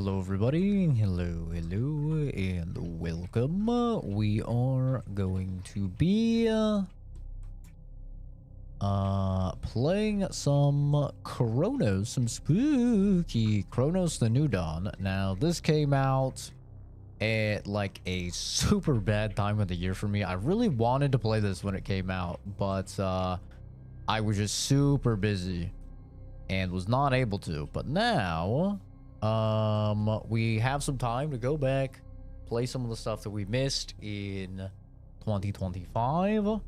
Hello everybody, hello, and welcome. We are going to be playing some Cronos, some spooky Cronos the New Dawn. Now, this came out at like a super bad time of the year for me. I really wanted to play this when it came out, but I was just super busy and was not able to. But now we have some time to go back, play some of the stuff that we missed in 2025.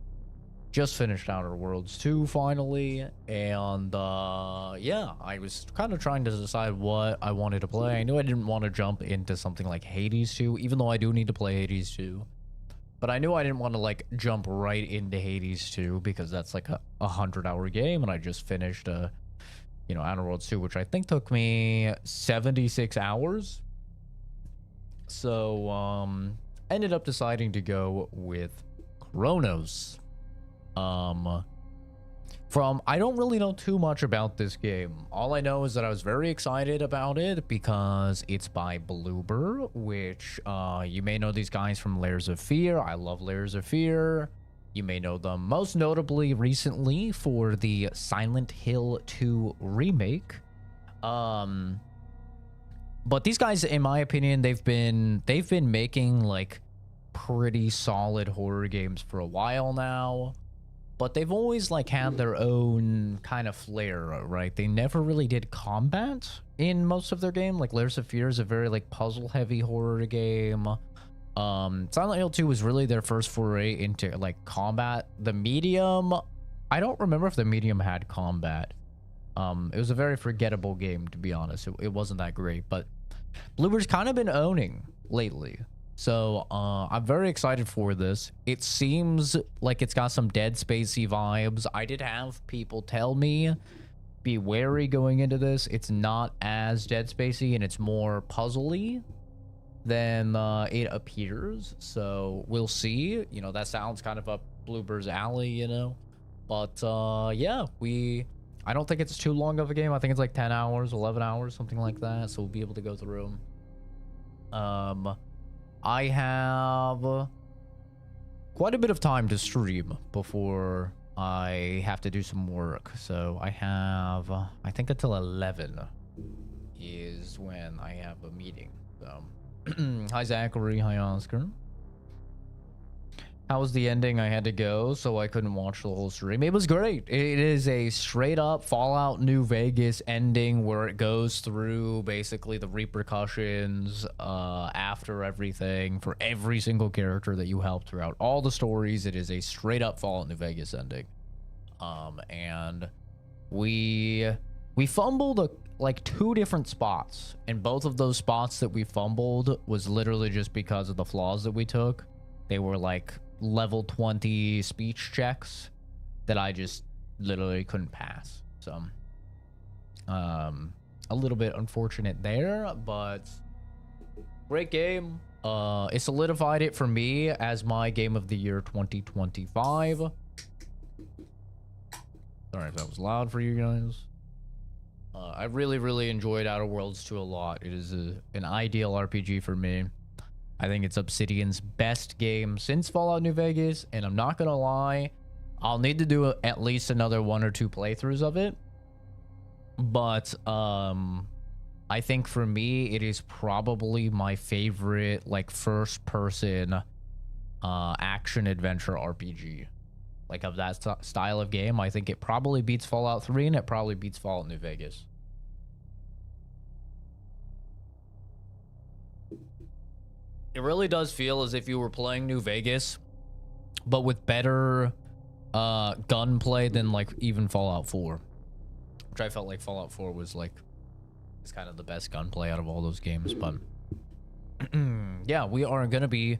Just finished Outer Worlds 2 finally, and yeah, I was kind of trying to decide what I wanted to play. I knew I didn't want to jump into something like Hades 2, even though I do need to play Hades 2. But I knew I didn't want to like jump right into Hades 2 because that's like a 100-hour game, and I just finished Outer Worlds 2, which I think took me 76 hours. So ended up deciding to go with Cronos. I don't really know too much about this game. All I know is that I was very excited about it because it's by Bloober, which you may know these guys from Layers of Fear. I love Layers of Fear. You may know them most notably recently for the Silent Hill 2 remake. But these guys, in my opinion, they've been making like pretty solid horror games for a while now. But they've always like had their own kind of flair, right? They never really did combat in most of their game. Like Layers of Fear is a very like puzzle heavy horror game. Silent Hill 2 was really their first foray into like combat. The medium, I don't remember if the medium had combat. It was a very forgettable game, to be honest. It wasn't that great, but Bloober's kind of been owning lately. So I'm very excited for this. It seems like it's got some Dead Spacey vibes. I did have people tell me, be wary going into this. It's not as Dead Spacey and it's more puzzly than it appears. So we'll see. You know, that sounds kind of up Bloober's alley, you know. But yeah, I don't think it's too long of a game. I think it's like 10 hours, 11 hours, something like that. So we'll be able to go through. I have quite a bit of time to stream before I have to do some work. So I have, I think until 11 is when I have a meeting. So hi Zachary, hi Oscar. How was the ending? I had to go, so I couldn't watch the whole stream. It was great. It is a straight up Fallout New Vegas ending where it goes through basically the repercussions after everything for every single character that you helped throughout all the stories. It is a straight up Fallout New Vegas ending. And we fumbled like 2 different spots, and both of those spots that we fumbled was literally just because of the flaws that we took. They were like level 20 speech checks that I just literally couldn't pass. So a little bit unfortunate there, but great game. It solidified it for me as my game of the year 2025. Sorry if that was loud for you guys. I really enjoyed Outer Worlds 2 a lot. It is an ideal RPG for me. I think it's Obsidian's best game since Fallout New Vegas, and I'm not gonna lie, I'll need to do at least another 1 or 2 playthroughs of it. But I think for me, it is probably my favorite like first-person action adventure RPG. Like of that style of game, I think it probably beats Fallout 3, and it probably beats Fallout New Vegas. It really does feel as if you were playing New Vegas, but with better gunplay than like even Fallout 4, which I felt like Fallout 4 was like, it's kind of the best gunplay out of all those games. But yeah, we are gonna be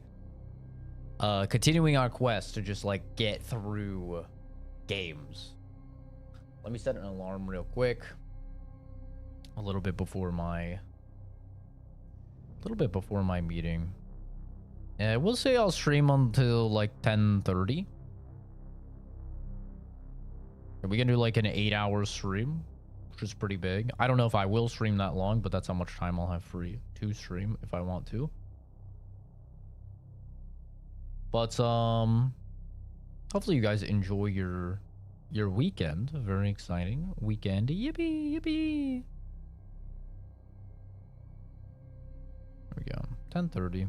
continuing our quest to just like get through games. Let me set an alarm real quick. A little bit before my meeting. We'll say I'll stream until like 10:30. We can do like an 8-hour stream. which is pretty big. I don't know if I will stream that long, but that's how much time I'll have free to stream if I want to. But hopefully you guys enjoy your weekend. Very exciting weekend. Yippee, yippee. There we go. 10:30.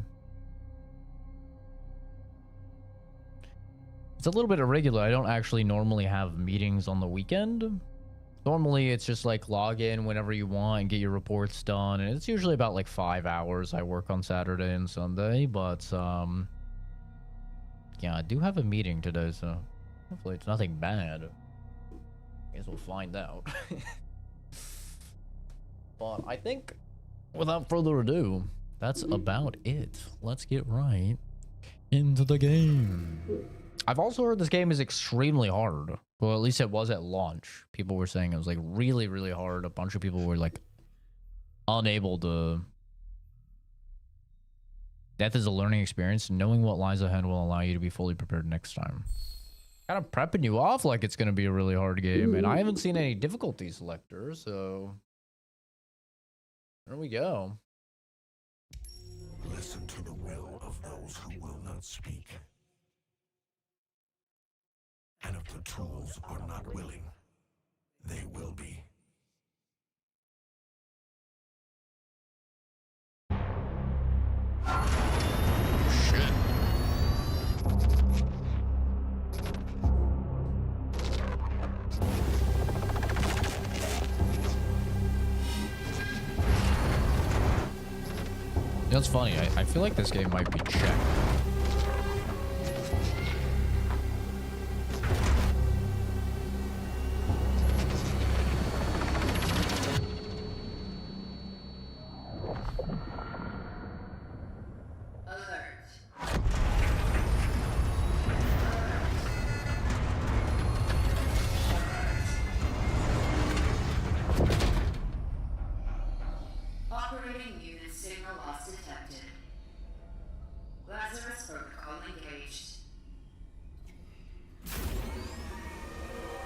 It's a little bit irregular. I don't actually normally have meetings on the weekend. Normally, it's just like log in whenever you want and get your reports done. And it's usually about like 5 hours I work on Saturday and Sunday. But, yeah, I do have a meeting today, so hopefully it's nothing bad. I guess we'll find out. But I think, without further ado, that's about it. Let's get right into the game. I've also heard this game is extremely hard. Well, at least it was at launch. People were saying it was like really, really hard. A bunch of people were like unable to. Death is a learning experience. Knowing what lies ahead will allow you to be fully prepared next time. Kind of prepping you off like it's going to be a really hard game. And I haven't seen any difficulty selectors, so there we go. Listen to the will of those who will not speak. And if the tools are not willing, they will be. Shit. That's funny. I feel like this game might be checked.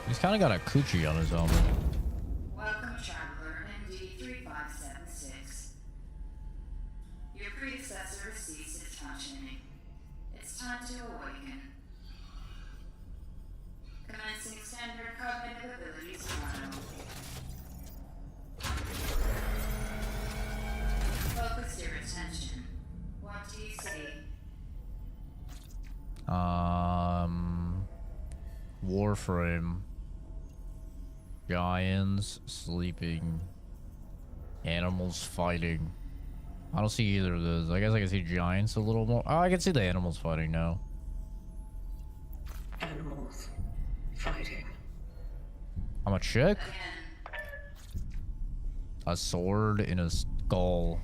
He's kind of got a coochie on his helmet. Welcome, traveler, MD3576. Your predecessor has ceased its functioning. It's time to awaken. Commencing standard cognitive abilities tomorrow. Focus your attention. What do you see? Warframe. Giants sleeping. Animals fighting. I don't see either of those. I guess I can see giants a little more. Oh, I can see the animals fighting now. Animals fighting. I'm a chick? A sword in a skull.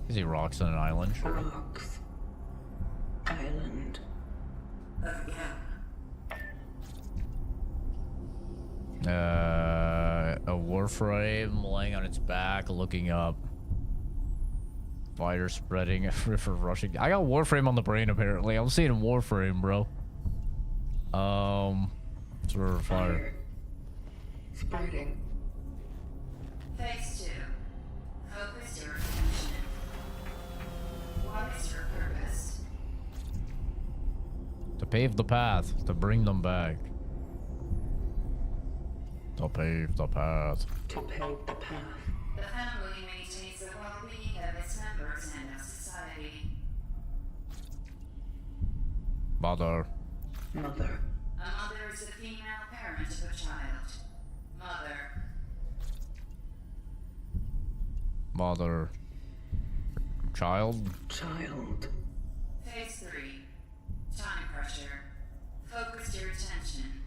Is he rocks on an island? Rocks. Island. A warframe laying on its back, looking up. Fighter spreading, river rushing. I got warframe on the brain apparently. I'm seeing warframe, bro. Sort of fire. Spreading. Phase 2. Focus your attention. What is your purpose? To pave the path, to bring them back. To pave the path. To pave the path. The family maintains the well-being of its members and of society. Mother. Mother. A mother is the female parent of a child. Mother. Mother. Child. Child. Phase 3. Time pressure. Focus your attention.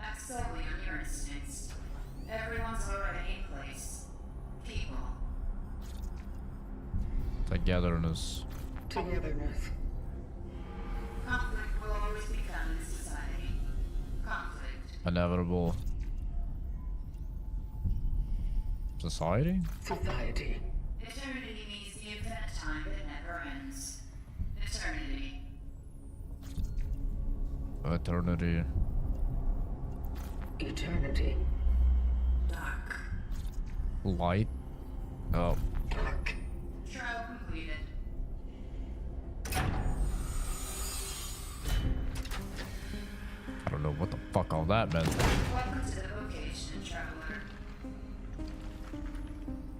Act solely on your instincts. Everyone's already in place. People. Togetherness. Togetherness. Conflict will always become in society. Conflict. Inevitable. Society? Society. Eternity means the infinite time that never ends. Eternity. Eternity. Eternity. Dark. Light. Oh. Dark. Trial completed. I don't know what the fuck all that meant. Welcome to the vocation, traveler.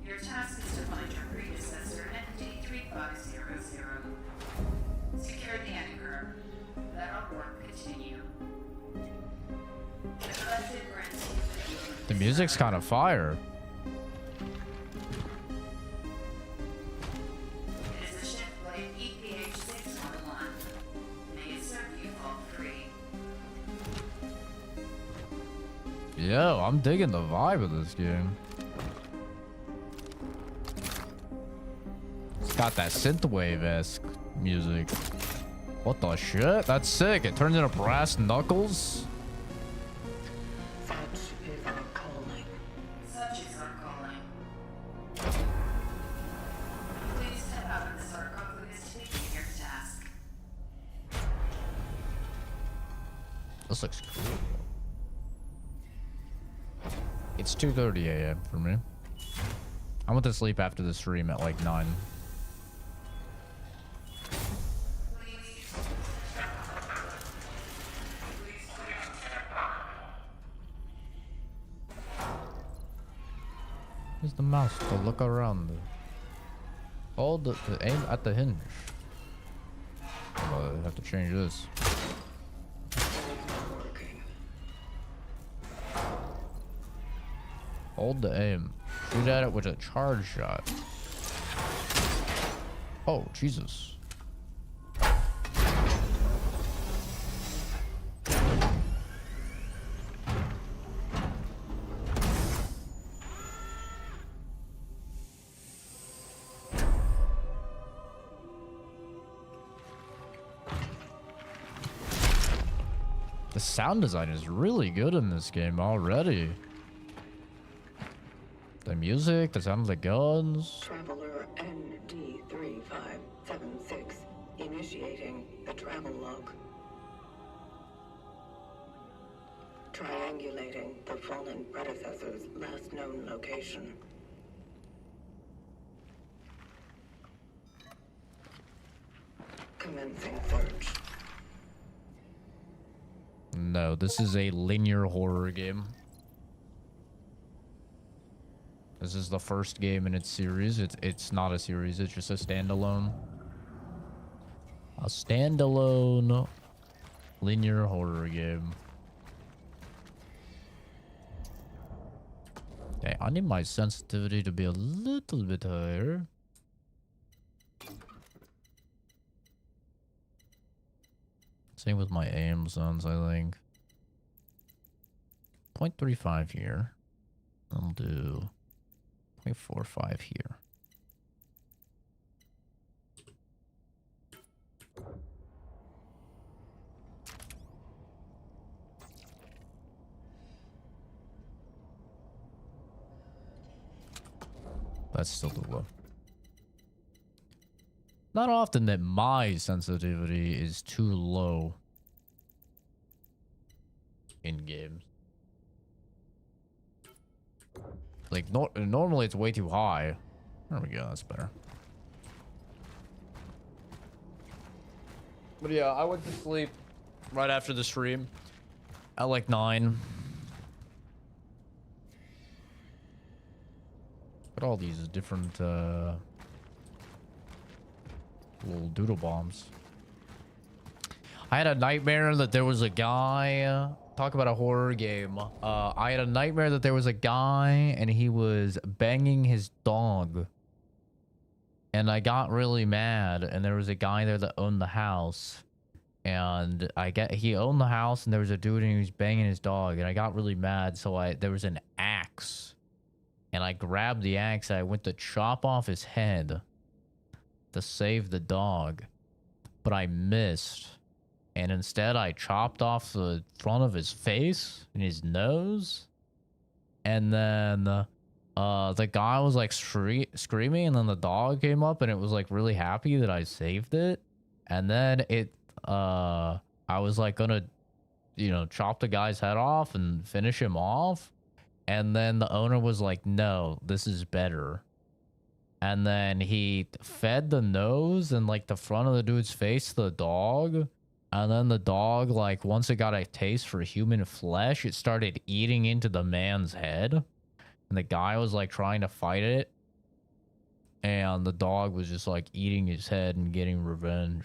Your task is to find your predecessor, ND3500. Secure the anchor. Let our work continue. The collective grants you The music's kind of fire. It is a ship blade EPH 611. May it serve you all free. Yo, I'm digging the vibe of this game. It's got that synthwave-esque music. What the shit? That's sick. It turns into brass knuckles. Such is our calling. Such is our calling. Please step out of the sarcophagus to begin your task. This looks cool. It's 2:30 a.m. for me. I went to sleep after the stream at like 9. Use the mouse to look around. Hold the aim at the hinge. I have to change this. Working. Hold the aim. Shoot at it with a charge shot. Oh, Jesus. The sound design is really good in this game already. The music, the sound of the guns. Traveler ND3576 initiating the travel log. Triangulating the fallen predecessor's last known location. Commencing search. No, this is a linear horror game. This is the first game in its series. It's not a series, it's just a standalone. A standalone linear horror game. Okay, I need my sensitivity to be a little bit higher. Same with my aim zones, I think. 0.35 here. I'll do 0.45 here. That's still too low. Not often that my sensitivity is too low in games. Like, normally it's way too high. There we go, that's better. But yeah, I went to sleep right after the stream at like 9. Look at all these different little doodle bombs. I had a nightmare that there was a guy. Talk about a horror game. I had a nightmare that there was a guy and he was banging his dog. And I got really mad. And there was a guy there that owned the house. And he owned the house and there was a dude and he was banging his dog. And I got really mad. So there was an axe. And I grabbed the axe and I went to chop off his head to save the dog. But I missed. And instead I chopped off the front of his face and his nose. And then the guy was like screaming, and then the dog came up and it was like really happy that I saved it. And then I was like gonna you know, chop the guy's head off and finish him off. And then the owner was like, no, this is better. And then he fed the nose and like the front of the dude's face to the dog. And then the dog, like, once it got a taste for human flesh, it started eating into the man's head. And the guy was like trying to fight it. And the dog was just like eating his head and getting revenge.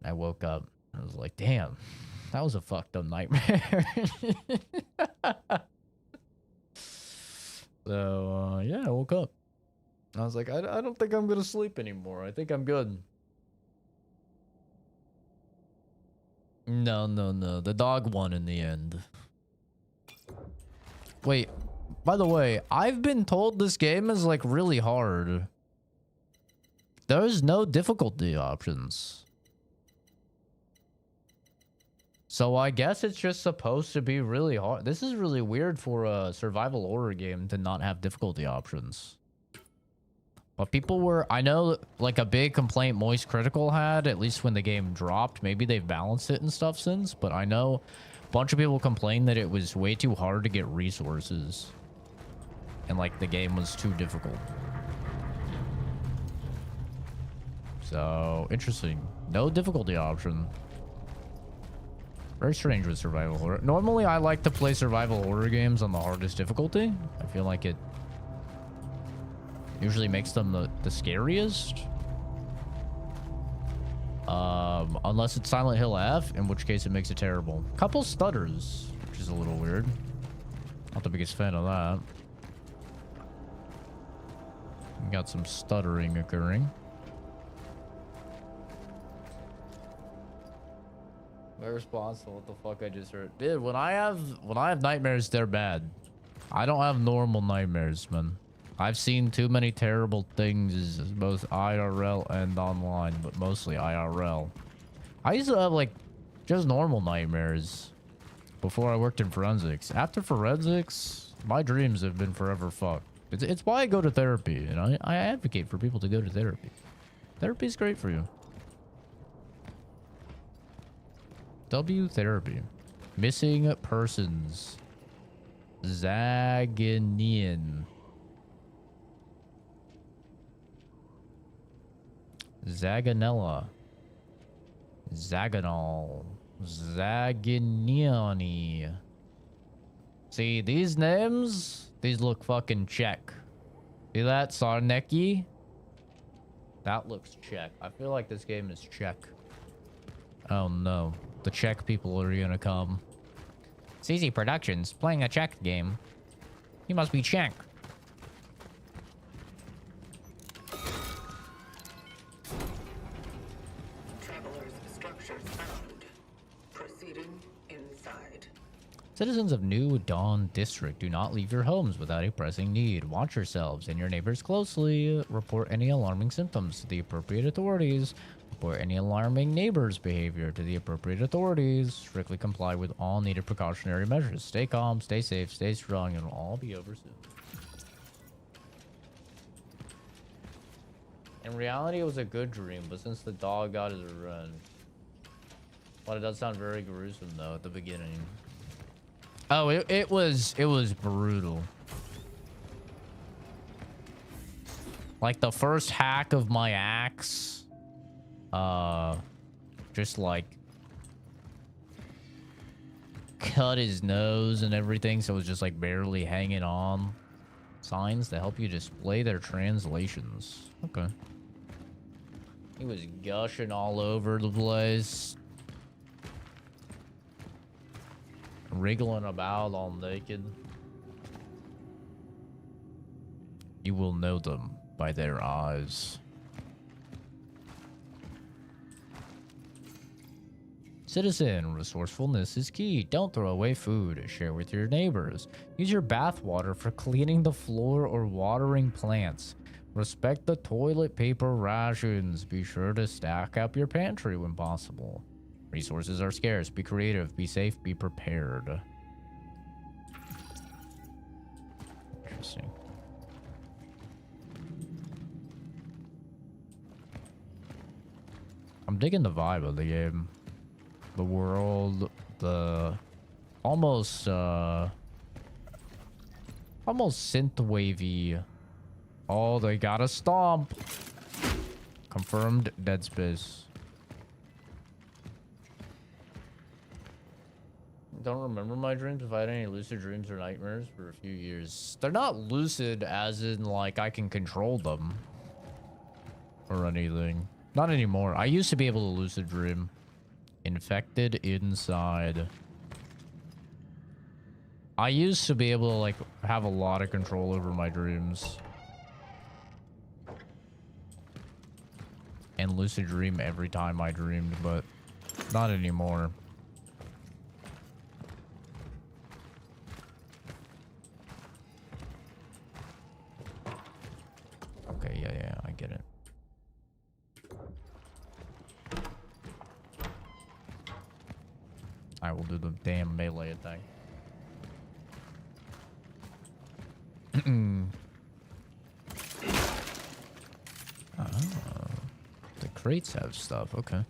I woke up. I was like, damn, that was a fucked up nightmare. So, yeah, I woke up. I was like, I don't think I'm going to sleep anymore. I think I'm good. No. The dog won in the end. Wait, by the way, I've been told this game is, like, really hard. There's no difficulty options. So I guess it's just supposed to be really hard. This is really weird for a survival horror game to not have difficulty options. But people were, I know, like a big complaint Moist Critical had, at least when the game dropped. Maybe they've balanced it and stuff since, but I know a bunch of people complained that it was way too hard to get resources. And like the game was too difficult. So, interesting. No difficulty option. Very strange with survival horror. Normally, I like to play survival horror games on the hardest difficulty. I feel like it usually makes them the scariest. Unless it's Silent Hill F, in which case it makes it terrible. Couple stutters, which is a little weird. Not the biggest fan of that. Got some stuttering occurring. My response to what the fuck I just heard. Dude, when I have nightmares, they're bad. I don't have normal nightmares, man. I've seen too many terrible things, both IRL and online, but mostly IRL. I used to have, like, just normal nightmares before I worked in forensics. After forensics, my dreams have been forever fucked. It's why I go to therapy, and I advocate for people to go to therapy. Therapy is great for you. W therapy. Missing persons. Zaganian. Zaganella. Zaganol. Zaganiani. See, these names, these look fucking Czech. See that? Sarnecki? That looks Czech. I feel like this game is Czech. Oh no. The Czech people are gonna come. CZ Productions, playing a Czech game. He must be Czech. Travelers' structures found. Proceeding inside. Citizens of New Dawn District, do not leave your homes without a pressing need. Watch yourselves and your neighbors closely. Report any alarming symptoms to the appropriate authorities. Report any alarming neighbors' behavior to the appropriate authorities. Strictly comply with all needed precautionary measures. Stay calm, stay safe, stay strong, and it'll all be over soon. In reality, it was a good dream, but since the dog got his revenge. But it does sound very gruesome, though, at the beginning. Oh, it was brutal. Like, the first hack of my axe... just like cut his nose and everything, so it was just like barely hanging on. Signs to help you display their translations. Okay. He was gushing all over the place. Wriggling about all naked. You will know them by their eyes. Citizen, resourcefulness is key. Don't throw away food. Share with your neighbors. Use your bath water for cleaning the floor or watering plants. Respect the toilet paper rations. Be sure to stack up your pantry when possible. Resources are scarce. Be creative. Be safe. Be prepared. Interesting. I'm digging the vibe of the game. The world, the almost synthwavy. Oh, they got a stomp. Confirmed Dead Space. Don't remember my dreams. If I had any lucid dreams or nightmares for a few years. They're not lucid as in like I can control them or anything. Not anymore. I used to be able to lucid dream. Infected inside. I used to be able to like have a lot of control over my dreams. And lucid dream every time I dreamed, but not anymore. Okay, yeah, I get it. I will do the damn melee attack. The crates have stuff, okay.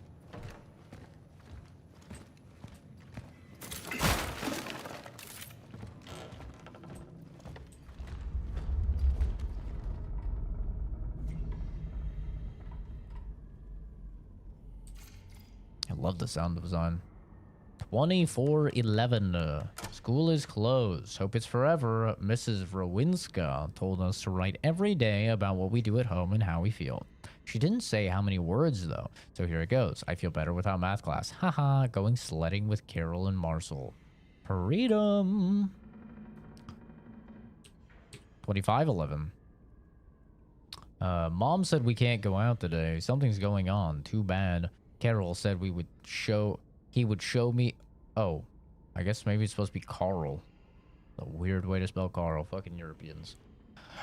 I love the sound design. 2411. School is closed. Hope it's forever. Mrs. Rowinska told us to write every day about what we do at home and how we feel. She didn't say how many words, though. So here it goes. I feel better without math class. Haha, going sledding with Carol and Marcel. Freedom. 2511. Mom said we can't go out today. Something's going on. Too bad. Carol said he would show me. Oh, I guess maybe it's supposed to be Carl. A weird way to spell Carl. Fucking Europeans.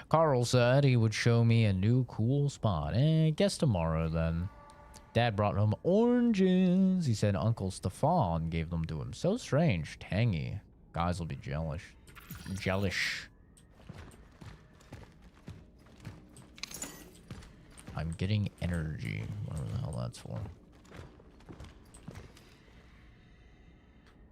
Carl said he would show me a new cool spot. Guess tomorrow then. Dad brought home oranges. He said Uncle Stefan gave them to him. So strange. Tangy. Guys will be jealous. I'm getting energy. Whatever the hell that's for.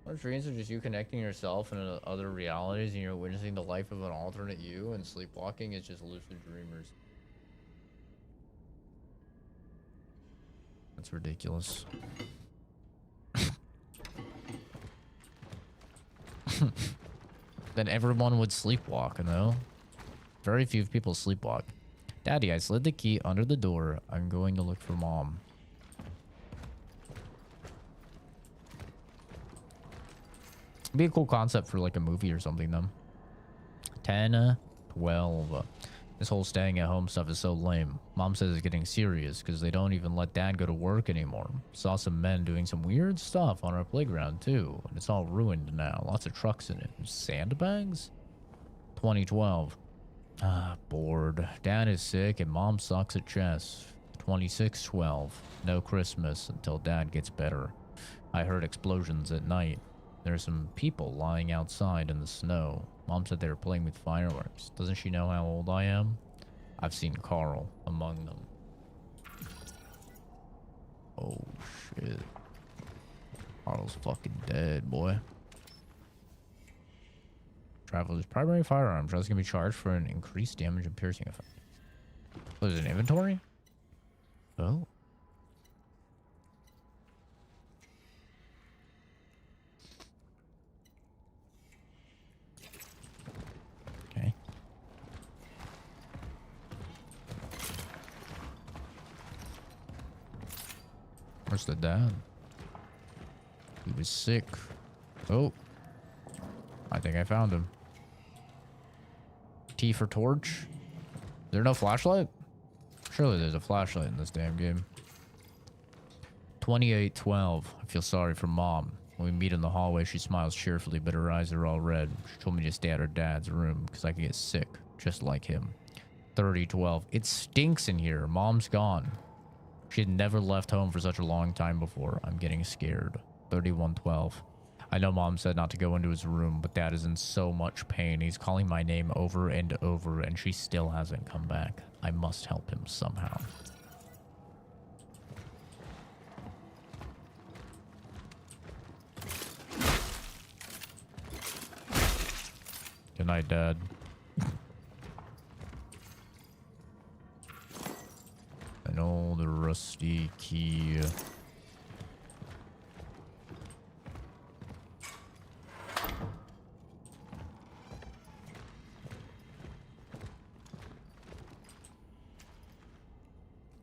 What dreams are just you connecting yourself into other realities and you're witnessing the life of an alternate you, and sleepwalking is just lucid dreamers. That's ridiculous. Then everyone would sleepwalk, you know? Very few people sleepwalk. Daddy, I slid the key under the door. I'm going to look for Mom. Be a cool concept for like a movie or something though. 10, 12. This whole staying at home stuff is so lame. Mom says it's getting serious because they don't even let Dad go to work anymore. Saw some men doing some weird stuff on our playground too. And it's all ruined now. Lots of trucks in it. Sandbags? 2012. Bored. Dad is sick and Mom sucks at chess. 2612. No Christmas until Dad gets better. I heard explosions at night. There's some people lying outside in the snow. Mom said they were playing with fireworks. Doesn't she know how old I am? I've seen Carl among them. Oh, shit. Carl's fucking dead, boy. Traveler's primary firearm. Drugs can be charged for an increased damage and piercing effect. What is it, inventory? Oh. Okay. Where's the dad? He was sick. Oh. I think I found him. T for torch. Is there no flashlight? Surely there's a flashlight in this damn game. 2812. I feel sorry for Mom. When we meet in the hallway, she smiles cheerfully, but her eyes are all red. She told me to stay at her dad's room because I could get sick, just like him. 3012. It stinks in here. Mom's gone. She had never left home for such a long time before. I'm getting scared. 3112. I know Mom said not to go into his room, but Dad is in so much pain. He's calling my name over and over, and she still hasn't come back. I must help him somehow. night, Dad. I know the rusty key.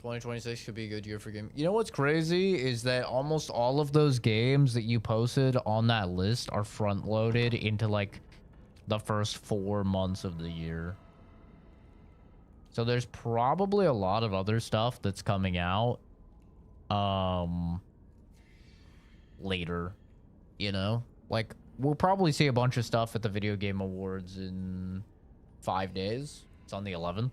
...2026 could be a good year for gaming. You know what's crazy is that almost all of those games that you posted on that list are front-loaded into, like, the first 4 months of the year. So there's probably a lot of other stuff that's coming out later, you know? Like, we'll probably see a bunch of stuff at the Video Game Awards in 5 days. It's on the 11th.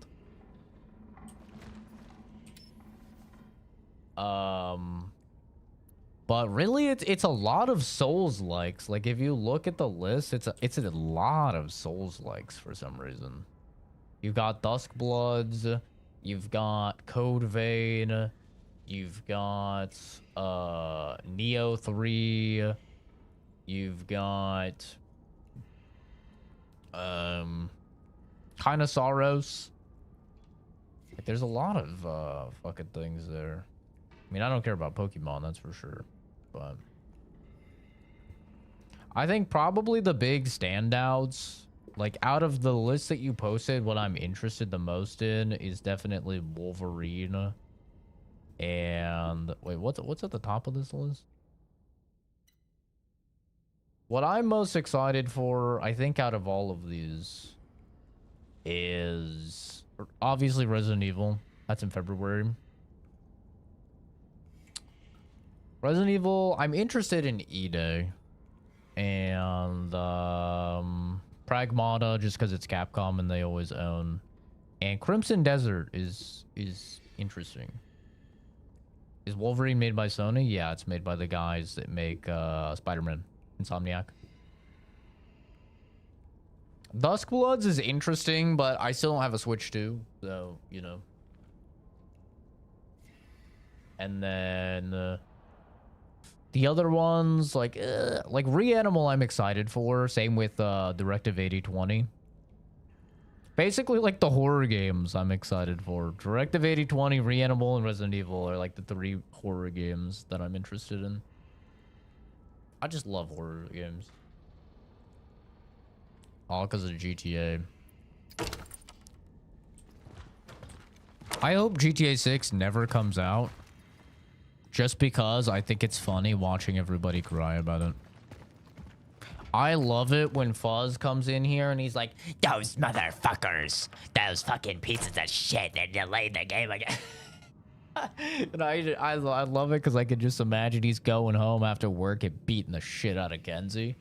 But really it's a lot of Souls likes. Like if you look at the list, it's a lot of Souls likes for some reason. You've got Duskbloods, you've got Code Vein, you've got Neo 3, you've got kind of Sorrows. Like there's a lot of fucking things there. I mean, I don't care about Pokemon, that's for sure. But I think probably the big standouts, like out of the list that you posted, what I'm interested the most in is definitely Wolverine. And wait, what's at the top of this list? What I'm most excited for, I think, out of all of these is obviously Resident Evil. That's in February. Resident Evil, I'm interested in E-Day. And Pragmata, just because it's Capcom and they always own. And Crimson Desert is interesting. Is Wolverine made by Sony? Yeah, it's made by the guys that make Spider-Man, Insomniac. Duskbloods is interesting, but I still don't have a Switch 2, so, you know. And then the other ones, like Reanimal, I'm excited for. Same with Directive 8020. Basically, like the horror games I'm excited for. Directive 8020, Reanimal, and Resident Evil are like the 3 horror games that I'm interested in. I just love horror games. All because of GTA. I hope GTA 6 never comes out. Just because I think it's funny watching everybody cry about it. I love it when Fuzz comes in here and he's like, those motherfuckers, those fucking pieces of shit that delayed the game again. And I love it because I can just imagine he's going home after work and beating the shit out of Kenzie.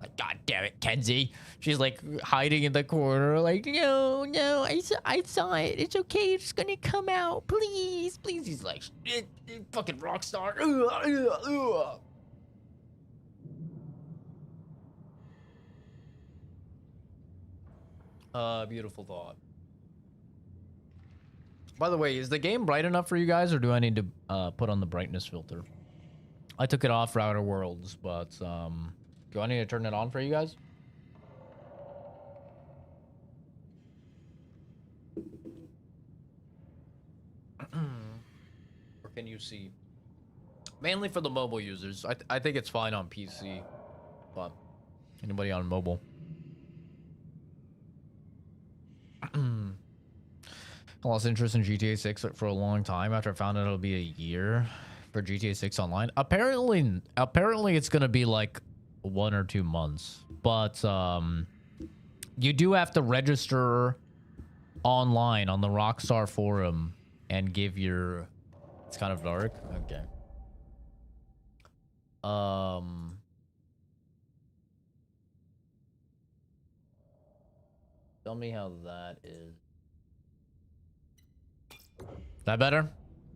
Like, God damn it, Kenzie. She's like hiding in the corner, like, no, I saw it. It's okay. It's gonna come out. Please, please. He's like, fucking rock star. Beautiful thought. By the way, is the game bright enough for you guys, or do I need to put on the brightness filter? I took it off for Outer Worlds, but do I need to turn it on for you guys? Or can you see? Mainly for the mobile users. I think it's fine on PC, but anybody on mobile? I lost interest in GTA 6 for a long time after I found out it'll be a year for GTA 6 Online. Apparently it's gonna be like 1 or 2 months, but you do have to register online on the Rockstar forum and give your... It's kind of dark. Okay. Tell me how that is. That better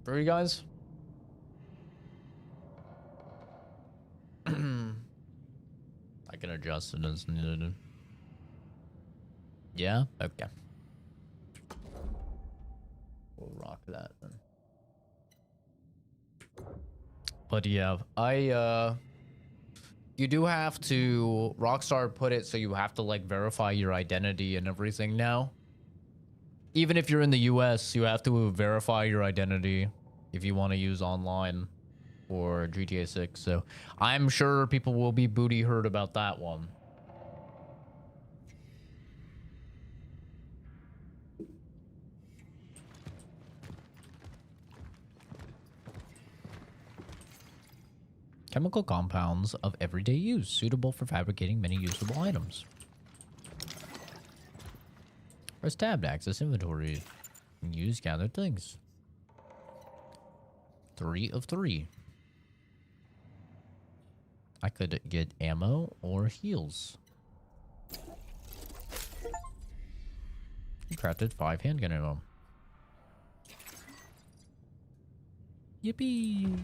for you guys? I can adjust it as needed. Yeah? Okay. We'll rock that then. But yeah, You do have to, Rockstar put it so you have to like verify your identity and everything now. Even if you're in the US, you have to verify your identity if you want to use online for GTA 6. So I'm sure people will be booty hurt about that one. Chemical compounds of everyday use, suitable for fabricating many usable items. Press tab to access inventory. Use gathered things. 3 of 3. I could get ammo or heals. Crafted 5 handgun ammo. Yippee!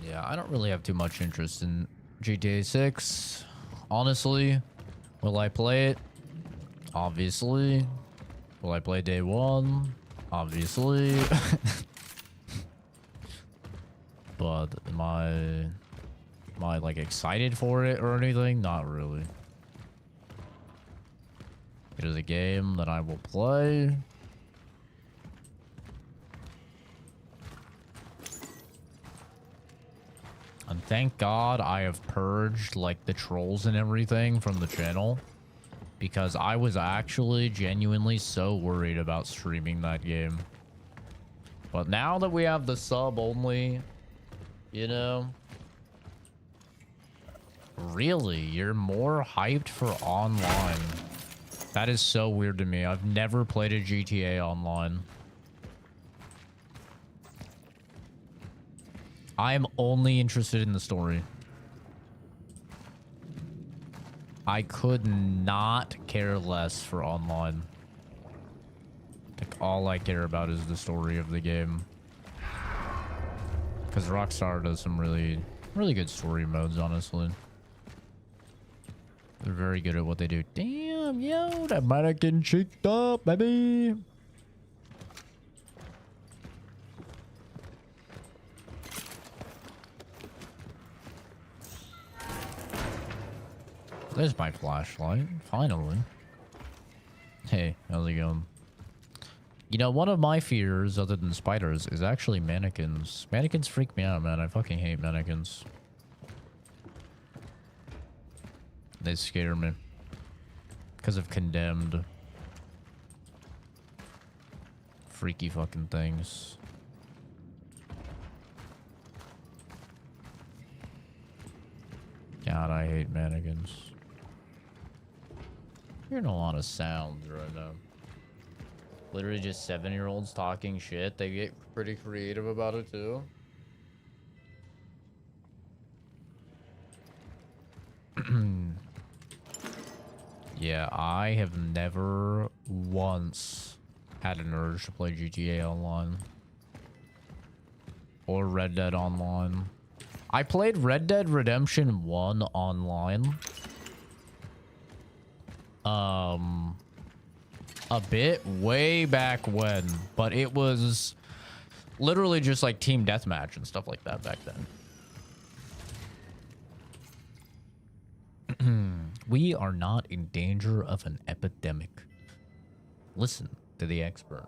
Yeah, I don't really have too much interest in GTA 6. Honestly, will I play it? Obviously. Will I play day one? Obviously. But am I like excited for it or anything? Not really. It is a game that I will play. And thank God I have purged like the trolls and everything from the channel, because I was actually genuinely so worried about streaming that game. But now that we have the sub only, you know, really, you're more hyped for online. That is so weird to me. I've never played a GTA online. I am only interested in the story. I could not care less for online. Like, all I care about is the story of the game. Because Rockstar does some really good story modes, honestly. They're very good at what they do. Damn, yo, that mannequin cheeked up, baby. There's my flashlight, finally. Hey, how's it going? You know, one of my fears, other than spiders, is actually mannequins. Mannequins freak me out, man. I fucking hate mannequins. They scare me. Because of Condemned. Freaky fucking things. God, I hate mannequins. Hearing a lot of sounds right now. Literally just 7-year-olds talking shit. They get pretty creative about it too. Yeah, I have never once had an urge to play GTA Online. Or Red Dead Online. I played Red Dead Redemption 1 online. A bit way back when, but it was literally just like team deathmatch and stuff like that back then. We are not in danger of an epidemic. Listen to the expert.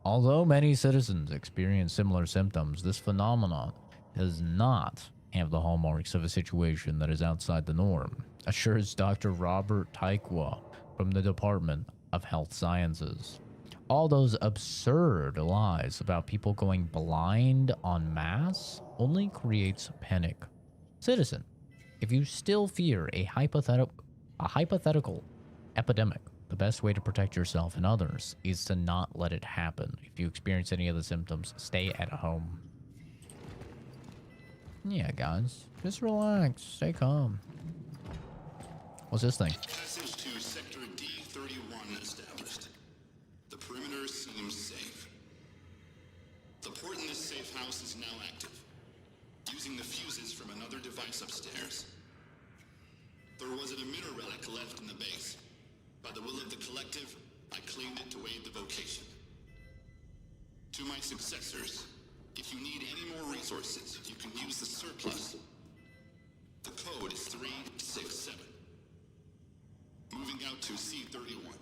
Although many citizens experience similar symptoms, this phenomenon does not have the hallmarks of a situation that is outside the norm, assures Dr. Robert Taikwa from the Department of Health Sciences. All those absurd lies about people going blind en masse only creates panic. Citizen, if you still fear a hypothetical epidemic, the best way to protect yourself and others is to not let it happen. If you experience any of the symptoms, stay at home. Yeah, guys, just relax, stay calm. What's this thing? Passage to Sector D31 established. The perimeter seems safe. The port in this safe house is now active, using the fuses from another device upstairs. There was an emitter relic left in the base. By the will of the collective, I claimed it to aid the vocation. To my successors, If you need any more resources, you can use the surplus. The code is 367. Moving out to C31.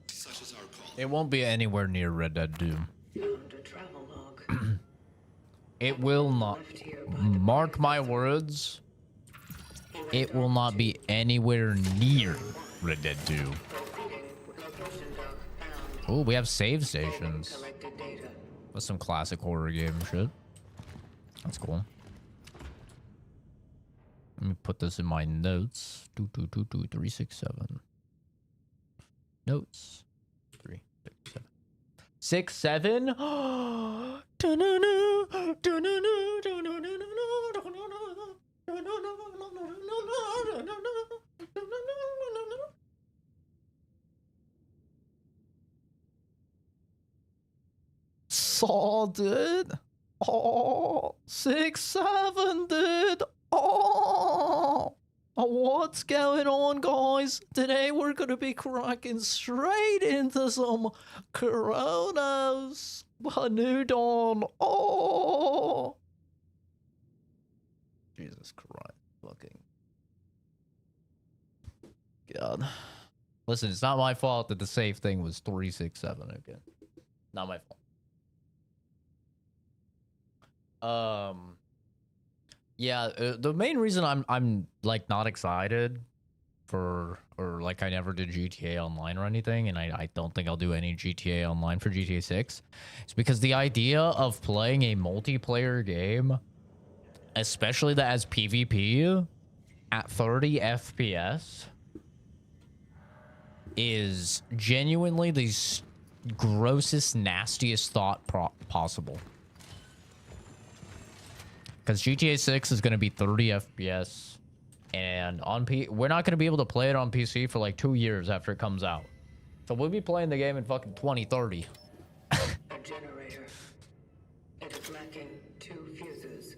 Such is our call. It won't be anywhere near Red Dead 2. Found a travel log. It will not. Left here by the Mark my words. It will not be anywhere near Red Dead 2. proceeding. Location dock found. Oh, we have save stations. Collected data. That's some classic horror game shit. That's cool. Let me put this in my notes. 367. Notes. 367. 67. Saw, dude. Oh, 6-7, dude. Oh, what's going on, guys? Today we're gonna be cracking straight into some Cronos. A new dawn. Oh, Jesus Christ, fucking God. Listen, it's not my fault that the safe thing was 367. Okay, not my fault. Yeah, the main reason I'm like not excited for, or like I never did GTA Online or anything, and I don't think I'll do any GTA Online for GTA 6, is because the idea of playing a multiplayer game, especially that has PvP at 30 FPS, is genuinely the grossest, nastiest thought possible. Because GTA 6 is going to be 30 FPS, and on we're not going to be able to play it on PC for like 2 years after it comes out. So we'll be playing the game in fucking 2030. A generator. It is lacking 2 fuses.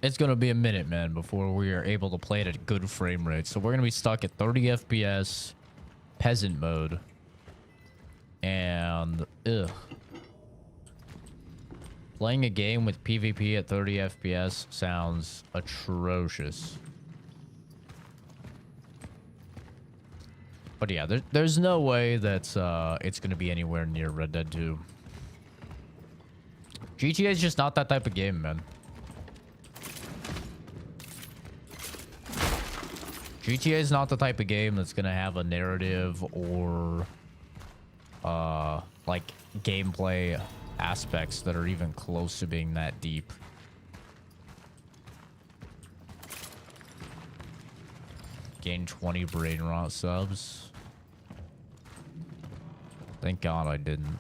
It's going to be a minute, man, before we are able to play it at good frame rates. So we're going to be stuck at 30 FPS, peasant mode, and ugh. Playing a game with PvP at 30 FPS sounds atrocious. But yeah, there's no way that it's going to be anywhere near Red Dead 2. GTA is just not that type of game, man. GTA is not the type of game that's going to have a narrative or like gameplay aspects that are even close to being that deep. Gain 20 brain rot subs. Thank God I didn't.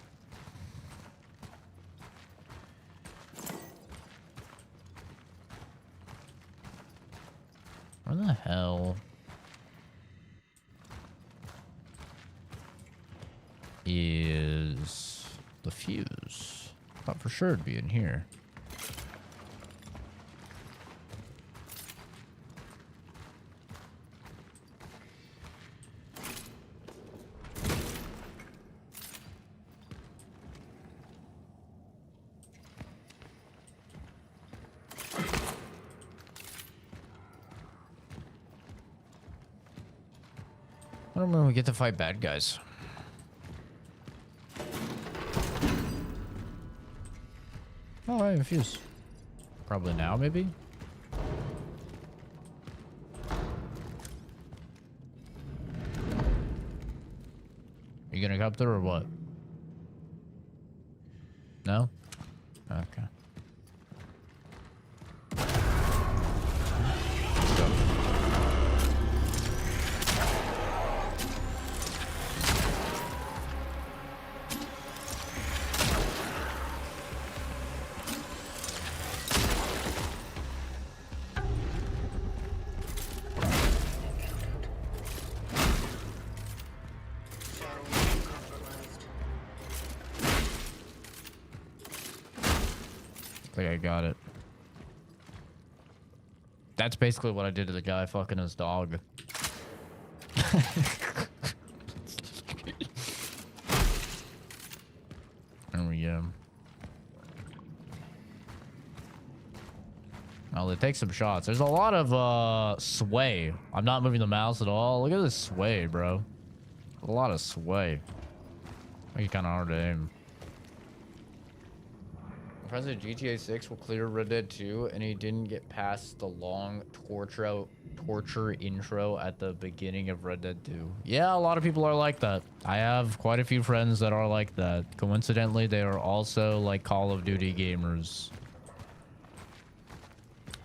Where the hell is the fuse? Thought for sure it'd be in here. I don't know when we get to fight bad guys. Oh, I have a fuse. Probably now, maybe? Are you gonna come through or what? No? Okay. I think I got it. That's basically what I did to the guy fucking his dog. Finally, take some shots. There's a lot of sway. I'm not moving the mouse at all. Look at this sway, bro. A lot of sway. Make it kind of hard to aim. President GTA 6 will clear Red Dead 2, and he didn't get past the long torture intro at the beginning of Red Dead 2. Yeah, a lot of people are like that. I have quite a few friends that are like that. Coincidentally, they are also like Call of Duty gamers.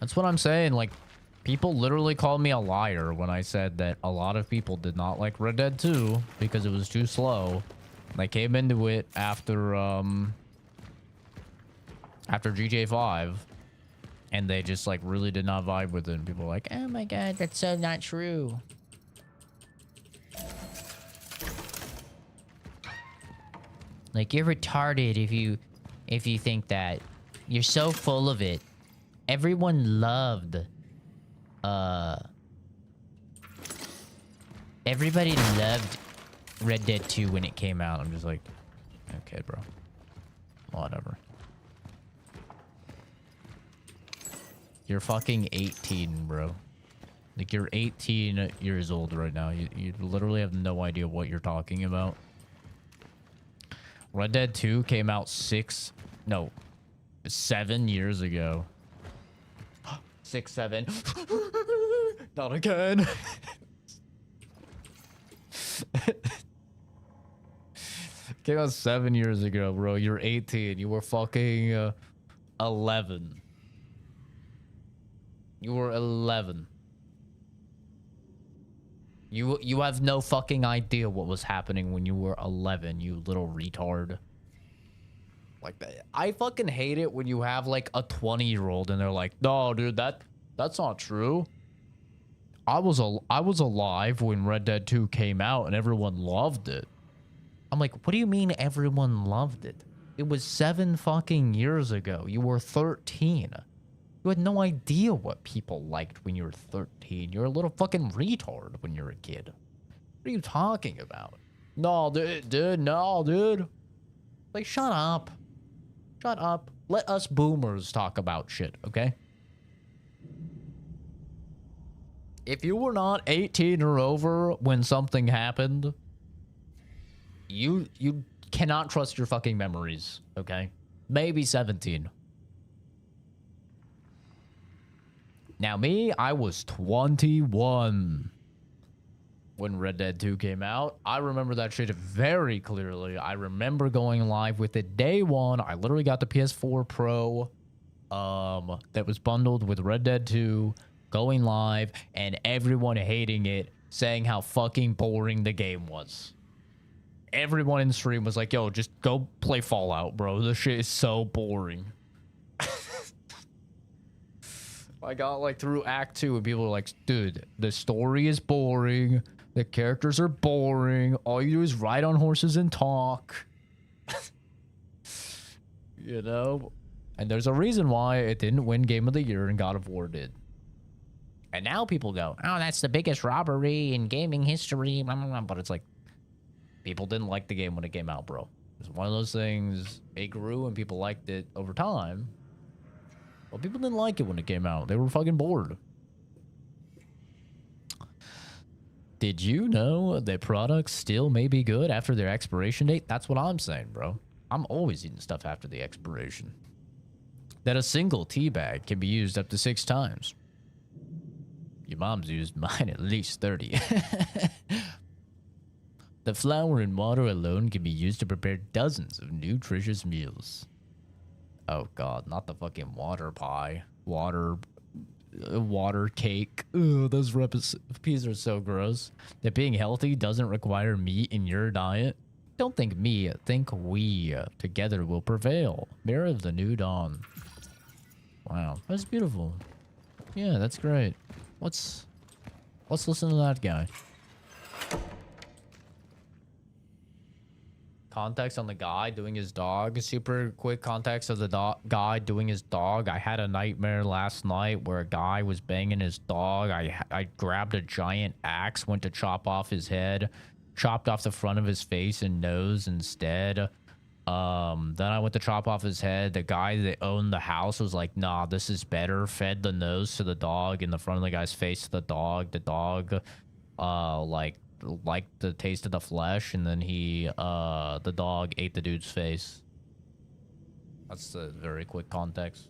That's what I'm saying. Like, people literally called me a liar when I said that a lot of people did not like Red Dead 2 because it was too slow. They came into it after GTA 5, and they just like really did not vibe with it. And people were like, "Oh my god, that's so not true." Like, you're retarded if you think that. You're so full of it. Everyone loved everybody loved Red Dead 2 when it came out. I'm just like, okay, bro. Whatever. You're fucking 18, bro. Like, you're 18 years old right now. You literally have no idea what you're talking about. Red Dead 2 came out 7 years ago. 6, 7. Not again. Came out 7 years ago, bro. You're 18. You were fucking 11. You were 11. You have no fucking idea what was happening when you were 11, you little retard. Like that. I fucking hate it when you have like a 20-year-old and they're like, "No, dude, that's not true. I was alive when Red Dead 2 came out and everyone loved it." I'm like, "What do you mean everyone loved it? It was 7 fucking years ago. You were 13. You had no idea what people liked when you were 13. You're a little fucking retard when you're a kid. What are you talking about?" "No, dude, no, dude." Like, shut up. Shut up. Let us boomers talk about shit, okay? If you were not 18 or over when something happened, you cannot trust your fucking memories, okay? Maybe 17. Now me, I was 21 when Red Dead 2 came out. I remember that shit very clearly. I remember going live with it day one. I literally got the PS4 Pro that was bundled with Red Dead 2, going live, and everyone hating it, saying how fucking boring the game was. Everyone in the stream was like, "Yo, just go play Fallout, bro. This shit is so boring." I got like through Act 2 and people were like, "Dude, the story is boring. The characters are boring. All you do is ride on horses and talk." You know? And there's a reason why it didn't win Game of the Year and God of War did. And now people go, "Oh, that's the biggest robbery in gaming history." Blah, blah, blah. But it's like, people didn't like the game when it came out, bro. It's one of those things. It grew and people liked it over time. Well, people didn't like it when it came out. They were fucking bored. Did you know that products still may be good after their expiration date? That's what I'm saying, bro. I'm always eating stuff after the expiration. That a single tea bag can be used up to 6 times. Your mom's used mine at least 30. The flour and water alone can be used to prepare dozens of nutritious meals. Oh god, not the fucking water pie. Water cake. Ugh, those recipes are so gross. That being healthy doesn't require meat in your diet. Don't think me, think we. Together will prevail. Mirror of the New Dawn. Wow, that's beautiful. Yeah, that's great. Let's listen to that guy. Context on the guy doing his dog. Super quick context of the guy doing his dog. I had a nightmare last night where a guy was banging his dog. I grabbed a giant axe, went to chop off his head, chopped off the front of his face and nose instead. Then I went to chop off his head. The guy that owned the house was like, nah, this is better. Fed the nose to the dog in the front of the guy's face to the dog. The dog, liked the taste of the flesh, and then the dog ate the dude's face. That's the very quick context.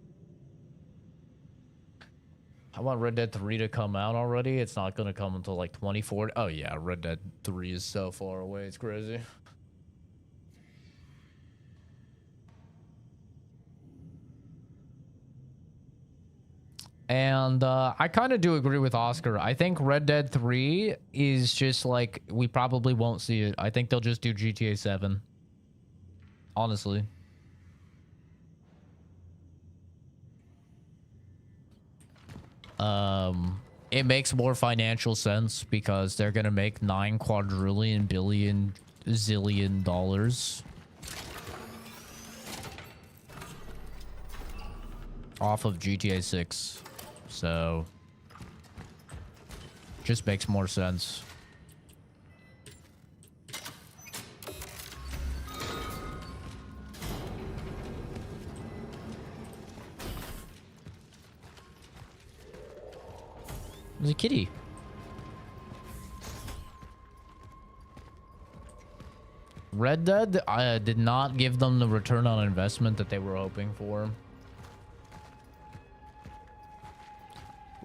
I want Red Dead 3 to come out already. It's not going to come until like 2040. Oh yeah, Red Dead 3 is so far away. It's crazy. And I kind of do agree with Oscar. I think Red Dead 3 is just like, we probably won't see it. I think they'll just do GTA 7. Honestly. It makes more financial sense because they're gonna make 9 quadrillion billion zillion dollars off of GTA 6. So just makes more sense. There's a kitty. Red Dead did not give them the return on investment that they were hoping for.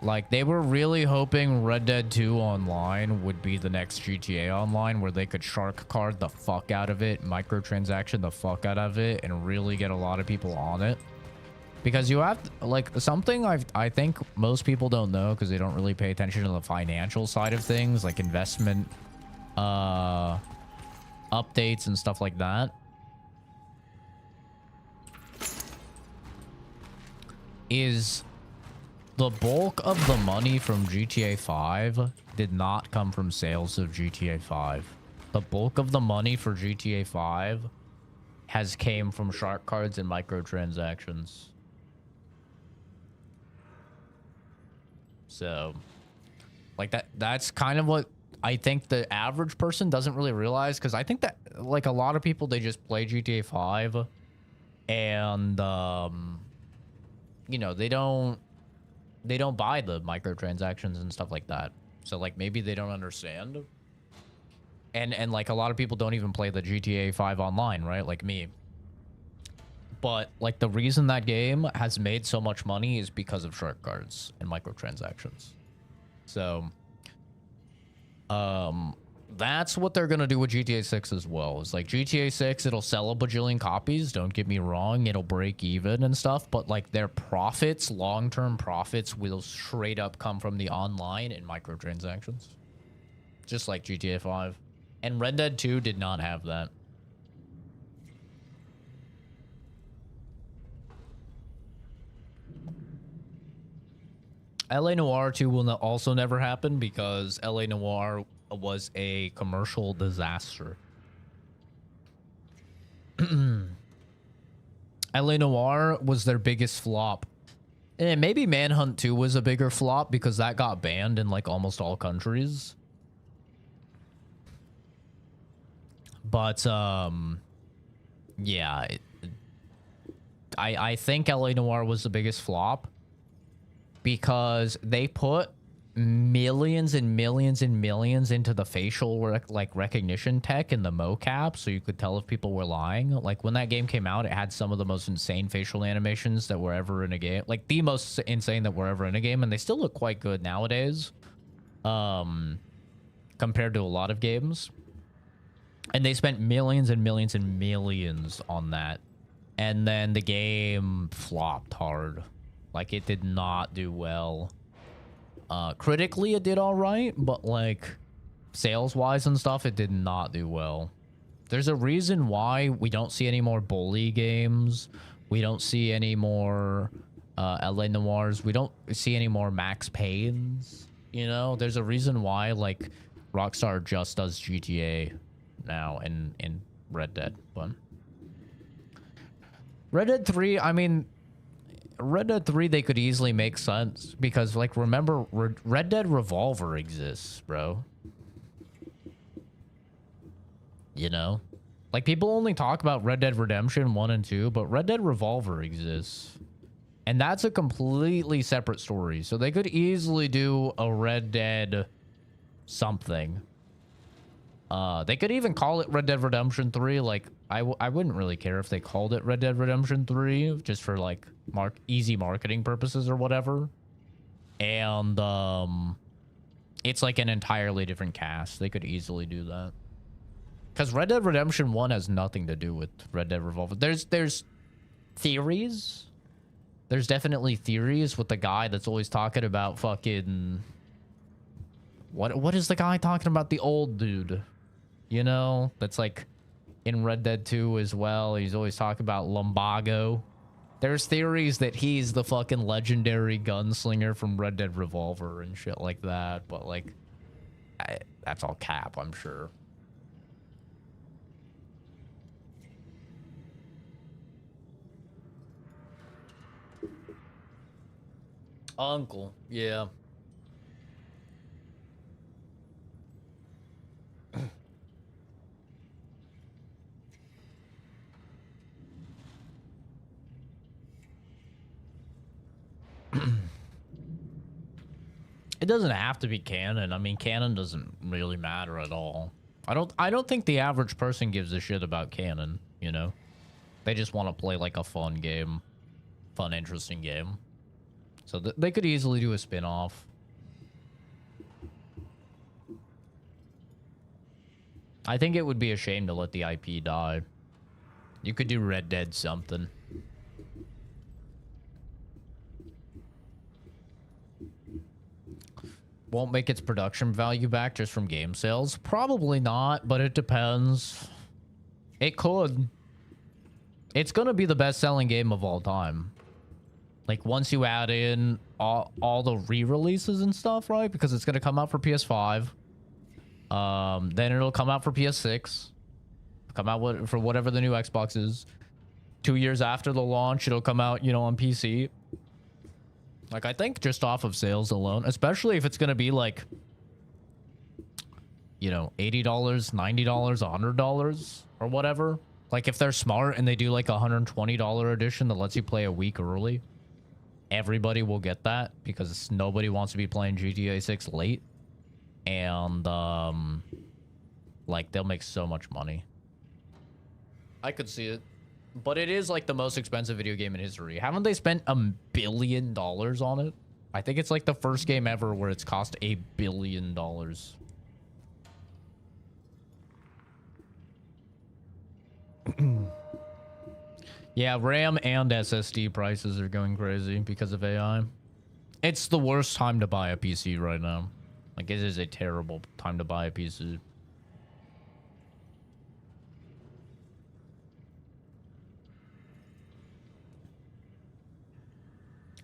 Like, they were really hoping Red Dead 2 Online would be the next GTA Online, where they could shark card the fuck out of it, microtransaction the fuck out of it, and really get a lot of people on it. Because you have, like, something I think most people don't know because they don't really pay attention to the financial side of things, like investment, updates and stuff like that, is the bulk of the money from GTA 5 did not come from sales of GTA 5. The bulk of the money for GTA 5 has came from shark cards and microtransactions. So, like, that's kind of what I think the average person doesn't really realize, because I think that, like, a lot of people, they just play GTA 5 and, you know, they don't buy the microtransactions and stuff like that. So, like, maybe they don't understand. And like, a lot of people don't even play the GTA 5 online, right? Like me. But, like, the reason that game has made so much money is because of shark cards and microtransactions. So, that's what they're gonna do with GTA 6 as well. It's like GTA 6, it'll sell a bajillion copies, don't get me wrong, it'll break even and stuff, but like their profits, long-term profits, will straight up come from the online and microtransactions. Just like GTA 5. And Red Dead 2 did not have that. LA Noire 2 will also never happen because LA Noire was a commercial disaster. LA Noire was their biggest flop. And maybe Manhunt 2 was a bigger flop because that got banned in like almost all countries. But yeah, I think LA Noire was the biggest flop because they put millions and millions and millions into the facial recognition tech and the mocap, so you could tell if people were lying. Like, when that game came out, it had some of the most insane facial animations that were ever in a game, like the most insane that were ever in a game, and they still look quite good nowadays compared to a lot of games. And they spent millions and millions and millions on that, and then the game flopped hard. Like, it did not do well. Critically, it did all right, but like sales-wise and stuff, it did not do well. There's a reason why we don't see any more bully games. We don't see any more LA Noirs. We don't see any more Max Paynes. You know, there's a reason why like Rockstar just does GTA now and in Red Dead. But Red Dead 3, I mean, Red Dead 3, they could easily make sense because, like, remember, Red Dead Revolver exists, bro. You know? Like, people only talk about Red Dead Redemption 1 and 2, but Red Dead Revolver exists. And that's a completely separate story. So they could easily do a Red Dead something. They could even call it Red Dead Redemption 3. Like, I wouldn't really care if they called it Red Dead Redemption 3, just for, like, easy marketing purposes or whatever. And, it's like an entirely different cast. They could easily do that. Because Red Dead Redemption 1 has nothing to do with Red Dead Revolver. There's theories. There's definitely theories with the guy that's always talking about fucking... What is the guy talking about? The old dude. You know? That's like in Red Dead 2 as well. He's always talking about Lumbago. There's theories that he's the fucking legendary gunslinger from Red Dead Revolver and shit like that. But like, that's all cap, I'm sure. Uncle, yeah. It doesn't have to be canon. I mean, canon doesn't really matter at all. I don't think the average person gives a shit about canon, you know? They just want to play like a fun game. Fun, interesting game. So they could easily do a spin-off. I think it would be a shame to let the IP die. You could do Red Dead something. Won't make its production value back just from game sales? Probably not, but it depends. It could. It's gonna be the best-selling game of all time. Like, once you add in all the re-releases and stuff, right? Because it's gonna come out for PS5. Then it'll come out for PS6. Come out for whatever the new Xbox is. 2 years after the launch, it'll come out, you know, on PC. Like, I think just off of sales alone, especially if it's going to be like, you know, $80, $90, $100 or whatever. Like, if they're smart and they do like a $120 edition that lets you play a week early, everybody will get that because nobody wants to be playing GTA 6 late. And, like, they'll make so much money. I could see it. But it is like the most expensive video game in history. Haven't they spent $1 billion on it? I think it's like the first game ever where it's cost $1 billion. Yeah, RAM and SSD prices are going crazy because of AI. It's the worst time to buy a PC right now. Like, it is a terrible time to buy a PC.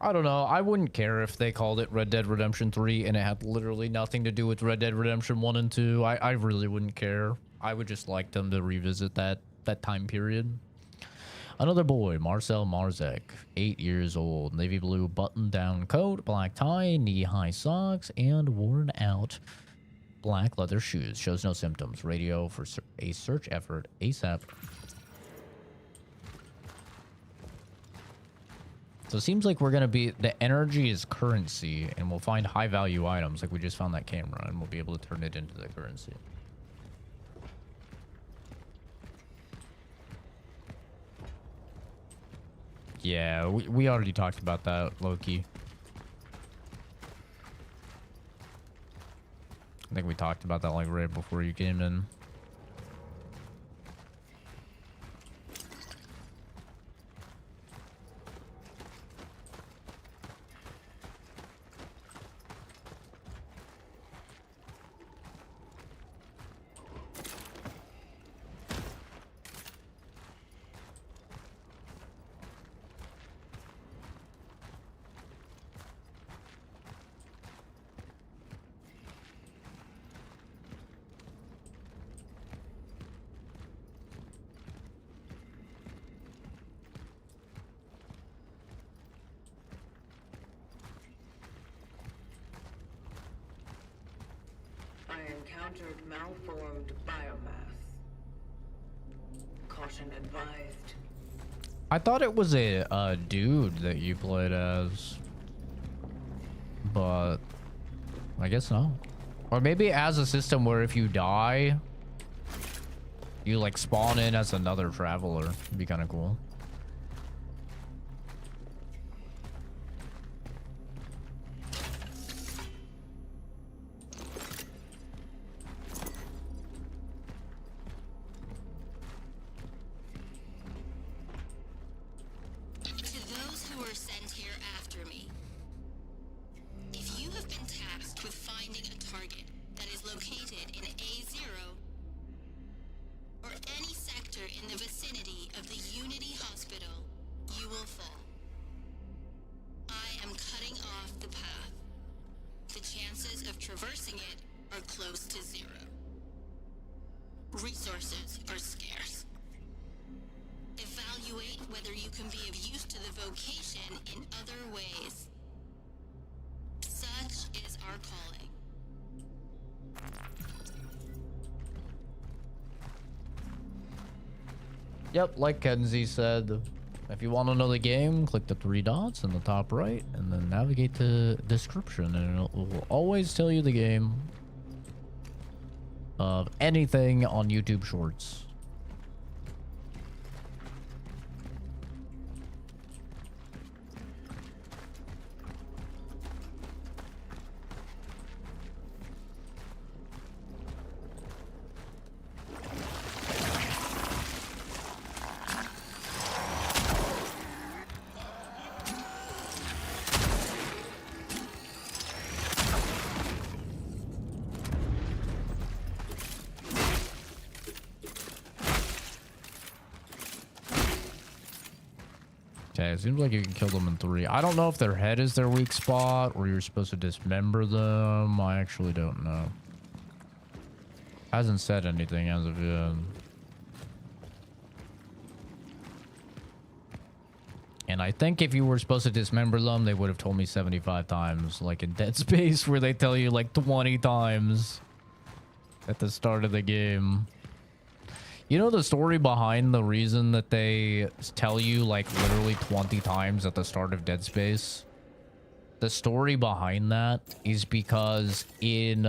I don't know. I wouldn't care if they called it Red Dead Redemption 3 and it had literally nothing to do with Red Dead Redemption 1 and 2. I really wouldn't care. I would just like them to revisit that time period. Another boy, Marcel Marzek, 8 years old, navy blue button-down coat, black tie, knee-high socks, and worn-out black leather shoes. Shows no symptoms. Radio for a search effort ASAP. So it seems like we're going to be... The energy is currency, and we'll find high-value items. Like, we just found that camera, and we'll be able to turn it into the currency. Yeah, we already talked about that, Loki. I think we talked about that, like, right before you came in. I encountered malformed biomass. Caution advised. I thought it was a dude that you played as, but I guess not. Or maybe it has a system where if you die, you like spawn in as another traveler. It'd be kind of cool. Resources are scarce. Evaluate whether you can be of use to the vocation in other ways. Such is our calling. Yep, like Kenzie said, if you want to know the game, click the 3 dots in the top right and then navigate to description, and it will always tell you the game of anything on YouTube Shorts. Okay, it seems like you can kill them in 3. I don't know if their head is their weak spot or you're supposed to dismember them. I actually don't know. Hasn't said anything as of yet. And I think if you were supposed to dismember them, they would have told me 75 times, like in Dead Space, where they tell you like 20 times at the start of the game. You know the story behind the reason that they tell you like literally 20 times at the start of Dead Space? The story behind that is because in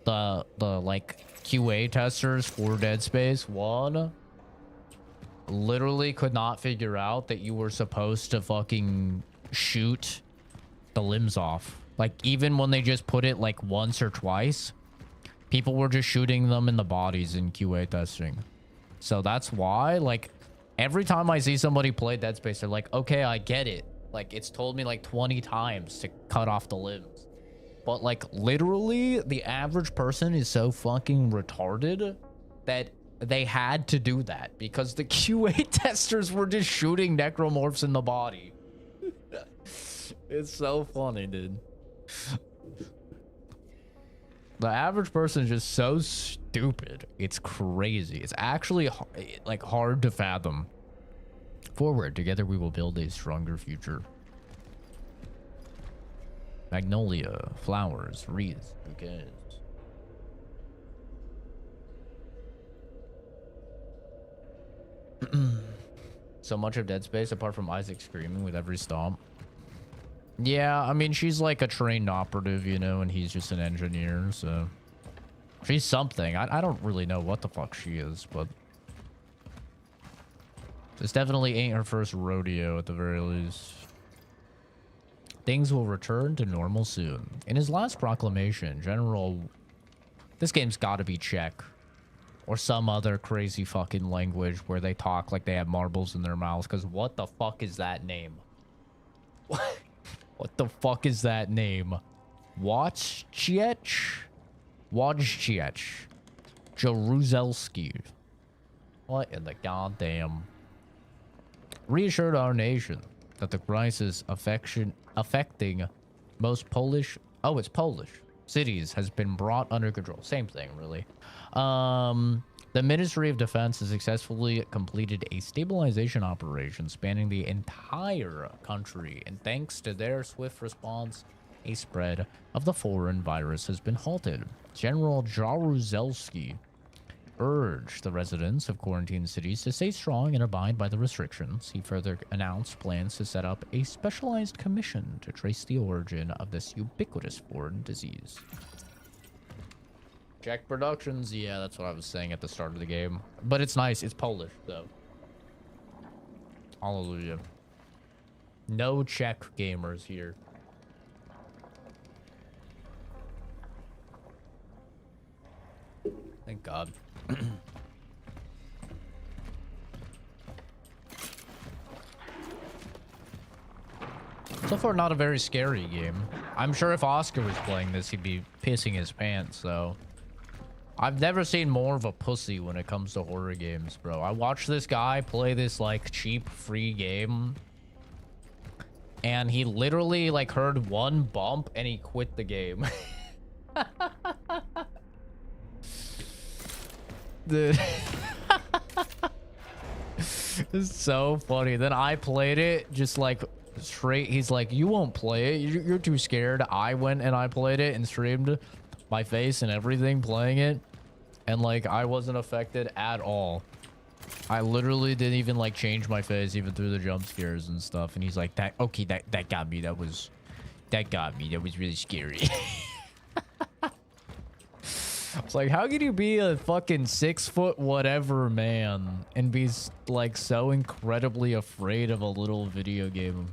the like QA testers for Dead Space 1 literally could not figure out that you were supposed to fucking shoot the limbs off. Like even when they just put it like once or twice, people were just shooting them in the bodies in QA testing. So that's why, like, every time I see somebody play Dead Space, they're like, okay, I get it. Like, it's told me like 20 times to cut off the limbs. But like, literally, the average person is so fucking retarded that they had to do that because the QA testers were just shooting necromorphs in the body. It's so funny, dude. The average person is just so stupid. It's crazy. It's actually like hard to fathom. Forward, together we will build a stronger future. Magnolia, flowers, wreaths, bouquets. So much of Dead Space apart from Isaac screaming with every stomp. Yeah, I mean, she's like a trained operative, you know, and he's just an engineer, so... She's something. I don't really know what the fuck she is, but... This definitely ain't her first rodeo, at the very least. Things will return to normal soon. In his last proclamation, General... This game's gotta be Czech. Or some other crazy fucking language where they talk like they have marbles in their mouths, because what the fuck is that name? What the fuck is that name? Wojciech? Wojciech. Jaruzelski. What in the goddamn... Reassured our nation that the crisis affecting most Polish... Oh, it's Polish. Cities has been brought under control. Same thing, really. The Ministry of Defense has successfully completed a stabilization operation spanning the entire country, and thanks to their swift response, a spread of the foreign virus has been halted. General Jaruzelski urged the residents of quarantine cities to stay strong and abide by the restrictions. He further announced plans to set up a specialized commission to trace the origin of this ubiquitous foreign disease. Czech Productions, yeah, that's what I was saying at the start of the game. But it's nice, it's Polish, though. Hallelujah. No Czech gamers here. Thank God. So far, not a very scary game. I'm sure if Oscar was playing this, he'd be pissing his pants, so... I've never seen more of a pussy when it comes to horror games, bro. I watched this guy play this, like, cheap, free game. And he literally, like, heard one bump and he quit the game. Dude. It's so funny. Then I played it just like straight. He's like, you won't play it. You're too scared. I went and I played it and streamed my face and everything playing it. And like, I wasn't affected at all. I literally didn't even like change my face even through the jump scares and stuff. And he's like, that got me. That was really scary. It's like, how can you be a fucking 6 foot whatever man and be like so incredibly afraid of a little video game?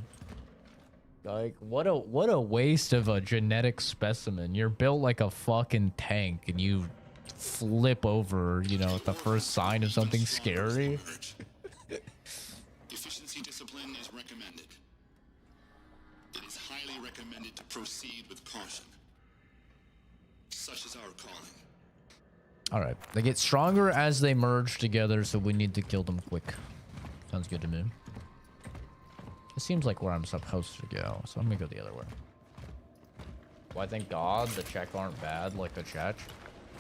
Like, what a waste of a genetic specimen. You're built like a fucking tank and you flip over, you know, at the first sign of something scary. Efficiency discipline is recommended. It is highly recommended to proceed with caution. Such is our calling. All right, they get stronger as they merge together, so we need to kill them quick. Sounds good to me. It seems like where I'm supposed to go, so I'm gonna go the other way. Well, thank God the Czech aren't bad like the Czech.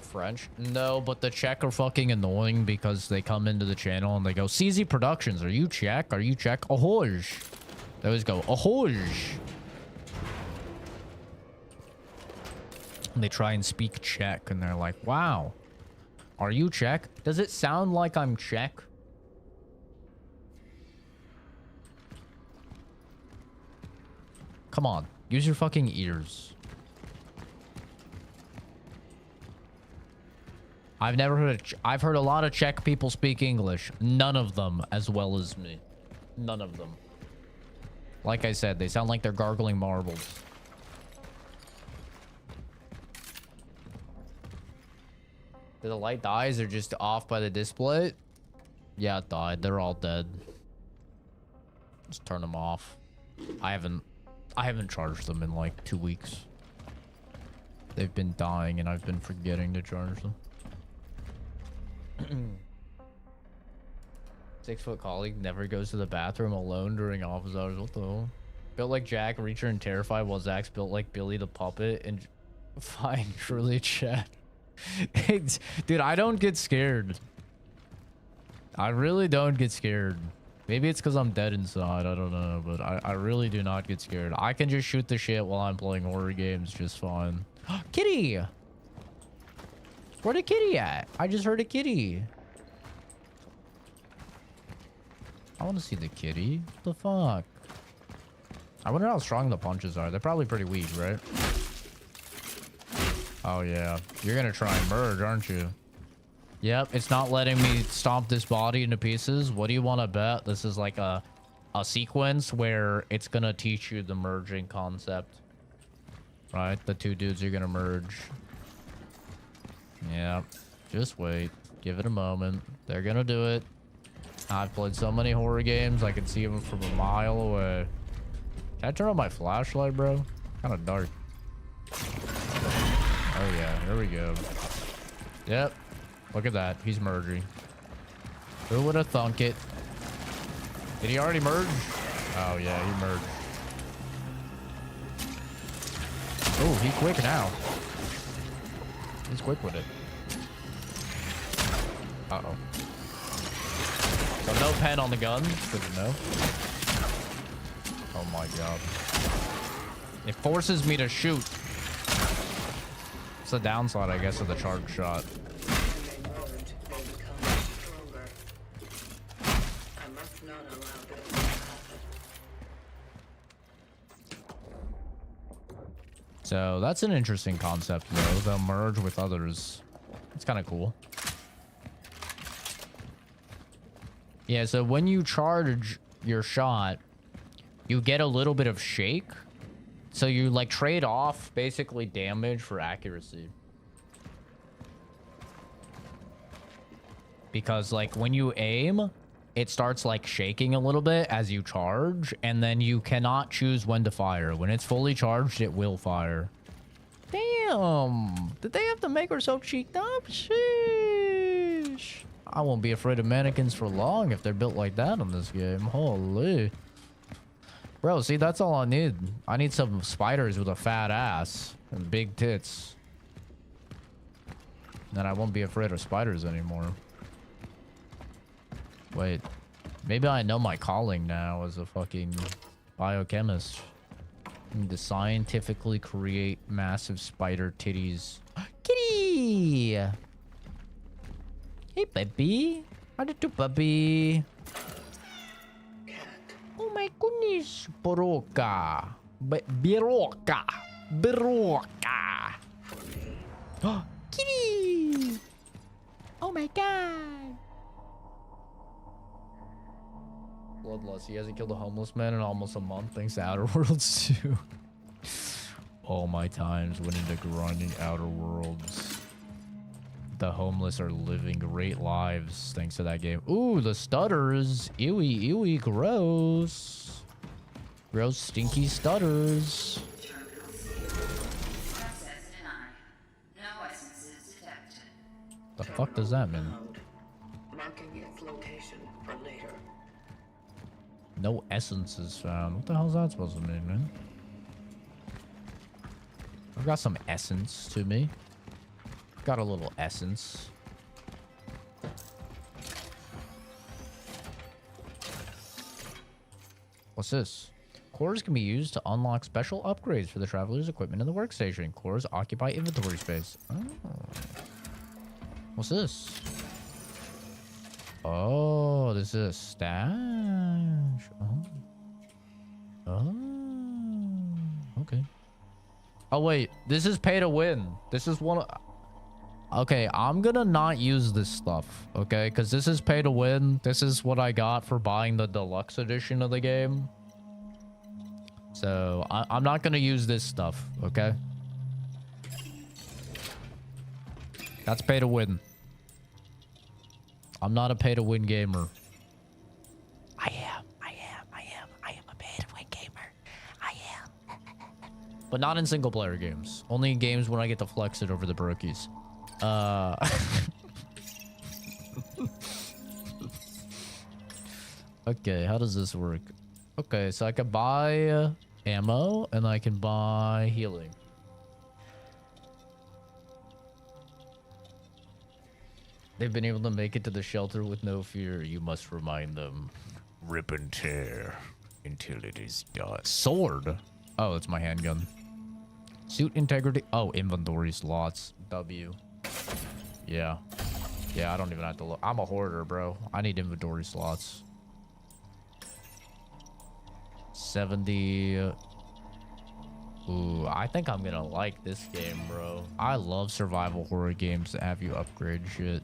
French? No, but the Czech are fucking annoying because they come into the channel and they go, CZ Productions, are you Czech? Are you Czech? Ahoy! They always go, ahoy! And they try and speak Czech and they're like, wow. Are you Czech? Does it sound like I'm Czech? Come on, use your fucking ears. I've heard a lot of Czech people speak English. None of them as well as me. None of them. Like I said, they sound like they're gargling marbles. Did the light die? Is it just off by the display? Yeah, it died. They're all dead. Just turn them off. I haven't charged them in like 2 weeks. They've been dying and I've been forgetting to charge them. 6 foot colleague never goes to the bathroom alone during office hours. What the hell? Built like Jack, Reacher, and Terrified, while Zach's built like Billy the Puppet and fine, truly chat. Dude, I don't get scared. I really don't get scared. Maybe it's because I'm dead inside. I don't know, but I really do not get scared. I can just shoot the shit while I'm playing horror games just fine. Kitty! Where the kitty at? I just heard a kitty. I want to see the kitty. What the fuck? I wonder how strong the punches are. They're probably pretty weak, right? Oh, yeah. You're gonna try and merge, aren't you? Yep, it's not letting me stomp this body into pieces. What do you want to bet? This is like a sequence where it's gonna teach you the merging concept. Right? The two dudes are gonna merge. Yeah. Just wait. Give it a moment. They're gonna do it. I've played so many horror games, I can see them from a mile away. Can I turn on my flashlight, bro? Kind of dark. Oh yeah, here we go. Yep. Look at that. He's merging. Who would have thunk it? Did he already merge? Oh yeah, he merged. Oh, he's quick now. He's quick with it. Uh-oh. So no pen on the gun. Good to know. Oh my god. It forces me to shoot. It's the downside, I guess, of the charge shot. not allow this to happen. So that's an interesting concept, though. They'll merge with others. It's kind of cool. Yeah, so when you charge your shot, you get a little bit of shake. So you like trade off basically damage for accuracy. Because like when you aim, it starts like shaking a little bit as you charge, and then you cannot choose when to fire. When it's fully charged, it will fire. Damn! Did they have to make her so cheeked up? Sheesh. I won't be afraid of mannequins for long if they're built like that in this game. Holy. Bro, see, that's all I need. I need some spiders with a fat ass and big tits. Then I won't be afraid of spiders anymore. Wait. Maybe I know my calling now as a fucking biochemist. I need to scientifically create massive spider titties. Kitty! Hey, baby. How do you do, baby? Oh my goodness. Baroka. Biroka. Biroka. Kitty! Oh my god. Bloodlust. He hasn't killed a homeless man in almost a month thanks to Outer Worlds 2. All my times went into grinding Outer Worlds. The homeless are living great lives thanks to that game. Ooh, the stutters. Ewy, ewy, gross. Gross, stinky stutters. Access denied. No essences detected. The fuck does that mean? Marking its location for later. No essences found. What the hell is that supposed to mean, man? I've got some essence to me. Got a little essence. What's this? Cores can be used to unlock special upgrades for the traveler's equipment in the workstation. Cores occupy inventory space. Oh. What's this? Oh, this is a stash. Oh. Oh. Okay. Oh, wait. This is pay to win. This is one of... Okay, I'm gonna not use this stuff, okay? Because this is pay to win. This is what I got for buying the deluxe edition of the game. So, I'm not gonna use this stuff, okay? That's pay to win. I'm not a pay to win gamer. I am a pay to win gamer. I am. But not in single player games. Only in games when I get to flex it over the brookies. Okay, how does this work? Okay, so I can buy ammo and I can buy healing. They've been able to make it to the shelter with no fear. You must remind them. Rip and tear until it is done. Sword. Oh, it's my handgun. Suit integrity. Oh, inventory slots. W. Yeah. Yeah, I don't even have to look. I'm a hoarder, bro. I need inventory slots. 70. Ooh, I think I'm gonna like this game, bro. I love survival horror games that have you upgrade shit.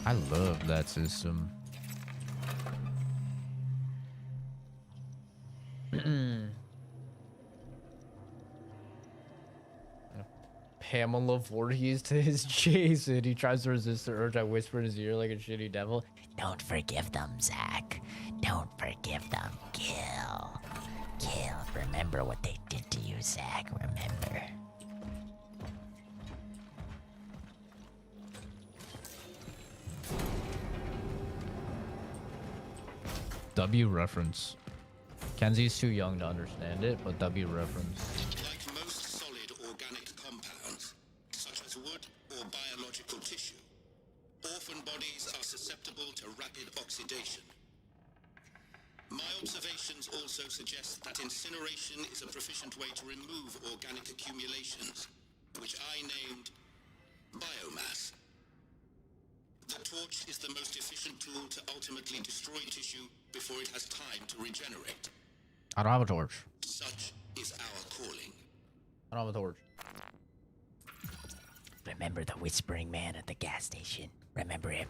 I love that system. Pamela Voorhees to his Jason. He tries to resist the urge. I whisper in his ear like a shitty devil. Don't forgive them, Zach. Don't forgive them. Kill. Kill. Remember what they did to you, Zach. Remember. W reference. Kenzie's too young to understand it, but W reference. Like most solid organic compounds, such as wood or biological tissue, orphan bodies are susceptible to rapid oxidation. My observations also suggest that incineration is a proficient way to remove organic accumulations, which I named biomass. The torch approach is the most efficient tool to ultimately destroy tissue before it has time to regenerate. I don't have a torch. Such is our calling. I don't have a torch. Remember the whispering man at the gas station? Remember him?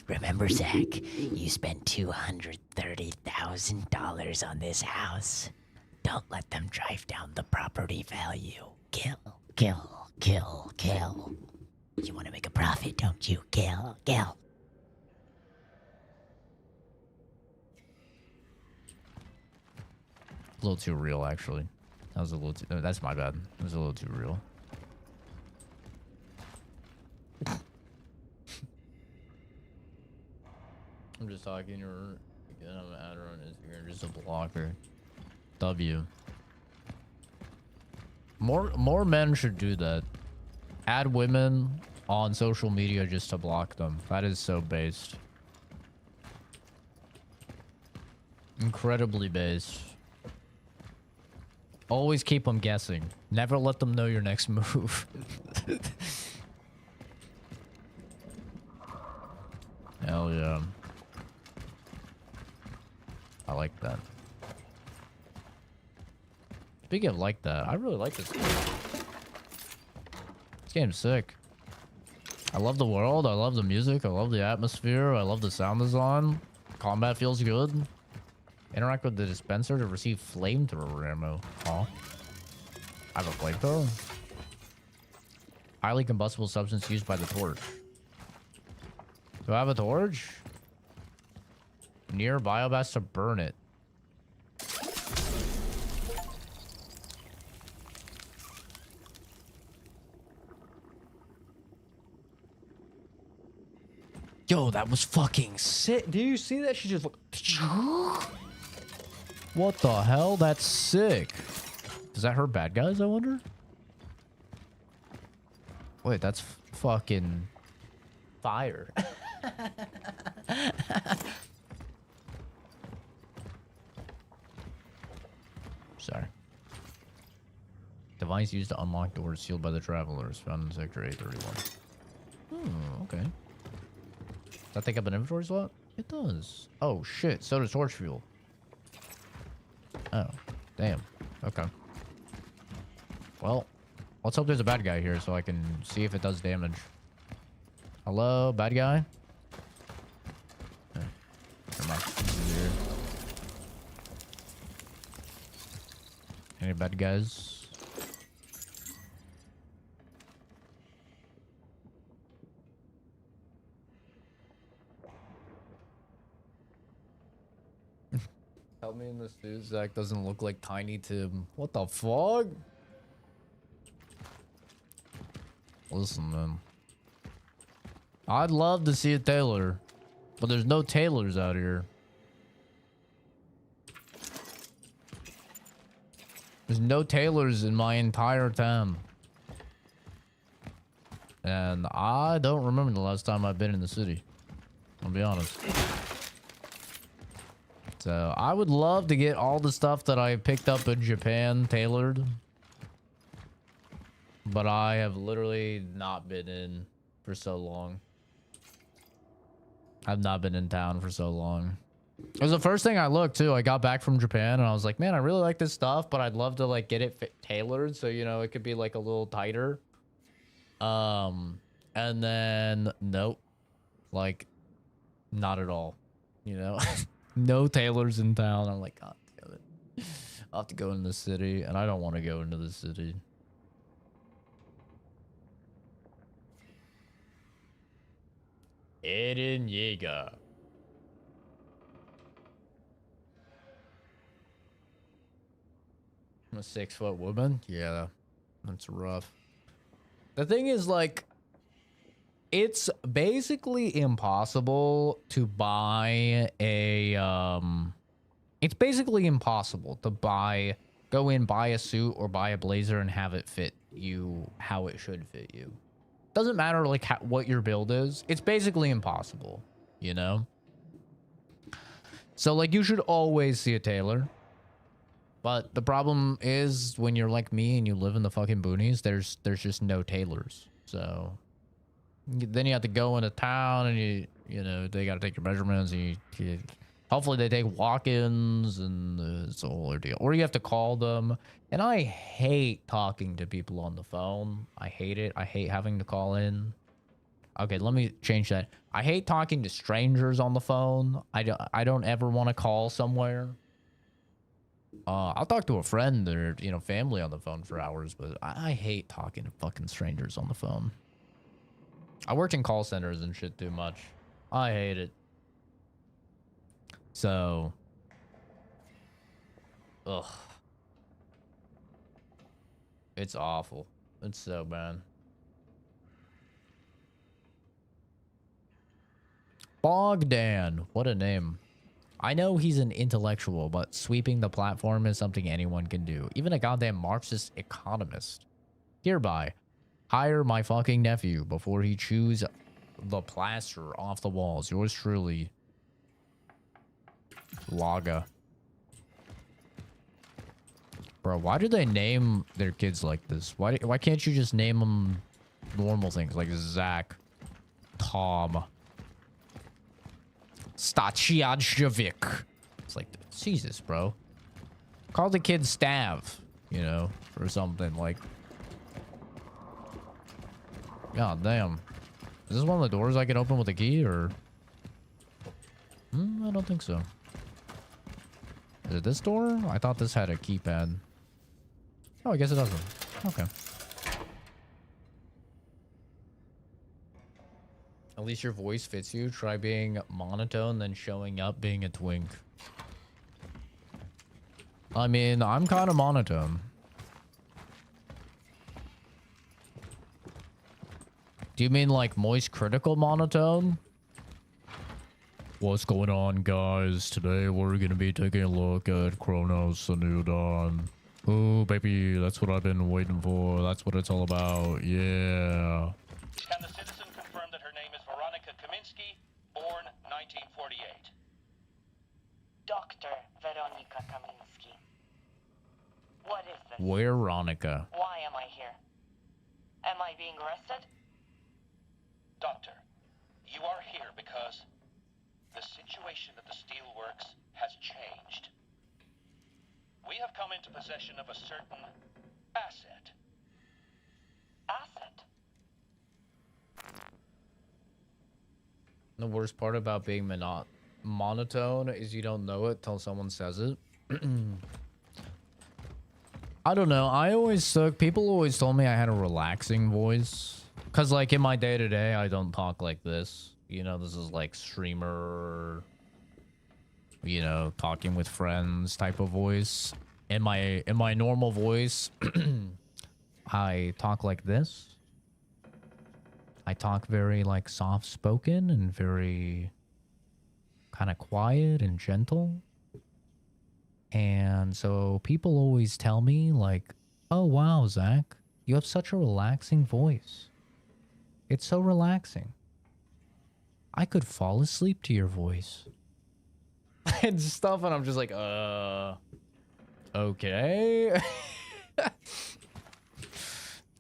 Remember, Zach? You spent $230,000 on this house. Don't let them drive down the property value. Kill, kill, kill, kill. You want to make a profit, don't you? Kill, kill. A little too real, actually. That was a little too... That's my bad. It was a little too real. I'm just talking, you're... Again, I'm an adder on Instagram, just a blocker. W. More men should do that. Add women on social media just to block them. That is so based. Incredibly based. Always keep them guessing. Never let them know your next move. Hell yeah. I like that. Speaking of like that, I really like this game. This game's sick. I love the world. I love the music. I love the atmosphere. I love the sound design. Combat feels good. Interact with the dispenser to receive flamethrower ammo. Huh? I have a flamethrower? Highly combustible substance used by the torch. Do I have a torch? Near biomass to burn it. Yo, that was fucking sick. Do you see that? She just... What the hell? That's sick. Is that her bad guys, I wonder? Wait, that's fucking fire. Sorry. Device used to unlock doors sealed by the travelers found in Sector 831. Hmm, okay. Does that take up an inventory slot? It does. Oh, shit. So does torch fuel. Oh, damn. Okay. Well, let's hope there's a bad guy here so I can see if it does damage. Hello, bad guy? Never mind. Weird. Any bad guys? Tell me in this news Zach doesn't look like Tiny Tim. What the fuck? Listen, man. I'd love to see a tailor, but there's no tailors out here. There's no tailors in my entire town. And I don't remember the last time I've been in the city. I'll be honest. So I would love to get all the stuff that I picked up in Japan tailored. But I have literally not been in for so long. I've not been in town for so long. It was the first thing I looked too. I got back from Japan and I was like, man, I really like this stuff, but I'd love to like get it tailored so, you know, it could be like a little tighter. And then nope. Like not at all, you know. No tailors in town. I'm like, God damn it. I'll have to go into the city and I don't want to go into the city. Eren Yeager. I'm a 6-foot woman. Yeah, that's rough. The thing is, like, it's basically impossible to buy a, it's basically impossible to go in, buy a suit or buy a blazer and have it fit you how it should fit you. Doesn't matter, like, what your build is. It's basically impossible, you know? So, like, you should always see a tailor. But the problem is when you're like me and you live in the fucking boonies, there's just no tailors. So then you have to go into town and You know, they got to take your measurements. Hopefully they take walk-ins, and it's a whole ordeal. Or you have to call them. And I hate talking to people on the phone. I hate it. I hate having to call in. Okay, let me change that. I hate talking to strangers on the phone. I don't ever want to call somewhere. I'll talk to a friend or, you know, family on the phone for hours, but I hate talking to fucking strangers on the phone. I worked in call centers and shit too much. I hate it. So, ugh. It's awful. It's so bad. Bogdan, what a name. I know he's an intellectual, but sweeping the platform is something anyone can do. Even a goddamn Marxist economist. Hereby, hire my fucking nephew before he chews the plaster off the walls. Yours truly, Laga. Bro, why do they name their kids like this? Why can't you just name them normal things like Zach, Tom, Stachiadjevic? It's like, Jesus, bro. Call the kid Stav, you know, or something like. God damn. Is this one of the doors I can open with a key, or? I don't think so. Is it this door? I thought this had a keypad. Oh, I guess it doesn't. Okay. At least your voice fits you. Try being monotone, then showing up being a twink. I mean, I'm kind of monotone. Do you mean like moist critical monotone? What's going on, guys? Today we're gonna be taking a look at Cronos, the new dawn. Oh, baby, that's what I've been waiting for. That's what it's all about. Yeah. Can the citizen confirm that her name is Veronica Kaminsky, born 1948? Dr. Veronica Kaminsky. What is this? Where, Veronica? Why am I here? Am I being arrested? Doctor, you are here because the situation at the steelworks has changed. We have come into possession of a certain asset. Asset? The worst part about being monotone is you don't know it till someone says it. I don't know. People always told me I had a relaxing voice. Because, like, in my day-to-day, I don't talk like this. You know, this is like streamer, you know, talking with friends type of voice. In my normal voice, I talk like this. I talk very like soft spoken and very kind of quiet and gentle. And so people always tell me like, "Oh wow, Zach, you have such a relaxing voice. It's so relaxing. I could fall asleep to your voice." And stuff, and I'm just like, okay.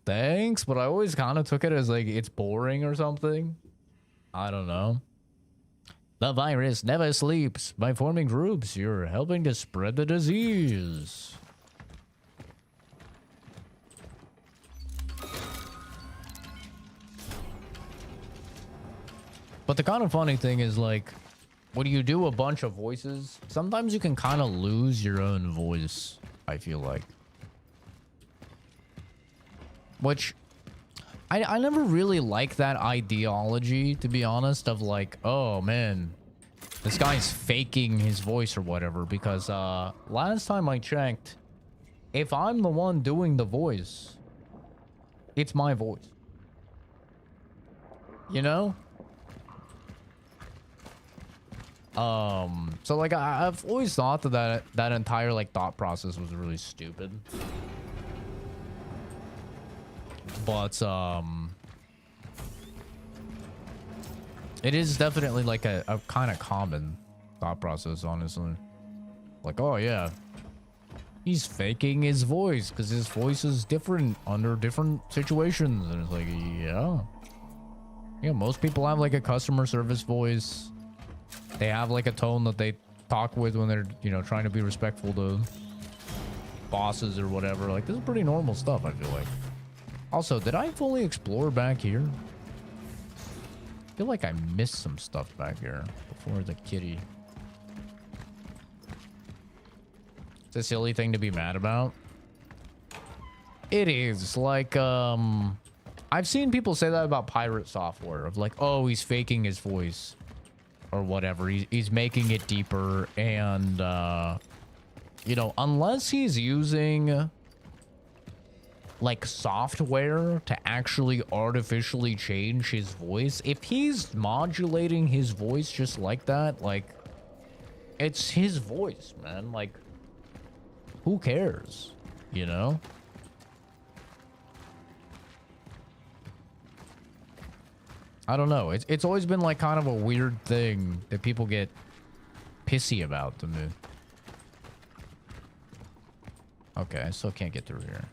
Thanks, but I always kind of took it as like it's boring or something. I don't know. The virus never sleeps. By forming groups, you're helping to spread the disease. But the kind of funny thing is, like, when you do a bunch of voices, sometimes you can kind of lose your own voice, I feel like. Which, I never really liked that ideology, to be honest, of like, oh man, this guy's faking his voice or whatever, because last time I checked, if I'm the one doing the voice, it's my voice. You know? So like I've always thought that entire like thought process was really stupid. But it is definitely like a kind of common thought process, honestly. Like, oh yeah, he's faking his voice because his voice is different under different situations, and it's like, yeah. Yeah, most people have like a customer service voice. They have like a tone that they talk with when they're, you know, trying to be respectful to bosses or whatever. Like, this is pretty normal stuff, I feel like. Also, did I fully explore back here? I feel like I missed some stuff back here before the kitty. It's a silly thing to be mad about. It is. Like, I've seen people say that about pirate software. Of like, oh, he's faking his voice. Or whatever. He's making it deeper. And, you know, unless he's using like software to actually artificially change his voice, if he's modulating his voice just like that, like, it's his voice, man. Like, who cares, you know? I don't know. It's always been like kind of a weird thing that people get pissy about to me. Okay, I still can't get through here.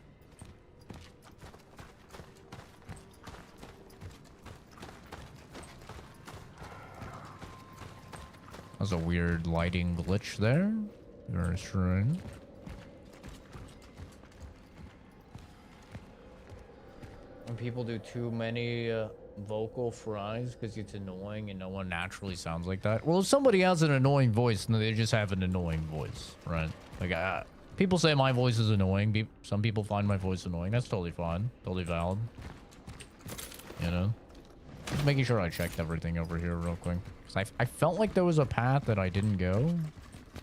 That's a weird lighting glitch there. Very strange. When people do too many vocal fries because it's annoying and no one naturally sounds like that. Well, if somebody has an annoying voice, then they just have an annoying voice, right? Like, people say my voice is annoying. Some people find my voice annoying. That's totally fine. Totally valid. You know? Just making sure I checked everything over here real quick. Because I felt like there was a path that I didn't go.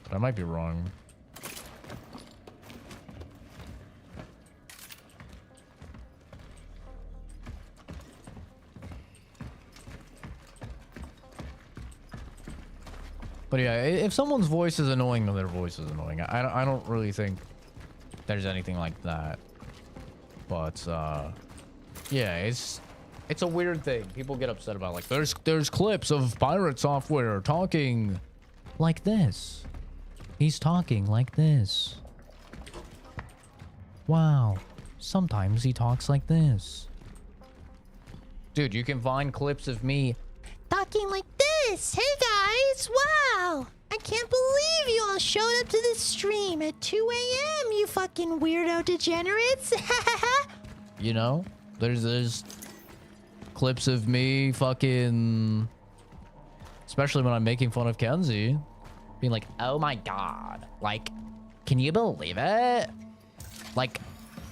But I might be wrong. But yeah, if someone's voice is annoying, then their voice is annoying. I don't really think there's anything like that. But, yeah, it's a weird thing. People get upset about, like, there's clips of pirate software talking like this. He's talking like this. Wow. Sometimes he talks like this. Dude, you can find clips of me Talking like this. Hey guys, wow. I can't believe you all showed up to this stream at 2 a.m., you fucking weirdo degenerates. You know, there's clips of me fucking, especially when I'm making fun of Kenzie, being like, oh my god, like, can you believe it? Like,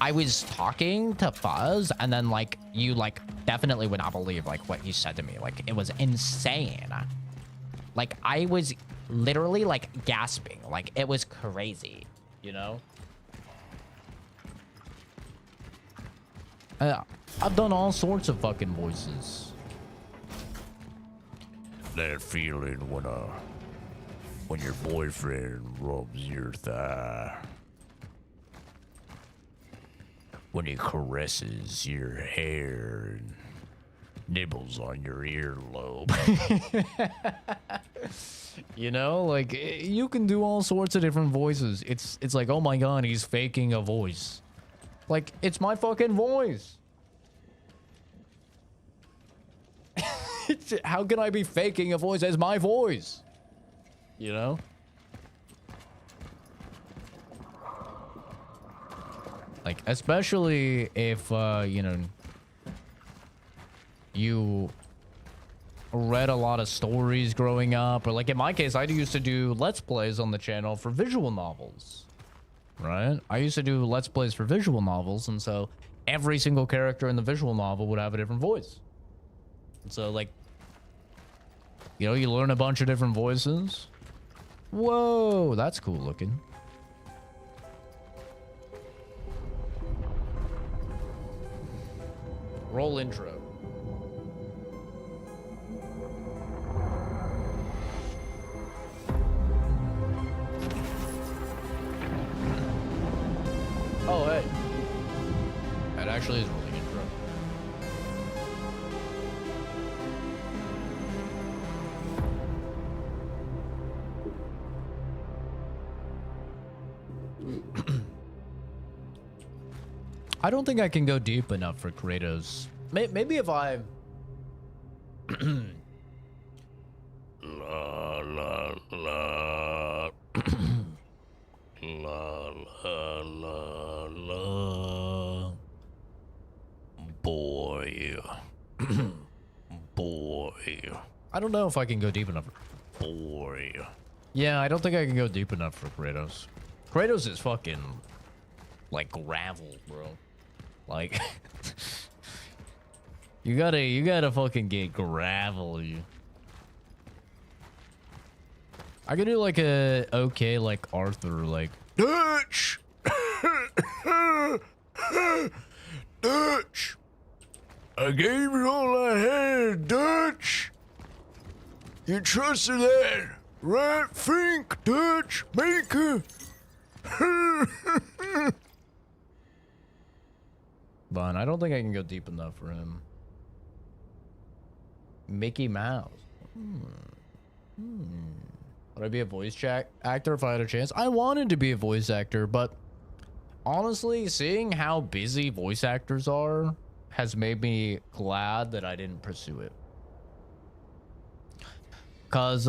I was talking to Fuzz, and then, like, you, like, definitely would not believe, like, what you said to me. Like, it was insane. Like, I was literally, like, gasping. Like, it was crazy, you know? I've done all sorts of fucking voices. That feeling when your boyfriend rubs your thigh. When he caresses your hair and nibbles on your earlobe. You know, like, you can do all sorts of different voices. It's like, oh my god, he's faking a voice. Like, it's my fucking voice. How can I be faking a voice as my voice? You know? Like, especially if, you know, you read a lot of stories growing up, or like in my case, I used to do Let's Plays on the channel for visual novels, right? I used to do Let's Plays for visual novels, and so every single character in the visual novel would have a different voice. And so, like, you know, you learn a bunch of different voices. Whoa, that's cool looking. Roll intro. Oh, hey. That actually is rolling intro. I don't think I can go deep enough for Kratos. Maybe if I La la la. La la la la. Boy. Boy. I don't know if I can go deep enough. Boy. Yeah, I don't think I can go deep enough for Kratos. Kratos is fucking like gravel, bro. Like you gotta fucking get gravelly. I could do like a okay like Arthur like Dutch. Dutch. I gave you all I had, Dutch. You trusted that right think, Dutch maker. But I don't think I can go deep enough for him. Mickey Mouse. Would I be a voice actor if I had a chance? I wanted to be a voice actor, but honestly, seeing how busy voice actors are has made me glad that I didn't pursue it. Cause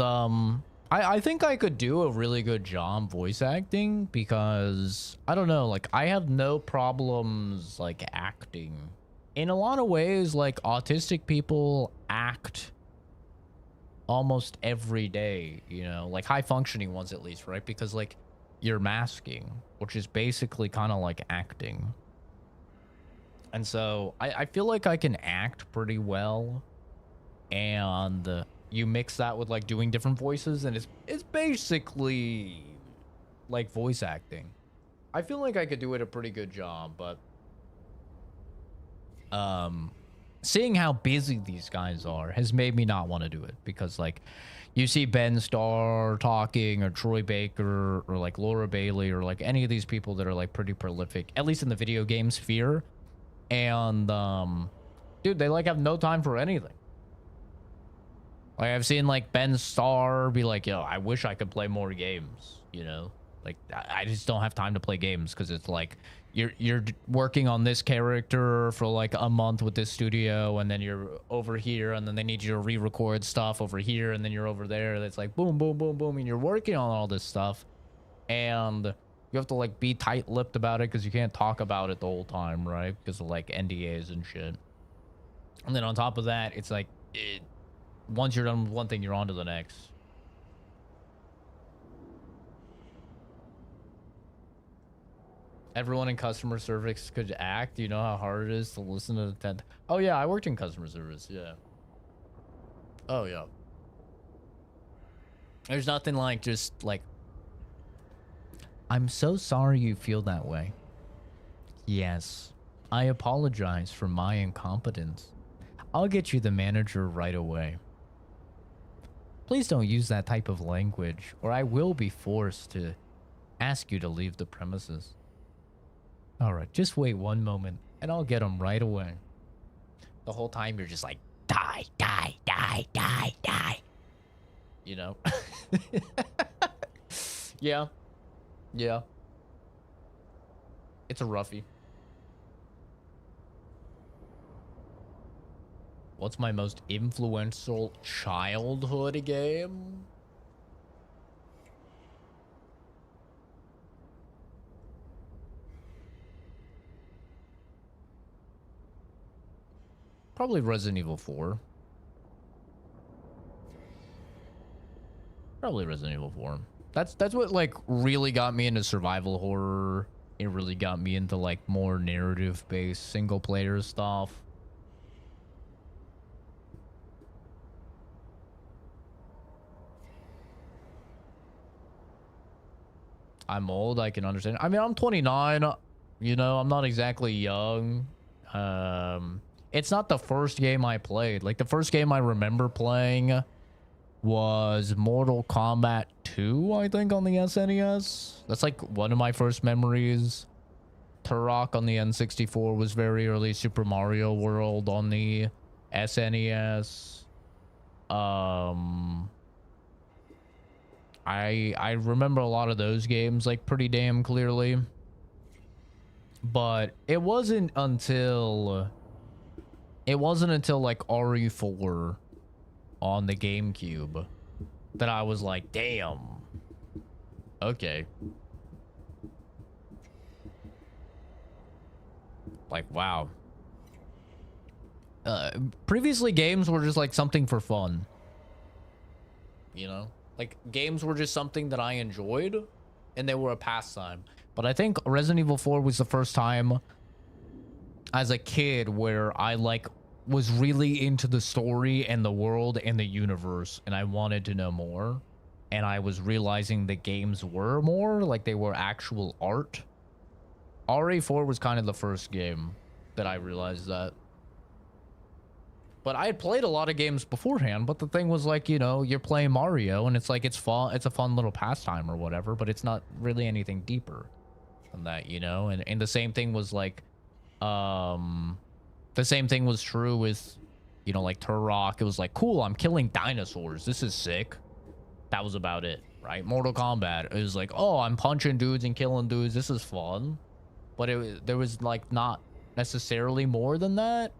I think I could do a really good job voice acting because I don't know, like I have no problems like acting. In a lot of ways, like autistic people act almost every day, you know, like high functioning ones at least, right? Because like you're masking, which is basically kind of like acting. And so I feel like I can act pretty well, and you mix that with like doing different voices, and it's basically like voice acting. I feel like I could do it a pretty good job, but seeing how busy these guys are has made me not want to do it, because like you see Ben Starr talking, or Troy Baker, or like Laura Bailey, or like any of these people that are like pretty prolific, at least in the video game sphere, and dude, they like have no time for anything. Like I've seen like Ben Starr be like, yo, I wish I could play more games, you know? Like I just don't have time to play games, because it's like you're working on this character for like a month with this studio, and then you're over here, and then they need you to re-record stuff over here, and then you're over there. It's like boom, boom, boom, boom, and you're working on all this stuff, and you have to like be tight-lipped about it because you can't talk about it the whole time, right? Because of like NDAs and shit. And then on top of that, it's like once you're done with one thing, you're on to the next. Everyone in customer service could act. You know how hard it is to listen to the 10th. Oh yeah, I worked in customer service. Yeah. Oh yeah. There's nothing like just like, I'm so sorry you feel that way. Yes, I apologize for my incompetence. I'll get you the manager right away. Please don't use that type of language, or I will be forced to ask you to leave the premises. Alright, just wait one moment, and I'll get him right away. The whole time you're just like, die, die, die, die, die. You know? Yeah. Yeah. It's a roughie. What's my most influential childhood game? Probably Resident Evil 4. Probably Resident Evil 4. That's what like really got me into survival horror. It really got me into like more narrative-based single player stuff. I'm old, I can understand. I mean, I'm 29, you know, I'm not exactly young. It's not the first game I played. Like the first game I remember playing was Mortal Kombat 2, I think, on the SNES. That's like one of my first memories. Turok on the N64 was very early. Super Mario World on the SNES. I remember a lot of those games like pretty damn clearly. But it wasn't until like RE4 on the GameCube that I was like, damn. Okay. Like, wow. Previously, games were just like something for fun. You know? Like, games were just something that I enjoyed, and they were a pastime. But I think Resident Evil 4 was the first time as a kid where I, like, was really into the story and the world and the universe, and I wanted to know more. And I was realizing the games were more, like they were actual art. RE4 was kind of the first game that I realized that. But I had played a lot of games beforehand, but the thing was like, you know, you're playing Mario and it's like, it's fun, it's a fun little pastime or whatever, but it's not really anything deeper than that, you know? And the same thing was like, the same thing was true with, you know, like Turok. It was like, cool, I'm killing dinosaurs. This is sick. That was about it, right? Mortal Kombat, it was like, oh, I'm punching dudes and killing dudes. This is fun. But there was like not necessarily more than that.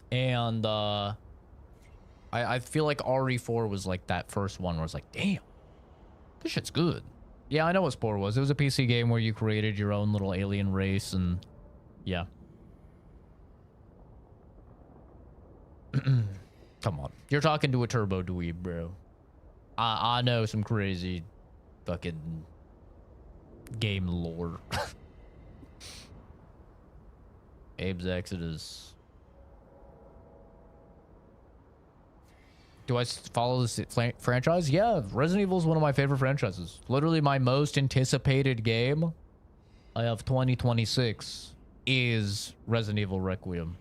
And I feel like RE4 was like that first one where it's like, damn, this shit's good. Yeah, I know what Spore was. It was a PC game where you created your own little alien race, and yeah. Come on. You're talking to a turbo dweeb, bro. I know some crazy fucking game lore. Abe's Exodus. Do I follow this franchise? Yeah, Resident Evil is one of my favorite franchises. Literally my most anticipated game of 2026 is Resident Evil Requiem.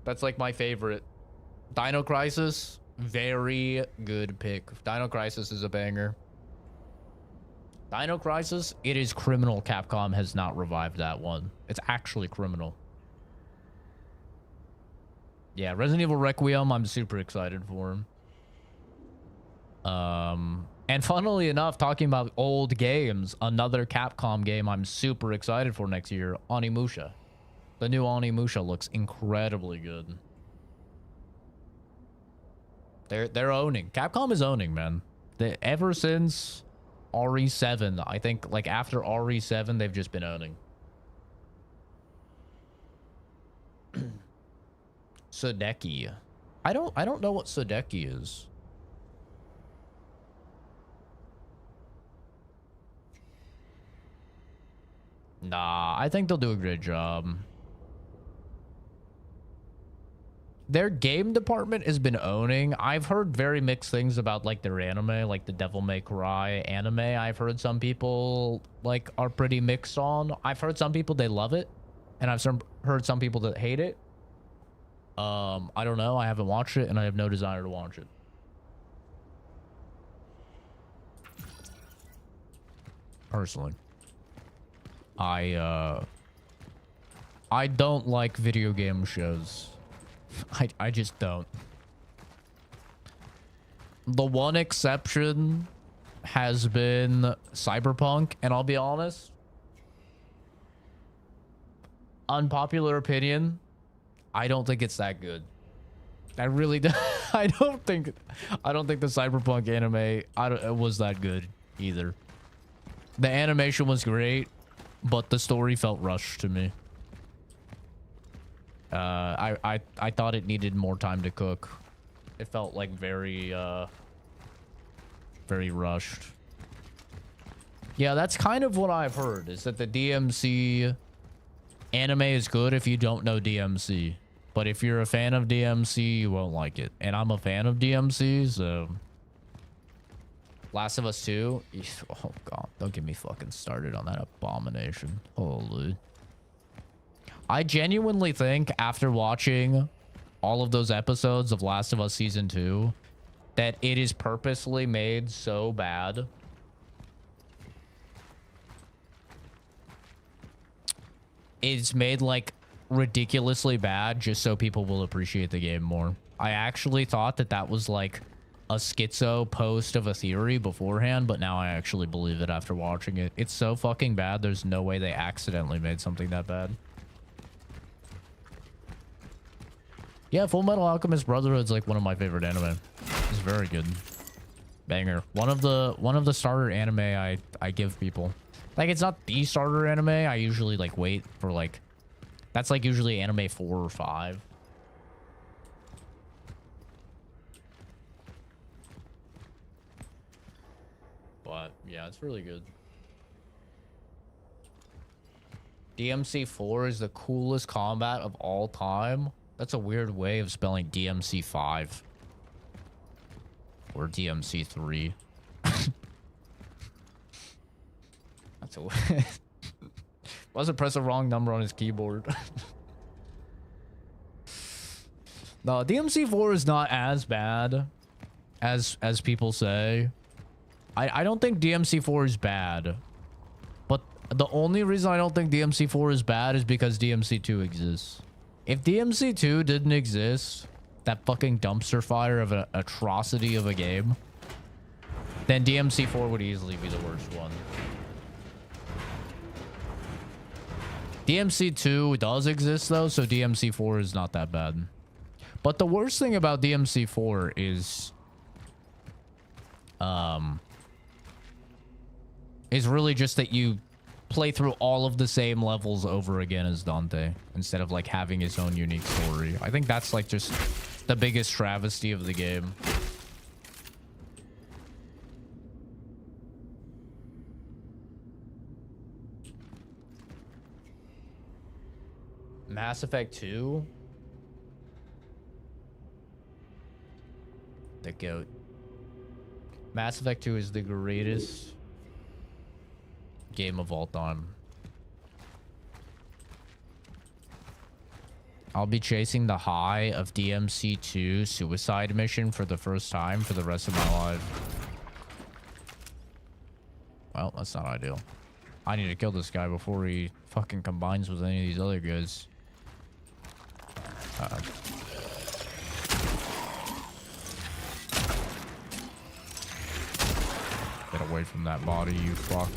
That's like my favorite. Dino Crisis, very good pick. Dino Crisis is a banger. Dino Crisis, it is criminal Capcom has not revived that one. It's actually criminal. Yeah, Resident Evil Requiem, I'm super excited for him. And funnily enough, talking about old games, another Capcom game I'm super excited for next year, Onimusha. The new Onimusha looks incredibly good. They're owning. Capcom is owning, man. Ever since RE7, I think like after RE7, they've just been owning. Sodeki. I don't know what Sodeki is. Nah, I think they'll do a great job. Their game department has been owning. I've heard very mixed things about like their anime, like the Devil May Cry anime. I've heard some people like are pretty mixed on. I've heard some people they love it, and I've heard some people that hate it. I don't know. I haven't watched it, and I have no desire to watch it. Personally, I don't like video game shows. I just don't. The one exception has been Cyberpunk, and I'll be honest, unpopular opinion, I don't think it's that good. I really do. I don't think the Cyberpunk anime was that good either. The animation was great, but the story felt rushed to me. I thought it needed more time to cook. It felt like very rushed. Yeah, that's kind of what I've heard, is that the DMC anime is good if you don't know DMC. But if you're a fan of DMC, you won't like it. And I'm a fan of DMC, so... Last of Us 2? Oh, God. Don't get me fucking started on that abomination. Holy... I genuinely think after watching all of those episodes of Last of Us Season 2 that it is purposely made so bad. It's made like ridiculously bad just so people will appreciate the game more. I actually thought that was like a schizo post of a theory beforehand, but now I actually believe it after watching it. It's so fucking bad, there's no way they accidentally made something that bad. Yeah, Full Metal Alchemist Brotherhood's like one of my favorite anime. It's very good. Banger. One of the starter anime I give people. Like, it's not the starter anime. I usually like wait for like, that's like usually anime 4 or 5. But yeah, it's really good. DMC4 is the coolest combat of all time. That's a weird way of spelling DMC5. Or DMC3. That's a... Wasn't press the wrong number on his keyboard. No, DMC4 is not as bad as people say. I don't think DMC4 is bad. But the only reason I don't think DMC4 is bad is because DMC2 exists. If DMC2 didn't exist, that fucking dumpster fire of an atrocity of a game, then DMC4 would easily be the worst one. DMC2 does exist though, so DMC4 is not that bad. But the worst thing about DMC4 is really just that you play through all of the same levels over again as Dante instead of like having his own unique story. I think that's like just the biggest travesty of the game. Mass Effect 2? The GOAT. Mass Effect 2 is the greatest game of all time. I'll be chasing the high of DMC2 suicide mission for the first time for the rest of my life. Well, that's not ideal. I need to kill this guy before he fucking combines with any of these other guys. Uh-oh. Get away from that body, you fuck.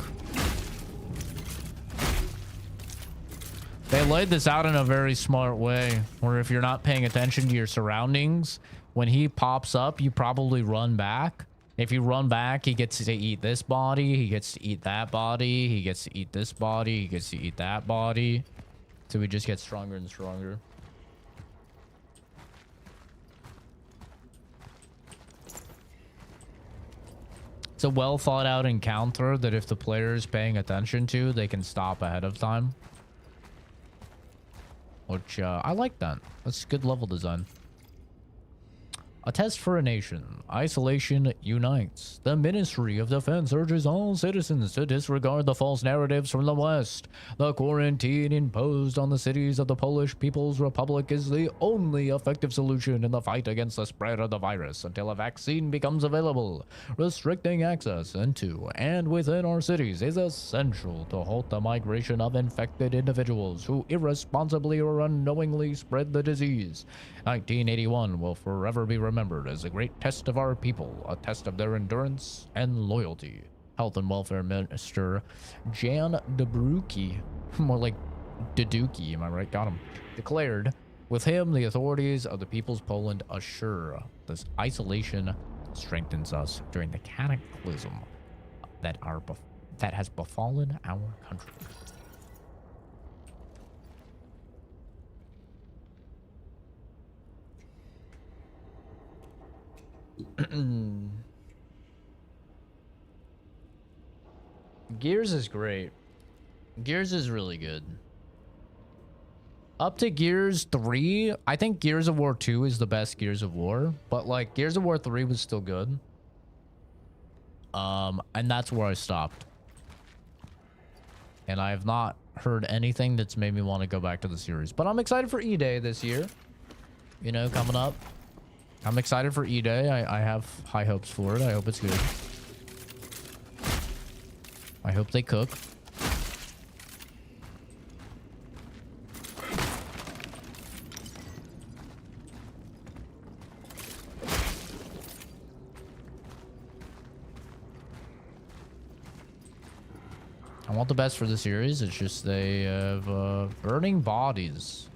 They laid this out in a very smart way, where if you're not paying attention to your surroundings, when he pops up, you probably run back. If you run back, he gets to eat this body, he gets to eat that body, he gets to eat this body, he gets to eat that body. So he just gets stronger and stronger. It's a well thought out encounter that if the player is paying attention to, they can stop ahead of time. Which, I like that. That's good level design. A test for a nation. Isolation unites. The Ministry of Defense urges all citizens to disregard the false narratives from the West. The quarantine imposed on the cities of the Polish People's Republic is the only effective solution in the fight against the spread of the virus until a vaccine becomes available. Restricting access into and within our cities is essential to halt the migration of infected individuals who irresponsibly or unknowingly spread the disease. 1981 will forever be remembered as a great test of our people, a test of their endurance and loyalty. Health and Welfare Minister Jan Dubruki, more like Duduki, am I right? Got him. Declared, with him, the authorities of the People's Poland assure this isolation strengthens us during the cataclysm that has befallen our country. Gears is great. Gears is really good. Up to Gears 3, I think Gears of War 2 is the best Gears of War, but like Gears of War 3 was still good. And that's where I stopped. And I have not heard anything that's made me want to go back to the series. But I'm excited for E-Day this year. You know, coming up. I'm excited for E-Day. I have high hopes for it. I hope it's good. I hope they cook. I want the best for the series. It's just they have burning bodies.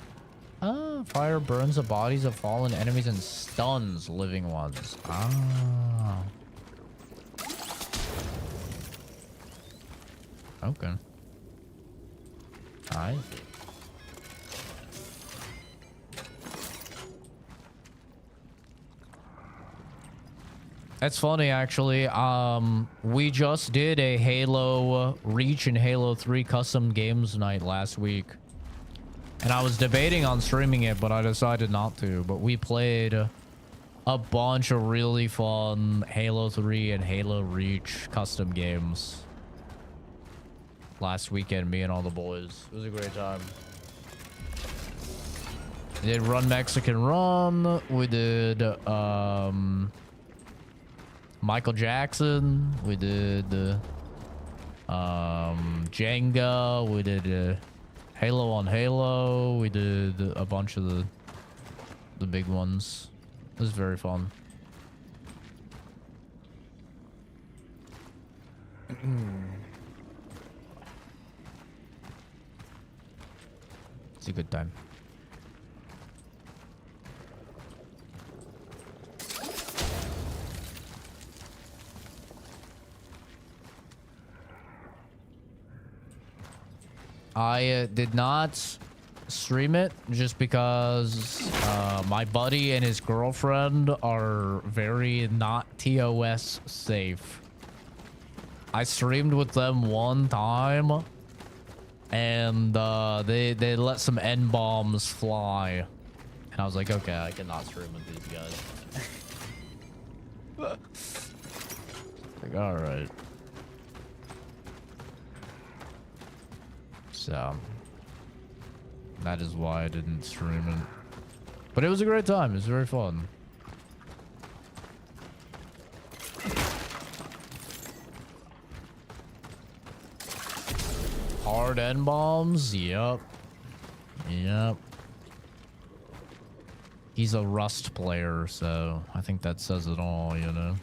Ah. Fire burns the bodies of fallen enemies and stuns living ones. Ah. Okay. I see. That's funny, actually. We just did a Halo Reach and Halo 3 custom games night last week. And I was debating on streaming it, but I decided not to. But we played a bunch of really fun Halo 3 and Halo Reach custom games last weekend, me and all the boys. It was a great time. We did Run Mexican Run. We did Michael Jackson. We did Jenga. We did Halo on Halo. We did a bunch of the big ones. It was very fun. It's a good time. I did not stream it just because my buddy and his girlfriend are very not TOS safe. I streamed with them one time and they let some N-bombs fly. And I was like, okay, I cannot stream with these guys. Like, alright. So that is why I didn't stream it. But it was a great time. It was very fun. Hard N-bombs? Yep. Yep. He's a Rust player, so I think that says it all, you know?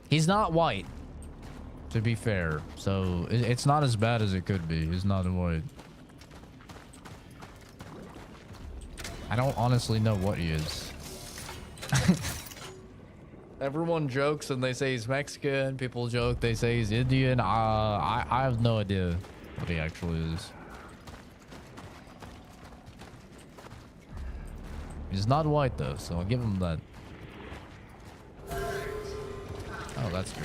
He's not white, to be fair, so it's not as bad as it could be. He's not white. I don't honestly know what he is. Everyone jokes and they say he's Mexican. People joke, they say he's Indian. I have no idea what he actually is. He's not white though, so I'll give him that. Oh, that's good.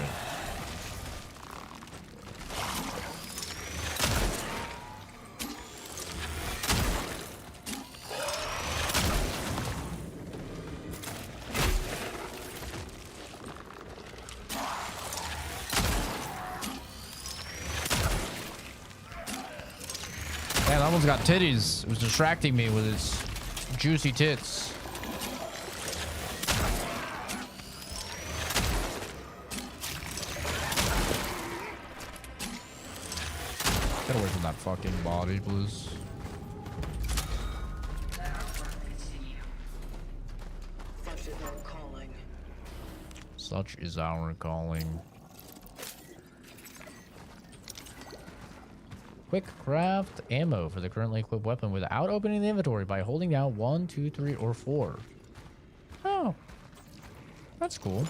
Man, that one's got titties. It was distracting me with its juicy tits. Get away from that fucking body, please. Such is our calling. Such is our calling. Quick craft ammo for the currently equipped weapon without opening the inventory by holding down 1, 2, 3, or 4. Oh, that's cool.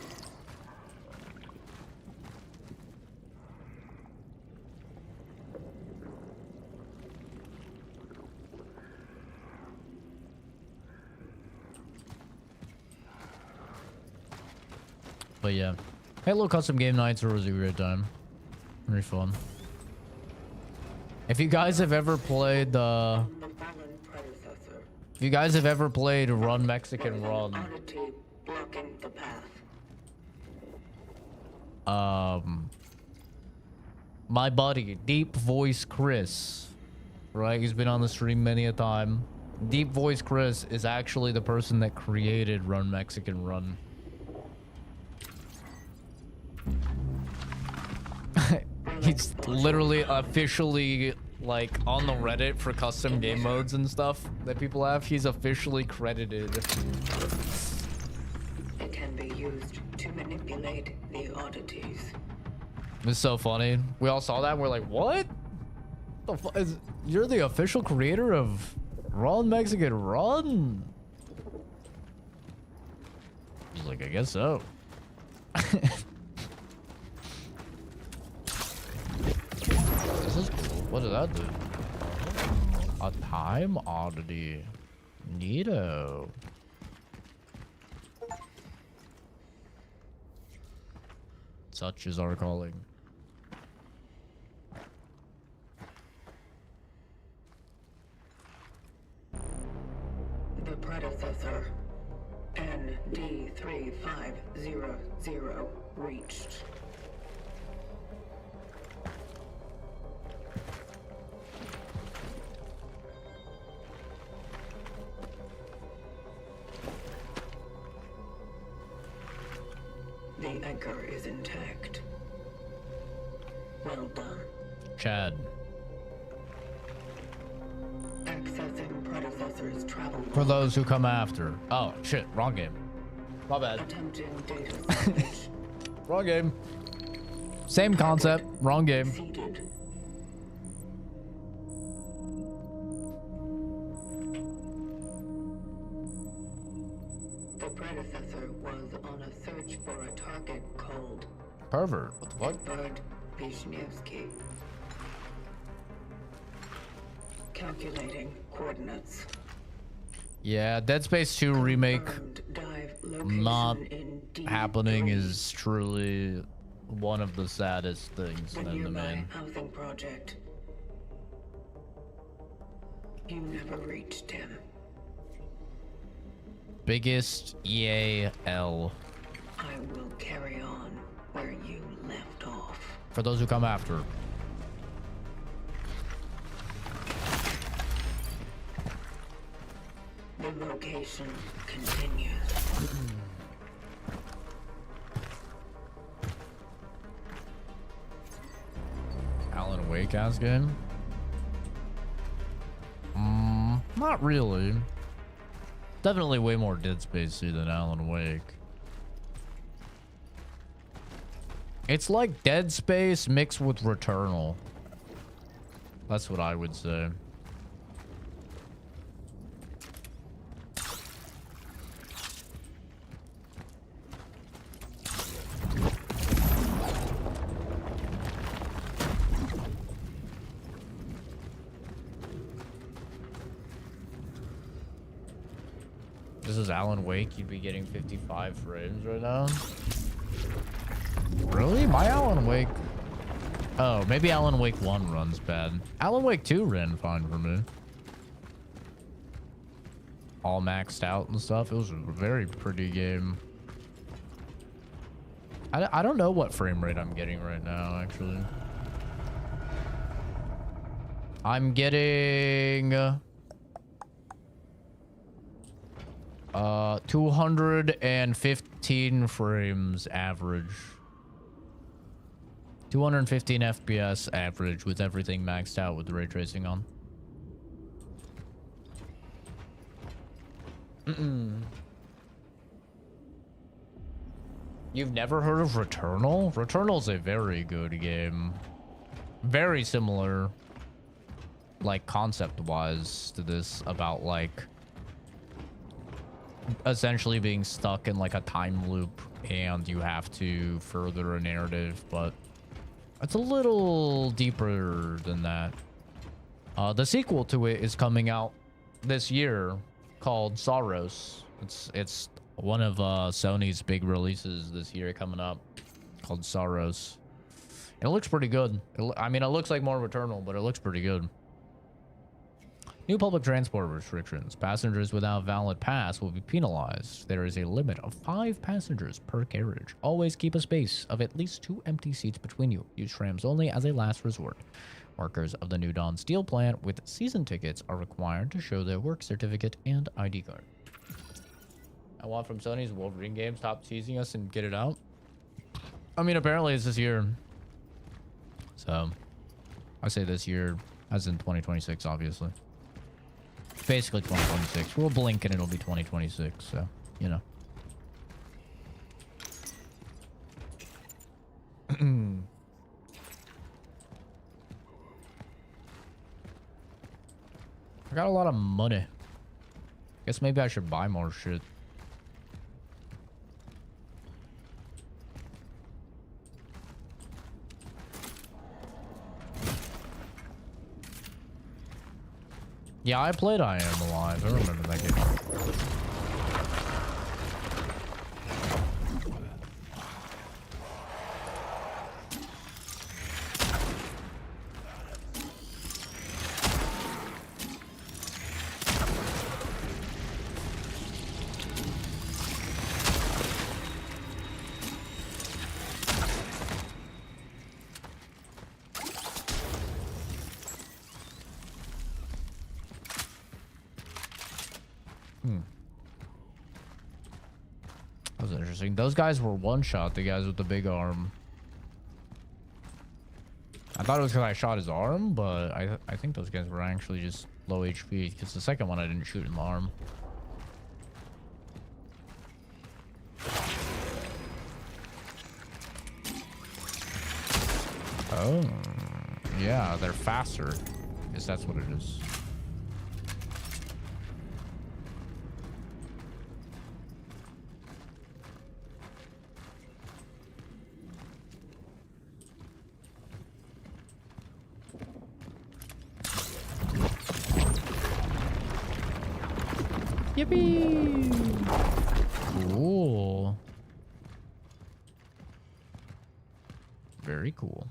But yeah, Halo custom game nights are always a great time. Very fun. If you guys have ever played The fallen predecessor. if you guys have ever played Run Mexican Run, Oddity blocking the path. my buddy Deep Voice Chris, right? He's been on the stream many a time. Deep Voice Chris is actually the person that created Run Mexican Run. He's literally officially like on the Reddit for custom game modes and stuff that people have. He's officially credited. It can be used to to manipulate the oddities. It's so funny. We all saw that and we're like, what? The fu- is, you're the official creator of Run Mexican Run? He's like, I guess so. This is cool. What did that do? A time oddity. Neato. Such is our calling. The predecessor, ND3500, reached. The anchor is intact. Well done. Chad. Accessing predecessor's travel. For those who come after. Oh, shit. Wrong game. My bad. Attempting data salvage. Wrong game. Same concept. Wrong game. Seated. The predecessor was on a search for a target called Pervert. What the fuck? Edvard Wisniewski. Calculating coordinates. Yeah, Dead Space 2 remake Confirmed dive location not in D3. happening is truly one of the saddest things The in the nearby main. housing project. You never reached him. Biggest EAL. I will carry on where you left off. For those who come after. The location continues. Alan Wake ass game? Not really. Definitely way more Dead Spacey than Alan Wake. It's like Dead Space mixed with Returnal. That's what I would say. This is Alan Wake, you'd be getting 55 frames right now. Really? My Alan Wake... Oh, maybe Alan Wake 1 runs bad. Alan Wake 2 ran fine for me. All maxed out and stuff. It was a very pretty game. I don't know what frame rate I'm getting right now, actually. I'm getting... 215 frames average. 215 FPS average with everything maxed out with the ray tracing on. You've never heard of Returnal? Returnal's a very good game. Very similar, like, concept-wise to this, about, like, essentially being stuck in, like, a time loop, and you have to further a narrative, but it's a little deeper than that. The sequel to it is coming out this year, called Soros. It's one of Sony's big releases this year coming up, called Soros. And it looks pretty good. I mean, it looks like more Returnal, but it looks pretty good. New public transport restrictions. Passengers without valid pass will be penalized. There is a limit of 5 passengers per carriage. Always keep a space of at least 2 empty seats between you. Use trams only as a last resort. Workers of the New Dawn Steel plant with season tickets are required to show their work certificate and ID card. I want from Sony's Wolverine game. Stop teasing us and get it out. I mean, apparently it's this year. So, I say this year, as in 2026, obviously. Basically 2026. We'll blink and it'll be 2026, so, you know. I got a lot of money. Guess maybe I should buy more shit. Yeah, I played I Am Alive. I remember that game. That was interesting. Those guys were one-shot, the guys with the big arm. I thought it was because I shot his arm, but I think those guys were actually just low HP, because the second one I didn't shoot in the arm. Oh, yeah, they're faster. I guess that's what it is. Yippee! Cool. Very cool.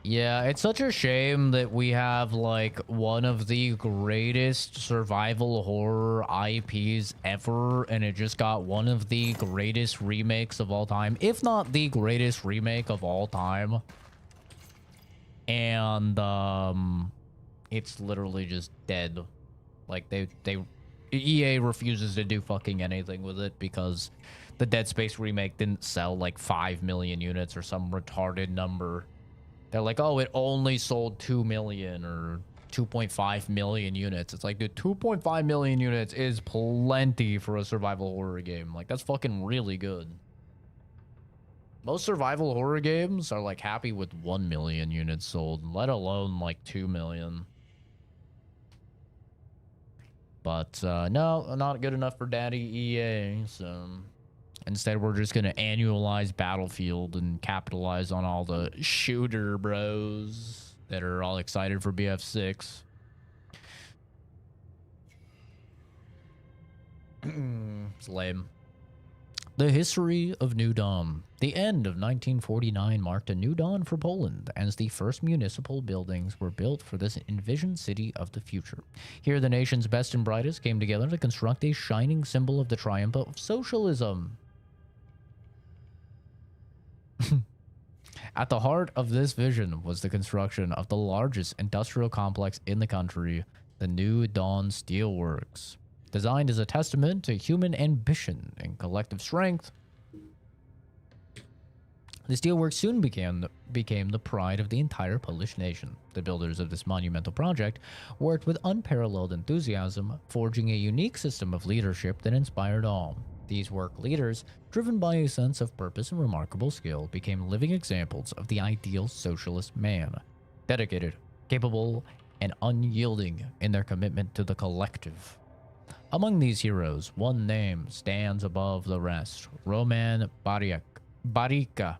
Yeah, it's such a shame that we have like one of the greatest survival horror IPs ever, and it just got one of the greatest remakes of all time, if not the greatest remake of all time. And it's literally just dead. Like EA refuses to do fucking anything with it because the Dead Space remake didn't sell like 5 million units or some retarded number. They're like, oh, it only sold 2 million or 2.5 million units. It's like, dude, 2.5 million units is plenty for a survival horror game. Like, that's fucking really good. Most survival horror games are like happy with 1 million units sold, let alone like 2 million. But no, not good enough for Daddy EA. So instead, we're just going to annualize Battlefield and capitalize on all the shooter bros that are all excited for BF6. It's lame. The history of New Dawn. The end of 1949 marked a new dawn for Poland as the first municipal buildings were built for this envisioned city of the future. Here, the nation's best and brightest came together to construct a shining symbol of the triumph of socialism. At the heart of this vision was the construction of the largest industrial complex in the country, the New Dawn Steelworks. Designed as a testament to human ambition and collective strength, the steelworks soon became the pride of the entire Polish nation. The builders of this monumental project worked with unparalleled enthusiasm, forging a unique system of leadership that inspired all. These work leaders, driven by a sense of purpose and remarkable skill, became living examples of the ideal socialist man, dedicated, capable, and unyielding in their commitment to the collective. Among these heroes, one name stands above the rest: Roman Baryka.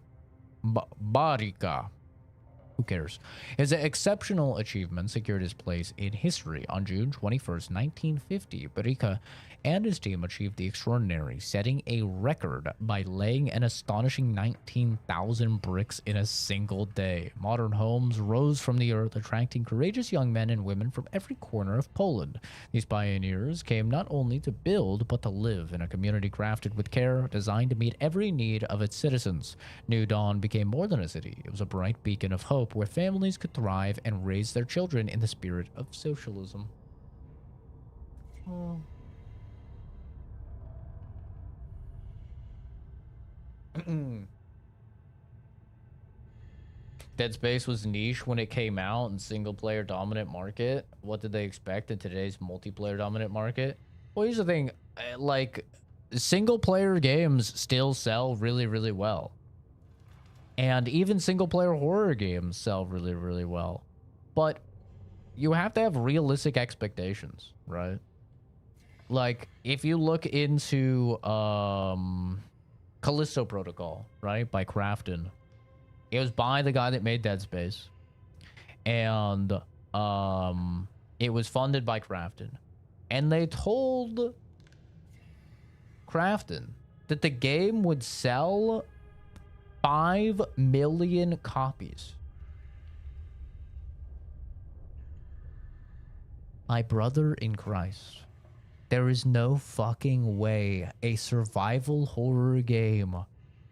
Who cares? His exceptional achievement secured his place in history. On June 21st, 1950, Baryka and his team achieved the extraordinary, setting a record by laying an astonishing 19,000 bricks in a single day. Modern homes rose from the earth, attracting courageous young men and women from every corner of Poland. These pioneers came not only to build, but to live in a community crafted with care, designed to meet every need of its citizens. New Dawn became more than a city. It was a bright beacon of hope where families could thrive and raise their children in the spirit of socialism. Oh. Dead Space was niche when it came out in single player dominant market. What did they expect in today's multiplayer dominant market? Well, here's the thing, like single player games still sell really, really well. And even single player horror games sell really, really well. But you have to have realistic expectations, right? Like if you look into Callisto Protocol, right, by Crafton. It was by the guy that made Dead Space. And it was funded by Crafton. And they told Crafton that the game would sell 5 million copies. My brother in Christ. There is no fucking way a survival horror game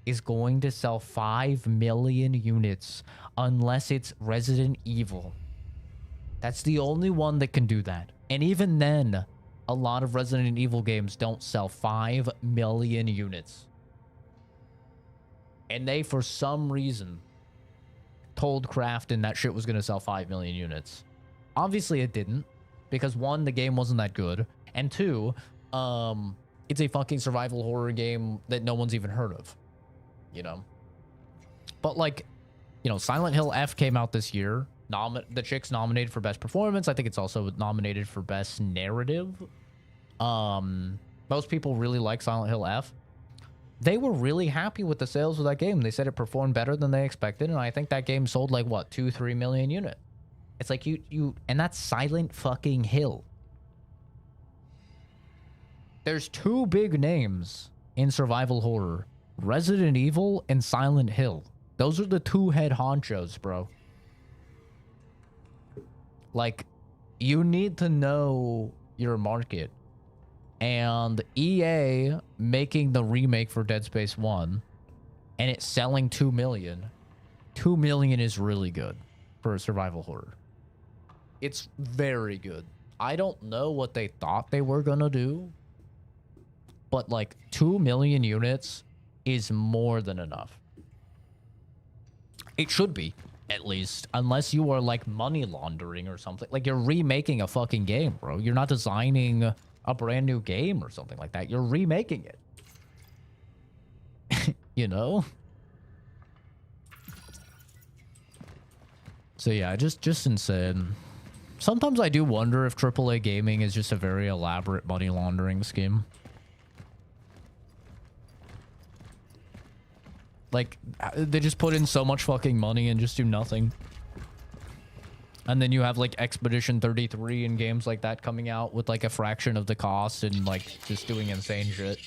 is going to sell 5 million units unless it's Resident Evil. That's the only one that can do that. And even then, a lot of Resident Evil games don't sell 5 million units. And they, for some reason, told Crafton that shit was going to sell 5 million units. Obviously, it didn't. Because one, the game wasn't that good. And two, it's a fucking survival horror game that no one's even heard of. You know? But like, you know, Silent Hill F came out this year. The chick's nominated for Best Performance. I think it's also nominated for Best Narrative. Most people really like Silent Hill F. They were really happy with the sales of that game. They said it performed better than they expected. And I think that game sold like, what, 2-3 million units. It's like and that's Silent fucking Hill. There's two big names in survival horror. Resident Evil and Silent Hill. Those are the two head honchos, bro. Like, you need to know your market. And EA making the remake for Dead Space 1 and it's selling 2 million. 2 million is really good for a survival horror. It's very good. I don't know what they thought they were gonna do, but like 2 million units is more than enough. It should be, at least, unless you are like money laundering or something. Like you're remaking a fucking game, bro. You're not designing a brand new game or something like that. You're remaking it. You know? So yeah, just insane. Sometimes I do wonder if AAA gaming is just a very elaborate money laundering scheme. Like, they just put in so much fucking money and just do nothing. And then you have, like, Expedition 33 and games like that coming out with, like, a fraction of the cost and, like, just doing insane shit.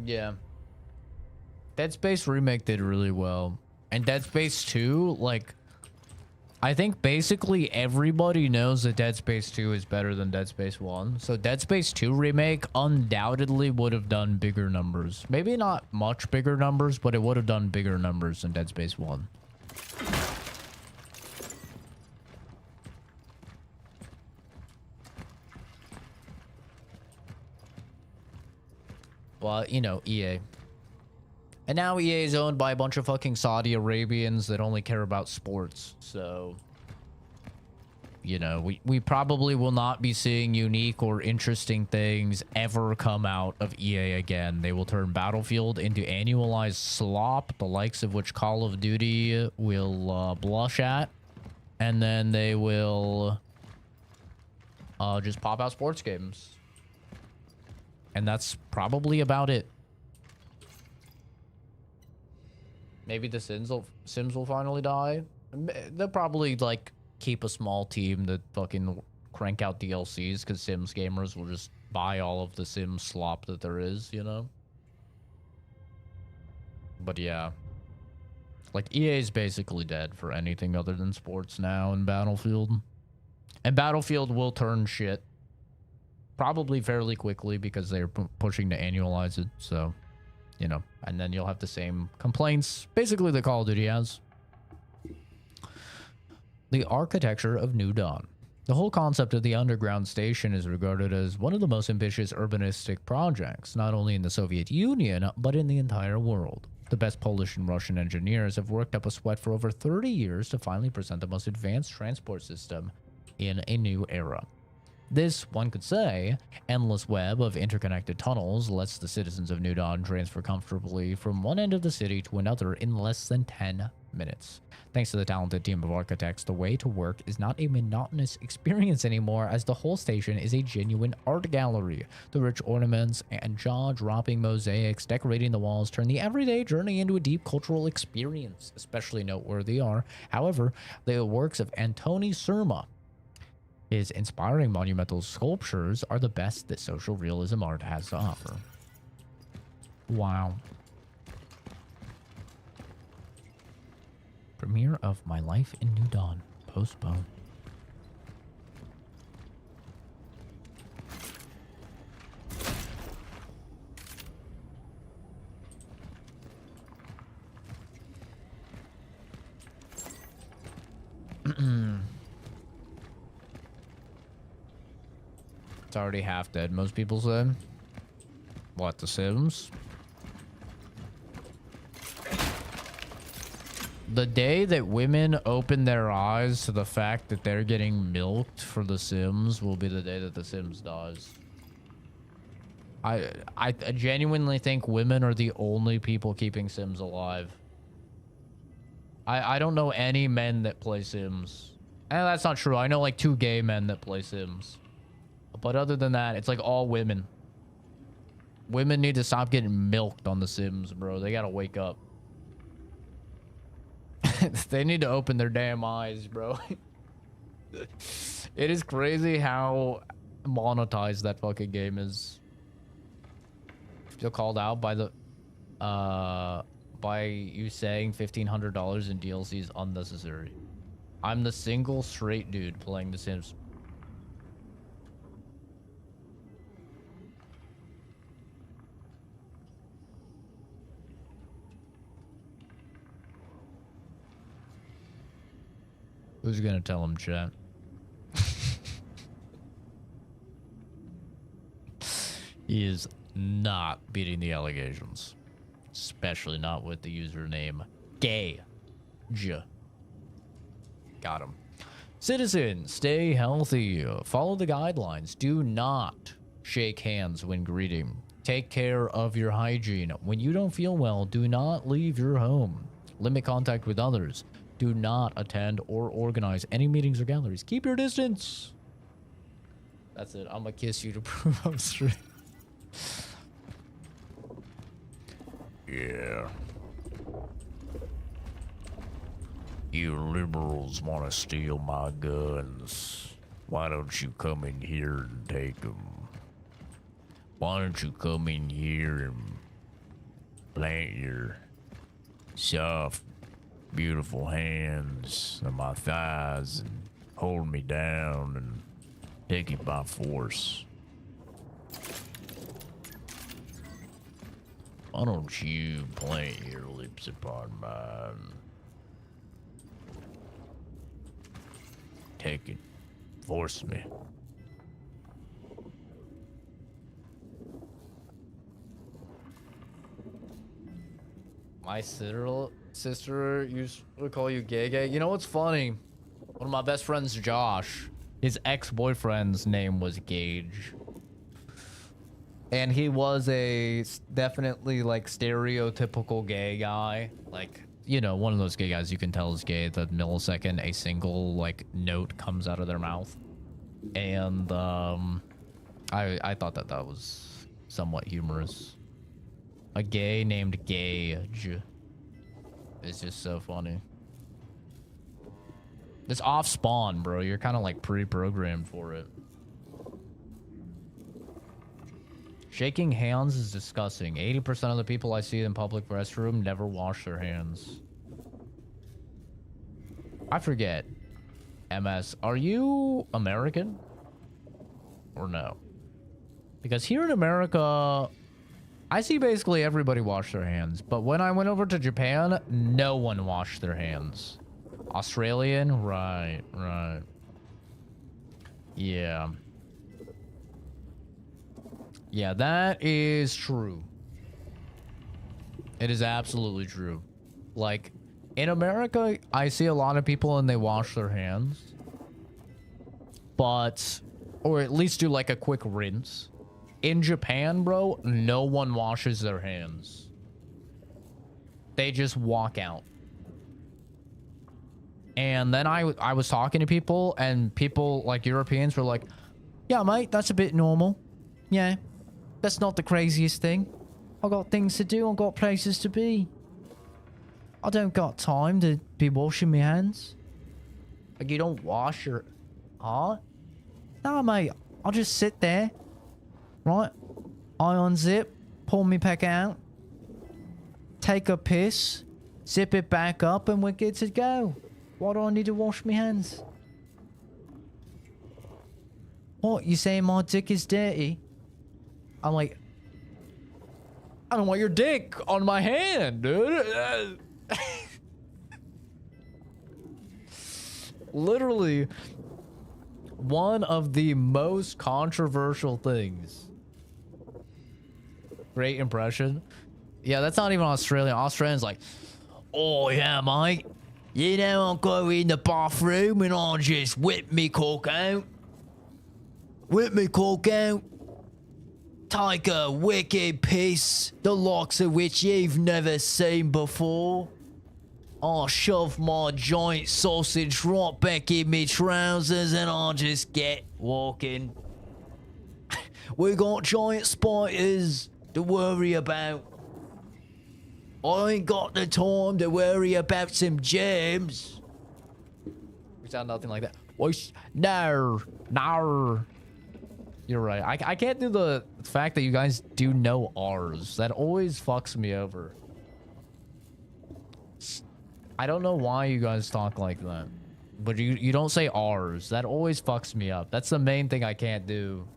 Yeah. Dead Space Remake did really well. And Dead Space 2, like, I think basically everybody knows that Dead Space 2 is better than Dead Space 1. So Dead Space 2 Remake undoubtedly would have done bigger numbers. Maybe not much bigger numbers, but it would have done bigger numbers than Dead Space 1. Well, you know, EA. And now EA is owned by a bunch of fucking Saudi Arabians that only care about sports. So, you know, we probably will not be seeing unique or interesting things ever come out of EA again. They will turn Battlefield into annualized slop, the likes of which Call of Duty will blush at. And then they will just pop out sports games. And that's probably about it. Maybe the Sims will finally die. They'll probably, like, keep a small team that fucking crank out DLCs because Sims gamers will just buy all of the Sims slop that there is, you know? But yeah. Like, EA is basically dead for anything other than sports now in Battlefield. And Battlefield will turn shit. Probably fairly quickly because they're pushing to annualize it, so... You know, and then you'll have the same complaints, basically, that Call of Duty has. The architecture of New Dawn. The whole concept of the underground station is regarded as one of the most ambitious urbanistic projects, not only in the Soviet Union, but in the entire world. The best Polish and Russian engineers have worked up a sweat for over 30 years to finally present the most advanced transport system in a new era. This, one could say, endless web of interconnected tunnels lets the citizens of New Dawn transfer comfortably from one end of the city to another in less than 10 minutes. Thanks to the talented team of architects, the way to work is not a monotonous experience anymore, as the whole station is a genuine art gallery. The rich ornaments and jaw-dropping mosaics decorating the walls turn the everyday journey into a deep cultural experience. Especially noteworthy are, however, the works of Antoni Surma. His inspiring monumental sculptures are the best that social realism art has to offer. Wow. Premiere of My Life in New Dawn. Postponed. It's already half dead, most people say. What, The Sims? The day that women open their eyes to the fact that they're getting milked for The Sims will be the day that The Sims dies. I genuinely think women are the only people keeping Sims alive. I don't know any men that play Sims. And that's not true. I know like 2 gay men that play Sims. But other than that, it's like all women. Women need to stop getting milked on The Sims, bro. They gotta wake up. They need to open their damn eyes, bro. It is crazy how monetized that fucking game is. Feel called out by the by you saying $1,500 in DLC is unnecessary. I'm the single straight dude playing The Sims. Who's gonna tell him, chat? He is not beating the allegations. Especially not with the username Gage. Got him. Citizens, stay healthy. Follow the guidelines. Do not shake hands when greeting. Take care of your hygiene. When you don't feel well, do not leave your home. Limit contact with others. Do not attend or organize any meetings or galleries. Keep your distance. That's it. I'm gonna kiss you to prove I'm straight. Yeah. You liberals want to steal my guns. Why don't you come in here and take them? Why don't you come in here and plant your soft, beautiful hands on my thighs and hold me down and take it by force? Why don't you plant your lips upon mine? Take it. Force me. My sister used to call you gay. You know what's funny? One of my best friends, Josh, his ex-boyfriend's name was Gage. And he was a definitely like stereotypical gay guy. Like, you know, one of those gay guys you can tell is gay the millisecond a single like note comes out of their mouth. And I thought that was somewhat humorous. A gay named Gage. It's just so funny. It's off spawn, bro. You're kind of like pre-programmed for it. Shaking hands is disgusting. 80% of the people I see in public restroom never wash their hands. I forget. MS, are you American? Or no? Because here in America, I see basically everybody wash their hands. But when I went over to Japan, no one washed their hands. Australian? Right, right. Yeah. Yeah, that is true. It is absolutely true. Like, in America, I see a lot of people and they wash their hands. But, or at least do like a quick rinse. In Japan, bro, no one washes their hands. They just walk out. And then I was talking to people, and people, like Europeans, were like, yeah, mate, that's a bit normal. Yeah, that's not the craziest thing. I got things to do, I got places to be. I don't got time to be washing my hands. Like, you don't wash your... Huh? Nah, mate, I'll just sit there. Right? I unzip, pull me pack out, take a piss, zip it back up, and we're good to go. Why do I need to wash my hands? What, you saying my dick is dirty? I'm like, I don't want your dick on my hand, dude. Literally, one of the most controversial things. Great impression. Yeah, that's not even Australian. Australian's like, oh yeah, mate. You know, I'll go in the bathroom and I'll just whip me cock out. Whip me cock out. Take a wicked piss, the likes of which you've never seen before. I'll shove my giant sausage right back in me trousers and I'll just get walking. We got giant spiders to worry about. I ain't got the time to worry about some germs. We sound nothing like that. No, no. You're right. I can't do the fact that you guys do know R's. That always fucks me over. I don't know why you guys talk like that. But you don't say R's. That always fucks me up. That's the main thing I can't do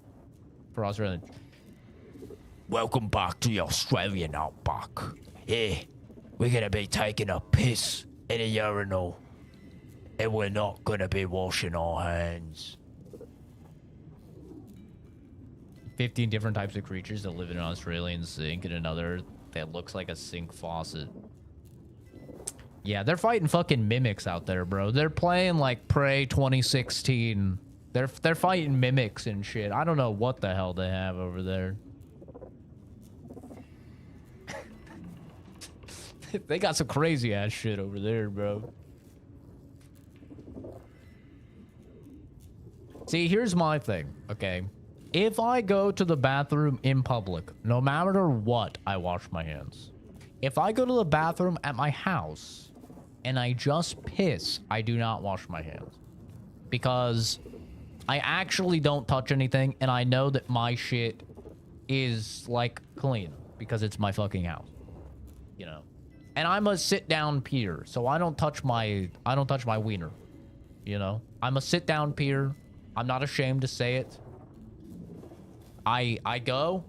for Australian. Welcome back to the Australian Outback. Yeah, we're gonna be taking a piss in a urinal. And we're not gonna be washing our hands. 15 different types of creatures that live in an Australian sink and another that looks like a sink faucet. Yeah, they're fighting fucking mimics out there, bro. They're playing like Prey 2016. They're fighting mimics and shit. I don't know what the hell they have over there. They got some crazy ass shit over there, bro. See, here's my thing, okay? If I go to the bathroom in public, no matter what, I wash my hands. If I go to the bathroom at my house and I just piss, I do not wash my hands. Because I actually don't touch anything and I know that my shit is, like, clean. Because it's my fucking house. You know? And I'm a sit-down peer, so I don't touch my wiener. You know? I'm a sit-down peer. I'm not ashamed to say it. I go.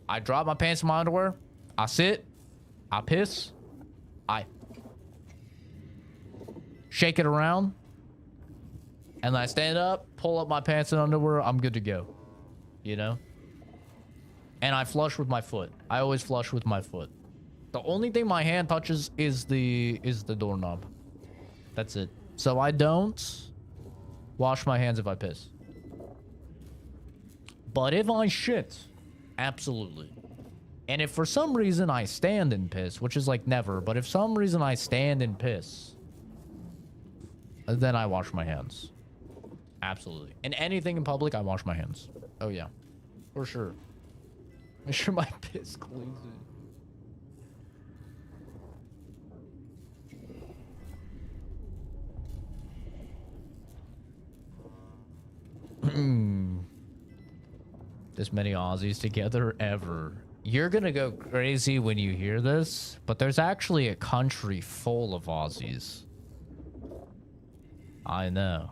I drop my pants in my underwear. I sit. I piss. I shake it around. And then I stand up, pull up my pants and underwear. I'm good to go. You know? And I flush with my foot. I always flush with my foot. The only thing my hand touches is the doorknob. That's it. So I don't wash my hands if I piss. But if I shit, absolutely. And if for some reason I stand and piss, which is like never, but if some reason I stand and piss, then I wash my hands. Absolutely. And anything in public, I wash my hands. Oh yeah, for sure. Make sure my piss cleans it. this many Aussies together ever. You're gonna go crazy when you hear this, but there's actually a country full of Aussies. I know.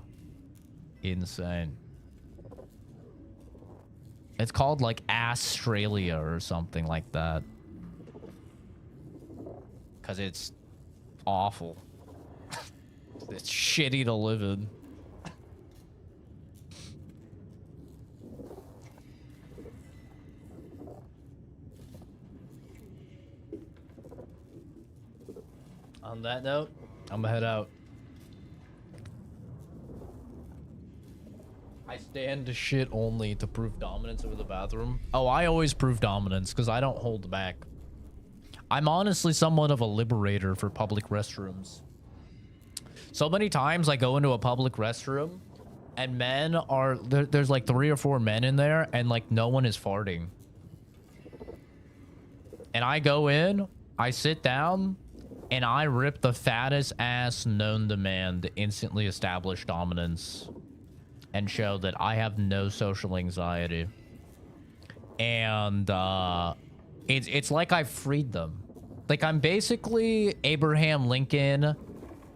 Insane. It's called like Australia or something like that. Because it's awful. It's shitty to live in. On that note, I'm gonna head out. I stand to shit only to prove dominance over the bathroom. Oh, I always prove dominance because I don't hold back. I'm honestly somewhat of a liberator for public restrooms. So many times I go into a public restroom and men are... There's like 3 or 4 men in there and like no one is farting. And I go in, I sit down, and I rip the fattest ass known to man to instantly establish dominance and show that I have no social anxiety. And it's like I freed them. Like I'm basically Abraham Lincoln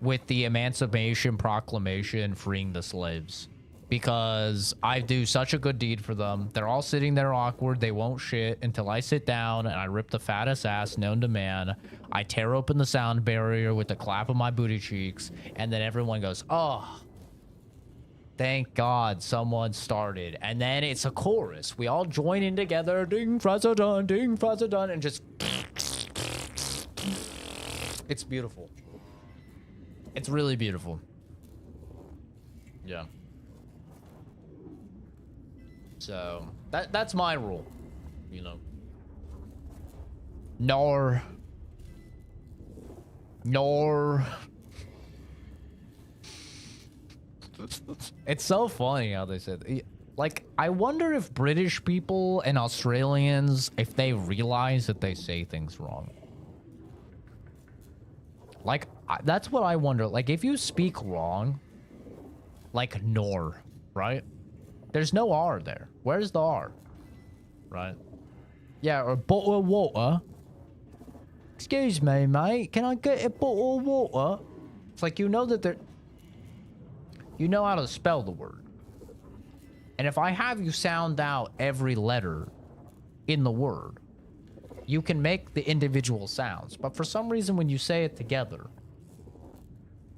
with the Emancipation Proclamation freeing the slaves. Because I do such a good deed for them. They're all sitting there awkward. They won't shit until I sit down and I rip the fattest ass known to man. I tear open the sound barrier with the clap of my booty cheeks. And then everyone goes, oh, thank God someone started. And then it's a chorus. We all join in together. Ding, frazzadun, ding, frazzadun. And just... It's beautiful. It's really beautiful. Yeah. So, that's my rule, you know. Nor. It's so funny how they said, like, I wonder if British people and Australians, if they realize that they say things wrong. Like, that's what I wonder. Like, if you speak wrong, like nor, right? There's no R there. Where's the R? Right? Yeah, or a bottle of water. Excuse me, mate. Can I get a bottle of water? It's like, you know that they're... You know how to spell the word. And if I have you sound out every letter in the word, you can make the individual sounds. But for some reason, when you say it together,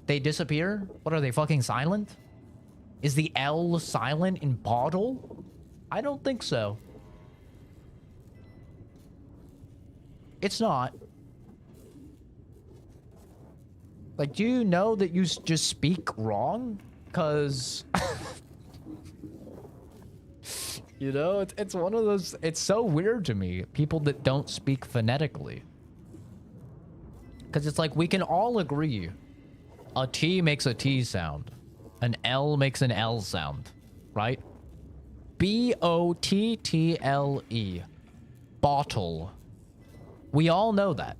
they disappear? What are they, fucking silent? Is the L silent in bottle? I don't think so. It's not. Like, do you know that you just speak wrong? Because... You know, it's one of those... It's so weird to me. People that don't speak phonetically. Because it's like, we can all agree. A T makes a T sound. An L makes an L sound, right? B-O-T-T-L-E. Bottle. We all know that.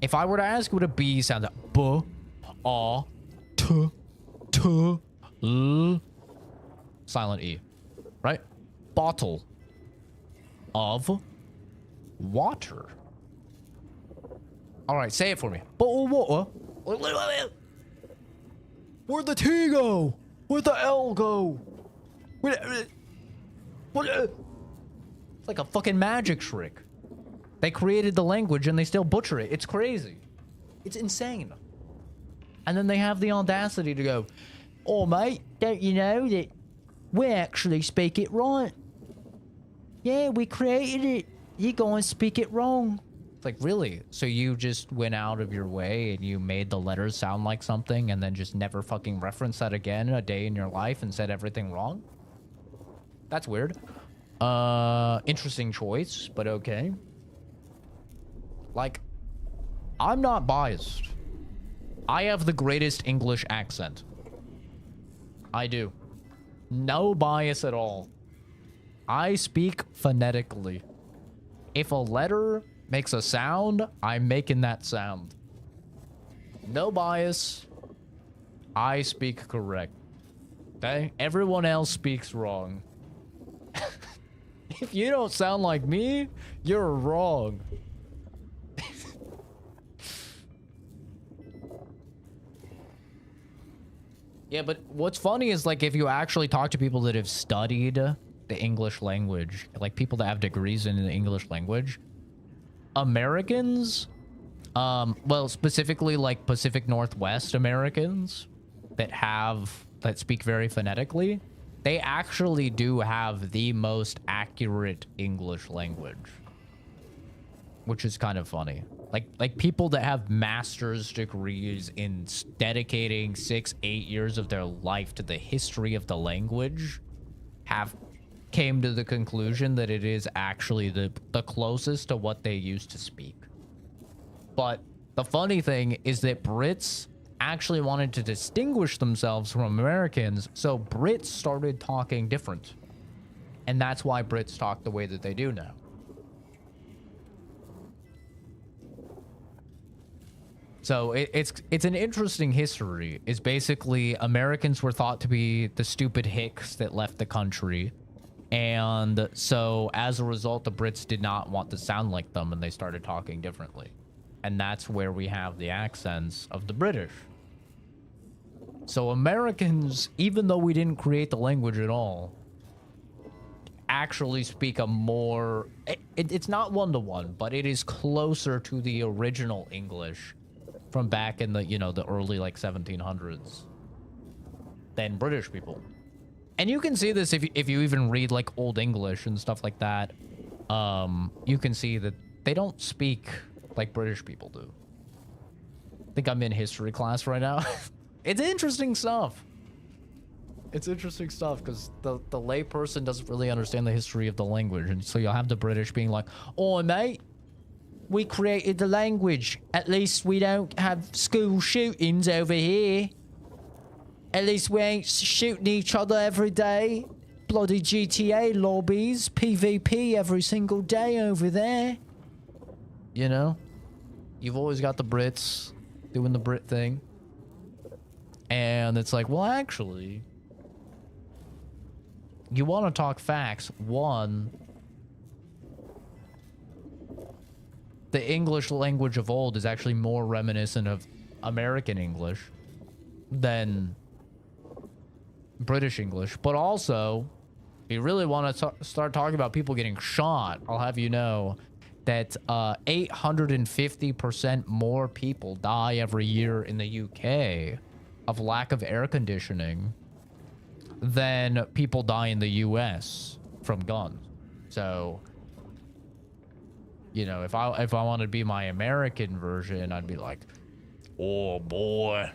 If I were to ask what a B sounds like, B-A-T-T-L. Silent E, right? Bottle of water. All right, say it for me. Bottle of water. Where'd the T go? Where'd the L go? It's like a fucking magic trick. They created the language and they still butcher it. It's crazy. It's insane. And then they have the audacity to go, oh, mate, don't you know that we actually speak it right? Yeah, we created it. You go and speak it wrong. It's like, really? So you just went out of your way and you made the letters sound like something and then just never fucking referenced that again a day in your life and said everything wrong? That's weird. Interesting choice, but okay. Like, I'm not biased. I have the greatest English accent. I do. No bias at all. I speak phonetically. If a letter makes a sound, I'm making that sound. No bias. I speak correct. Okay? Everyone else speaks wrong. If you don't sound like me, you're wrong. Yeah, but what's funny is, like, if you actually talk to people that have studied the English language, like people that have degrees in the English language, Americans, well, specifically like Pacific Northwest Americans that speak very phonetically, they actually do have the most accurate English language, which is kind of funny. Like people that have master's degrees in dedicating 6-8 years of their life to the history of the language came to the conclusion that it is actually the closest to what they used to speak. But the funny thing is that Brits actually wanted to distinguish themselves from Americans, so Brits started talking different. And that's why Brits talk the way that they do now. So it's an interesting history. It's basically Americans were thought to be the stupid hicks that left the country. And so as a result, the Brits did not want to sound like them and they started talking differently. And that's where we have the accents of the British. So Americans, even though we didn't create the language at all, actually speak a more... It's not one-to-one, but it is closer to the original English from back in the, you know, the early, like, 1700s than British people. And you can see this if you even read, like, Old English and stuff like that. You can see that they don't speak like British people do. I think I'm in history class right now. It's interesting stuff. It's interesting stuff because the lay person doesn't really understand the history of the language. And so you'll have the British being like, "Oh, mate, we created the language. At least we don't have school shootings over here. At least we ain't shooting each other every day. Bloody GTA lobbies, PvP every single day over there." You know? You've always got the Brits doing the Brit thing. And it's like, well, actually, you want to talk facts. One, the English language of old is actually more reminiscent of American English than British English. But also, if you really want to start talking about people getting shot, I'll have you know that 850% more people die every year in the UK of lack of air conditioning than people die in the US from guns. So, you know, if I wanted to be my American version, I'd be like, "Oh boy,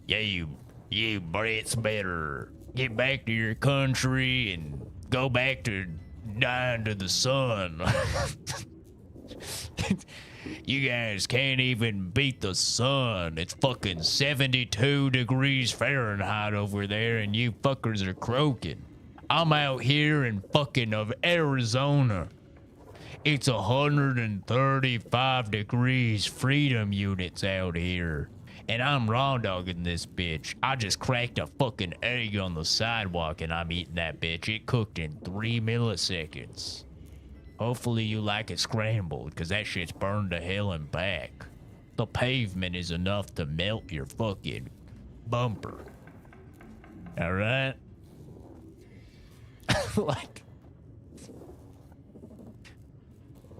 yeah, you Brits better get back to your country and go back to dying to the sun. You guys can't even beat the sun. It's fucking 72 degrees Fahrenheit over there and you fuckers are croaking. I'm out here in fucking of Arizona. It's 135 degrees freedom units out here. And I'm raw dogging this bitch. I just cracked a fucking egg on the sidewalk and I'm eating that bitch. It cooked in 3 milliseconds. Hopefully you like it scrambled, because that shit's burned to hell and back. The pavement is enough to melt your fucking bumper. Alright? Like...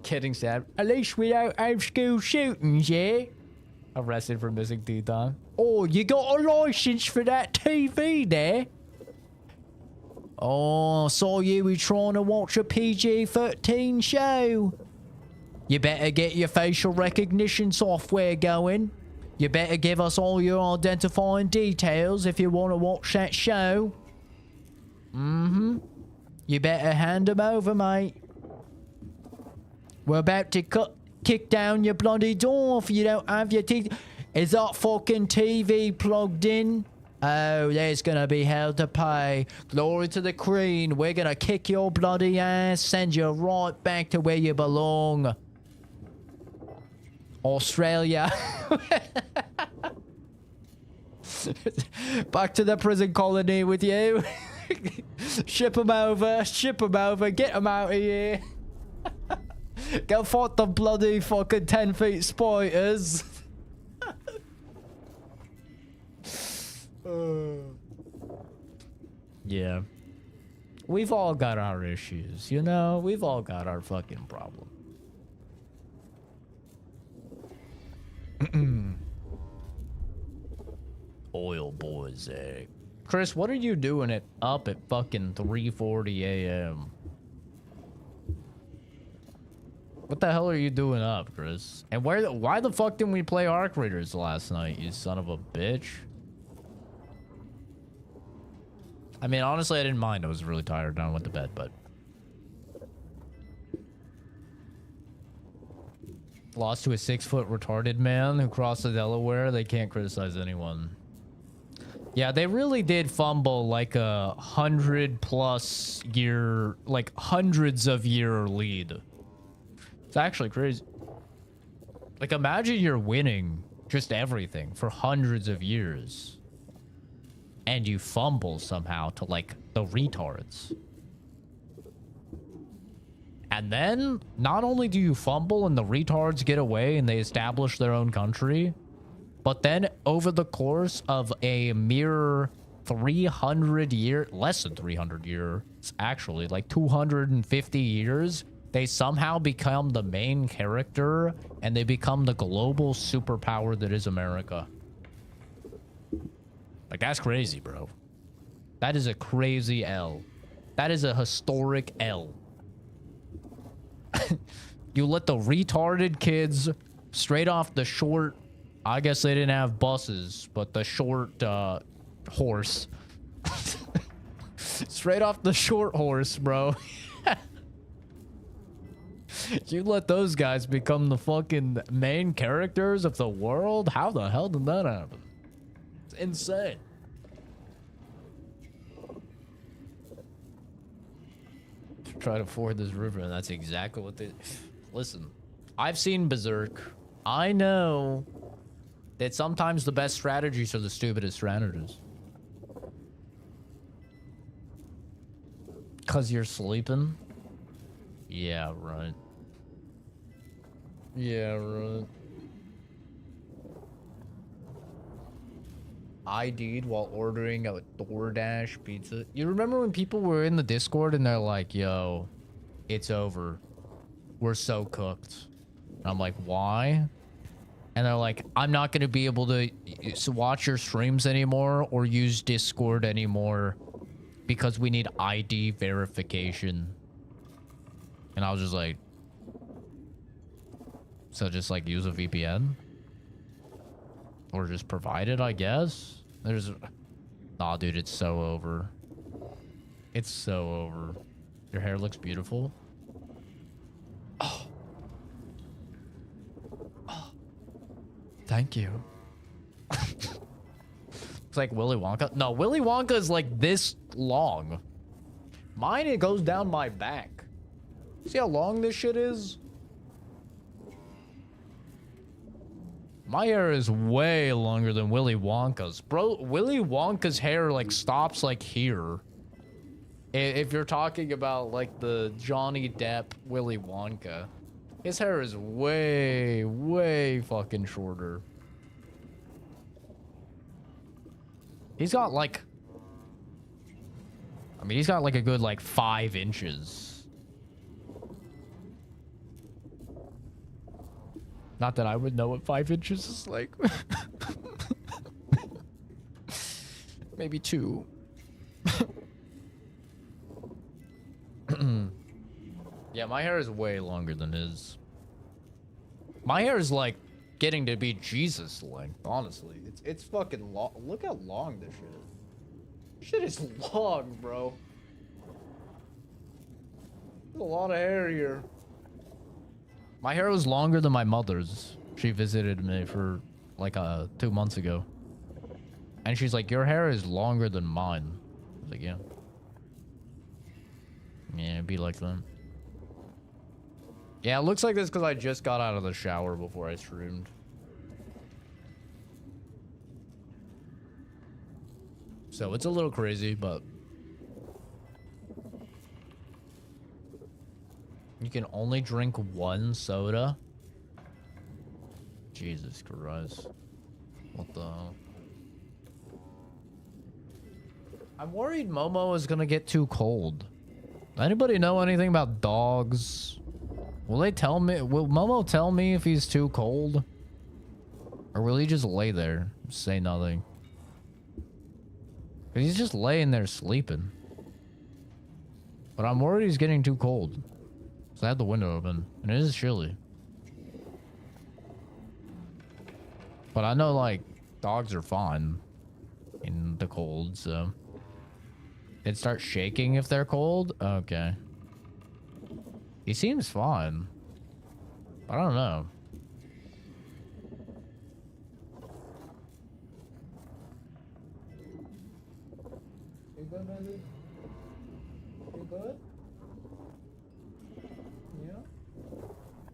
Kidding, sad. At least we don't have school shootings, yeah? Arrested for missing teeth on. Oh, you got a license for that TV there? Oh, saw you were trying to watch a PG-13 show. You better get your facial recognition software going. You better give us all your identifying details if you want to watch that show. Mm-hmm. You better hand them over, mate. We're about to kick down your bloody door if you don't have your teeth. Is that fucking TV plugged in? Oh, there's gonna be hell to pay. Glory to the Queen. We're gonna kick your bloody ass, send you right back to where you belong. Australia. Back to the prison colony with you. Ship him over, get him out of here. Go fight the bloody fucking 10 feet spiders. Yeah. We've all got our issues, you know? We've all got our fucking problem. Oil boys, eh? Chris, what are you doing up at fucking 3:40 a.m.? What the hell are you doing up, Chris? And why the fuck didn't we play Arc Raiders last night, you son of a bitch? I mean, honestly, I didn't mind. I was really tired and I went to bed, but... Lost to a 6-foot retarded man who crossed the Delaware. They can't criticize anyone. Yeah, they really did fumble like a 100+ year, like hundreds of year lead. It's actually crazy. Like, imagine you're winning just everything for hundreds of years. And you fumble somehow to, like, the retards. And then, not only do you fumble and the retards get away and they establish their own country, but then over the course of a mere 300 year, less than 300 years, actually, like 250 years, they somehow become the main character and they become the global superpower that is America. Like, that's crazy, bro. That is a crazy L. That is a historic L. You let the retarded kids straight off the short... I guess they didn't have buses, but the short horse. Straight off the short horse, bro. You let those guys become the fucking main characters of the world? How the hell did that happen? It's insane. Try to ford this river, and that's exactly what they... Listen, I've seen Berserk. I know that sometimes the best strategies are the stupidest strategies. Cause you're sleeping? Yeah, right. Yeah, right. ID'd while ordering a DoorDash pizza. You remember when people were in the Discord and they're like, yo, it's over. We're so cooked. And I'm like, why? And they're like, I'm not going to be able to watch your streams anymore or use Discord anymore because we need ID verification. And I was just like, so just like use a VPN? Or just provide it, I guess? There's... Nah, dude, it's so over. It's so over. Your hair looks beautiful. Oh. Oh. Thank you. It's like Willy Wonka. No, Willy Wonka is like this long. Mine, it goes down my back. See how long this shit is? My hair is way longer than Willy Wonka's. Bro, Willy Wonka's hair, like, stops, like, here. If you're talking about, like, the Johnny Depp Willy Wonka. His hair is way, way fucking shorter. He's got, like... I mean, he's got, like, a good, like, 5 inches. Not that I would know what 5 inches is like. Maybe 2. Yeah, my hair is way longer than his. My hair is like getting to be Jesus length, honestly. It's fucking long. Look how long this shit is. Shit is long, bro. There's a lot of hair here. My hair was longer than my mother's. She visited me for like 2 months ago. And she's like, your hair is longer than mine. I was like, yeah. Yeah, it'd be like that. Yeah, it looks like this because I just got out of the shower before I streamed. So it's a little crazy, but You can only drink one soda? Jesus Christ. What the hell? I'm worried Momo is gonna get too cold. Anybody know anything about dogs? Will they tell me? Will Momo tell me if he's too cold? Or will he just lay there, say nothing? 'Cause he's just laying there sleeping. But I'm worried he's getting too cold. So I had the window open, and it is chilly. But I know, like, dogs are fine in the cold, so... They'd start shaking if they're cold? Okay. He seems fine. I don't know. You good, baby? You good? Yeah?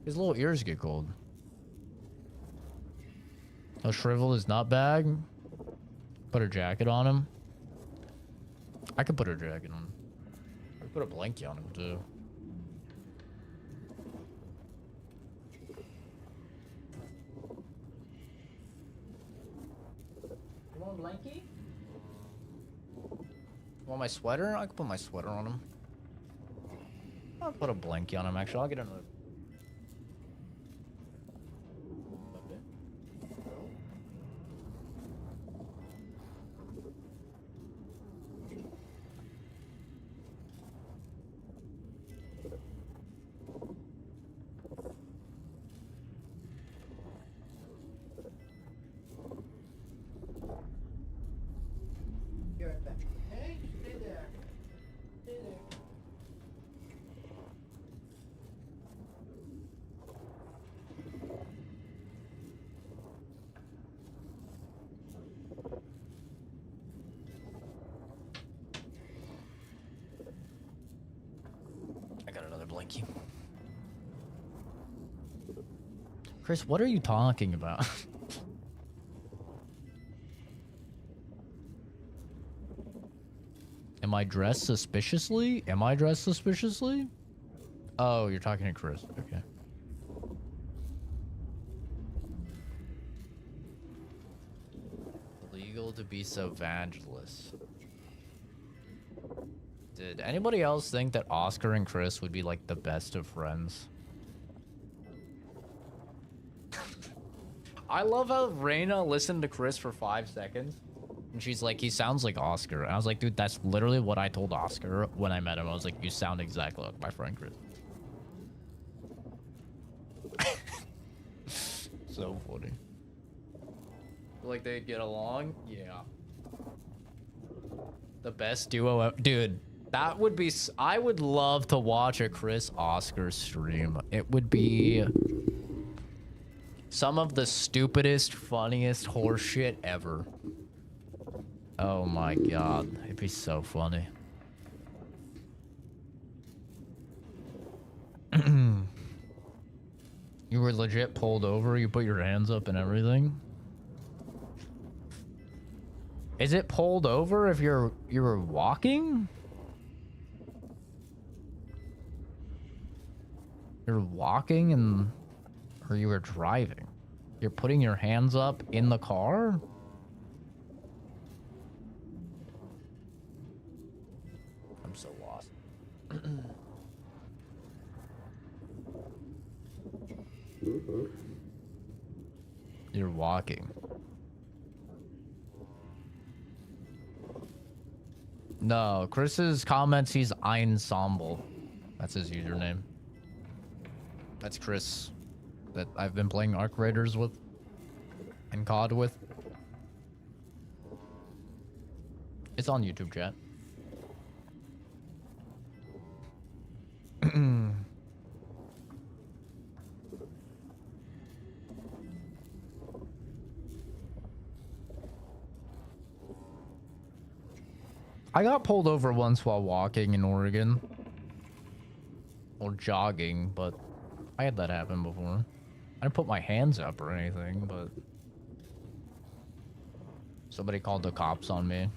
His little ears get cold. How shriveled is not bag? Put a jacket on him. I could put a jacket on him. I could put a blanket on him too. You want a blankie? Want my sweater? I could put my sweater on him. I'll put a blankie on him actually. I'll get another. Chris, what are you talking about? Am I dressed suspiciously? Am I dressed suspiciously? Oh, you're talking to Chris. Okay. Legal to be so evangelist. Did anybody else think that Oscar and Chris would be like the best of friends? I love how Reina listened to Chris for 5 seconds. And she's like, he sounds like Oscar. And I was like, dude, that's literally what I told Oscar when I met him. I was like, you sound exactly like my friend Chris. So funny. Like they get along? Yeah. The best duo ever. Dude, that would be... I would love to watch a Chris Oscar stream. It would be... some of the stupidest, funniest horseshit ever. Oh my god. It'd be so funny. You were legit pulled over? You put your hands up and everything? Is it pulled over if you were walking? You're walking and... or you were driving? You're putting your hands up in the car? I'm so lost. You're walking. No, Chris's comments, he's Ensemble. That's his username. That's Chris. That I've been playing Arc Raiders with. And COD with. It's on YouTube, chat. I got pulled over once while walking in Oregon. Or jogging, but I had that happen before. I didn't put my hands up or anything, but... somebody called the cops on me.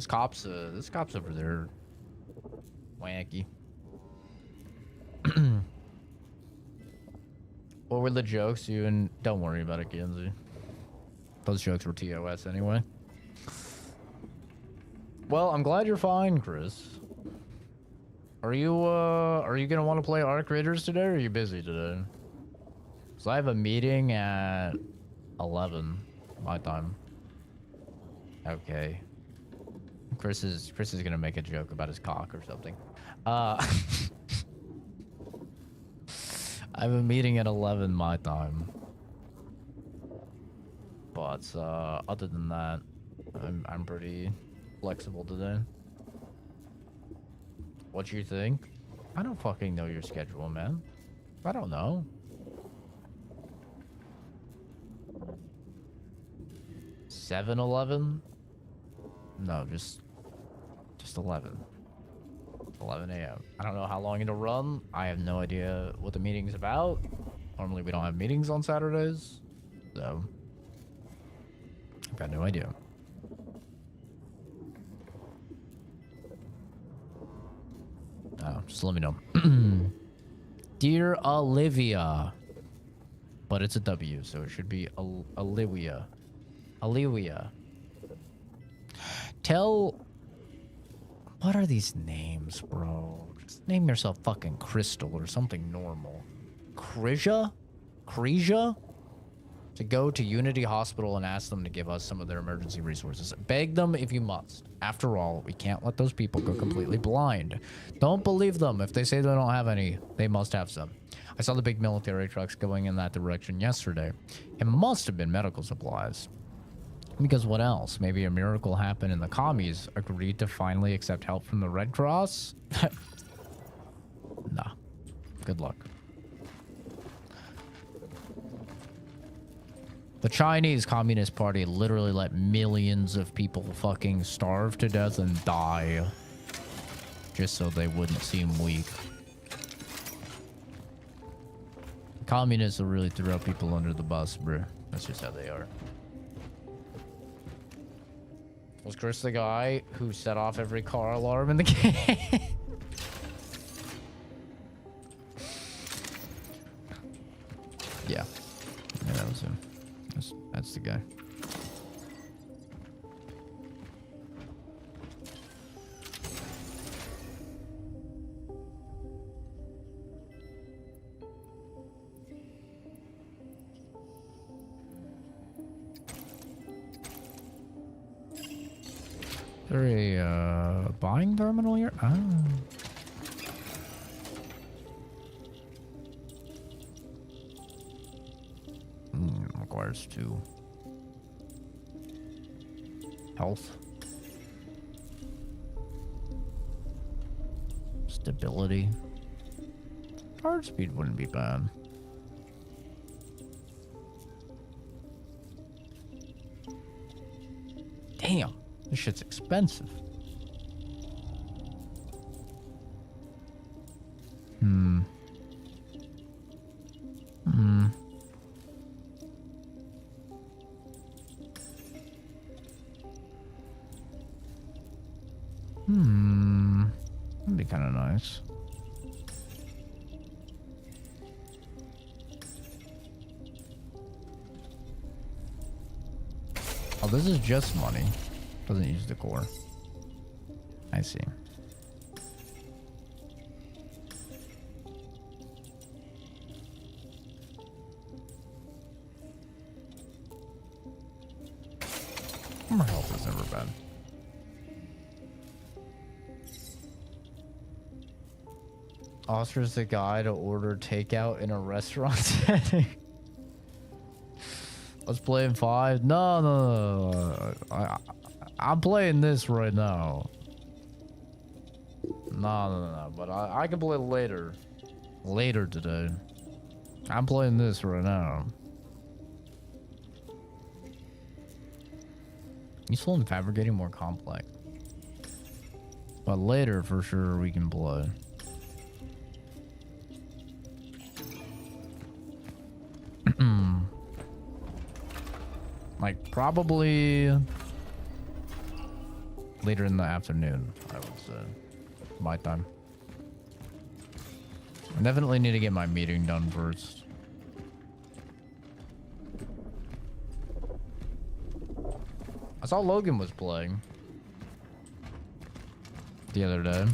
This cop's over there. Wacky. What were the jokes you and don't worry about it, Kenzie. Those jokes were TOS anyway. Well, I'm glad you're fine, Chris. Are you gonna want to play Arc Raiders today, or are you busy today? Cause I have a meeting at 11 my time. Okay. Chris is gonna make a joke about his cock or something. I have a meeting at 11 my time. But other than that, I'm pretty flexible today. What you think? I don't fucking know your schedule, man. I don't know. $7-11? No, just 11. 11 a.m. I don't know how long it'll run. I have no idea what the meeting's about. Normally we don't have meetings on Saturdays, so I've got no idea. Oh, just let me know. Dear Olivia. But it's a W, so it should be Olivia. Olivia. Tell... What are these names, bro? Just name yourself fucking Crystal or something normal. Krija? Krija? To go to Unity Hospital and ask them to give us some of their emergency resources. Beg them if you must. After all, we can't let those people go completely blind. Don't believe them. If they say they don't have any, they must have some. I saw the big military trucks going in that direction yesterday. It must have been medical supplies. Because what else? Maybe a miracle happened and the commies agreed to finally accept help from the Red Cross? Nah. Good luck. The Chinese Communist Party literally let millions of people fucking starve to death and die just so they wouldn't seem weak. Communists will really throw people under the bus, bro. That's just how they are. Was Chris the guy who set off every car alarm in the game? Yeah. Yeah, that was him. That's the guy. Is there a buying terminal here? Oh. Requires 2. Health. Stability. Charge speed wouldn't be bad. Damn, this shit's expensive. That'd be kind of nice. Oh, this is just money. Doesn't use the core. I see. More health is never bad. Oscar's the guy to order takeout in a restaurant setting. Let's play in 5. No. I'm playing this right now. No. But I can play later. Later today. I'm playing this right now. Useful in fabricating more complex. But later, for sure, we can play. Like, probably later in the afternoon, I would say. My time. I definitely need to get my meeting done first. I saw Logan was playing the other day.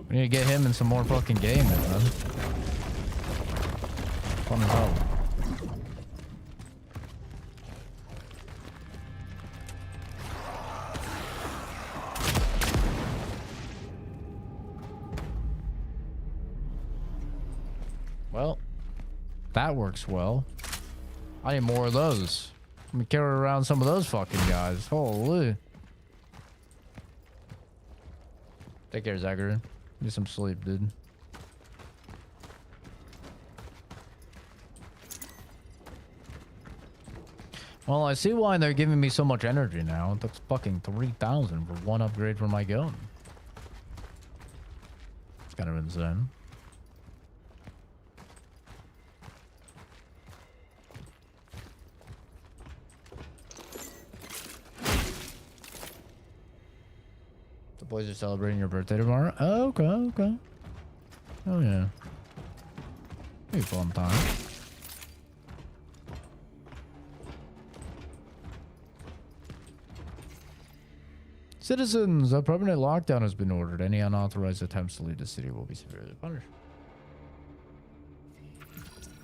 We need to get him in some more fucking games, man. Fun as hell. Well, that works well. I need more of those. Let me carry around some of those fucking guys. Holy. Take care, Zachary. Get some sleep, dude. Well, I see why they're giving me so much energy now. That's fucking 3,000 for one upgrade for my gun. It's kind of insane. The boys are celebrating your birthday tomorrow? Oh, okay, okay. Oh, yeah. Be a fun time. Citizens, a permanent lockdown has been ordered. Any unauthorized attempts to leave the city will be severely punished.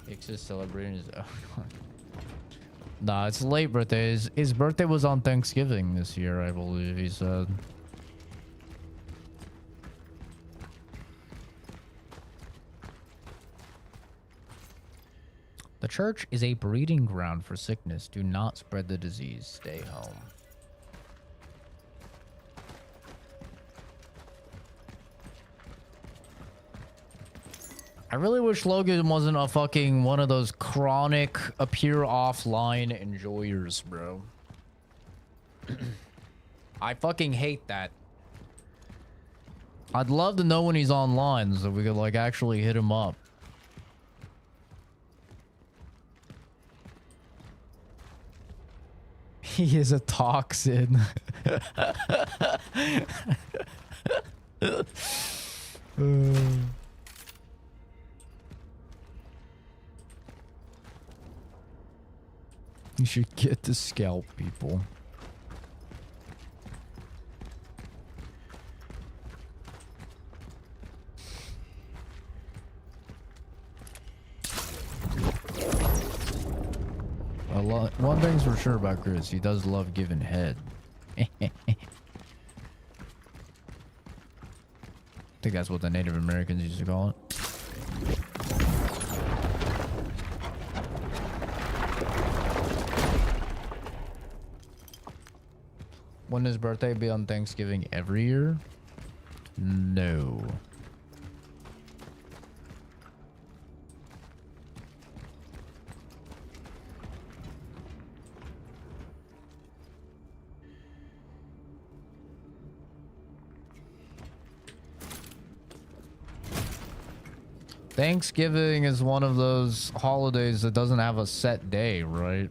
Ix is celebrating his... Oh, nah, it's late birthday. His birthday was on Thanksgiving this year, I believe, he said. The church is a breeding ground for sickness. Do not spread the disease. Stay home. I really wish Logan wasn't a fucking one of those chronic appear offline enjoyers, bro. I fucking hate that. I'd love to know when he's online so we could like actually hit him up. He is a toxin. You should get to scalp people. One thing's for sure about Chris, he does love giving head. I think that's what the Native Americans used to call it. Wouldn't his birthday be on Thanksgiving every year? No. Thanksgiving is one of those holidays that doesn't have a set day, right?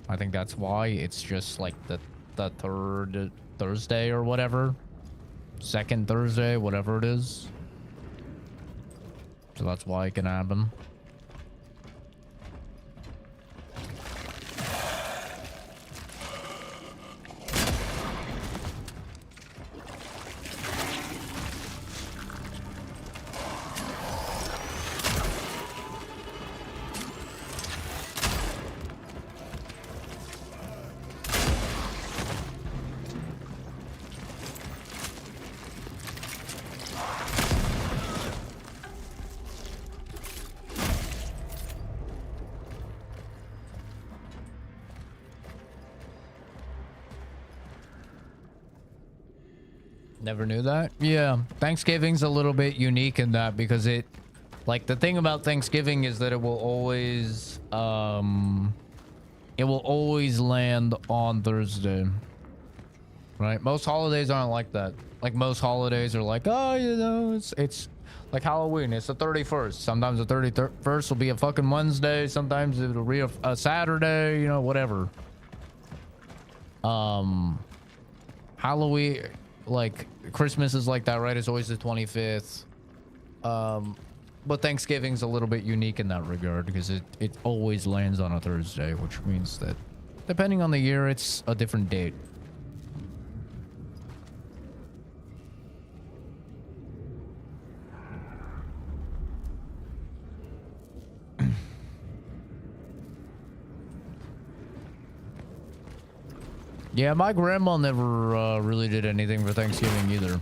I think that's why it's just like the third Thursday or whatever. Second Thursday, whatever it is. So that's why it can happen. Never knew that. Yeah, Thanksgiving's a little bit unique in that because it, like, the thing about Thanksgiving is that it will always land on Thursday, right? Most holidays aren't like that. Like, most holidays are like, oh, you know, it's like Halloween, it's the 31st. Sometimes the 31st will be a fucking Wednesday, sometimes it'll be a Saturday, you know, whatever. Halloween, like Christmas is like that, right? It's always the 25th. But Thanksgiving's a little bit unique in that regard because it always lands on a Thursday, which means that depending on the year, it's a different date. Yeah, my grandma never really did anything for Thanksgiving either.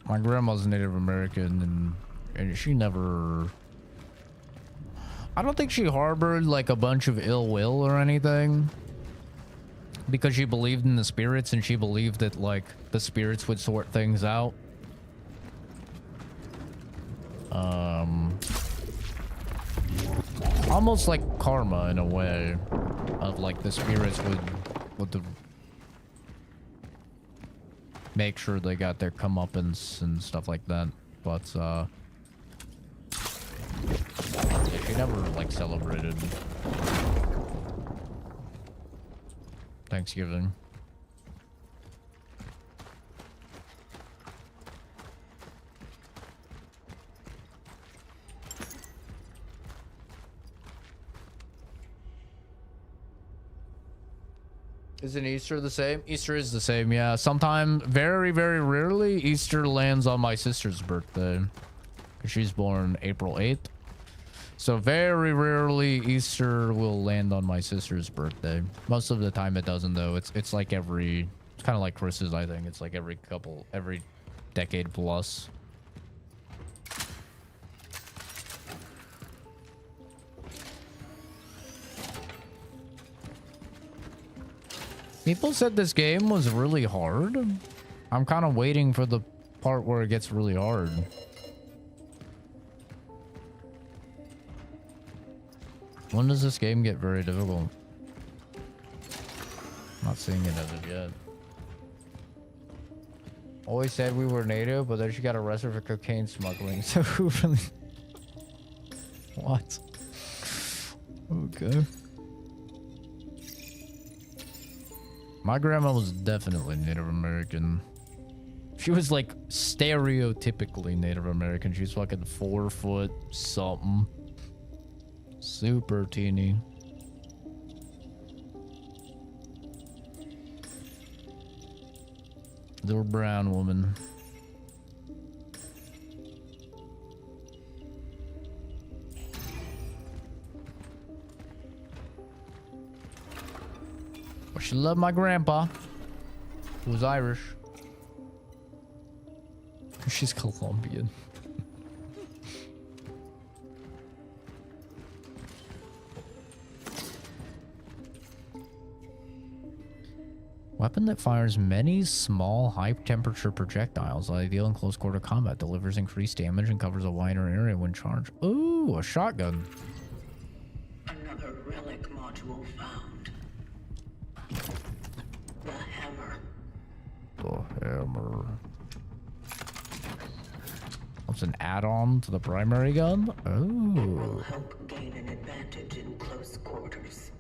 My grandma's Native American, and she never... I don't think she harbored like a bunch of ill will or anything, because she believed in the spirits and she believed that like the spirits would sort things out. Almost like karma in a way, of like the spirits would make sure they got their comeuppance and stuff like that. But yeah, she never like celebrated Thanksgiving. Isn't Easter the same? Easter is the same, yeah. Sometime, very, very rarely, Easter lands on my sister's birthday. Because she's born April 8th. So very rarely Easter will land on my sister's birthday. Most of the time it doesn't, though. It's like every... It's kind of like Chris's, I think. It's like every decade plus. People said this game was really hard. I'm kind of waiting for the part where it gets really hard. When does this game get very difficult? Not seeing it as of yet. Always said we were native, but then she got arrested for cocaine smuggling. So who really... What? Okay. My grandma was definitely Native American. She was like stereotypically Native American. She's fucking 4 foot something. Super teeny. Little brown woman. But she loved my grandpa, who was Irish. She's Colombian. Weapon that fires many small, high-temperature projectiles, ideal in close-quarter combat, delivers increased damage and covers a wider area when charged. Ooh, a shotgun. Another relic module found. The hammer. The hammer. What's an add-on to the primary gun? It will Oh. help gain an advantage in close quarters.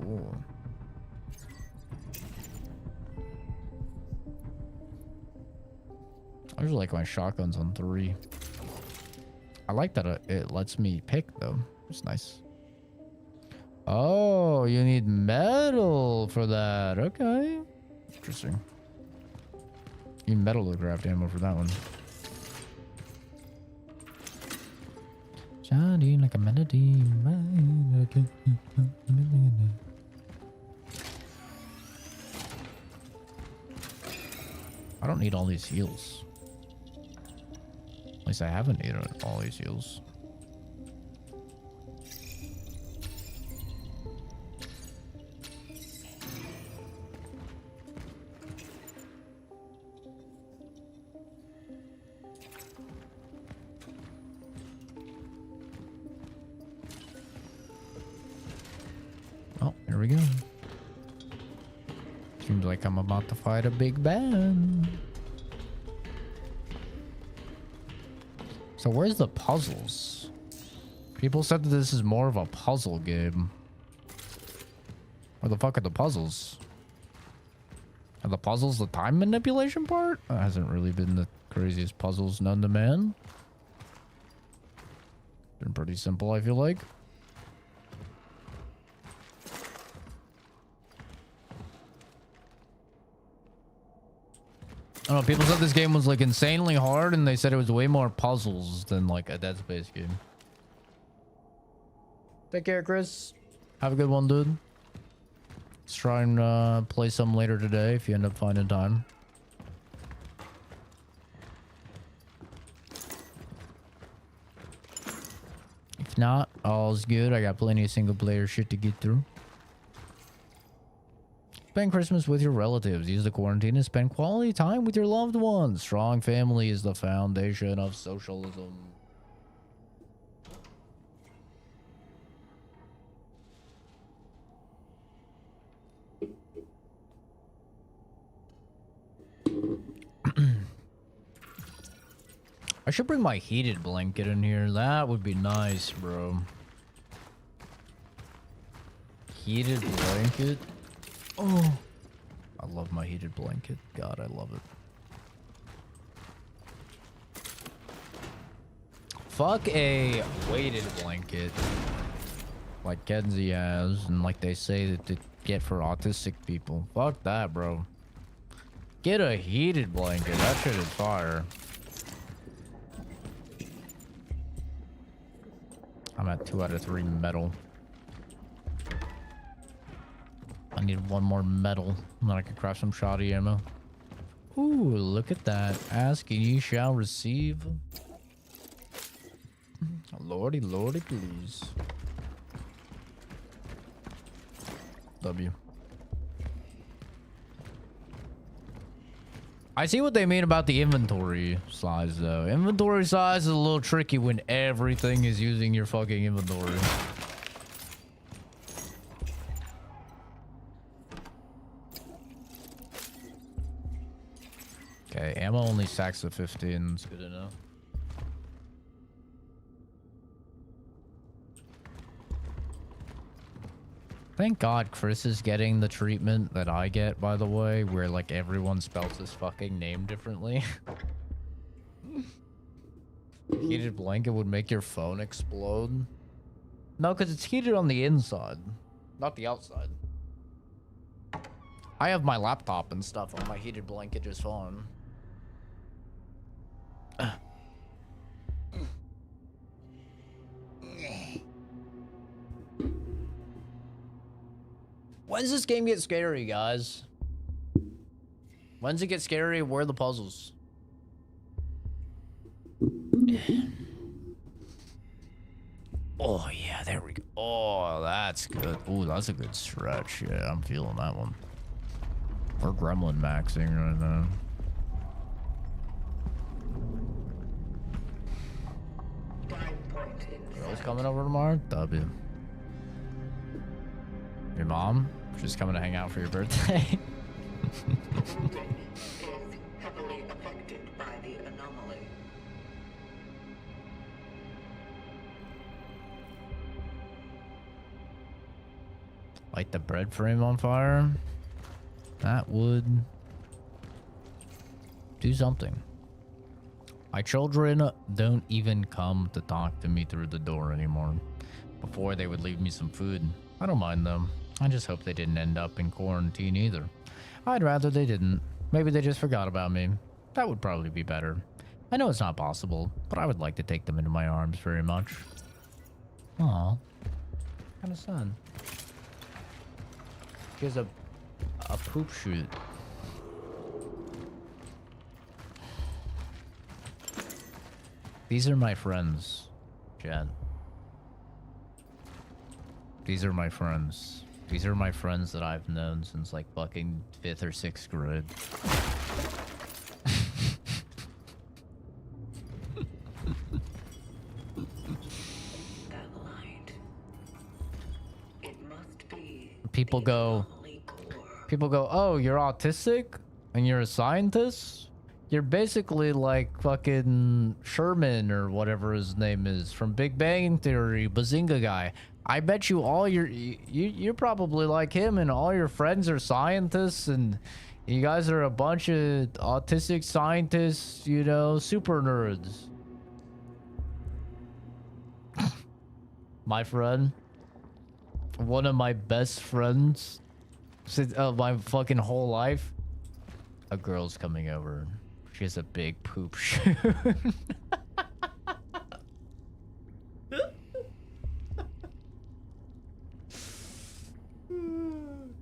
Ooh. I usually like my shotguns on 3. I like that it lets me pick though. It's nice. Oh, you need metal for that. Okay. Interesting. You need metal to craft ammo for that one. Sounding like a melody. I don't need all these heals. At least I haven't needed all these heals. Oh, here we go. Seems like I'm about to fight a big bad. So where's the puzzles? People said that this is more of a puzzle game. Where the fuck are the puzzles? Are the puzzles the time manipulation part? That hasn't really been the craziest puzzles known to man. Been pretty simple, I feel like. I don't know, people said this game was like insanely hard and they said it was way more puzzles than like a Dead Space game. Take care, Chris. Have a good one, dude. Let's try and play some later today if you end up finding time. If not, all's good. I got plenty of single player shit to get through. Spend Christmas with your relatives. Use the quarantine and spend quality time with your loved ones. Strong family is the foundation of socialism. I should bring my heated blanket in here. That would be nice, bro. Heated blanket? Oh, I love my heated blanket. God, I love it. Fuck a weighted blanket like Kenzie has and like they say that to get for autistic people. Fuck that, bro. Get a heated blanket. That shit is fire. I'm at 2 out of 3 metal. I need 1 more metal, and then I can craft some shoddy ammo. Ooh, look at that. Ask and ye shall receive. Lordy, lordy, please. W. I see what they mean about the inventory size, though. Inventory size is a little tricky when everything is using your fucking inventory. Okay, ammo only stacks to 15. It's good to know. Thank God Chris is getting the treatment that I get, by the way, where like everyone spells his fucking name differently. Heated blanket would make your phone explode. No, because it's heated on the inside, not the outside. I have my laptop and stuff on my heated blanket just fine. When's this game get scary, guys? When's it get scary? Where are the puzzles? Oh, yeah, there we go. Oh, that's good. Oh, that's a good stretch. Yeah, I'm feeling that one. We're gremlin maxing right now. Girls coming over tomorrow? W. Your mom? She's coming to hang out for your birthday. Is heavily affected by the anomaly. Light the bread frame on fire. That would do something. My children don't even come to talk to me through the door anymore. Before, they would leave me some food. I don't mind them. I just hope they didn't end up in quarantine either. I'd rather they didn't. Maybe they just forgot about me. That would probably be better. I know it's not possible, but I would like to take them into my arms very much. Aw. Kind of sad. She has a poop chute. These are my friends, Jen. These are my friends. These are my friends that I've known since like fucking 5th or 6th grade. That light. It must be People go, oh, you're autistic and you're a scientist? You're basically like fucking Sherman or whatever his name is from Big Bang Theory, Bazinga guy. I bet you all you're probably like him, and all your friends are scientists, and you guys are a bunch of autistic scientists, you know, super nerds. My friend, one of my best friends since my fucking whole life, a girl's coming over. She has a big poop shoe.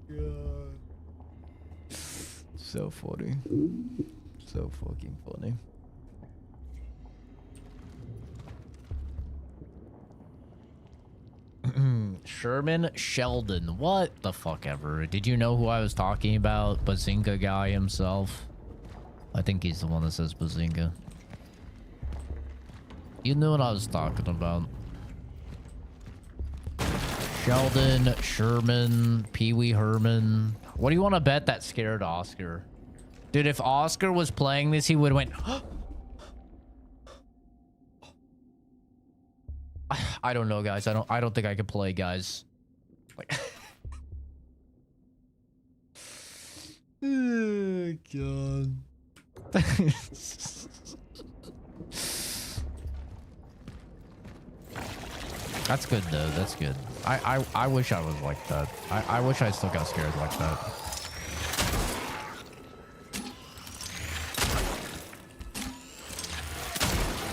God. So funny. So fucking funny. Sherman Sheldon. What the fuck ever. Did you know who I was talking about? Bazinga guy himself. I think he's the one that says Bazinga. You knew what I was talking about. Sheldon, Sherman, Pee Wee Herman. What do you want to bet that scared Oscar? Dude, if Oscar was playing this, he would have went... I don't know, guys. I don't think I can play, guys. Like... Oh, God. That's good, though. That's good. I wish I was like that. I wish I still got scared like that.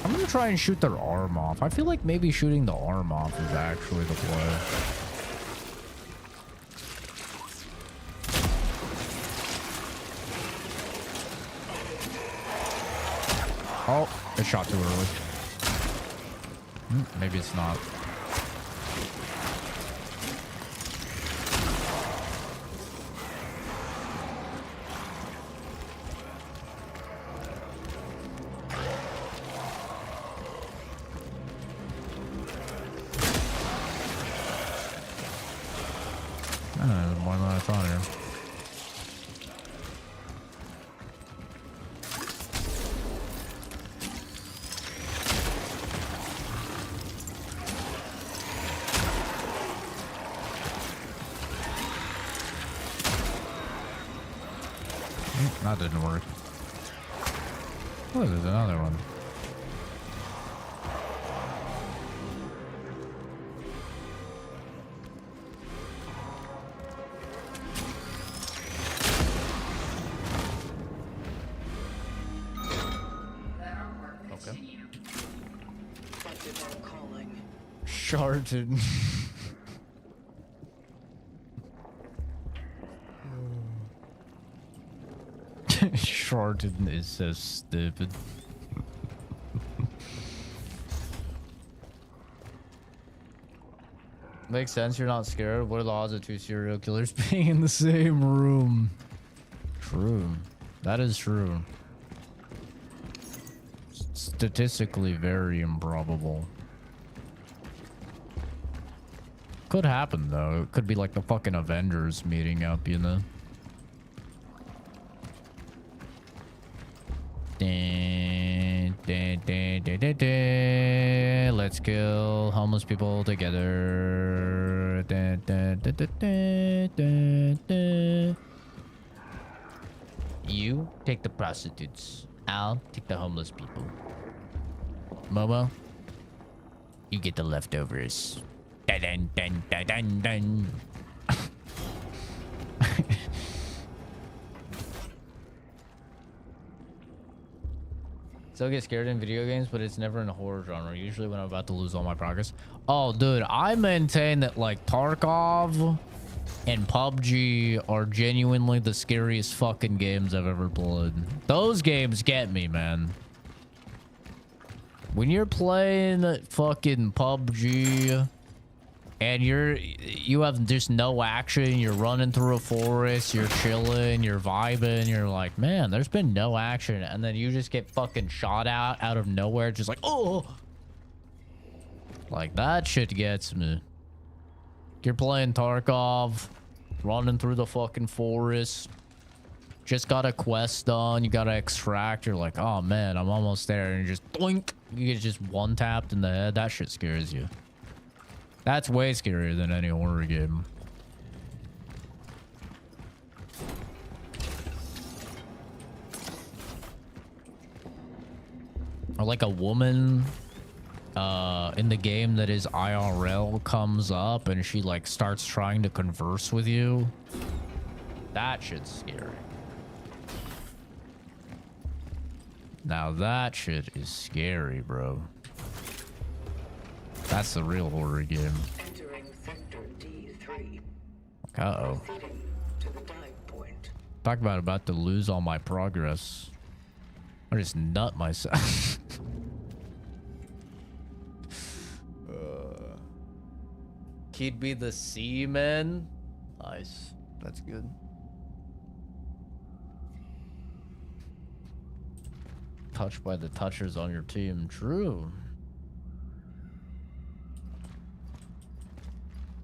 I'm gonna try and shoot their arm off. I feel like maybe shooting the arm off is actually the play. Oh, it shot too early. Maybe it's not. There's more than I thought here. That didn't work. Oh, there's another one. Okay. Sharded. Sharded is so stupid. Makes sense, you're not scared. What are the odds of two serial killers being in the same room? True. That is true. Statistically very improbable. Could happen though. It could be like the fucking Avengers meeting up, you know? Let's kill homeless people together. You take the prostitutes. I'll take the homeless people. Momo, you get the leftovers. Dun, dun, dun, dun, dun, dun. Still get scared in video games, but it's never in a horror genre. Usually when I'm about to lose all my progress. Oh, dude, I maintain that like Tarkov and PUBG are genuinely the scariest fucking games I've ever played. Those games get me, man. When you're playing fucking PUBG and you have just no action, you're running through a forest, you're chilling, you're vibing, you're like, man, there's been no action, and then you just get fucking shot out of nowhere, just like, oh, like that shit gets me. You're playing Tarkov, running through the fucking forest, just got a quest done, you gotta extract, you're like, oh man, I'm almost there, and you just doink, you get just one tapped in the head. That shit scares you. That's way scarier than any horror game. Or like a woman in the game that is IRL comes up and she like starts trying to converse with you. That shit's scary. Now that shit is scary, bro. That's the real horror game. Entering sector D3. Uh-oh. Proceeding to the dive point. Talk about to lose all my progress. I just nut myself. He'd be the seaman. Nice. That's good. Touched by the touchers on your team. True.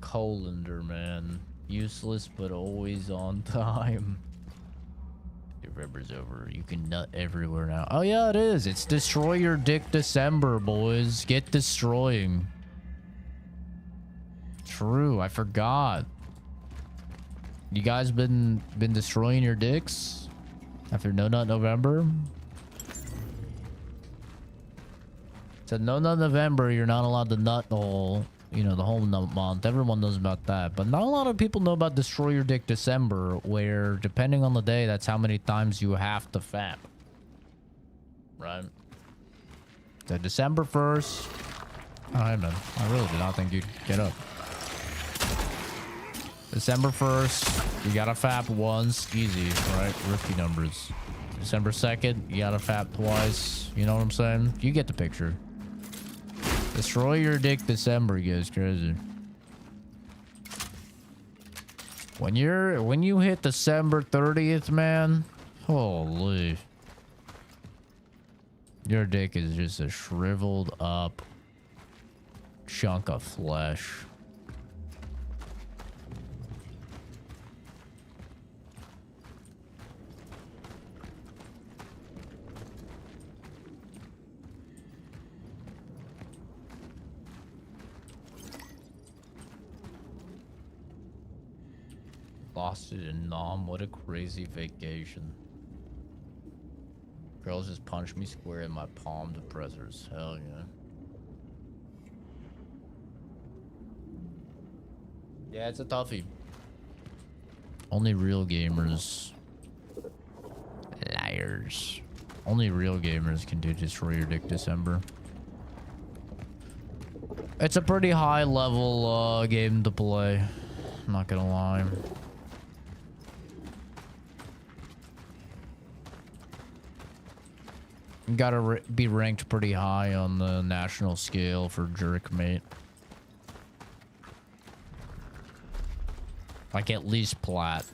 Colander, man. Useless, but always on time. November's over. You can nut everywhere now. Oh, yeah, it is. It's Destroy Your Dick December, boys. Get destroying. True. I forgot. You guys been destroying your dicks after No Nut November? So No Nut November, you're not allowed to nut the whole, you know, the whole month. Everyone knows about that. But not a lot of people know about Destroy Your Dick December, where depending on the day, that's how many times you have to fap. Right? So December 1st. Alright, man. I really did not think you'd get up. December 1st, you gotta fap once. Easy, right? Rookie numbers. December 2nd, you gotta fap twice. You know what I'm saying? You get the picture. Destroy Your Dick December, you guys crazy. When you hit December 30th, man, holy. Your dick is just a shriveled up chunk of flesh. Lost it in Nam. What a crazy vacation. Girls just punched me square in my palm depressors. Hell yeah. Yeah, it's a toughie. Only real gamers. Liars. Only real gamers can do Destroy Your Dick December. It's a pretty high level game to play. I'm not gonna lie. You gotta be ranked pretty high on the national scale for jerk mate. Like at least plat.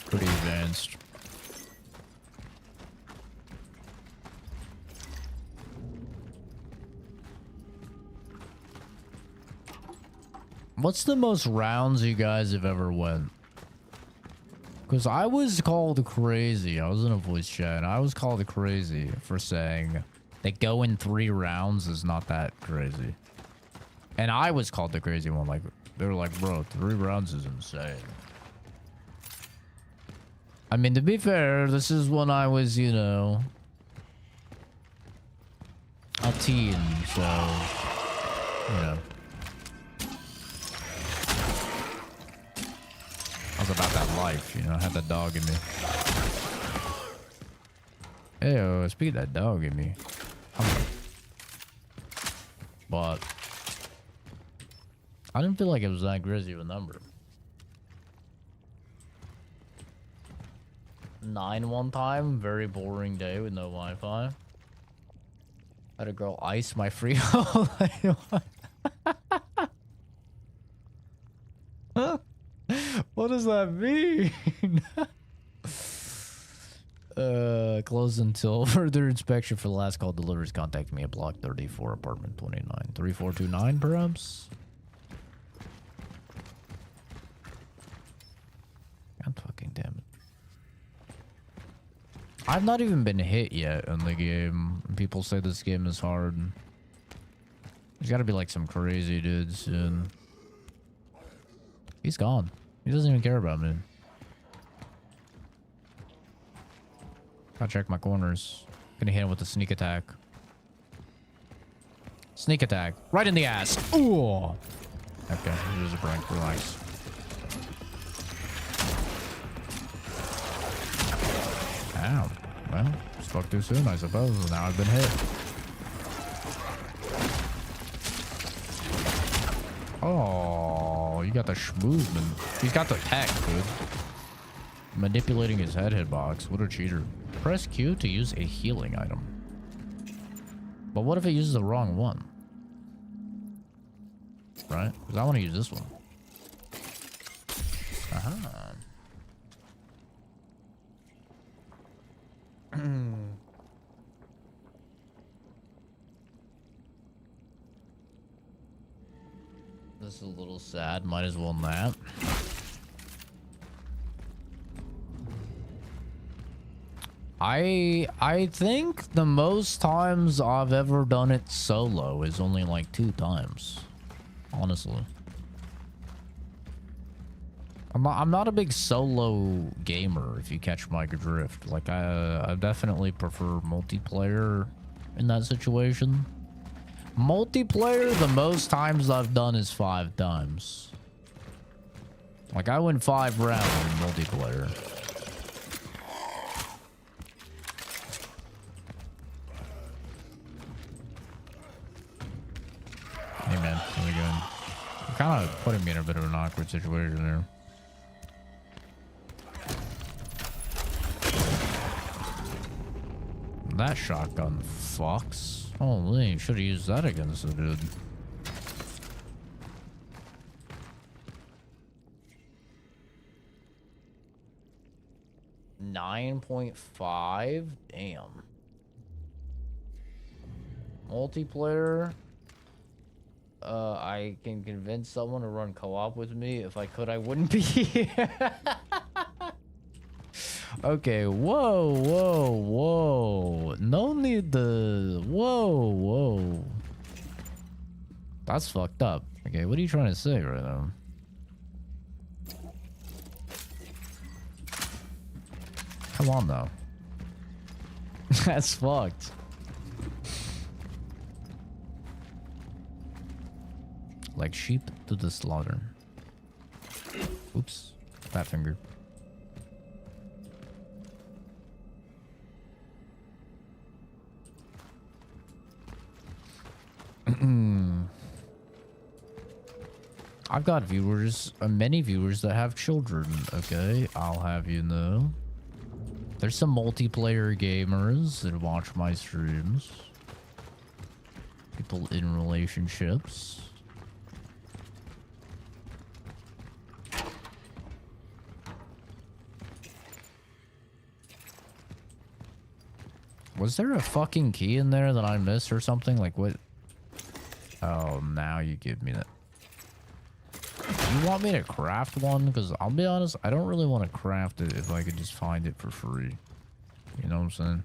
Pretty advanced. What's the most rounds you guys have ever went? Because I was called crazy. I was in a voice chat and I was called crazy for saying that going 3 rounds is not that crazy. And I was called the crazy one. Like, they were like, bro, 3 rounds is insane. I mean, to be fair, this is when I was, you know, a teen, so, you know. I was about that life, you know, I had that dog in me. Hey, speaking of that dog in me. But I didn't feel like it was that crazy of a number. 9 one time, very boring day with no Wi-Fi. Had a girl ice my free hole. What does that mean? Closed until further inspection for the last call deliveries. Contact me at block 34, apartment 29. 3429, perhaps? I've not even been hit yet in the game. People say this game is hard. There's gotta be like some crazy dude soon. He's gone. He doesn't even care about me. Gotta check my corners. Gonna hit him with a sneak attack. Sneak attack. Right in the ass. Ooh. Okay, here's a prank. Relax. Ow. Well, spoke too soon, I suppose. Now I've been hit. Oh, you got the schmoozman. He's got the tech, dude. Manipulating his hitbox. What a cheater. Press Q to use a healing item. But what if it uses the wrong one? Right? Because I want to use this one. Aha. This is a little sad. Might as well nap. I think the most times I've ever done it solo is only like 2 times. Honestly. I'm not a big solo gamer, if you catch my drift. Like, I definitely prefer multiplayer in that situation. Multiplayer, the most times I've done is 5 times. Like, I win 5 rounds in multiplayer. Hey man, how we going? You're kind of putting me in a bit of an awkward situation there. That shotgun fucks. Holy, should have used that against the dude. $9.5? Damn. Multiplayer. I can convince someone to run co-op with me. If I could, I wouldn't be here. Okay, whoa, whoa, whoa. No need to... Whoa, whoa. That's fucked up. Okay, what are you trying to say right now? Come on, though. That's fucked. Like sheep to the slaughter. Oops. Fat finger. I've got viewers, many viewers that have children, okay? I'll have you know. There's some multiplayer gamers that watch my streams. People in relationships. Was there a fucking key in there that I missed or something? Like what? Oh, now you give me that. You want me to craft one? Because I'll be honest, I don't really want to craft it if I could just find it for free. You know what I'm saying?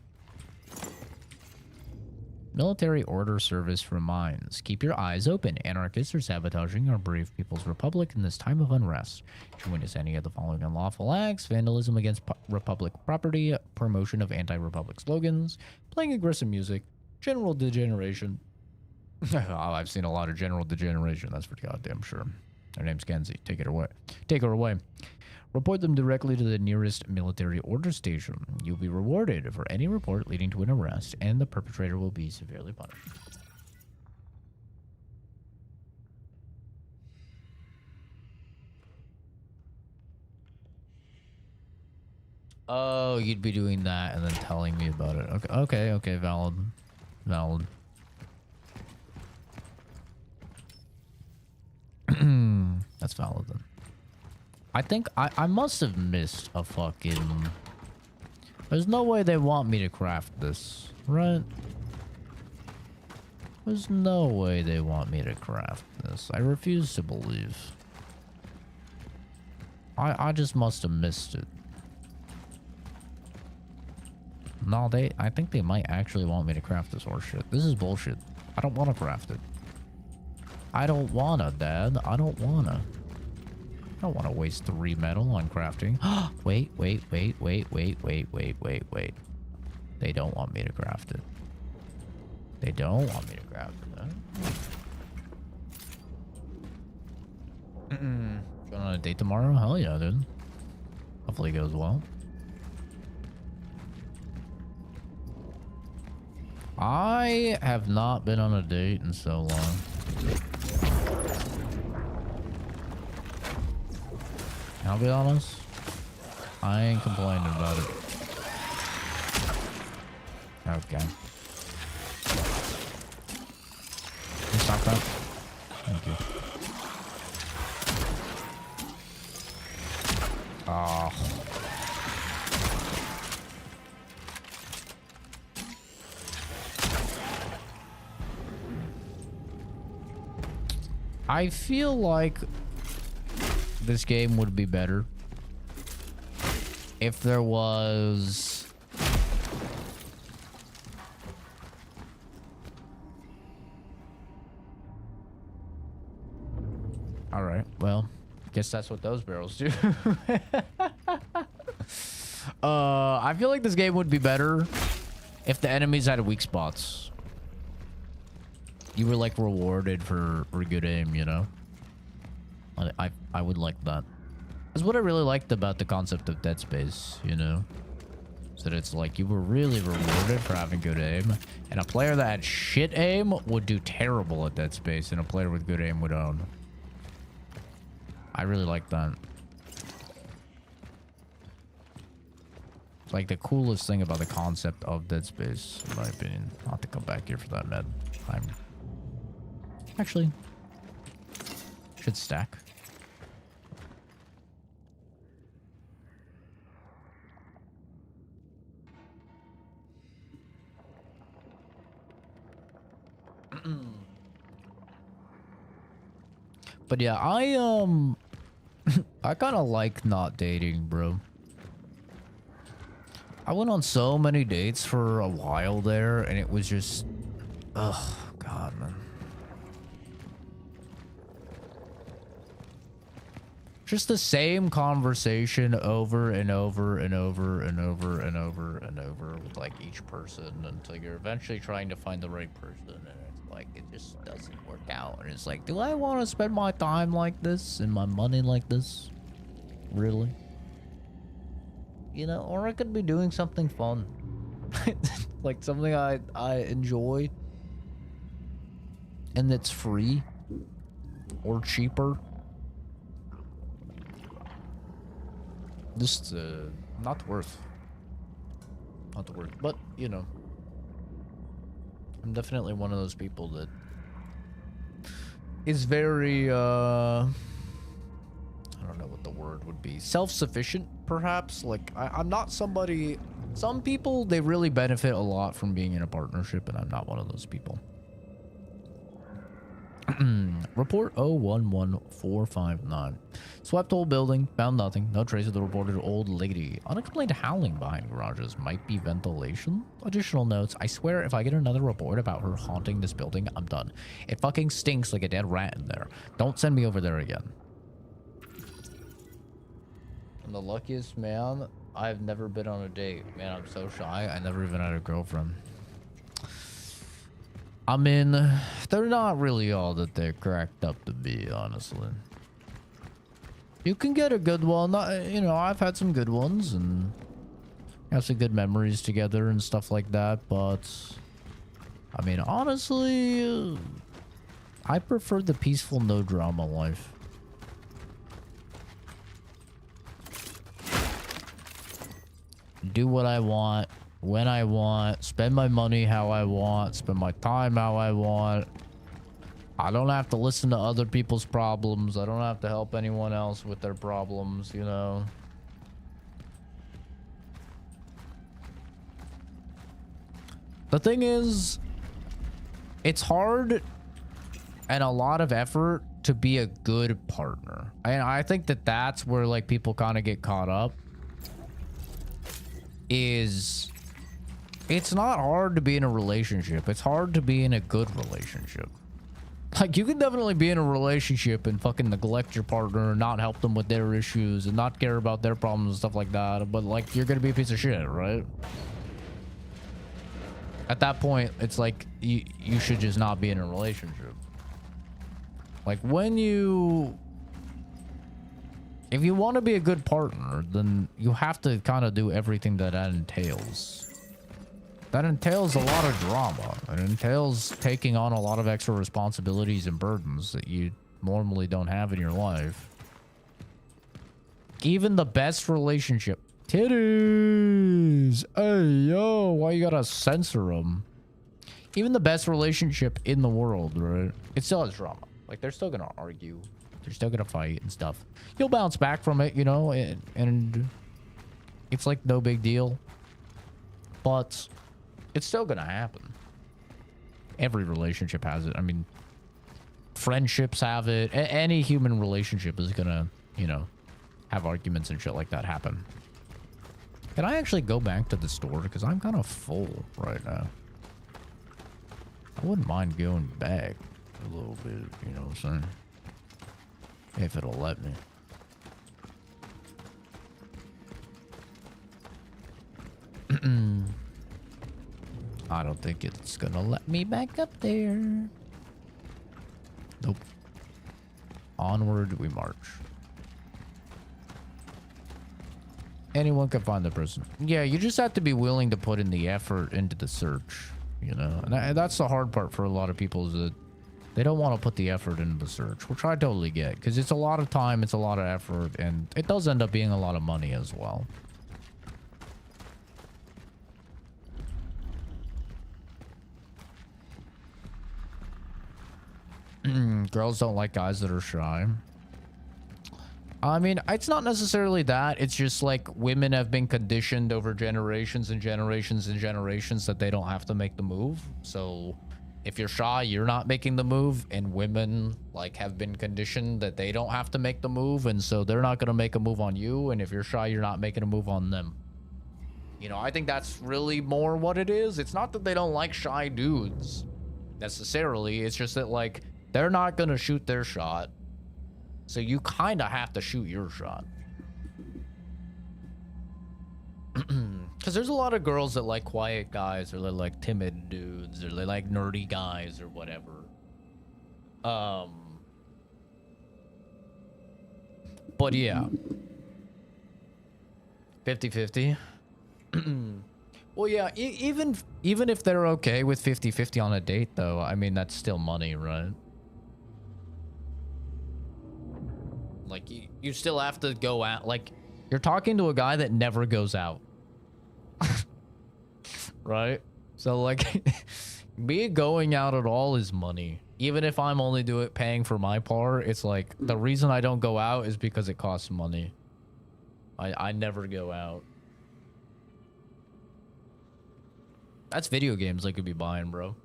Military order service reminds. Keep your eyes open. Anarchists are sabotaging our brave people's republic in this time of unrest. If you witness any of the following unlawful acts: vandalism against republic property, promotion of anti-republic slogans, playing aggressive music, general degeneration. Oh, I've seen a lot of general degeneration, that's for goddamn sure. Her name's Kenzie. Take it away. Take her away. Report them directly to the nearest military order station. You'll be rewarded for any report leading to an arrest, and the perpetrator will be severely punished. Oh, you'd be doing that and then telling me about it. Okay, okay, okay, valid. Valid. That's valid then. I think I must have missed a fucking... There's no way they want me to craft this, right? There's no way they want me to craft this. I refuse to believe. I just must have missed it. No, I think they might actually want me to craft this horse shit. This is bullshit. I don't want to craft it. I don't wanna, Dad. I don't wanna. I don't want to waste 3 metal on crafting. Wait. They don't want me to craft it. They don't want me to craft it, huh? Going on a date tomorrow? Hell yeah, dude. Hopefully it goes well. I have not been on a date in so long. I'll be honest, I ain't complaining about it. Okay. Can you stop that? Thank you. Oh. I feel like this game would be better if there was all right, well, guess that's what those barrels do. I feel like this game would be better if the enemies had weak spots. You were like rewarded for good aim, you know? I would like that. That's what I really liked about the concept of Dead Space, you know? So that it's like you were really rewarded for having good aim. And a player that had shit aim would do terrible at Dead Space, and a player with good aim would own. I really like that. It's like the coolest thing about the concept of Dead Space, in my opinion. I'll have to come back here for that med. Actually, should stack. But yeah, I kind of like not dating, bro. I went on so many dates for a while there, and it was just, ugh, God, man. Just the same conversation over and over and over and over and over and over with like each person until you're eventually trying to find the right person, and it's like it just doesn't work out. And it's like, do I want to spend my time like this and my money like this? Really? You know, or I could be doing something fun. Like something I enjoy and that's free or cheaper. Just not worth. But you know, I'm definitely one of those people that is very I don't know what the word would be, self-sufficient perhaps. Like I'm not somebody, some people they really benefit a lot from being in a partnership, and I'm not one of those people. Report 011459. Swept whole building, found nothing. No trace of the reported old lady. Unexplained howling behind garages. Might be ventilation. Additional notes. I swear if I get another report about her haunting this building, I'm done. It fucking stinks like a dead rat in there. Don't send me over there again. I'm the luckiest man. I've never been on a date. Man, I'm so shy. I never even had a girlfriend. I mean, they're not really all that they're cracked up to be, honestly. You can get a good one. You know, I've had some good ones and have some good memories together and stuff like that. But, I mean, honestly, I prefer the peaceful, no drama life. Do what I want. When I want, spend my money how I want, spend my time how I want. I don't have to listen to other people's problems. I don't have to help anyone else with their problems, you know. The thing is, it's hard and a lot of effort to be a good partner. And I think that that's where like people kind of get caught up, is it's not hard to be in a relationship. It's hard to be in a good relationship. Like, you can definitely be in a relationship and fucking neglect your partner and not help them with their issues and not care about their problems and stuff like that. But, like, you're gonna be a piece of shit, right? At that point, it's like, you should just not be in a relationship. Like, when you... If you want to be a good partner, then you have to kind of do everything that entails. That entails a lot of drama. It entails taking on a lot of extra responsibilities and burdens that you normally don't have in your life. Even the best relationship... Titties! Hey, yo, why you gotta censor them? Even the best relationship in the world, right? It still has drama. Like, they're still gonna argue. They're still gonna fight and stuff. You'll bounce back from it, you know, and it's like no big deal. But it's still gonna happen. Every relationship has it. I mean, friendships have it. Any human relationship is gonna, you know, have arguments and shit like that happen. Can I actually go back to the store? Because I'm kind of full right now. I wouldn't mind going back a little bit, you know what I'm saying? If it'll let me. I don't think it's gonna let me back up there. Nope. Onward we march. Anyone can find the person. Yeah, you just have to be willing to put in the effort into the search, you know? And that's the hard part for a lot of people, is that they don't want to put the effort into the search, which I totally get, because it's a lot of time, it's a lot of effort, and it does end up being a lot of money as well. Girls don't like guys that are shy. I mean, it's not necessarily that. It's just like women have been conditioned over generations and generations and generations that they don't have to make the move. So if you're shy, you're not making the move, and women like have been conditioned that they don't have to make the move, and so they're not going to make a move on you. And if you're shy, you're not making a move on them. You know, I think that's really more what it is. It's not that they don't like shy dudes necessarily. It's just that, like, they're not going to shoot their shot. So you kind of have to shoot your shot. Because there's a lot of girls that like quiet guys, or they like timid dudes, or they like nerdy guys, or whatever. But yeah. 50-50. Well, yeah, even if they're okay with 50-50 on a date, though, I mean, that's still money, right? Like, you still have to go out. Like, you're talking to a guy that never goes out. Right? So, like, me going out at all is money. Even if I'm only paying for my part, it's like, the reason I don't go out is because it costs money. I never go out. That's video games I could be buying, bro.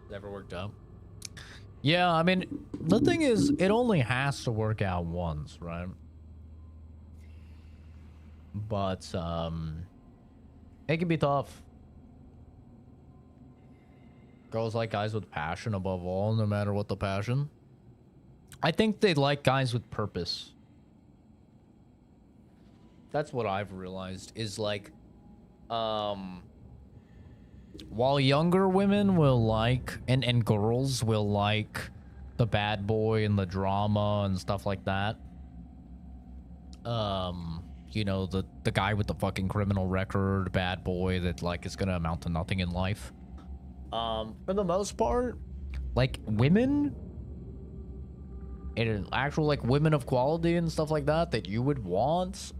Never worked out. Yeah, I mean, the thing is, it only has to work out once, right? But, it can be tough. Girls like guys with passion above all, no matter what the passion. I think they like guys with purpose. That's what I've realized, is like, while younger women will like, and girls will like the bad boy and the drama and stuff like that. You know, the guy with the fucking criminal record, bad boy that like is gonna amount to nothing in life. For the most part, like women, and actual like women of quality and stuff like that that you would want,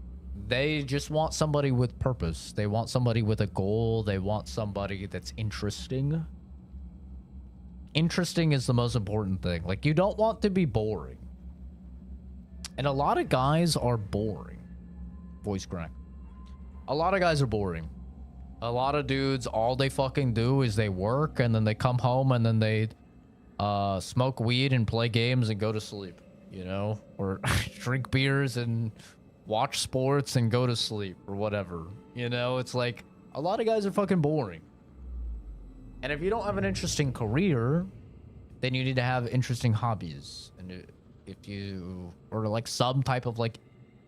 they just want somebody with purpose. They want somebody with a goal. They want somebody that's interesting. Interesting is the most important thing. Like, you don't want to be boring. And a lot of guys are boring. Voice crack. A lot of guys are boring. A lot of dudes, all they fucking do is they work, and then they come home, and then they smoke weed and play games and go to sleep, you know, or drink beers and watch sports and go to sleep or whatever. You know, it's like a lot of guys are fucking boring. And if you don't have an interesting career, then you need to have interesting hobbies. And if you, or like some type of like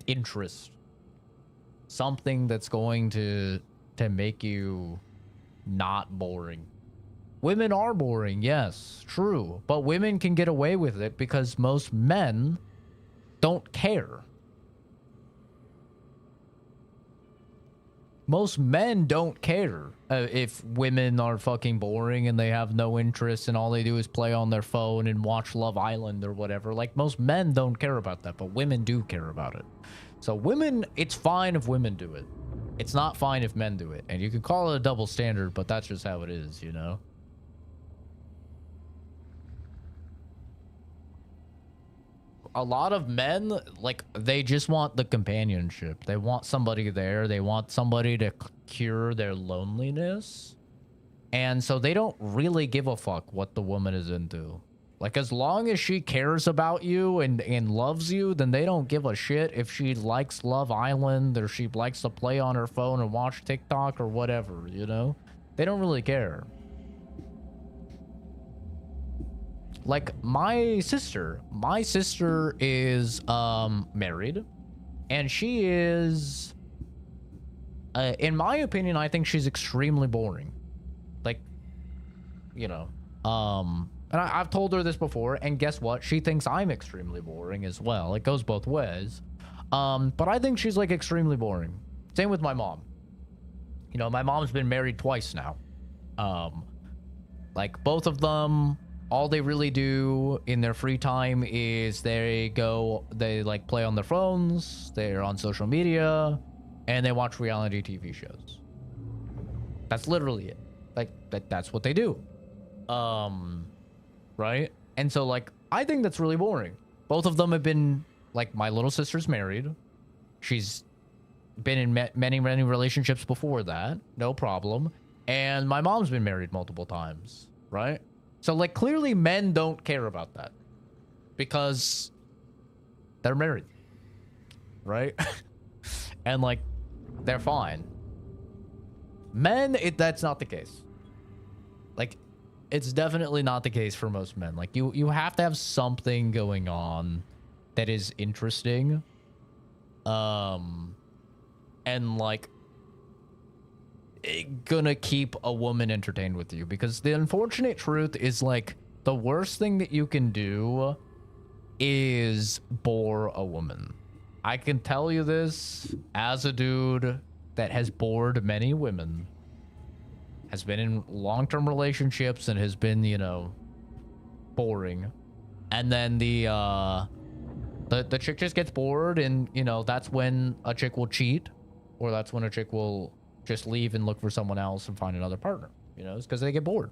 interest, something that's going to make you not boring. Women are boring, yes, true. But women can get away with it because most men don't care. Most men don't care if women are fucking boring and they have no interest and all they do is play on their phone and watch Love Island or whatever. Like, most men don't care about that, but women do care about it. So women, it's fine if women do it. It's not fine if men do it. And you can call it a double standard, but that's just how it is, you know? A lot of men, like, they just want the companionship. They want somebody there. They want somebody to cure their loneliness. And so they don't really give a fuck what the woman is into. Like, as long as she cares about you and loves you, then they don't give a shit if she likes Love Island or she likes to play on her phone and watch TikTok or whatever, you know? They don't really care. Like, my sister is married, and she is, in my opinion, I think she's extremely boring. Like, you know, and I've told her this before, and guess what? She thinks I'm extremely boring as well. It goes both ways. But I think she's, like, extremely boring. Same with my mom. You know, my mom's been married twice now. Like, both of them, all they really do in their free time is they like play on their phones, they're on social media, and they watch reality TV shows. That's literally it. Like, that's what they do. Right? And so, like, I think that's really boring. Both of them have been, like, my little sister's married. She's been in many relationships before that. No problem. And my mom's been married multiple times. Right? So, like, clearly men don't care about that because they're married, right? And, like, they're fine. Men, that's not the case. Like, it's definitely not the case for most men. Like, you have to have something going on that is interesting. And, like, gonna keep a woman entertained with you, because the unfortunate truth is, like, the worst thing that you can do is bore a woman. I can tell you this as a dude that has bored many women, has been in long-term relationships and has been, you know, boring. And then the chick just gets bored, and, you know, that's when a chick will cheat, or that's when a chick will just leave and look for someone else and find another partner. You know, it's because they get bored.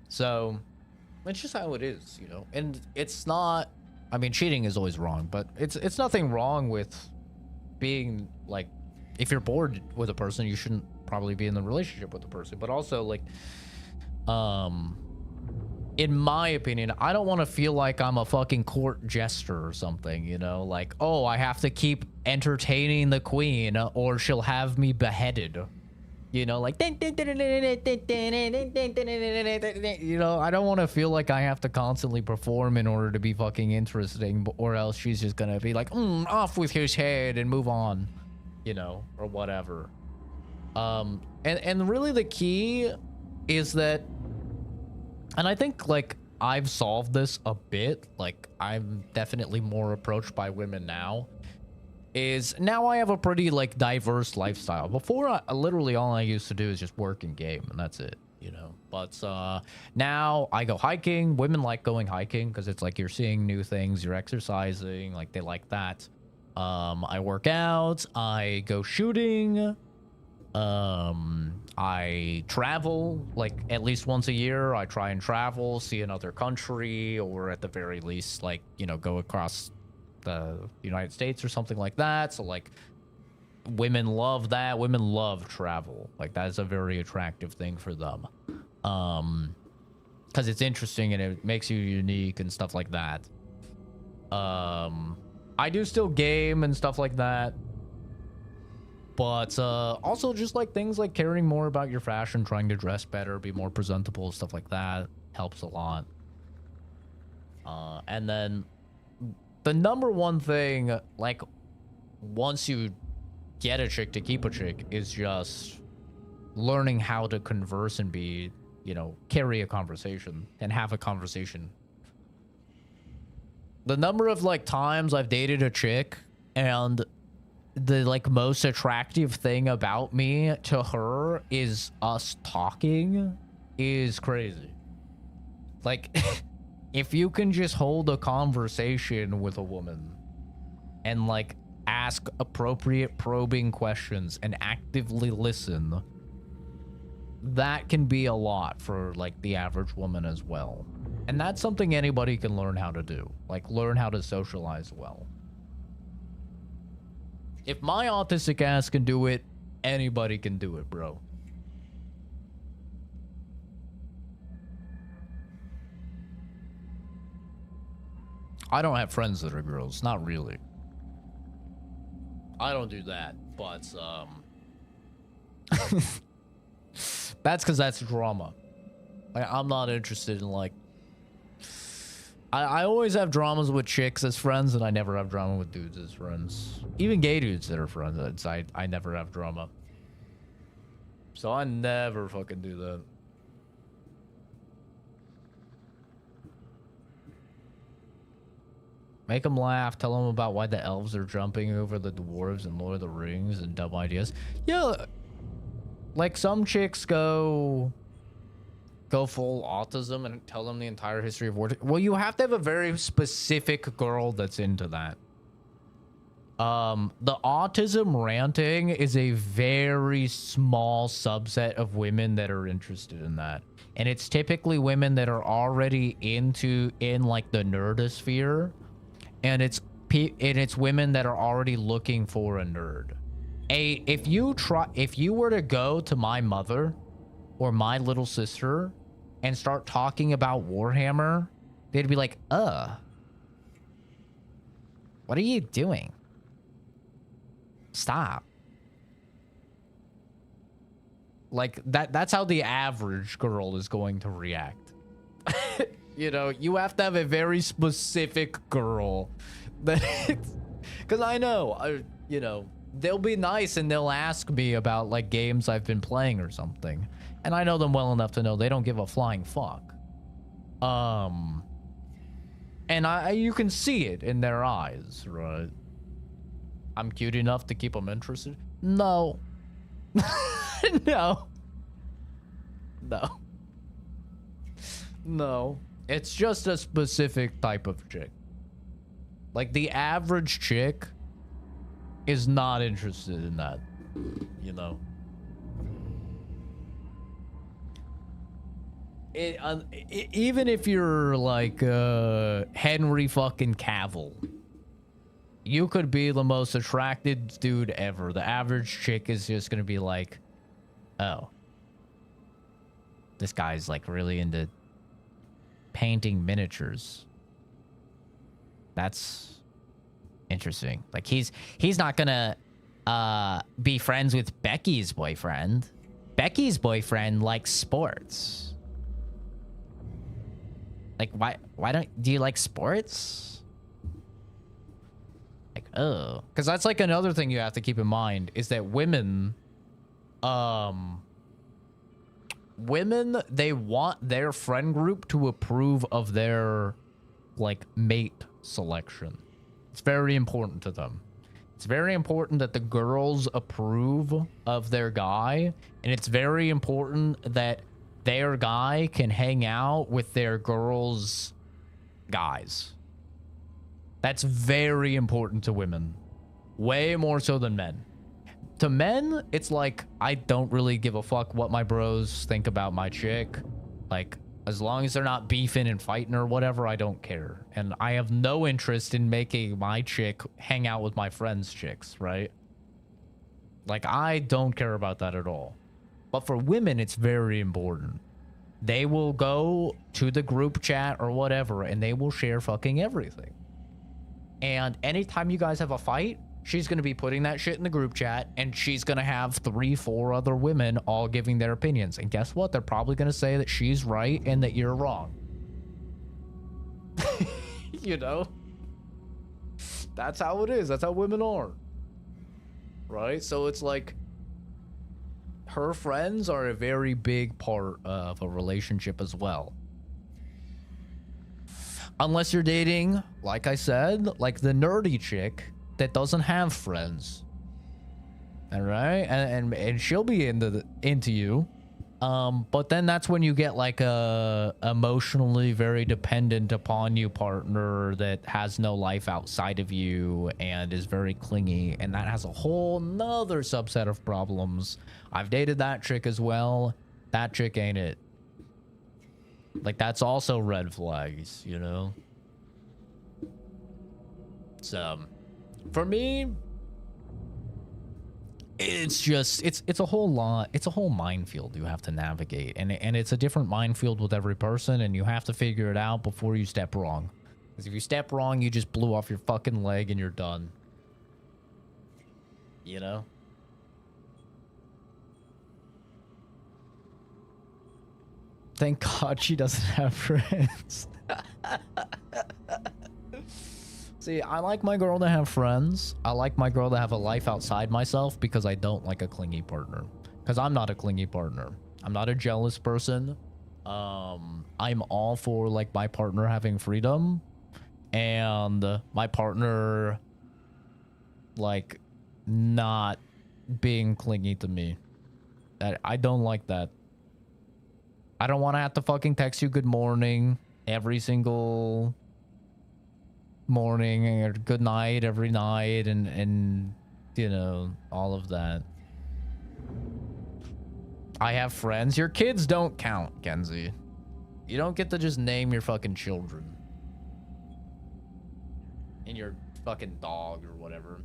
So it's just how it is, you know. And it's not, I mean, cheating is always wrong, but it's nothing wrong with being, like, if you're bored with a person, you shouldn't probably be in the relationship with the person. But also, like, in my opinion, I don't want to feel like I'm a fucking court jester or something, you know? Like, oh, I have to keep entertaining the queen or she'll have me beheaded. You know, like, you know, I don't want to feel like I have to constantly perform in order to be fucking interesting, or else she's just gonna be like, off with his head and move on, you know, or whatever. And really the key is that, and I think, like, I've solved this a bit, like, I'm definitely more approached by women now, is now I have a pretty, like, diverse lifestyle. Before, literally all I used to do is just work and game, and that's it, you know. But now I go hiking. Women like going hiking because it's like you're seeing new things, you're exercising, like, they like that. I work out, I go shooting, I travel, like, at least once a year. I try and travel, see another country, or at the very least, like, you know, go across the United States or something like that. So, like, women love that. Women love travel. Like, that is a very attractive thing for them. Because it's interesting and it makes you unique and stuff like that. I do still game and stuff like that. But also just like things like caring more about your fashion, trying to dress better, be more presentable, stuff like that helps a lot. And then the number one thing, like, once you get a chick to keep a chick, is just learning how to converse and be, you know, carry a conversation and have a conversation. The number of like times I've dated a chick and the like most attractive thing about me to her is us talking is crazy. Like, if you can just hold a conversation with a woman and like ask appropriate probing questions and actively listen, that can be a lot for like the average woman as well. And that's something anybody can learn how to do. Like, learn how to socialize well. If my autistic ass can do it, anybody can do it, bro. I don't have friends that are girls, not really. I don't do that, but that's because that's drama. Like, I'm not interested in like. I always have dramas with chicks as friends, and I never have drama with dudes as friends. Even gay dudes that are friends, I never have drama. So I never fucking do that. Make them laugh. Tell them about why the elves are jumping over the dwarves in Lord of the Rings and dumb ideas. Yeah, like some chicks go full autism and tell them the entire history of war. Well, you have to have a very specific girl that's into that. The autism ranting is a very small subset of women that are interested in that. And it's typically women that are already in like the nerdosphere. And it's women that are already looking for a nerd. If you were to go to my mother or my little sister and start talking about Warhammer, they'd be like, what are you doing? Stop. Like, that's how the average girl is going to react. You know, you have to have a very specific girl. Because I know, you know, they'll be nice and they'll ask me about like games I've been playing or something. And I know them well enough to know they don't give a flying fuck. And you can see it in their eyes, right? I'm cute enough to keep them interested? No. No. No. No. It's just a specific type of chick. Like, the average chick is not interested in that, you know? Even if you're like Henry fucking Cavill, you could be the most attracted dude ever. The average chick is just gonna be like, oh, this guy's like really into painting miniatures. That's interesting. Like, he's not gonna be friends with Becky's boyfriend. Becky's boyfriend likes sports. Like, why do you like sports? Like, oh, because that's like another thing you have to keep in mind is that women, they want their friend group to approve of their like mate selection. It's very important to them. It's very important that the girls approve of their guy, and it's very important that their guy can hang out with their girls' guys. That's very important to women. Way more so than men. To men, it's like, I don't really give a fuck what my bros think about my chick. Like, as long as they're not beefing and fighting or whatever, I don't care. And I have no interest in making my chick hang out with my friends' chicks, right? Like, I don't care about that at all. But for women, it's very important. they will go to the group chat or whatever, and they will share fucking everything. And anytime you guys have a fight, she's going to be putting that shit in the group chat, and she's going to have 3-4 other women all giving their opinions. And guess what? They're probably going to say that she's right and that you're wrong. You know? That's how it is. That's how women are. Right? So it's like, her friends are a very big part of a relationship as well. Unless you're dating, like I said, like the nerdy chick that doesn't have friends. All right? And she'll be into you. But then that's when you get like a emotionally very dependent upon you partner that has no life outside of you and is very clingy, and that has a whole nother subset of problems. I've dated that chick as well. That chick ain't it. Like, that's also red flags, you know? So, for me, it's just, it's a whole lot, it's a whole minefield you have to navigate, and it's a different minefield with every person, and you have to figure it out before you step wrong. Because if you step wrong, you just blew off your fucking leg and you're done. You know? Thank God she doesn't have friends. See, I like my girl to have friends. I like my girl to have a life outside myself, because I don't like a clingy partner. Because I'm not a clingy partner. I'm not a jealous person. I'm all for, like, my partner having freedom. And my partner, like, not being clingy to me. I don't like that. I don't want to have to fucking text you good morning every single morning, or good night every night, and you know, all of that. I have friends. Your kids don't count, Kenzie. You don't get to just name your fucking children. And your fucking dog or whatever.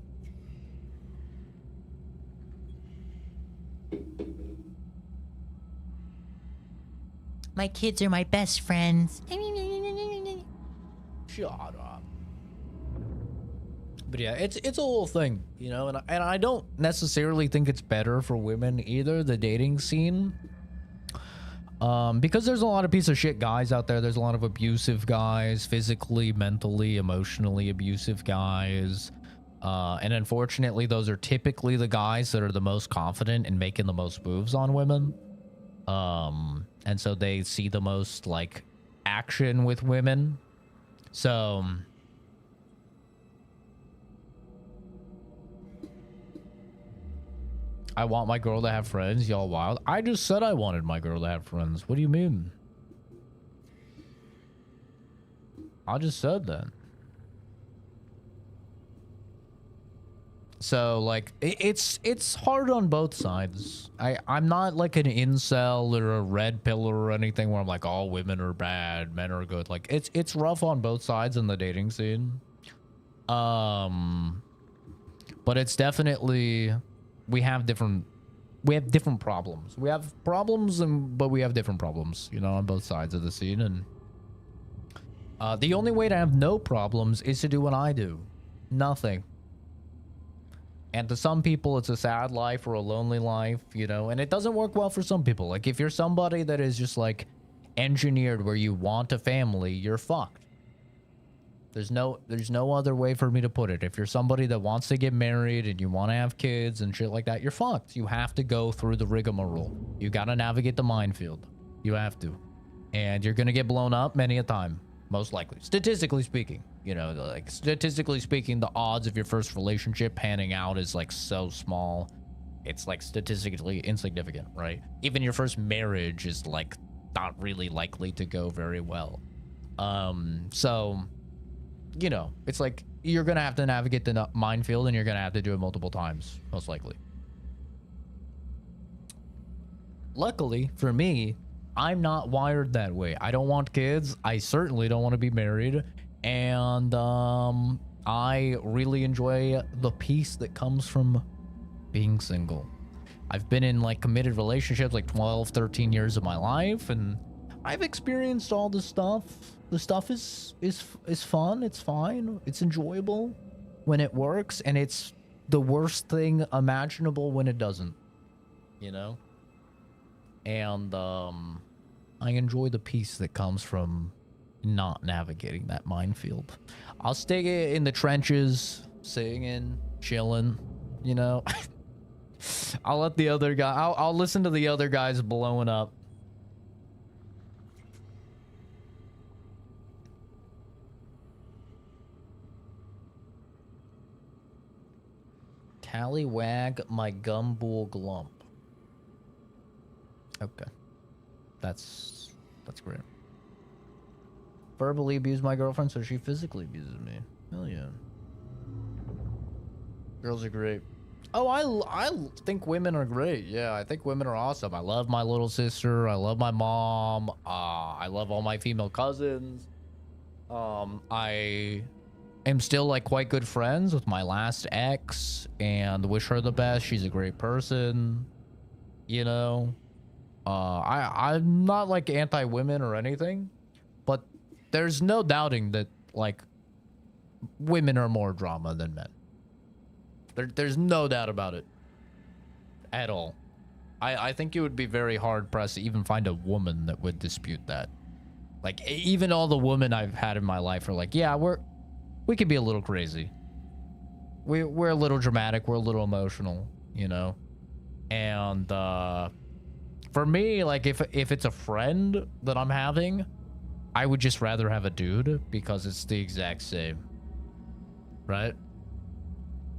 My kids are my best friends. Shut up. But yeah, it's a whole thing, you know, and I don't necessarily think it's better for women either, the dating scene. Because there's a lot of piece of shit guys out there. There's a lot of abusive guys, physically, mentally, emotionally abusive guys. And unfortunately, those are typically the guys that are the most confident in making the most moves on women. And so they see the most, like, action with women. So I want my girl to have friends, y'all wild. I just said I wanted my girl to have friends. What do you mean? I just said that. So, like, it's hard on both sides. I'm not like an incel or a red pillar or anything where I'm like, all women are bad, men are good. Like, it's rough on both sides in the dating scene. But it's definitely, we have different problems. We have problems, but we have different problems, you know, on both sides of the scene. And the only way to have no problems is to do what I do. Nothing. And to some people, it's a sad life or a lonely life, you know, and it doesn't work well for some people. Like, if you're somebody that is just, like, engineered where you want a family, you're fucked. There's no other way for me to put it. If you're somebody that wants to get married and you want to have kids and shit like that, you're fucked. You have to go through the rigmarole. You got to navigate the minefield. You have to. And you're going to get blown up many a time, most likely. Statistically speaking. You know, like, statistically speaking, the odds of your first relationship panning out is, like, so small. It's, like, statistically insignificant, right? Even your first marriage is, like, not really likely to go very well. So, you know, it's like, you're gonna have to navigate the minefield, and you're gonna have to do it multiple times, most likely. Luckily, for me, I'm not wired that way. I don't want kids. I certainly don't want to be married. And I really enjoy the peace that comes from being single. I've been in, like, committed relationships like 12, 13 years of my life, and I've experienced all the stuff. The stuff is fun. It's fine. It's enjoyable when it works, and it's the worst thing imaginable when it doesn't. You know? And I enjoy the peace that comes from not navigating that minefield. I'll stay in the trenches, singing, chilling, you know. I'll let the other guy, I'll listen to the other guys blowing up. Tallywag my gumbool glump. Okay. That's great. Verbally abuse my girlfriend, so she physically abuses me. Hell yeah. Girls are great. Oh, I think women are great. Yeah, I think women are awesome. I love my little sister. I love my mom. I love all my female cousins. I am still like quite good friends with my last ex and wish her the best. She's a great person. You know? I'm not like anti-women or anything, but there's no doubting that like women are more drama than men. There's no doubt about it at all. I think it would be very hard pressed to even find a woman that would dispute that. Like even all the women I've had in my life are like, yeah, we could be a little crazy. We're a little dramatic. We're a little emotional, you know? And, for me, like, if it's a friend that I'm having, I would just rather have a dude because it's the exact same. Right?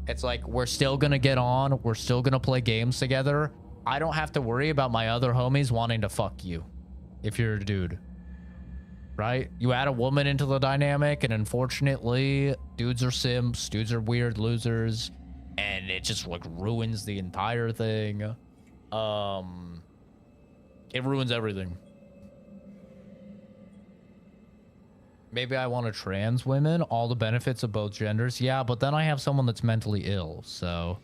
It's like, we're still gonna get on. We're still gonna play games together. I don't have to worry about my other homies wanting to fuck you if you're a dude. Right? You add a woman into the dynamic, and unfortunately, dudes are simps. Dudes are weird losers. And it just, like, ruins the entire thing. It ruins everything. Maybe I want to trans women, all the benefits of both genders. Yeah, but then I have someone that's mentally ill, so...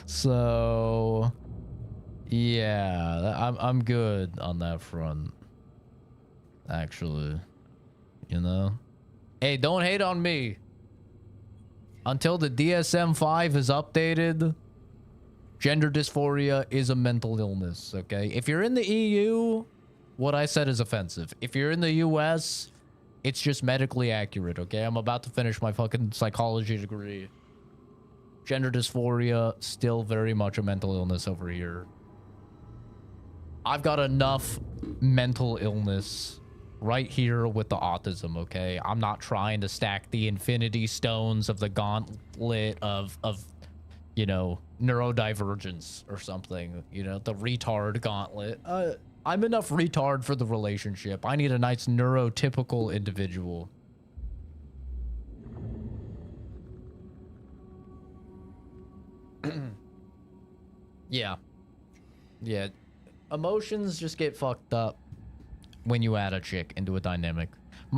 So... Yeah, I'm good on that front. Actually. You know? Hey, don't hate on me. Until the DSM-5 is updated... Gender dysphoria is a mental illness, okay? If you're in the EU, what I said is offensive. If you're in the US, it's just medically accurate, okay? I'm about to finish my fucking psychology degree. Gender dysphoria, still very much a mental illness over here. I've got enough mental illness right here with the autism, okay? I'm not trying to stack the infinity stones of the gauntlet of you know, neurodivergence or something, you know, the retard gauntlet. I'm enough retard for the relationship. I need a nice neurotypical individual. Yeah. Yeah. Emotions just get fucked up when you add a chick into a dynamic.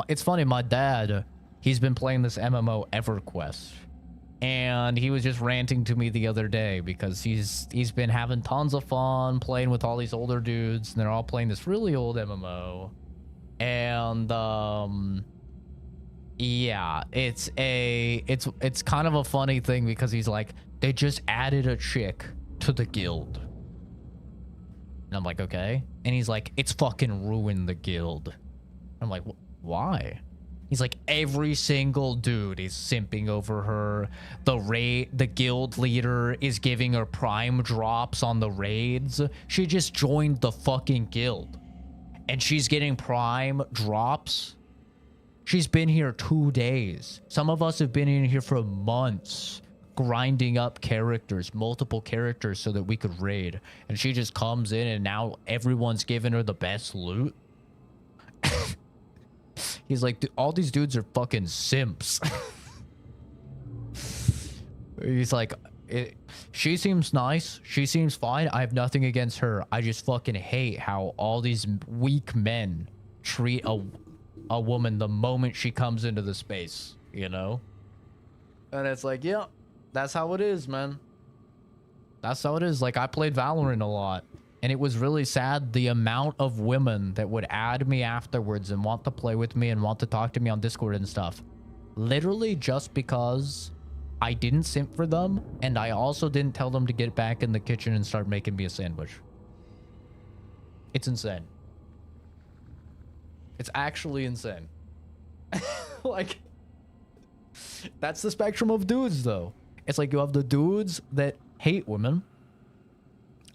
It's funny, my dad, he's been playing this MMO EverQuest. And he was just ranting to me the other day because he's been having tons of fun playing with all these older dudes, and they're all playing this really old MMO. And yeah, it's kind of a funny thing because he's like, they just added a chick to the guild. And I'm like, okay. And he's like, it's fucking ruined the guild. I'm like, why? He's like, every single dude is simping over her. The guild leader is giving her prime drops on the raids. She just joined the fucking guild. And she's getting prime drops. She's been here 2 days. Some of us have been in here for months, grinding up characters, multiple characters, so that we could raid. And she just comes in and now everyone's giving her the best loot. He's like, all these dudes are fucking simps. He's like, she seems nice. She seems fine. I have nothing against her. I just fucking hate how all these weak men treat a woman the moment she comes into the space, you know? And it's like, yeah, that's how it is, man. That's how it is. Like, I played Valorant a lot. And it was really sad the amount of women that would add me afterwards and want to play with me and want to talk to me on Discord and stuff. Literally just because I didn't simp for them, and I also didn't tell them to get back in the kitchen and start making me a sandwich. It's insane. It's actually insane. Like, that's the spectrum of dudes, though. It's like you have the dudes that hate women,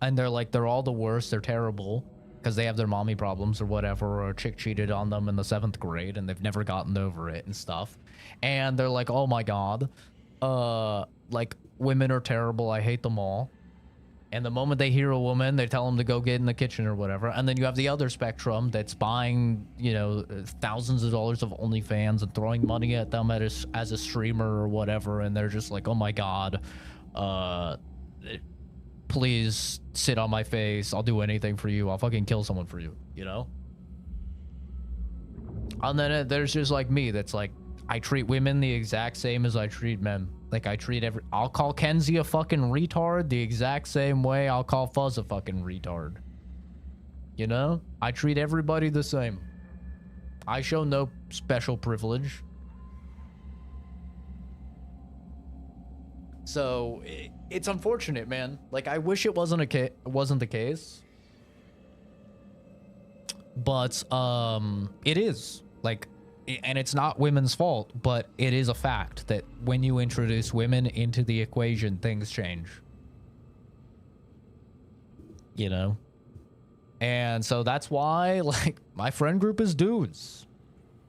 and they're all the worst, they're terrible, because they have their mommy problems or whatever, or a chick cheated on them in the 7th grade, and they've never gotten over it and stuff. And they're like, oh my god, like, women are terrible, I hate them all. And the moment they hear a woman, they tell them to go get in the kitchen or whatever. And then you have the other spectrum that's buying, you know, thousands of dollars of OnlyFans and throwing money at them as a streamer or whatever. And they're just like, oh my god, please sit on my face. I'll do anything for you. I'll fucking kill someone for you, you know? And then there's just like me that's like, I treat women the exact same as I treat men. Like, I'll call Kenzie a fucking retard the exact same way I'll call Fuzz a fucking retard. You know? I treat everybody the same. I show no special privilege. So, it's unfortunate, man. Like, I wish it wasn't the case. But, it is. Like, and it's not women's fault, but it is a fact that when you introduce women into the equation, things change. You know? And so that's why, like, my friend group is dudes.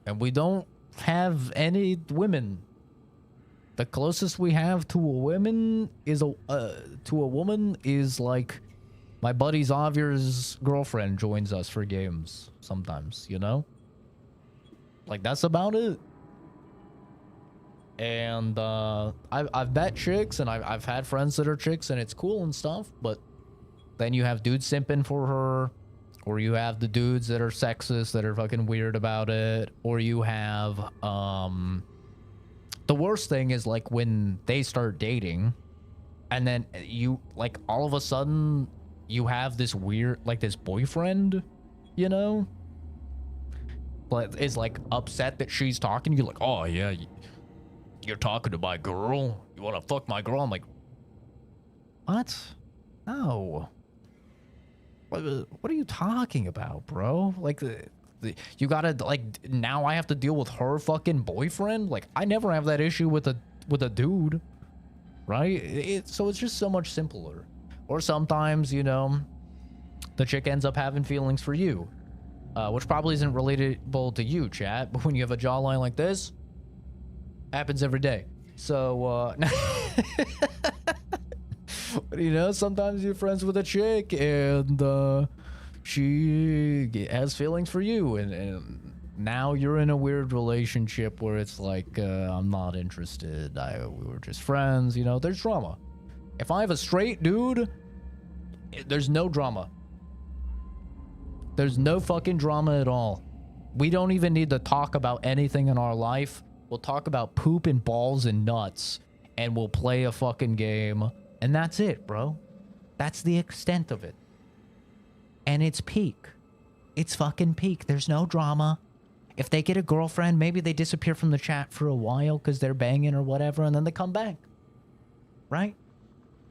And we don't have any women. The closest we have to a woman is like my buddy Xavier's girlfriend joins us for games sometimes, you know? Like, that's about it. And I've met chicks, and I've had friends that are chicks, and it's cool and stuff, but then you have dudes simping for her, or you have the dudes that are sexist that are fucking weird about it, or you have the worst thing is, like, when they start dating, and then you, like, all of a sudden you have this weird, like, this boyfriend, you know, but is like upset that she's talking. You're like, oh yeah, you're talking to my girl, you want to fuck my girl? I'm like, what? No. What are you talking about, bro? Like, you gotta, like, now I have to deal with her fucking boyfriend? Like, I never have that issue with a dude, right? So it's just so much simpler. Or sometimes, you know, the chick ends up having feelings for you, which probably isn't relatable to you, chat, but when you have a jawline like this, happens every day. So, you know, sometimes you're friends with a chick and she has feelings for you, and now you're in a weird relationship where it's like, I'm not interested, we were just friends, you know, there's drama. If I have a straight dude, there's no drama. There's no fucking drama at all. We don't even need to talk about anything in our life. We'll talk about poop and balls and nuts, and we'll play a fucking game, and that's it, bro. That's the extent of it. And it's peak. It's fucking peak. There's no drama. If they get a girlfriend, maybe they disappear from the chat for a while because they're banging or whatever, and then they come back. Right?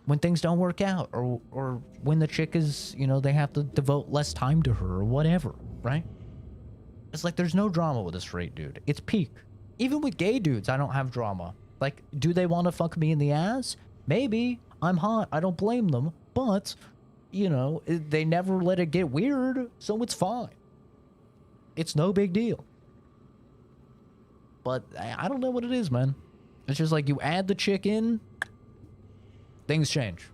When things don't work out, or when the chick is, you know, they have to devote less time to her or whatever, right? It's like there's no drama with a straight dude. It's peak. Even with gay dudes, I don't have drama. Like, do they want to fuck me in the ass? Maybe. I'm hot. I don't blame them. But, you know, they never let it get weird, so it's fine. It's no big deal. But I don't know what it is, man. It's just like you add the chick in, things change.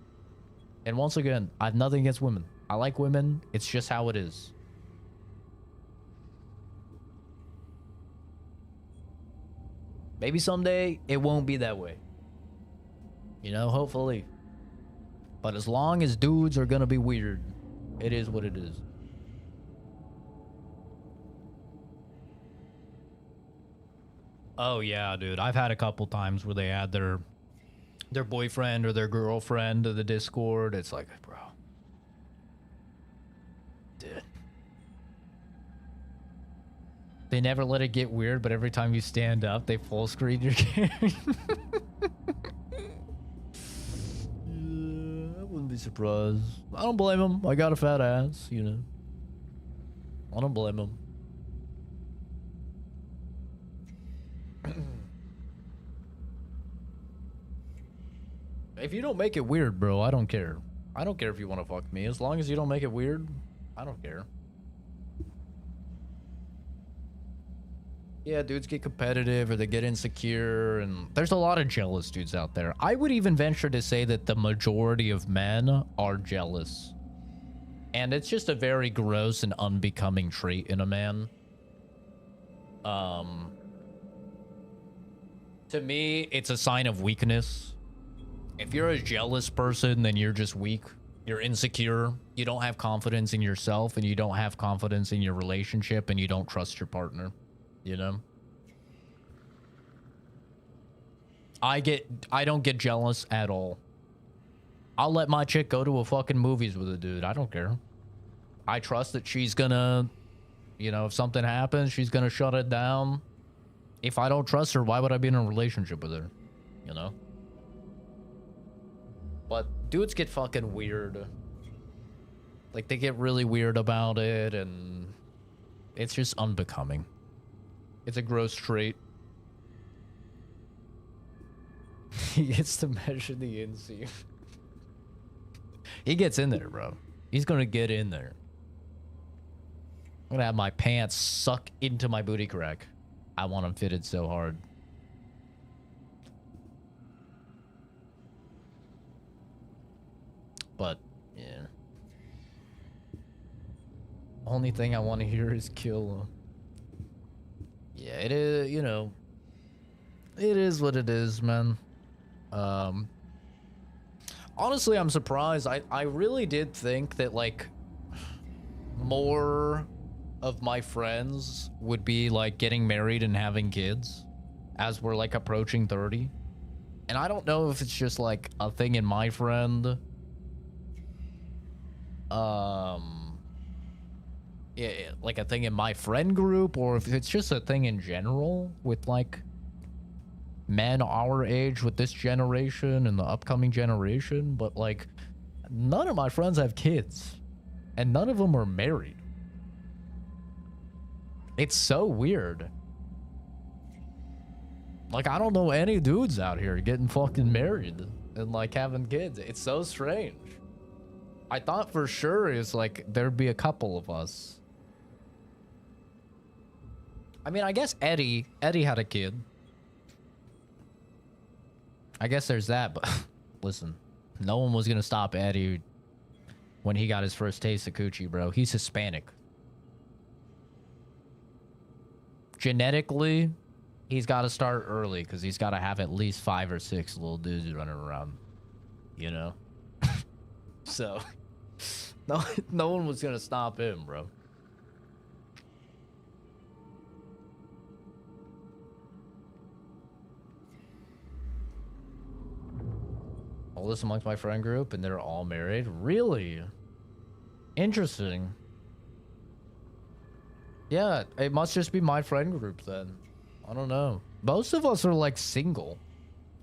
And once again, I have nothing against women. I like women. It's just how it is. Maybe someday it won't be that way. You know, hopefully. But as long as dudes are gonna be weird, it is what it is. Oh yeah, dude. I've had a couple times where they add their boyfriend or their girlfriend to the Discord. It's like, bro, They never let it get weird, but every time you stand up, they full screen your character. Yeah, I wouldn't be surprised. I don't blame him. I got a fat ass, you know. I don't blame him. If you don't make it weird, bro, I don't care. I don't care if you want to fuck me. As long as you don't make it weird, I don't care. Yeah, dudes get competitive or they get insecure, and there's a lot of jealous dudes out there. I would even venture to say that the majority of men are jealous. And it's just a very gross and unbecoming trait in a man. To me, it's a sign of weakness. If you're a jealous person, then you're just weak. You're insecure. You don't have confidence in yourself, and you don't have confidence in your relationship, and you don't trust your partner. You know? I don't get jealous at all. I'll let my chick go to a fucking movies with a dude. I don't care. I trust that she's gonna, you know, if something happens, she's gonna shut it down. If I don't trust her, why would I be in a relationship with her? You know? But dudes get fucking weird. Like, they get really weird about it, and it's just unbecoming. It's a gross trait. He gets to measure the inseam. He gets in there, bro. He's gonna get in there. I'm gonna have my pants suck into my booty crack. I want them fitted so hard. But, yeah. Only thing I want to hear is kill. Yeah, it is, you know. It is what it is, man. Honestly, I'm surprised. I really did think that, like, more of my friends would be, like, getting married and having kids as we're, like, approaching 30. And I don't know if it's just, like, a thing in my friend... yeah, like a thing in my friend group, or if it's just a thing in general with like men our age with this generation and the upcoming generation. But like, none of my friends have kids and none of them are married. It's so weird. Like, I don't know any dudes out here getting fucking married and like having kids. It's so strange. I thought for sure it's like there'd be a couple of us. I mean, I guess Eddie had a kid. I guess there's that, but listen, no one was gonna stop Eddie when he got his first taste of coochie, bro. He's Hispanic. Genetically, he's got to start early because he's got to have at least 5 or 6 little dudes running around, you know? So, no one was gonna stop him, bro. Oldest amongst my friend group, and they're all married. Really? Interesting. Yeah, it must just be my friend group then. I don't know. Most of us are like single.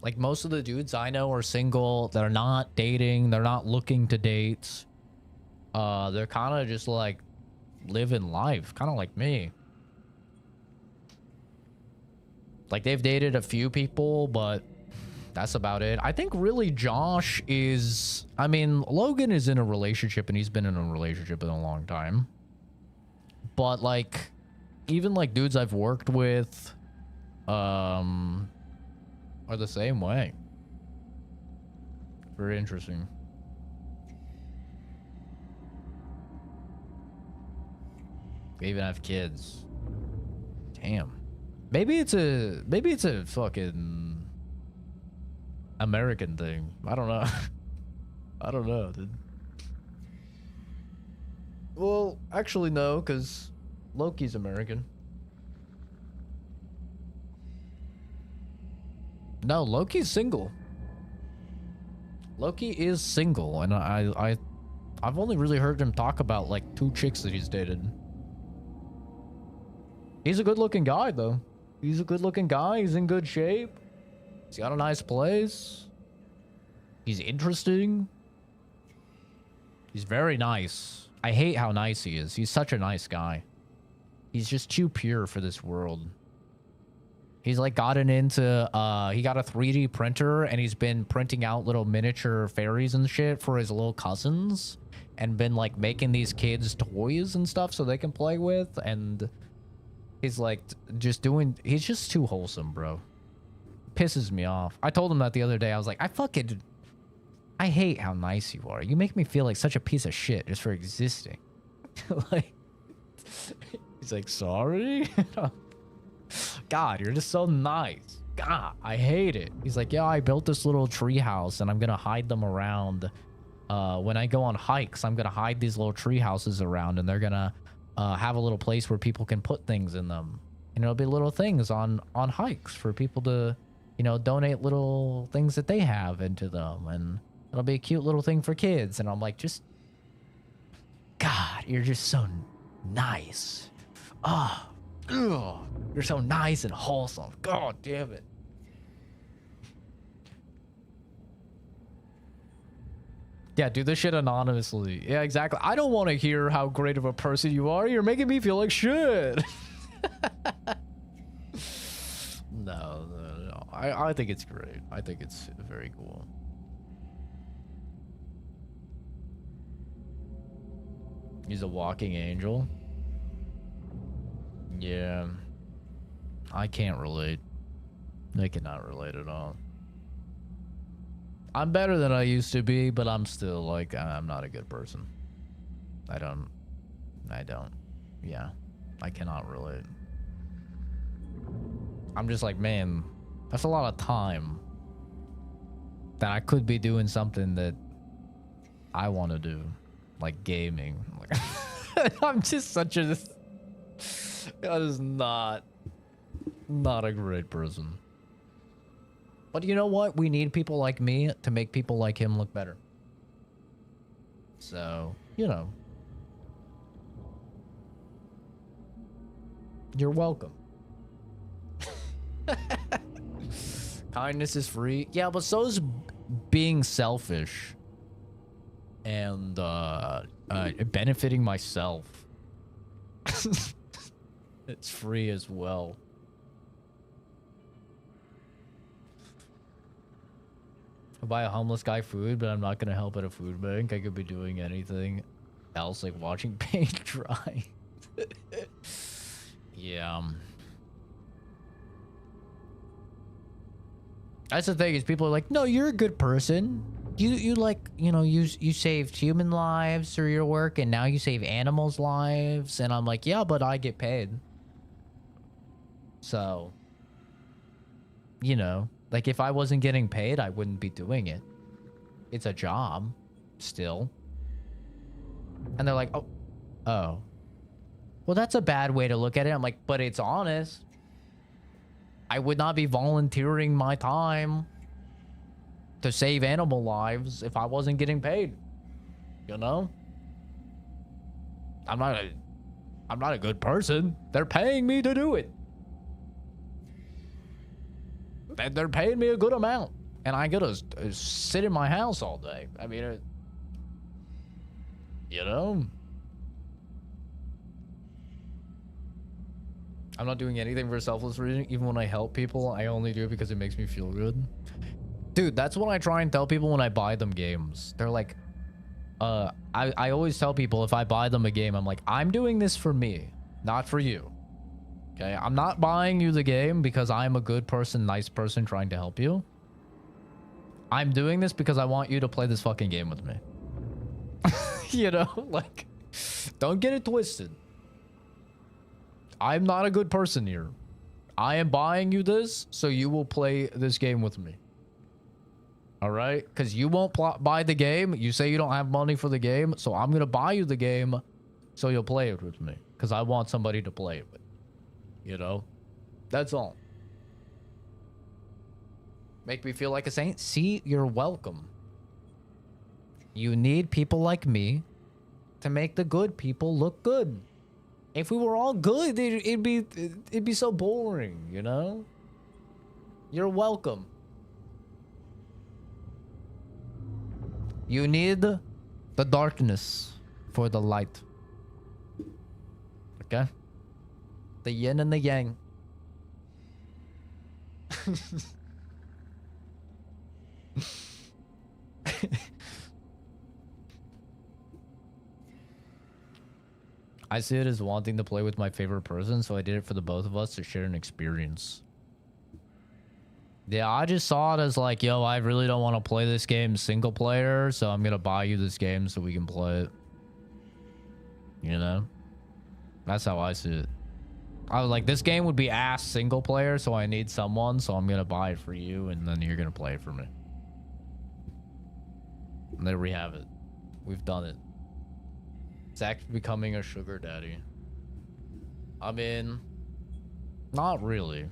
Like most of the dudes I know are single. They're not dating. They're not looking to date. They're kind of just like living life, kind of like me. Like they've dated a few people, but that's about it. I think really Josh is, I mean, Logan is in a relationship and he's been in a relationship in a long time. But like, even like dudes I've worked with, are the same way. Very interesting. They even have kids. Damn. Maybe it's a fucking American thing. I don't know. I don't know, dude. Well, actually no, because Loki's American. No, Loki's single. Loki is single, and I've only really heard him talk about like 2 chicks that he's dated. He's a good-looking guy, though. He's a good-looking guy. He's in good shape. He's got a nice place. He's interesting. He's very nice. I hate how nice he is. He's such a nice guy. He's just too pure for this world. He's like gotten into, he got a 3D printer and he's been printing out little miniature fairies and shit for his little cousins and been like making these kids toys and stuff so they can play with. And he's like just doing, he's just too wholesome, bro. Pisses me off. I told him that the other day. I was like, I hate how nice you are. You make me feel like such a piece of shit just for existing. Like, he's like, sorry? God, you're just so nice. God, I hate it. He's like, yeah, I built this little tree house and I'm gonna hide them around. When I go on hikes, I'm gonna hide these little tree houses around and they're gonna have a little place where people can put things in them. And it'll be little things on hikes for people to, you know, donate little things that they have into them. And it'll be a cute little thing for kids. And I'm like, just, God, you're just so nice. Oh, ugh, you're so nice and wholesome. God damn it. Yeah, do this shit anonymously. Yeah, exactly. I don't want to hear how great of a person you are. You're making me feel like shit. No. I think it's great. I think it's very cool. He's a walking angel. Yeah. I can't relate. I cannot relate at all. I'm better than I used to be, but I'm still like, I'm not a good person. I don't. Yeah. I cannot relate. I'm just like, man, that's a lot of time that I could be doing something that I want to do, like gaming. Like, I'm just such a, that is not a great person. But you know what? We need people like me to make people like him look better. So, you know. You're welcome. Kindness is free. Yeah, but so is being selfish. And benefiting myself. It's free as well. I buy a homeless guy food, but I'm not gonna help at a food bank. I could be doing anything else, like watching paint dry. Yeah. That's the thing, is people are like, no, you're a good person. You like, you know, you saved human lives through your work, and now you save animals' lives. And I'm like, yeah, but I get paid. So, you know, like if I wasn't getting paid, I wouldn't be doing it. It's a job still. And they're like, oh, well, that's a bad way to look at it. I'm like, but it's honest. I would not be volunteering my time to save animal lives if I wasn't getting paid. You know? I'm not a good person. They're paying me to do it. They're paying me a good amount. And I get to sit in my house all day. I mean, you know? I'm not doing anything for a selfless reason. Even when I help people, I only do it because it makes me feel good. Dude, that's what I try and tell people when I buy them games. They're like, I always tell people if I buy them a game, I'm like, I'm doing this for me, not for you. Okay? I'm not buying you the game because I'm a good person, nice person trying to help you. I'm doing this because I want you to play this fucking game with me. You know? Like, don't get it twisted. I'm not a good person here. I am buying you this so you will play this game with me. All right? Because you won't buy the game. You say you don't have money for the game. So I'm going to buy you the game so you'll play it with me. Because I want somebody to play it with. You know? That's all. Make me feel like a saint? See, you're welcome. You need people like me to make the good people look good. If we were all good, it'd be so boring, you know? You're welcome. You need the darkness for the light. Okay? The yin and the yang. I see it as wanting to play with my favorite person, so I did it for the both of us to share an experience. Yeah, I just saw it as like, yo, I really don't want to play this game single player, so I'm gonna buy you this game so we can play it. You know? That's how I see it. I was like, this game would be ass single player, so I need someone, so I'm gonna buy it for you, and then you're gonna play it for me. And there we have it. We've done it. Zach's becoming a sugar daddy. I mean, not really.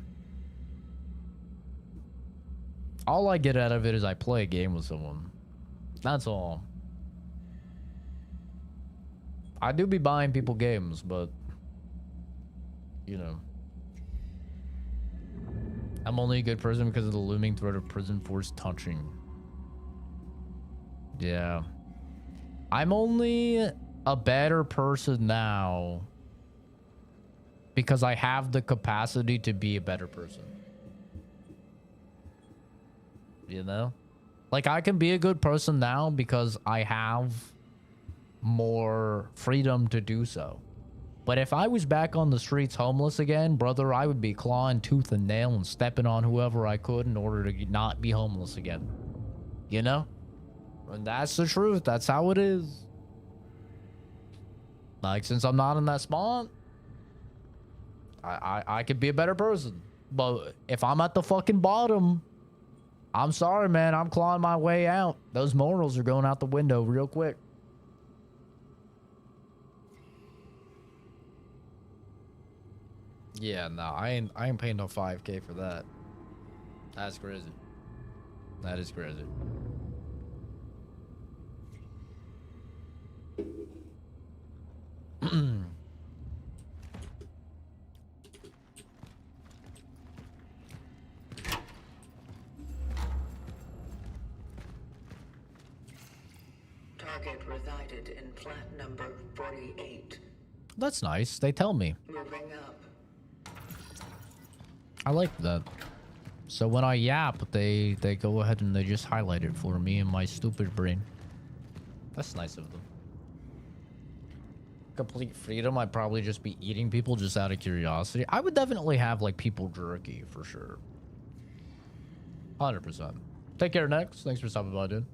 All I get out of it is I play a game with someone. That's all. I do be buying people games, but you know, I'm only a good person because of the looming threat of prison force touching. Yeah. I'm only a better person now because I have the capacity to be a better person. You know? Like, I can be a good person now because I have more freedom to do so. But if I was back on the streets homeless again, brother, I would be clawing tooth and nail and stepping on whoever I could in order to not be homeless again. You know? And that's the truth. That's how it is. Like, since I'm not in that spot, I could be a better person. But if I'm at the fucking bottom, I'm sorry, man. I'm clawing my way out. Those morals are going out the window real quick. Yeah, no, I ain't paying no 5K for that. That's crazy. That is crazy. Target resided in flat number 48. That's nice. They tell me. Moving up. I like that. So when I yap, they go ahead and they just highlight it for me in my stupid brain. That's nice of them. Complete freedom, I'd probably just be eating people just out of curiosity. I would definitely have like people jerky for sure. 100%. Take care, Next. Thanks for stopping by, dude.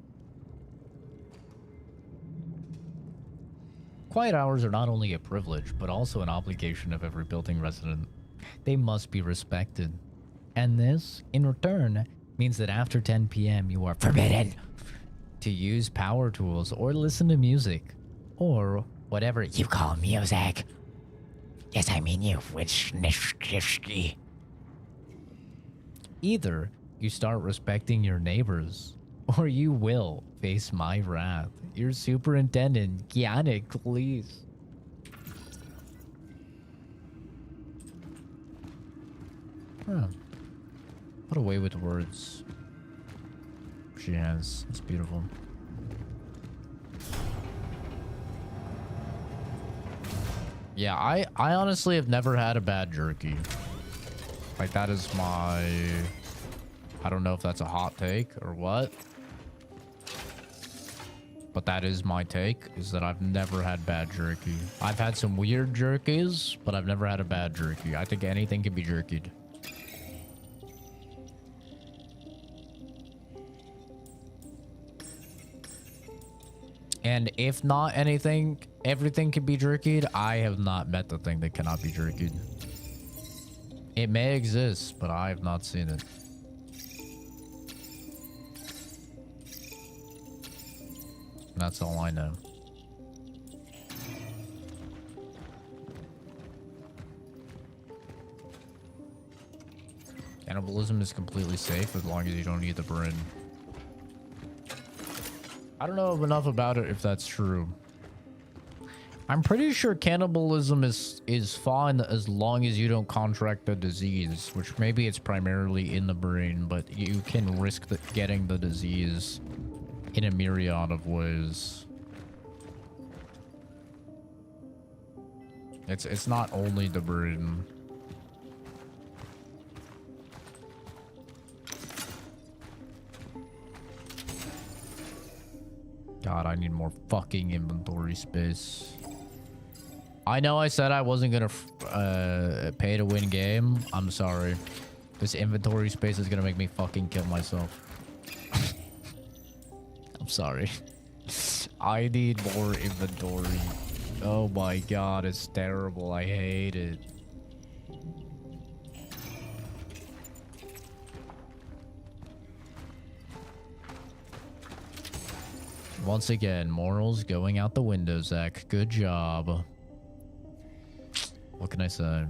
Quiet hours are not only a privilege, but also an obligation of every building resident. They must be respected. And this, in return, means that after 10 p.m. you are forbidden to use power tools or listen to music or whatever you call music. Yes, I mean you, Either you start respecting your neighbors, or you will face my wrath. Your superintendent, Kianik, please. Huh. What a way with words she has. It's beautiful. Yeah, I honestly have never had a bad jerky. Like, that is my... I don't know if that's a hot take or what. But that is my take, is that I've never had bad jerky. I've had some weird jerkies, but I've never had a bad jerky. I think anything can be jerkied. And if not anything, everything can be jerkied. I have not met the thing that cannot be jerkied. It may exist, but I have not seen it. That's all I know. Cannibalism is completely safe as long as you don't eat the brain. I don't know enough about it if that's true. I'm pretty sure cannibalism is fine as long as you don't contract the disease, which maybe it's primarily in the brain, but you can risk getting the disease in a myriad of ways. It's not only the brain. God, I need more fucking inventory space. I know I said I wasn't gonna pay to win game. I'm sorry. This inventory space is gonna make me fucking kill myself. I'm sorry. I need more inventory. Oh my god, it's terrible. I hate it. Once again, morals going out the window, Zach. Good job. What can I say?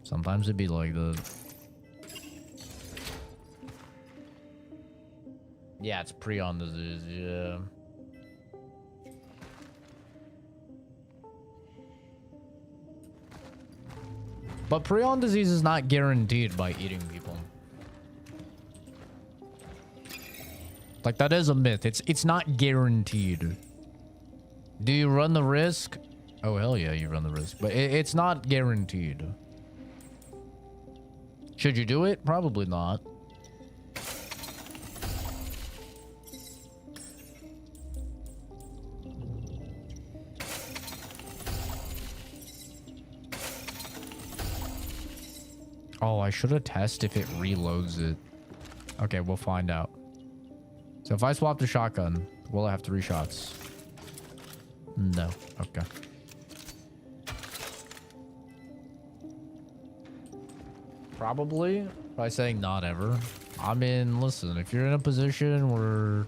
Sometimes it'd be like that. Yeah, it's prion disease, yeah. But prion disease is not guaranteed by eating people. Like, that is a myth. It's not guaranteed. Do you run the risk? Oh, hell yeah, you run the risk. But it's not guaranteed. Should you do it? Probably not. Oh, I should have tested if it reloads it. Okay, we'll find out. So if I swap the shotgun, will I have 3 shots? No. Okay. Probably by saying not ever. I mean, listen, if you're in a position where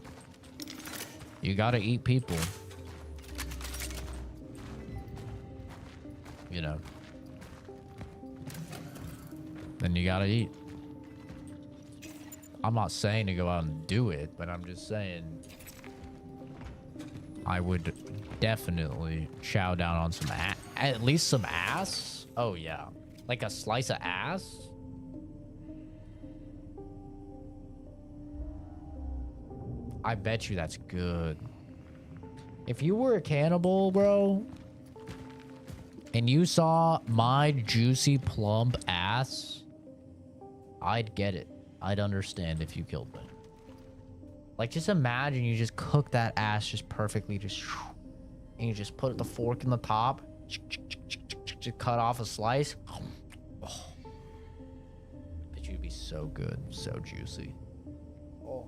you gotta eat people, you know, then you gotta eat. I'm not saying to go out and do it, but I'm just saying I would definitely chow down on some at least some ass. Oh yeah, like a slice of ass. I bet you that's good. If you were a cannibal, bro, and you saw my juicy plump ass, I'd get it. I'd understand if you killed me. Like, just imagine you just cook that ass just perfectly, and you just put the fork in the top, just cut off a slice. Oh. Bet you'd be so good, so juicy. Oh.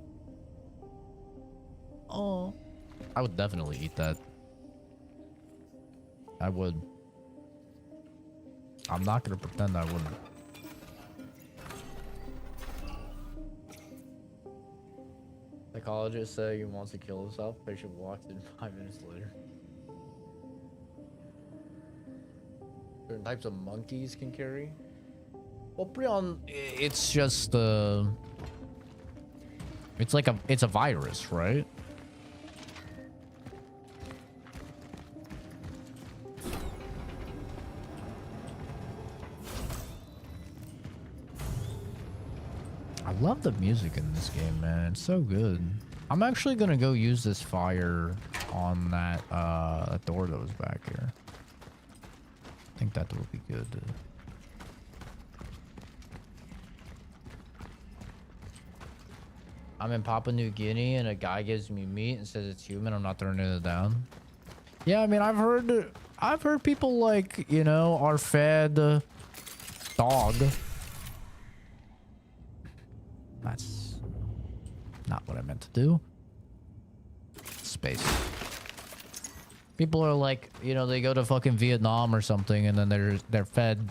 Oh. I would definitely eat that. I would. I'm not gonna pretend I wouldn't. Psychologist say he wants to kill himself. Patient walks in 5 minutes later. Certain types of monkeys can carry. Well, prion, it's just it's like it's a virus, right? I love the music in this game, man. It's so good. I'm actually gonna go use this fire on that that door that was back here. I think that will be good. I'm in Papua New Guinea and a guy gives me meat and says it's human. I'm not turning it down. Yeah, I mean, I've heard people, like, you know, are fed dog. That's not what I meant to do. Space. People are like, you know, they go to fucking Vietnam or something, and then they're fed.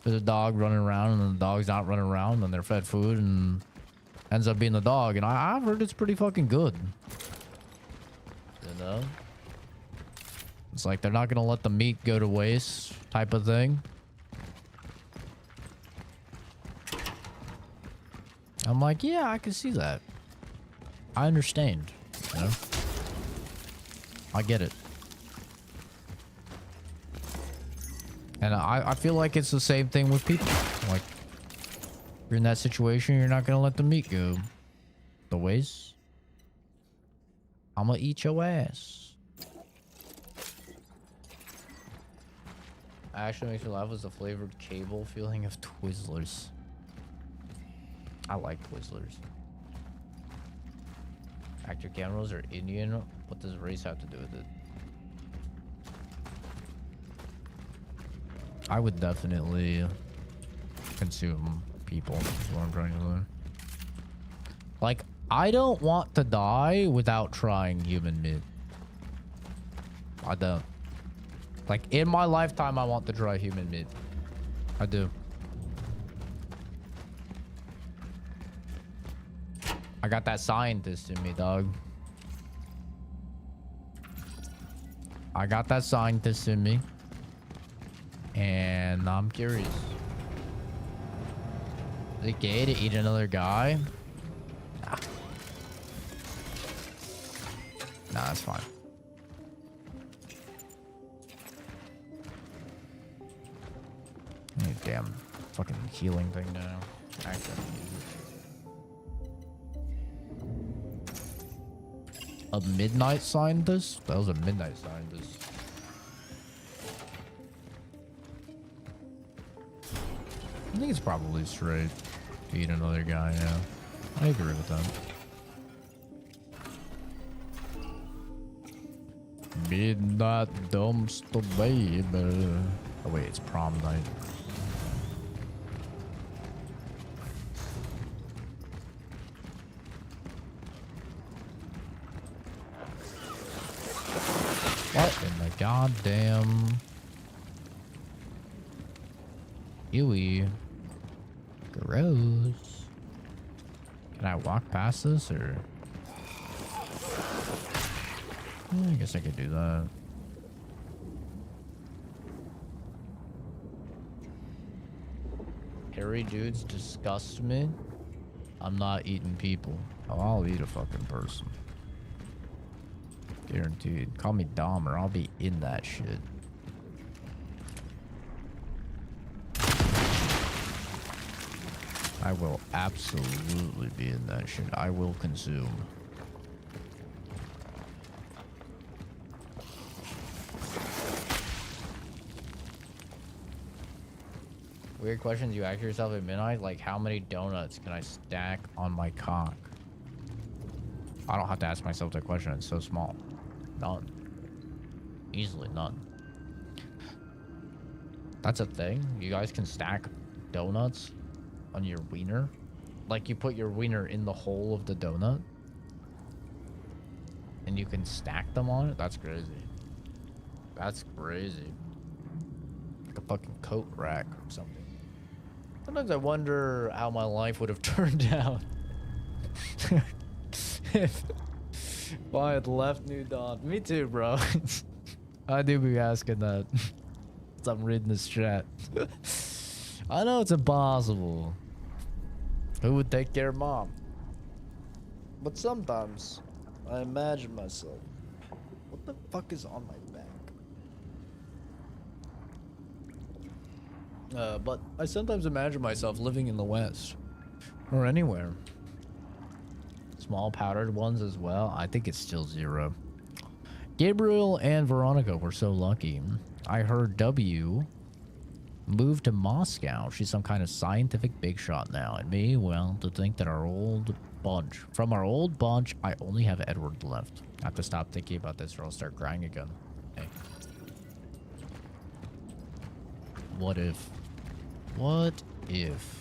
There's a dog running around, and the dog's not running around, and they're fed food, and ends up being the dog. And I've heard it's pretty fucking good. You know, it's like they're not gonna let the meat go to waste, type of thing. I'm like, yeah, I can see that. I understand, you know? I get it. And I feel like it's the same thing with people. Like, you're in that situation, you're not gonna let the meat go the ways. I'm gonna eat your ass. Actually makes me laugh was the flavored cable feeling of Twizzlers. I like Twizzlers. Actor cameras are Indian. What does race have to do with it? I would definitely consume people, is what I'm trying to learn. Like, I don't want to die without trying human meat. I don't. Like, in my lifetime, I want to try human meat. I do. I got that scientist in me, dog. I got that scientist in me. And I'm curious. Is it gay to eat another guy? Nah. Nah, that's fine. Hey, damn fucking healing thing now. Actually, a midnight scientist? That was a midnight scientist. I think it's probably straight to eat another guy, yeah. I agree with that. Midnight dumpster baby. Oh wait, it's prom night. What in the goddamn... Ewy. Gross. Can I walk past this or? I guess I could do that. Hairy dudes disgust me. I'm not eating people. Oh, I'll eat a fucking person. Guaranteed. Call me Dahmer. I'll be in that shit. I will absolutely be in that shit. I will consume. Weird questions you ask yourself at midnight, like how many donuts can I stack on my cock? I don't have to ask myself that question. It's so small. None. Easily none. That's a thing? You guys can stack donuts on your wiener? Like you put your wiener in the hole of the donut and you can stack them on it? That's crazy. That's crazy. Like a fucking coat rack or something. Sometimes I wonder how my life would have turned out if I had left New Dawn. Me too, bro. I do be asking that. As I'm reading this chat. I know it's impossible. Who would take care of mom? But sometimes I imagine myself. What the fuck is on my back? But I sometimes imagine myself living in the West. Or anywhere. Small powdered ones as well. I think it's still 0. Gabriel and Veronica were so lucky. I heard W moved to Moscow. She's some kind of scientific big shot now. And me, well, to think that from our old bunch, I only have Edward left. I have to stop thinking about this or I'll start crying again. Hey. What if? What if?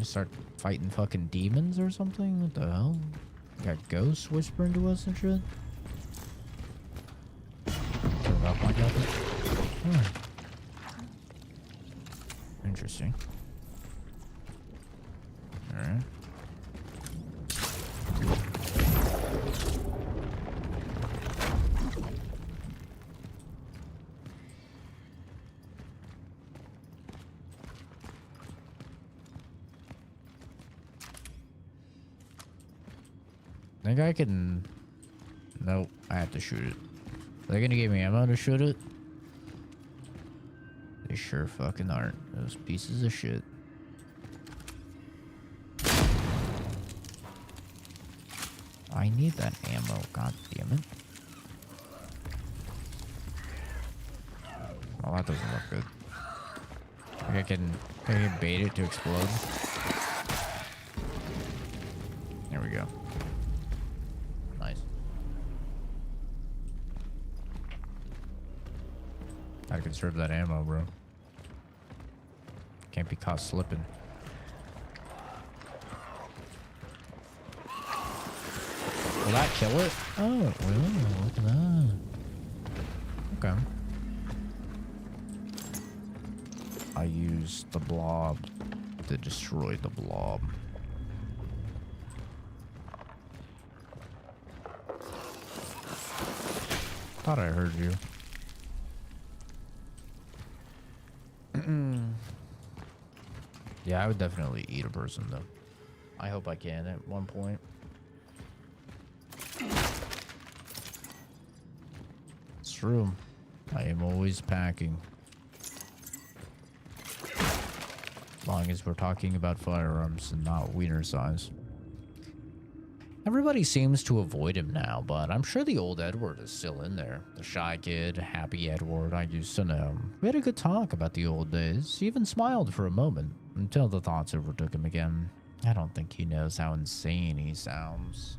Start fighting fucking demons or something? What the hell? Got ghosts whispering to us and shit? Turn off my weapon. Interesting. Alright. Think I can... Nope, I have to shoot it. Are they gonna give me ammo to shoot it? They sure fucking aren't. Those pieces of shit. I need that ammo, god damn it. Well, that doesn't look good. Think I can bait it to explode. There we go. Nice. Gotta conserve that ammo, bro. Can't be caught slipping. Will that kill it? Oh, it will. Look at that. Okay. I used the blob to destroy the blob. Thought I heard you. Yeah, I would definitely eat a person though. I hope I can at one point. It's true. I am always packing. As long as we're talking about firearms and not wiener size. Everybody seems to avoid him now, but I'm sure the old Edward is still in there. The shy kid, happy Edward I used to know. We had a good talk about the old days. He even smiled for a moment, until the thoughts overtook him again. I don't think he knows how insane he sounds.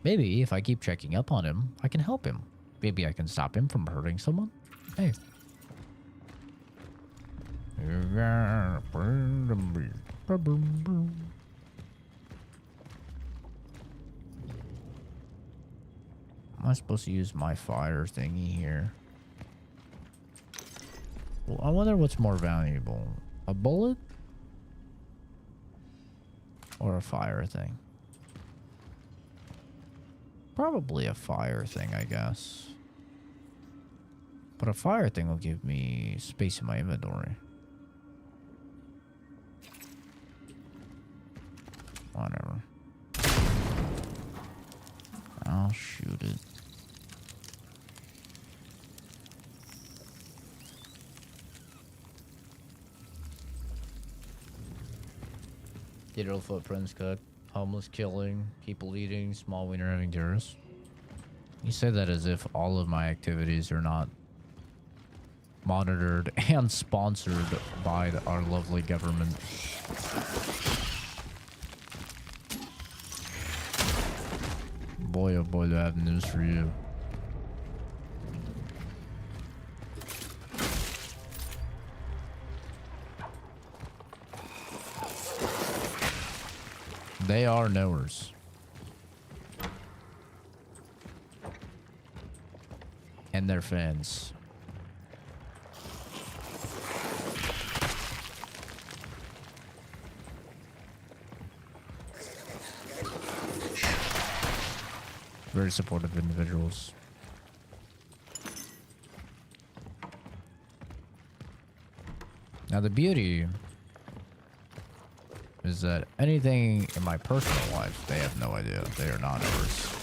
Maybe if I keep checking up on him, I can help him. Maybe I can stop him from hurting someone. Hey. Am I supposed to use my fire thingy here? Well, I wonder what's more valuable. A bullet? Or a fire thing? Probably a fire thing, I guess. But a fire thing will give me space in my inventory. Whatever. I'll shoot it. Digital footprints cut. Homeless killing. People eating. Small wiener having terrorists. You say that as if all of my activities are not monitored and sponsored by our lovely government. Boy, oh boy, do I have news for you. They are knowers. And they're fans. Very supportive individuals. Now the beauty is that anything in my personal life, they have no idea. They are not ours.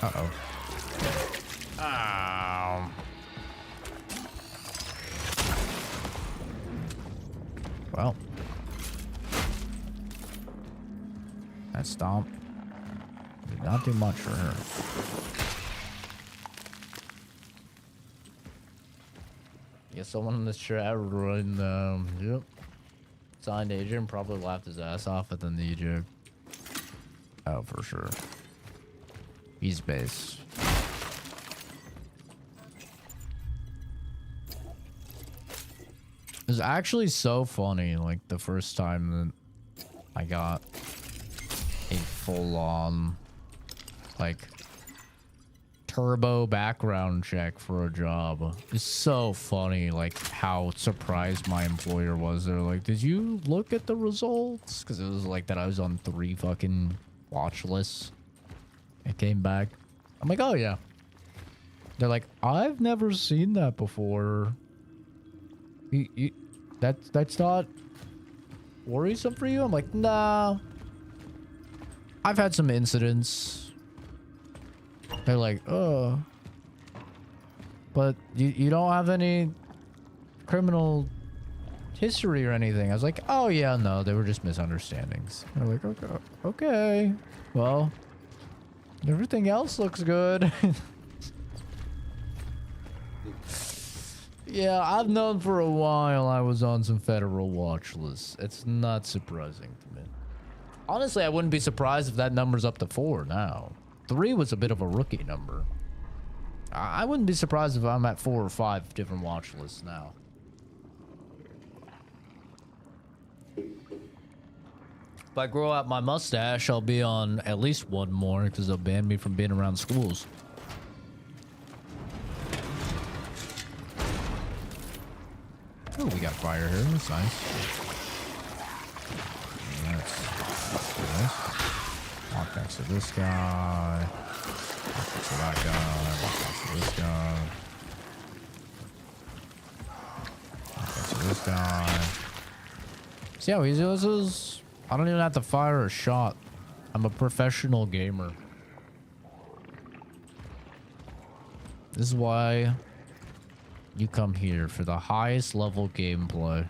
Uh-oh. Ow. Well. That stomp did not do much for her. Yeah, someone in this chat running, yep. Signed agent probably laughed his ass off at the knee joke. Oh, for sure. He's base. It was actually so funny, like the first time that I got a full-on, like, turbo background check for a job. It's so funny, like, how surprised my employer was. They're like, did you look at the results? Because it was like that I was on 3 fucking watch lists. It came back. I'm like, oh yeah. They're like, I've never seen that before. That's not worrisome for you? I'm like, nah. I've had some incidents. They're like, oh, but you don't have any criminal history or anything. I was like, oh yeah, no, they were just misunderstandings. They're like, okay, well, everything else looks good. Yeah, I've known for a while I was on some federal watch lists. It's not surprising to me. Honestly, I wouldn't be surprised if that number's up to 4 now. 3 was a bit of a rookie number. I wouldn't be surprised if I'm at 4 or 5 different watch lists now. If I grow out my mustache, I'll be on at least 1 more because they'll ban me from being around schools. Oh, we got fire here. That's nice. That's nice. Walk next to this guy. Walk next to that guy. Walk next to this guy. Walk next to this guy. See how easy this is? I don't even have to fire a shot. I'm a professional gamer. This is why you come here, for the highest level gameplay.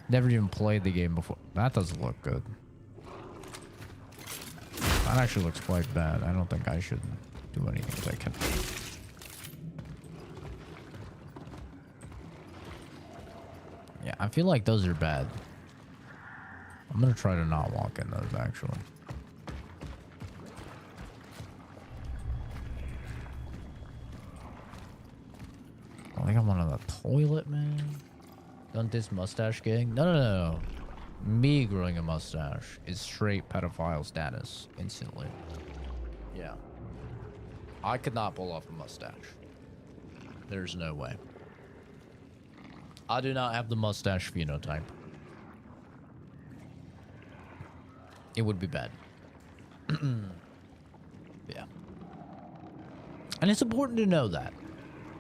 Never even played the game before. That doesn't look good. That actually looks quite bad. I don't think I should do anything if I can. Yeah, I feel like those are bad. I'm gonna try to not walk in those, actually. I think I'm on the toilet, man. Don't this mustache gang? No. Me growing a mustache is straight pedophile status instantly. Yeah. I could not pull off a mustache. There's no way. I do not have the mustache phenotype. It would be bad. Yeah. And it's important to know that.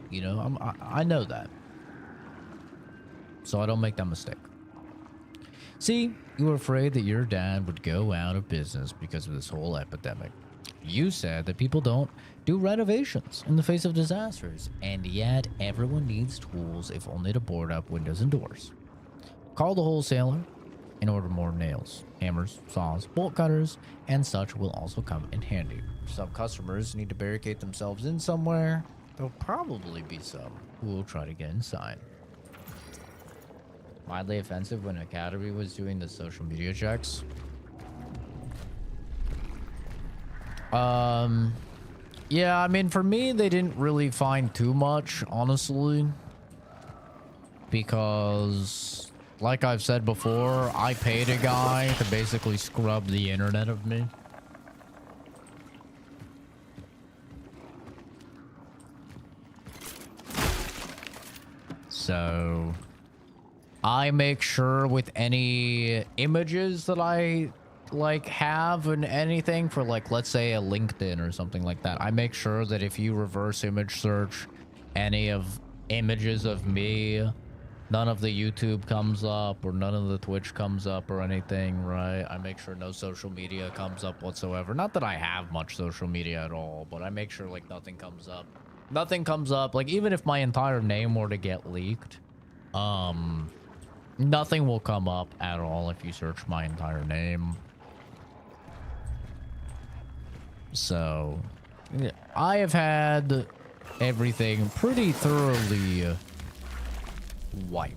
You know, I know that. So I don't make that mistake. See, you were afraid that your dad would go out of business because of this whole epidemic. You said that people don't do renovations in the face of disasters, and yet everyone needs tools if only to board up windows and doors. Call the wholesaler and order more nails, hammers, saws, bolt cutters, and such will also come in handy. Some customers need to barricade themselves in somewhere. There'll probably be some who will try to get inside. Mildly offensive when Academy was doing the social media checks. Yeah, I mean, for me, they didn't really find too much, honestly. Because, like I've said before, I paid a guy to basically scrub the internet of me. So I make sure with any images that I like have and anything for, like, let's say a LinkedIn or something like that, I make sure that if you reverse image search any of images of me, none of the YouTube comes up or none of the Twitch comes up or anything, right? I make sure no social media comes up whatsoever. Not that I have much social media at all, but I make sure, like, nothing comes up. Nothing comes up. Like, even if my entire name were to get leaked, nothing will come up at all if you search my entire name. So, yeah, I have had everything pretty thoroughly wiped.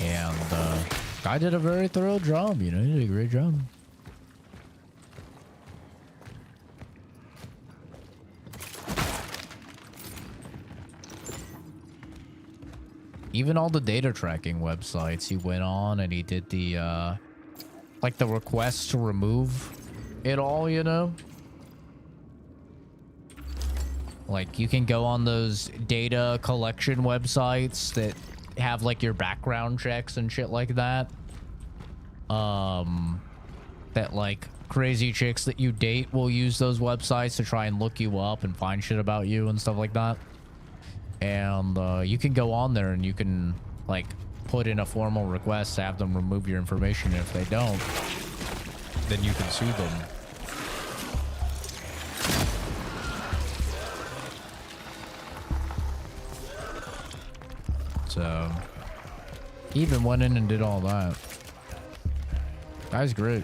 And guy did a very thorough job, you know, he did a great job. Even all the data tracking websites, he went on and he did the like the request to remove it all, you know? Like, you can go on those data collection websites that have, like, your background checks and shit like that. That, like, crazy chicks that you date will use those websites to try and look you up and find shit about you and stuff like that. And you can go on there and you can like put in a formal request to have them remove your information. And if they don't, then you can sue them. So he even went in and did all that. Guy's great.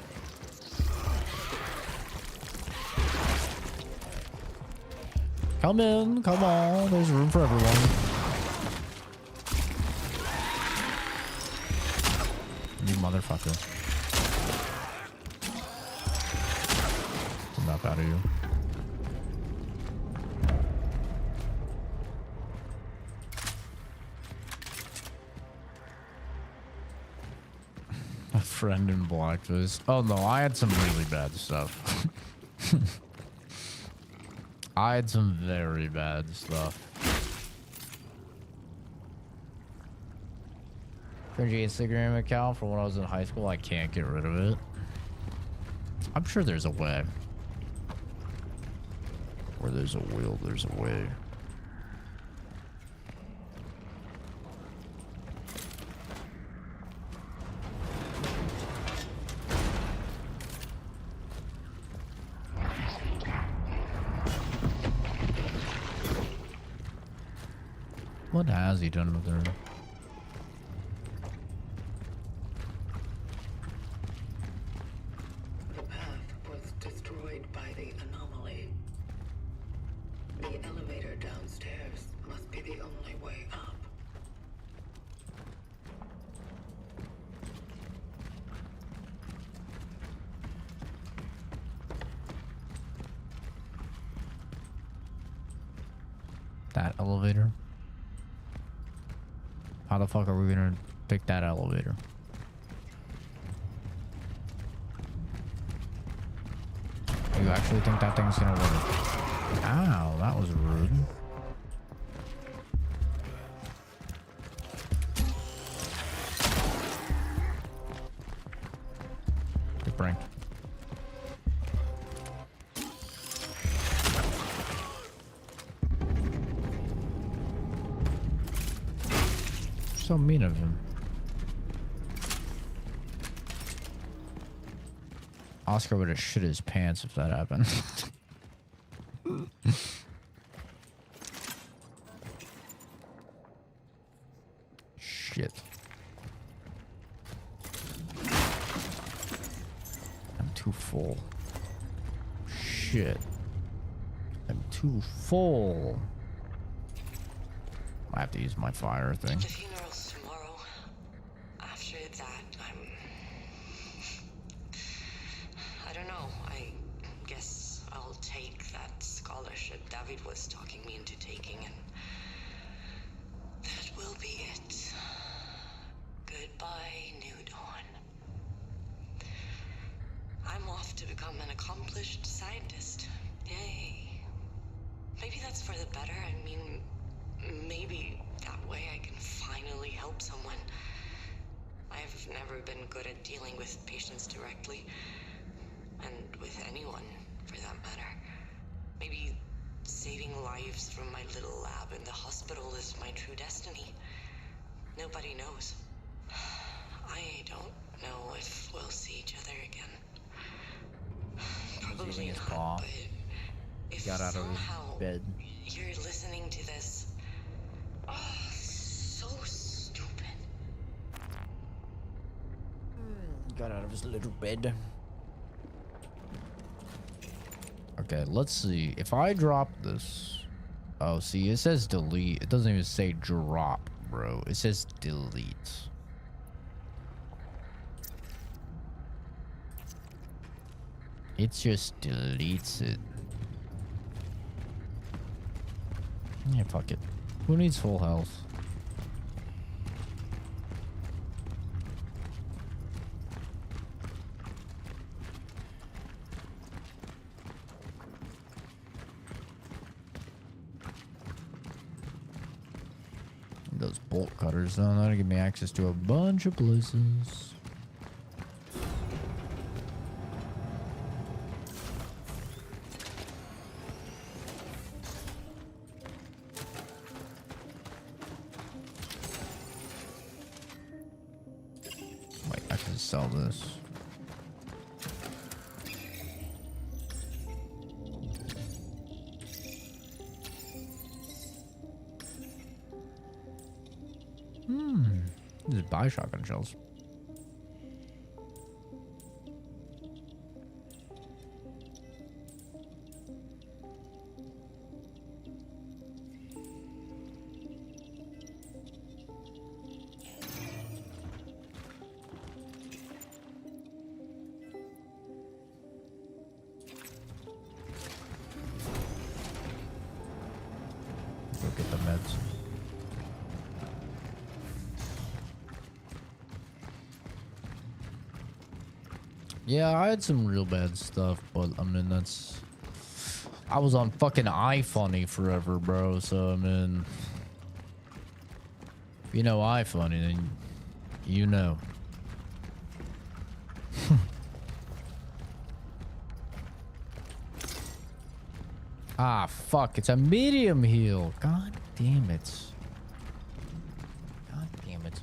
Come in, come on. There's room for everyone. You motherfucker. I'm not out of you. A friend in Blackface. Oh no, I had some really bad stuff. I had some very bad stuff. Cringy Instagram account from when I was in high school. I can't get rid of it. I'm sure there's a way. Where there's a will, there's a way. What has he done with her? The path was destroyed by the anomaly. The elevator downstairs must be the only way up. That elevator? How the fuck are we gonna pick that elevator? You actually think that thing's gonna work? Ow, that was rude. Good prank. So mean of him. Oscar would have shit his pants if that happened. Shit. I'm too full. Shit. I'm too full. I have to use my fire thing. The funeral's tomorrow. After that, I don't know. I guess I'll take that scholarship David was talking me into taking, and that will be it. Goodbye, New Dawn. I'm off to become an accomplished scientist. Yay. Maybe that's for the better. I mean, maybe that way I can finally help someone. I've never been good at dealing with patients directly, and with anyone, for that matter. Maybe saving lives from my little lab in the hospital is my true destiny. Nobody knows. I don't know if we'll see each other again. Probably his not, paw. but if Got out of somehow his bed. you're listening to this, oh, so stupid. Got out of his little bed. Okay, let's see. If I drop this... Oh, see, it says delete. It doesn't even say drop, bro. It says delete. It just deletes it. Yeah, fuck it. Who needs full health? Those bolt cutters, though, that'll give me access to a bunch of places. sell this. Just buy shotgun shells. Go get the meds. Yeah, I had some real bad stuff, but I mean, that's... I was on fucking iFunny forever, bro, so I mean... If you know iFunny, then you know. Ah, fuck, it's a medium heal. God damn it. God damn it.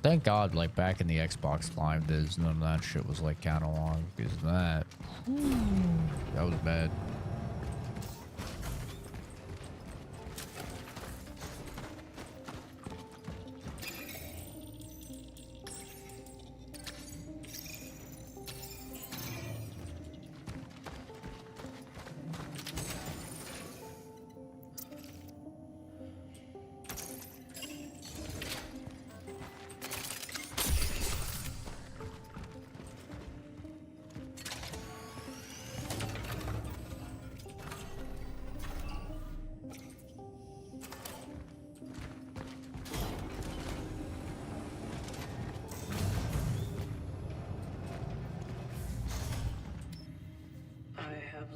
Thank God, like, back in the Xbox Live days, none of that shit was, like, catalog, because that was bad.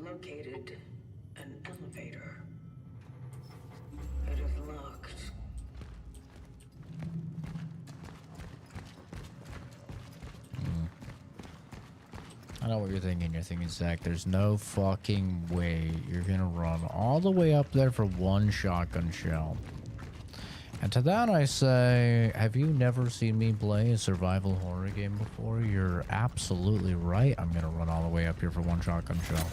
Located an elevator. It is locked. I know what you're thinking. You're thinking, Zach, there's no fucking way you're gonna run all the way up there for one shotgun shell. And to that I say, have you never seen me play a survival horror game before? You're absolutely right. I'm gonna run all the way up here for one shotgun shell.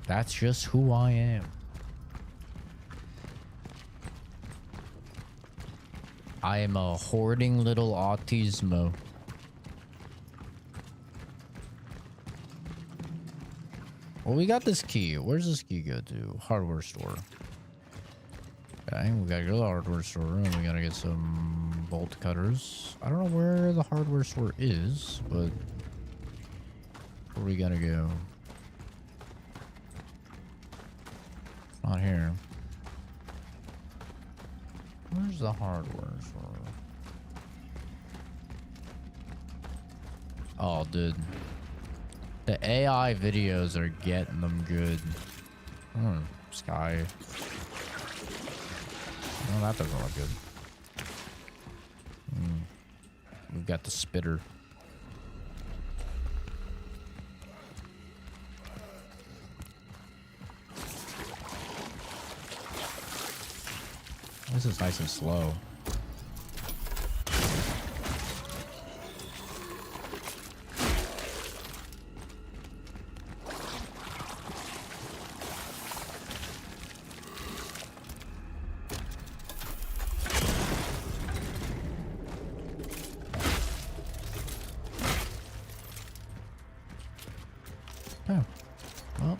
That's just who I am. I am a hoarding little autismo. Well, we got this key. Where's this key go to? Hardware store. Okay, we gotta go to the hardware store and we gotta get some bolt cutters. I don't know where the hardware store is, but where we gotta go? Not here. Where's the hardware store? Oh, dude. The AI videos are getting them good. Sky. Oh, that doesn't look good. We've got the spitter. This is nice and slow. Oh, well.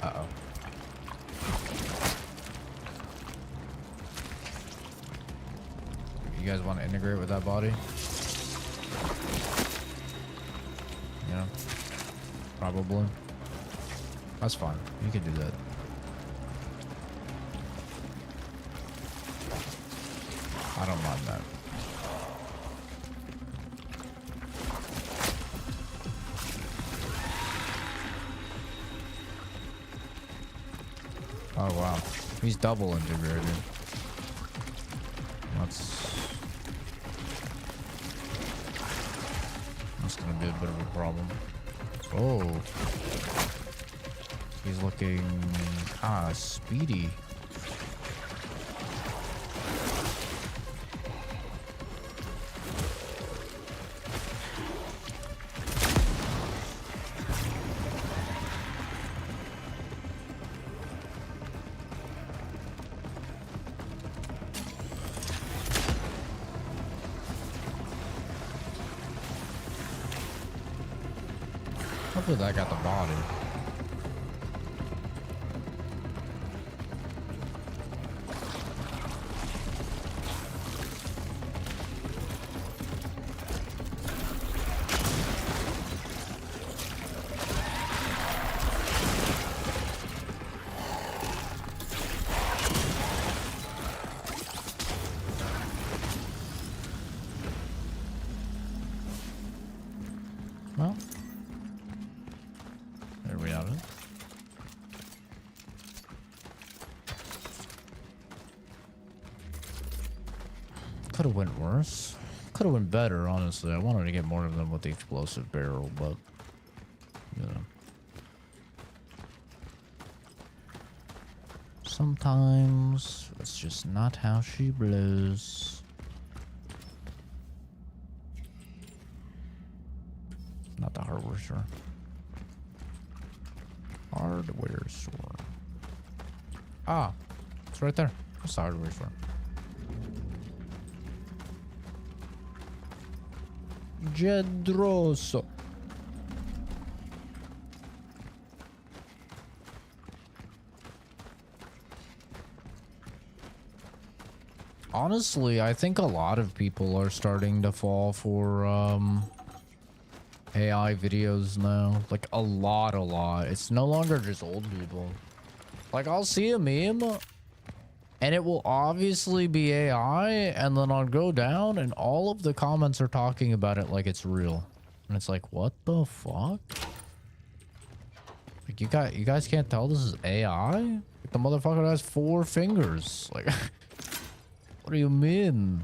Uh-oh. You guys want to integrate with that body? Yeah. Probably. That's fine. You can do that. I don't mind that. Oh wow, he's double integrated. That's gonna be a bit of a problem. Oh, he's looking speedy. Hopefully that got the body. Well, there we have it. Could have went worse. Could have went better, honestly. I wanted to get more of them with the explosive barrel, but you know. Sometimes that's just not how she blows. Not the hardware store. Hardware store. Ah, it's right there. It's the hardware store. Gedroso. Honestly, I think a lot of people are starting to fall for AI videos now. Like a lot. It's no longer just old people. Like I'll see a meme and it will obviously be AI, and then I'll go down and all of the comments are talking about it like it's real. And it's like, what the fuck? Like you guys can't tell this is AI? Like, the motherfucker has 4 fingers. Like what do you mean?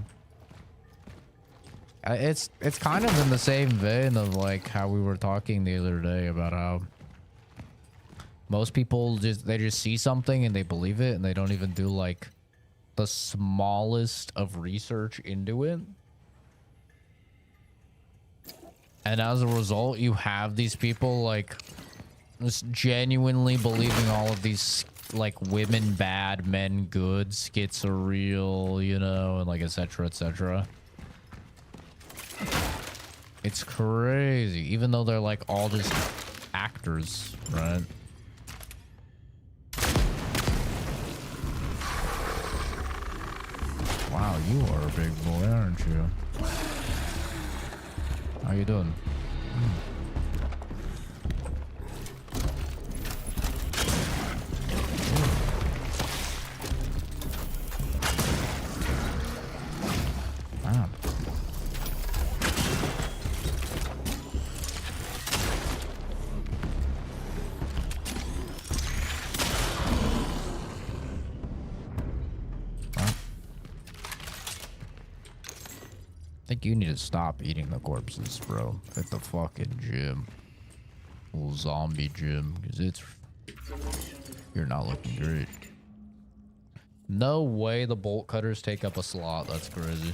It's kind of in the same vein of like how we were talking the other day about how most people just see something and they believe it and they don't even do like the smallest of research into it. And as a result, you have these people like just genuinely believing all of these like women bad, men good skits are real, you know, and like etc. etc. It's crazy, even though they're like all just actors, right? Wow, you are a big boy, aren't you? How you doing? Wow. I think you need to stop eating the corpses, bro. At the fucking gym. Little zombie gym. Because you're not looking great. No way the bolt cutters take up a slot. That's crazy.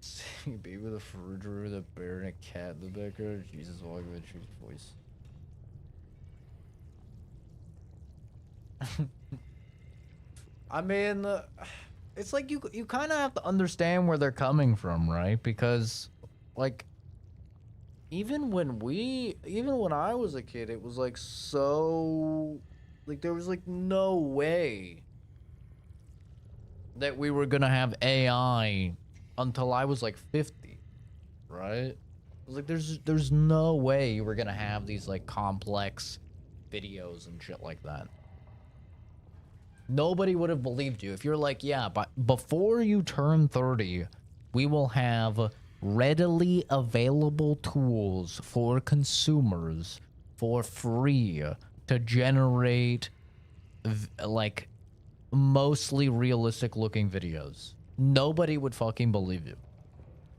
Seeing a baby with a refrigerator, the bear, and a cat in the background. Jesus, why would I choose voice? I mean, it's like you kind of have to understand where they're coming from, right? Because, like, even when I was a kid, it was like so, like there was like no way that we were gonna have AI until I was like 50, right? It was like there's no way you were gonna have these like complex videos and shit like that. Nobody would have believed you if you're like, yeah, but before you turn 30, we will have readily available tools for consumers for free to generate like mostly realistic looking videos. Nobody would fucking believe you.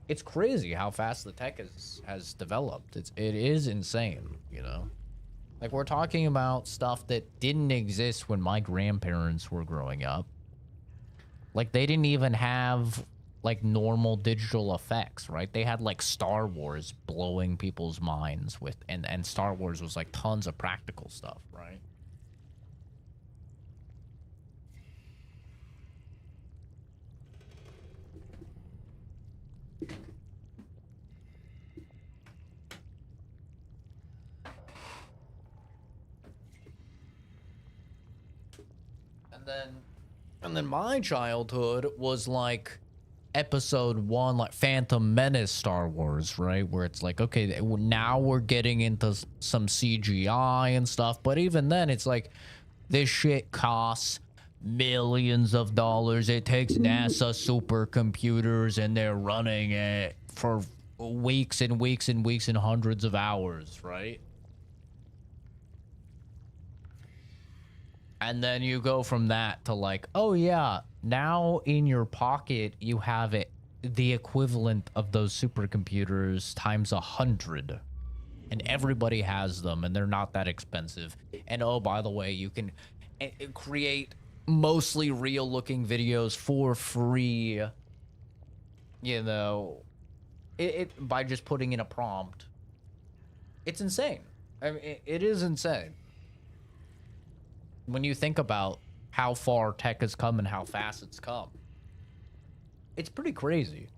It's crazy how fast the tech has developed. It is insane, you know? Like, we're talking about stuff that didn't exist when my grandparents were growing up. Like, they didn't even have, like, normal digital effects, right? They had, like, Star Wars blowing people's minds with... And Star Wars was, like, tons of practical stuff, right? And then my childhood was like episode 1, like Phantom Menace Star Wars, right? Where it's like, okay, now we're getting into some CGI and stuff. But even then, it's like, this shit costs millions of dollars. It takes NASA supercomputers and they're running it for weeks and weeks and weeks and hundreds of hours, right? And then you go from that to like, oh yeah, now in your pocket you have it, the equivalent of those supercomputers times 100, and everybody has them, and they're not that expensive. And oh, by the way, you can create mostly real-looking videos for free. You know, by just putting in a prompt. It's insane. I mean, it is insane. When you think about how far tech has come and how fast it's come, it's pretty crazy.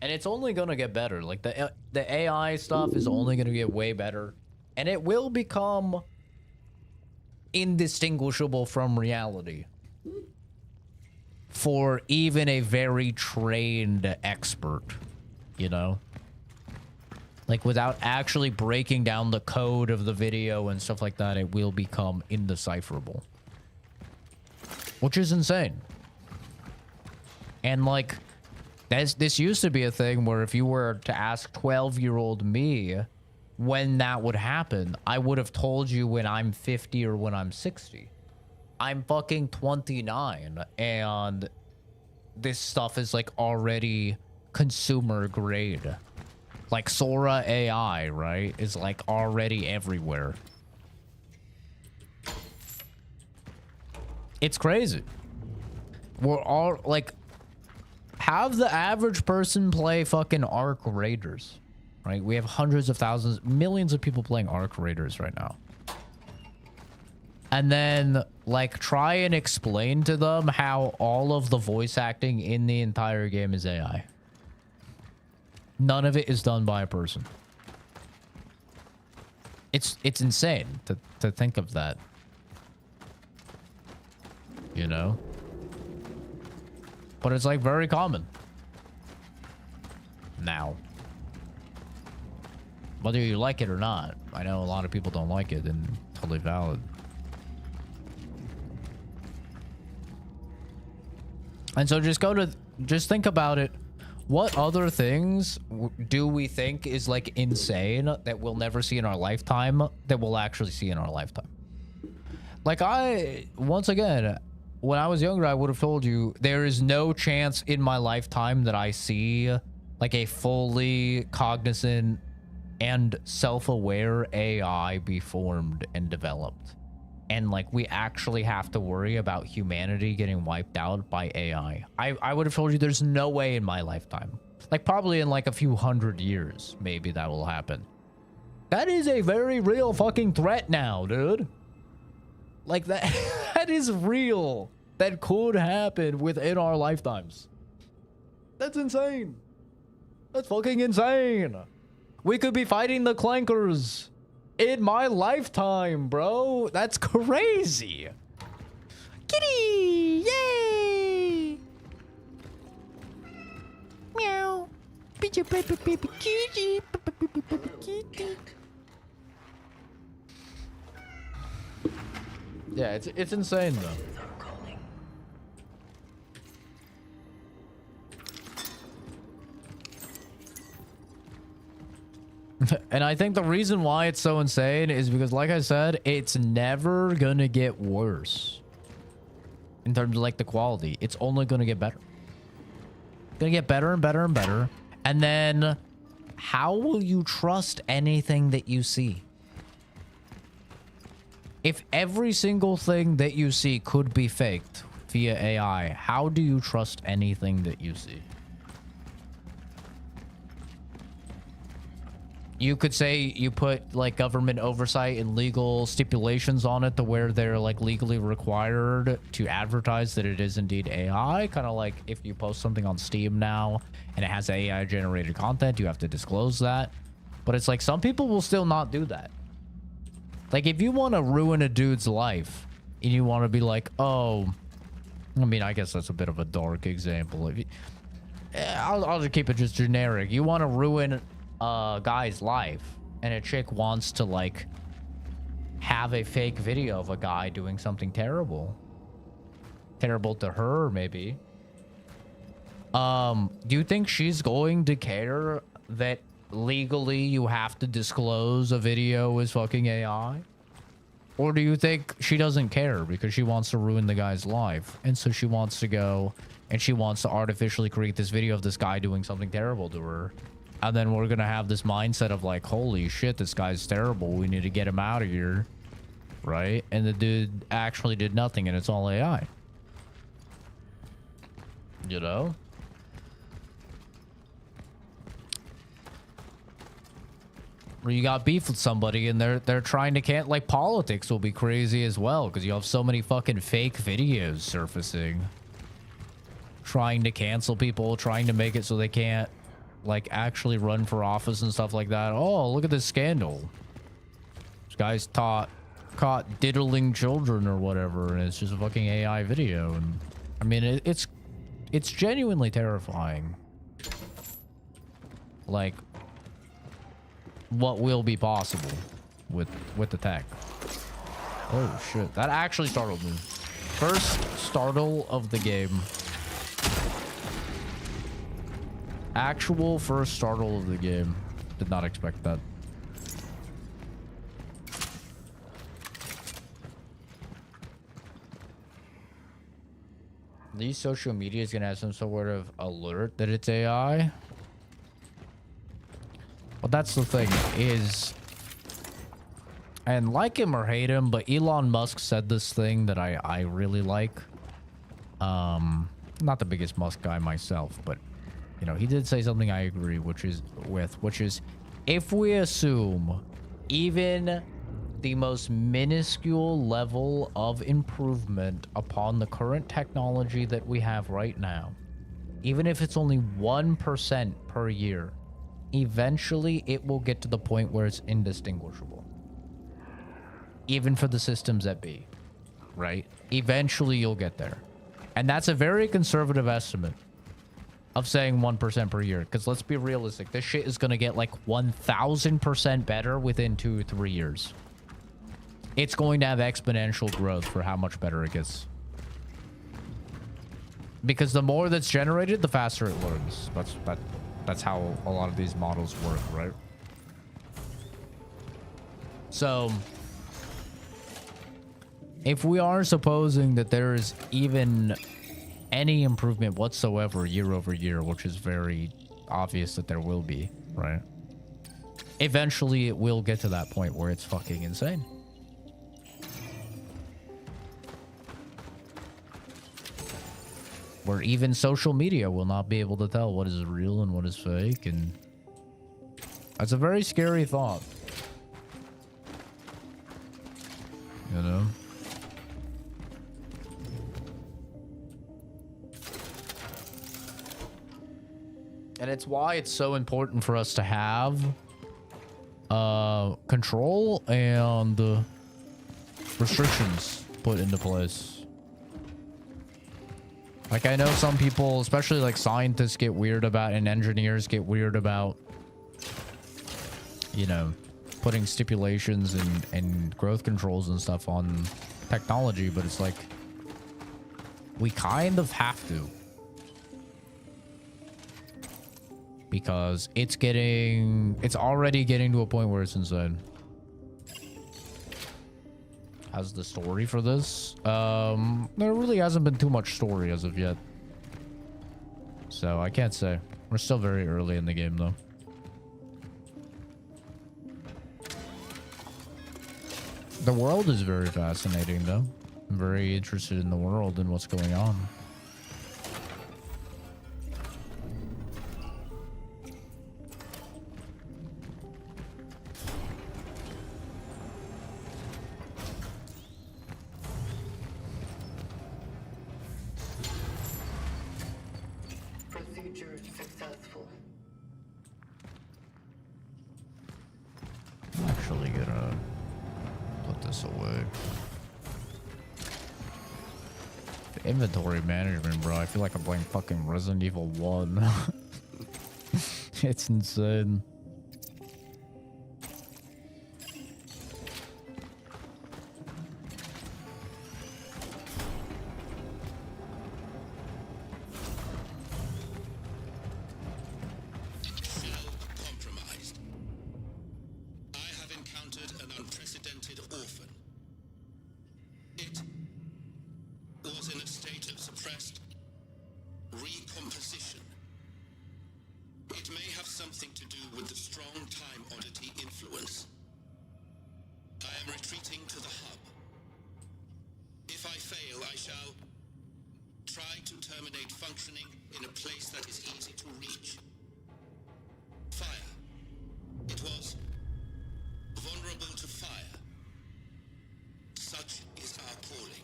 And it's only going to get better. Like, the AI stuff is only going to get way better. And it will become indistinguishable from reality for even a very trained expert, you know? Like, without actually breaking down the code of the video and stuff like that, it will become indecipherable. Which is insane. And, like, this used to be a thing where if you were to ask 12-year-old me when that would happen, I would have told you when I'm 50 or when I'm 60. I'm fucking 29, and this stuff is, like, already consumer grade. Like, Sora AI, right, is, like, already everywhere. It's crazy. We're all, like, have the average person play fucking Arc Raiders, right? We have hundreds of thousands, millions of people playing Arc Raiders right now. And then, like, try and explain to them how all of the voice acting in the entire game is AI. None of it is done by a person. It's insane to think of that. You know? But it's like very common. Now. Whether you like it or not. I know a lot of people don't like it, and totally valid. And so just think about it. What other things do we think is, like, insane that we'll never see in our lifetime that we'll actually see in our lifetime? Like, once again, when I was younger, I would have told you there is no chance in my lifetime that I see, like, a fully cognizant and self-aware AI be formed and developed. And, like, we actually have to worry about humanity getting wiped out by AI. I would have told you there's no way in my lifetime. Like, probably in, like, a few hundred years, maybe that will happen. That is a very real fucking threat now, dude. Like, that is real. That could happen within our lifetimes. That's insane. That's fucking insane. We could be fighting the Clankers in my lifetime, bro. That's crazy. Kitty! Yay! Meow. Baby, baby, baby, kitty. Kitty. Yeah, it's insane though. And I think the reason why it's so insane is because, like I said, it's never gonna get worse in terms of like the quality. It's only gonna get better. It's gonna get better and better and better. And then how will you trust anything that you see? If every single thing that you see could be faked via AI, how do you trust anything that you see? You could say you put like government oversight and legal stipulations on it to where they're like legally required to advertise that it is indeed AI. Kind of like if you post something on Steam now and it has AI generated content, you have to disclose that. But it's like some people will still not do that. Like if you want to ruin a dude's life and you want to be like, oh, I mean, I guess that's a bit of a dark example. If you, I'll just keep it just generic. You want to ruin a guy's life and a chick wants to like have a fake video of a guy doing something terrible to her, maybe. Do you think she's going to care that legally you have to disclose a video is fucking AI? Or do you think she doesn't care because she wants to ruin the guy's life, and so she wants to go and she wants to artificially create this video of this guy doing something terrible to her? And then we're gonna have this mindset of like, holy shit, this guy's terrible, we need to get him out of here, right? And the dude actually did nothing and it's all AI, you know? Or you got beef with somebody and they're trying to can't, like, politics will be crazy as well because you have so many fucking fake videos surfacing, trying to cancel people, trying to make it so they can't like actually run for office and stuff like that. Oh, look at this scandal. This guy's caught diddling children or whatever, and it's just a fucking AI video. And I mean, it's genuinely terrifying. Like what will be possible with the tech. Oh shit, that actually startled me. First startle of the game. Actual first startle of the game. Did not expect that. These social media is gonna have some sort of alert that it's AI. Well, that's the thing is, and like him or hate him, but Elon Musk said this thing that I really like. Not the biggest Musk guy myself, but you know, he did say something I agree, which is if we assume even the most minuscule level of improvement upon the current technology that we have right now, even if it's only 1% per year, eventually it will get to the point where it's indistinguishable. Even for the systems that be, right? Eventually you'll get there. And that's a very conservative estimate of saying 1% per year, because let's be realistic, this shit is gonna get like 1000% better within 2-3 years. It's going to have exponential growth for how much better it gets, because the more that's generated, the faster it learns. That's how a lot of these models work, right? So if we are supposing that there is even any improvement whatsoever year over year, which is very obvious that there will be, right? Eventually it will get to that point where it's fucking insane. Where even social media will not be able to tell what is real and what is fake, and that's a very scary thought. You know? And it's why it's so important for us to have control and restrictions put into place. Like, I know some people, especially like scientists, get weird about, and engineers get weird about, you know, putting stipulations and growth controls and stuff on technology, but it's like, we kind of have to. because it's already getting to a point where it's insane. How's the story for this? There really hasn't been too much story as of yet. So I can't say. We're still very early in the game though. The world is very fascinating though. I'm very interested in the world and what's going on. Procedure successful. I'm actually gonna put this away. The inventory management, bro. I feel like I'm playing fucking Resident Evil 1. It's insane. Compromised. I have encountered an unprecedented orphan. It was in a state of suppressed recomposition. It may have something to do with the strong time oddity influence. I am retreating to the hub. If I fail, I shall try to terminate functioning in a place that is easy to reach. Fire. It was vulnerable to fire. Such is our calling.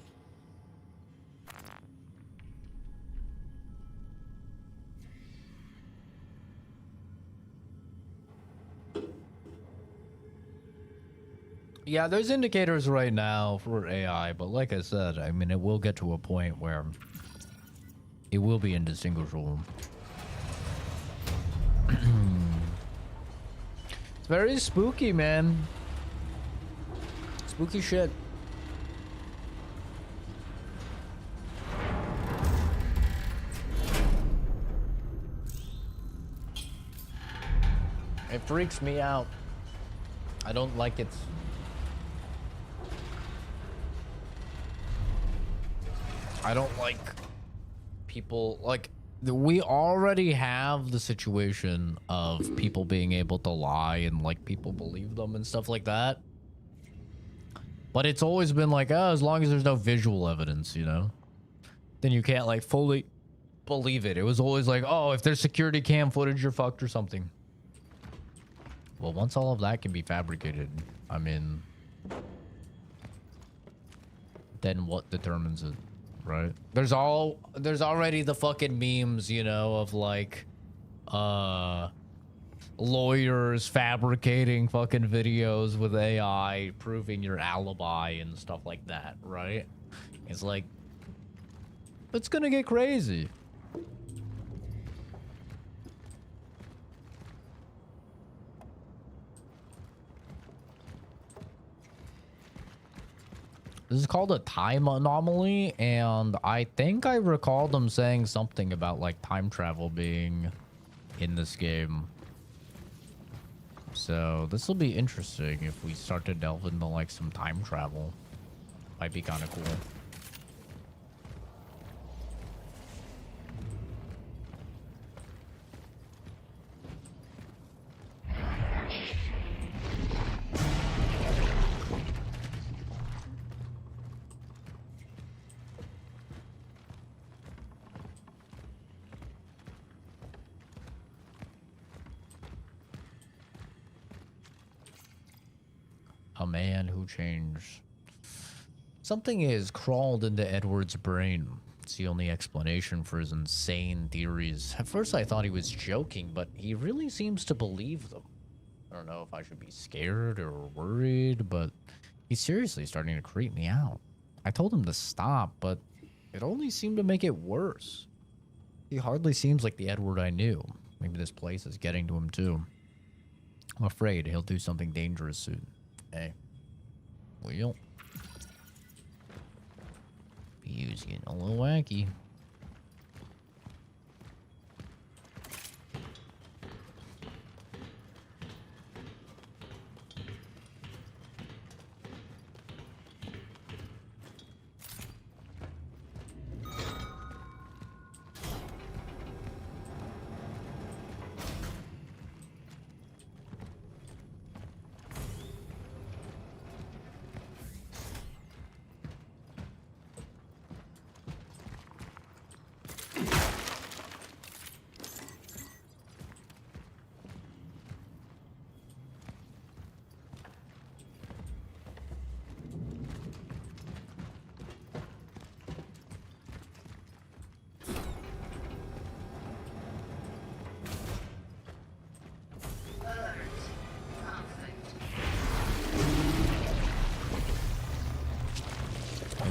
Yeah, there's indicators right now for AI, but like I said, I mean, it will get to a point where it will be indistinguishable. It's very spooky, man. Spooky shit. It freaks me out. I don't like it. I don't like people like we already have the situation of people being able to lie and like people believe them and stuff like that. But it's always been like, oh, as long as there's no visual evidence, you know, then you can't like fully believe it. It was always like, oh, if there's security cam footage, you're fucked or something. Well, once all of that can be fabricated, I mean, then what determines it? Right, there's already the fucking memes, you know, of like lawyers fabricating fucking videos with AI proving your alibi and stuff like that, right? It's like, it's gonna get crazy. This is called a time anomaly, and I think I recall them saying something about like time travel being in this game. So this will be interesting if we start to delve into like some time travel. Might be kind of cool. A man who changed. Something is crawled into Edward's brain. It's the only explanation for his insane theories. At first I thought he was joking, but he really seems to believe them. I don't know if I should be scared or worried, but he's seriously starting to creep me out. I told him to stop, but it only seemed to make it worse. He hardly seems like the Edward I knew. Maybe this place is getting to him too. I'm afraid he'll do something dangerous soon. Hey, well, he was getting a little wacky.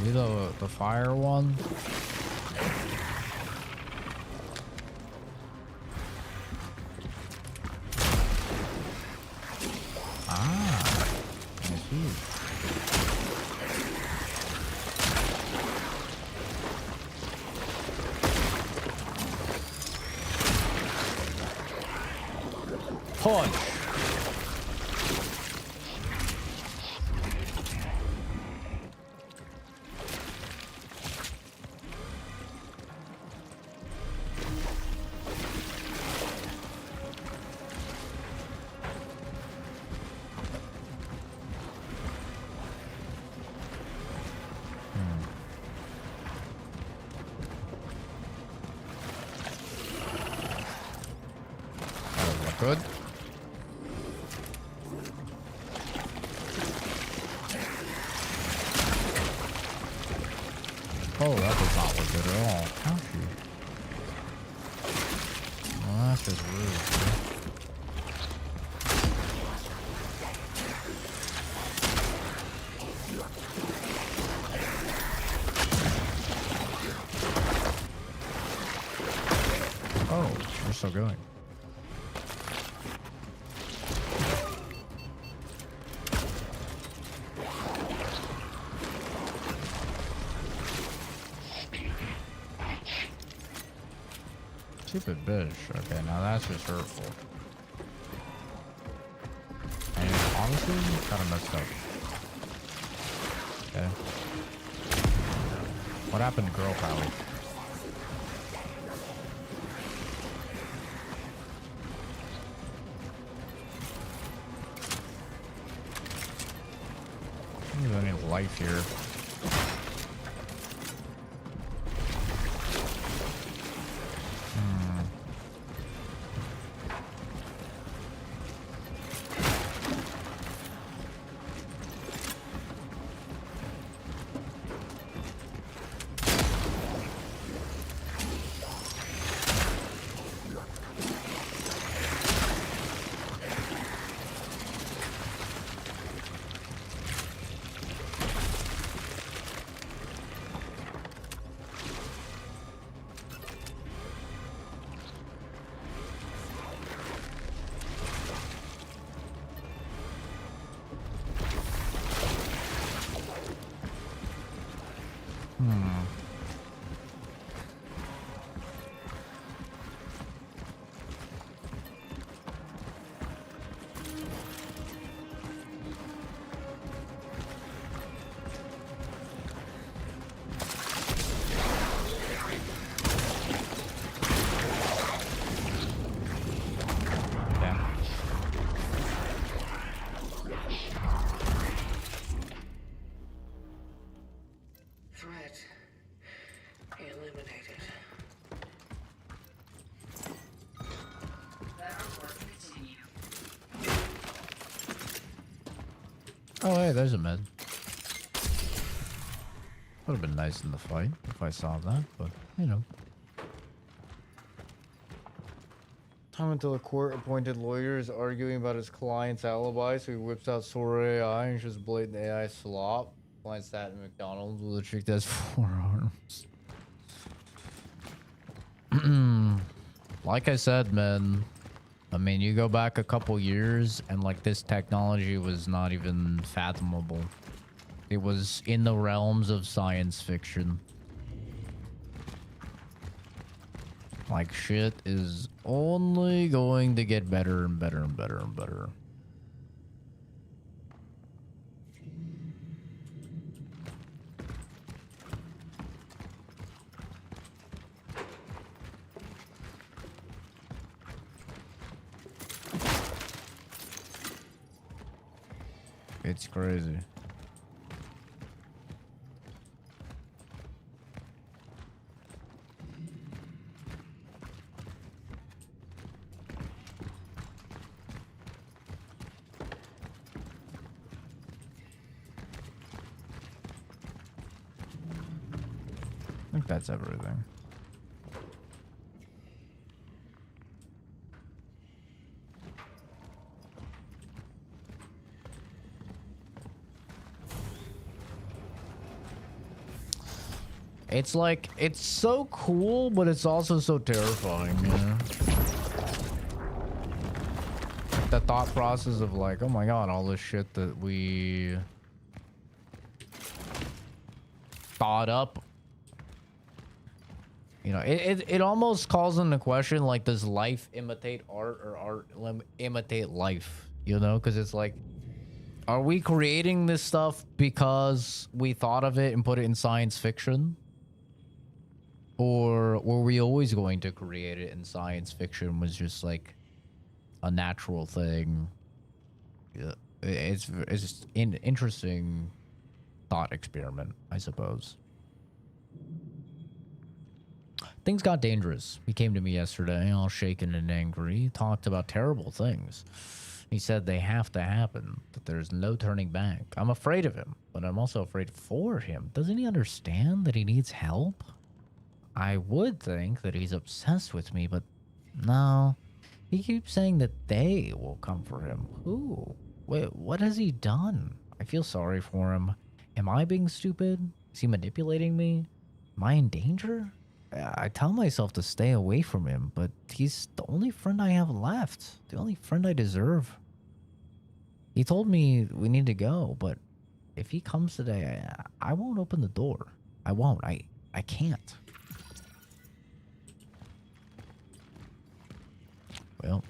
Maybe the fire one? Ah, I see. Punch. Good. Oh, that does not look good at all. How she? Well, that's just rude. Man. Oh, we're still going. Stupid bitch. Okay, now that's just hurtful. And honestly, kind of messed up. Okay. What happened to girl power? There's any life here. Threat eliminated. Oh, hey, there's a med. Would have been nice in the fight if I saw that, but you know. Time until a court-appointed lawyer is arguing about his client's alibi, so he whips out Sora AI and just blatant AI slop. Finds that in McDonald's with a chick that has 4 arms. Like I said, man. I mean, you go back a couple years and like this technology was not even fathomable. It was in the realms of science fiction. Like shit is only going to get better and better and better and better. It's crazy. I think that's everything. It's like, it's so cool, but it's also so terrifying, you know? The thought process of like, oh my god, all this shit that we thought up. You know, it almost calls into question, like, does life imitate art or art imitate life? You know, because it's like, are we creating this stuff because we thought of it and put it in science fiction? Or were we always going to create it in science fiction was just like a natural thing? Yeah, it's just an interesting thought experiment, I suppose. Things got dangerous. He came to me yesterday, all shaken and angry, talked about terrible things. He said they have to happen, that there's no turning back. I'm afraid of him, but I'm also afraid for him. Doesn't he understand that he needs help? I would think that he's obsessed with me, but no. He keeps saying that they will come for him. Who? Wait, what has he done? I feel sorry for him. Am I being stupid? Is he manipulating me? Am I in danger? I tell myself to stay away from him, but he's the only friend I have left. The only friend I deserve. He told me we need to go, but if he comes today, I won't open the door. I won't. I can't. Well,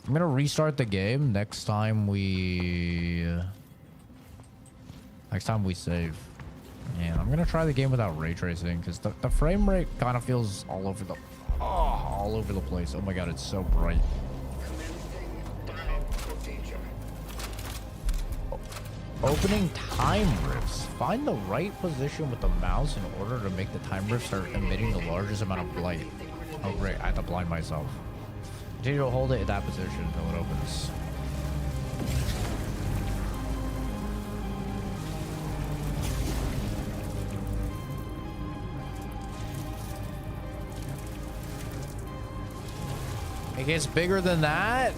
I'm gonna restart the game next time we save. And I'm gonna try the game without ray tracing because the frame rate kind of feels all over the place. Oh my god, it's so bright. Opening time rifts. Find the right position with the mouse in order to make the time rifts start emitting the largest amount of light. Oh great, I have to blind myself. Continue to hold it in that position until it opens. It gets bigger than that?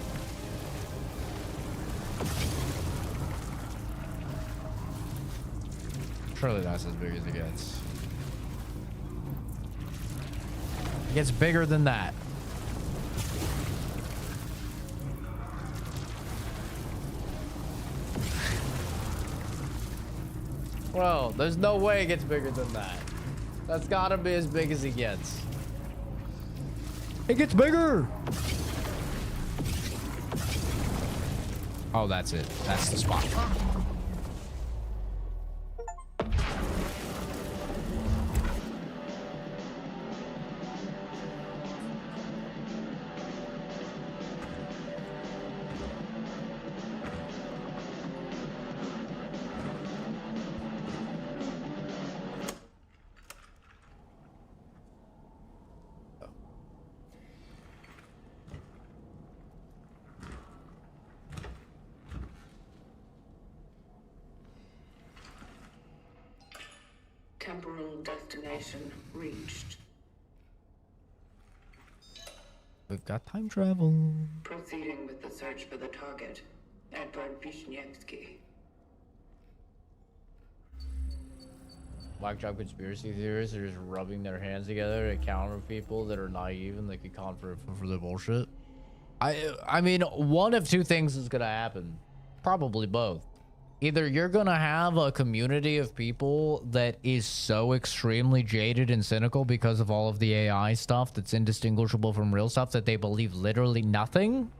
Surely that's as big as it gets. It gets bigger than that. Bro, there's no way it gets bigger than that. That's gotta be as big as it gets. It gets bigger! Oh, that's it. That's the spot. Temporal destination reached. We've got time travel. Proceeding with the search for the target, Edward Wisniewski. Blackjack conspiracy theorists are just rubbing their hands together to counter people that are naive and they can convert for the bullshit. I mean, one of two things is gonna happen. Probably both. Either you're gonna have a community of people that is so extremely jaded and cynical because of all of the AI stuff that's indistinguishable from real stuff that they believe literally nothing.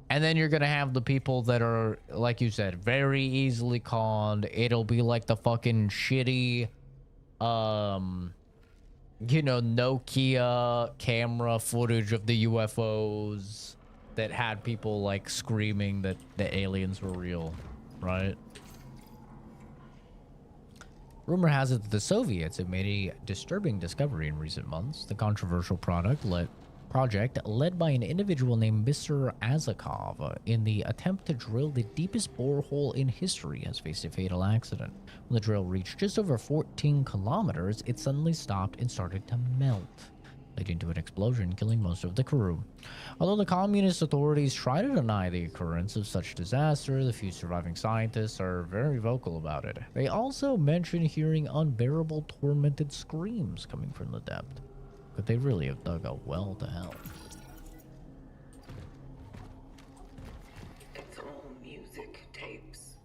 And then you're gonna have the people that are, like you said, very easily conned. It'll be like the fucking shitty, you know, Nokia camera footage of the UFOs that had people like screaming that the aliens were real, right? Rumor has it that the Soviets have made a disturbing discovery in recent months. The controversial project led by an individual named Mr. Azakov in the attempt to drill the deepest borehole in history has faced a fatal accident. When the drill reached just over 14 kilometers, it suddenly stopped and started to melt. leading to an explosion, killing most of the crew. Although the communist authorities try to deny the occurrence of such disaster, the few surviving scientists are very vocal about it. They also mention hearing unbearable, tormented screams coming from the depth. Could they really have dug a well to hell? It's all music tapes.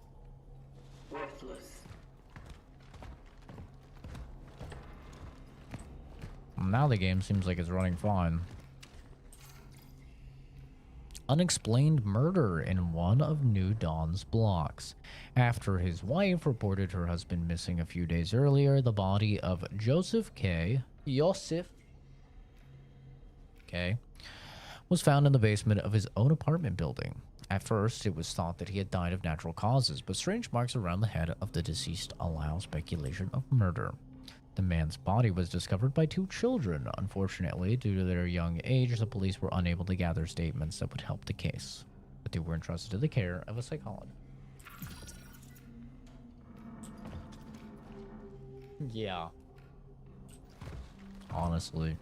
Worthless. Now the game seems like it's running fine. Unexplained murder in one of New Dawn's blocks. After his wife reported her husband missing a few days earlier, the body of Joseph K. was found in the basement of his own apartment building. At first, it was thought that he had died of natural causes, but strange marks around the head of the deceased allow speculation of murder. The man's body was discovered by two children. Unfortunately, due to their young age, the police were unable to gather statements that would help the case, but they were entrusted to the care of a psychologist. Yeah. Honestly.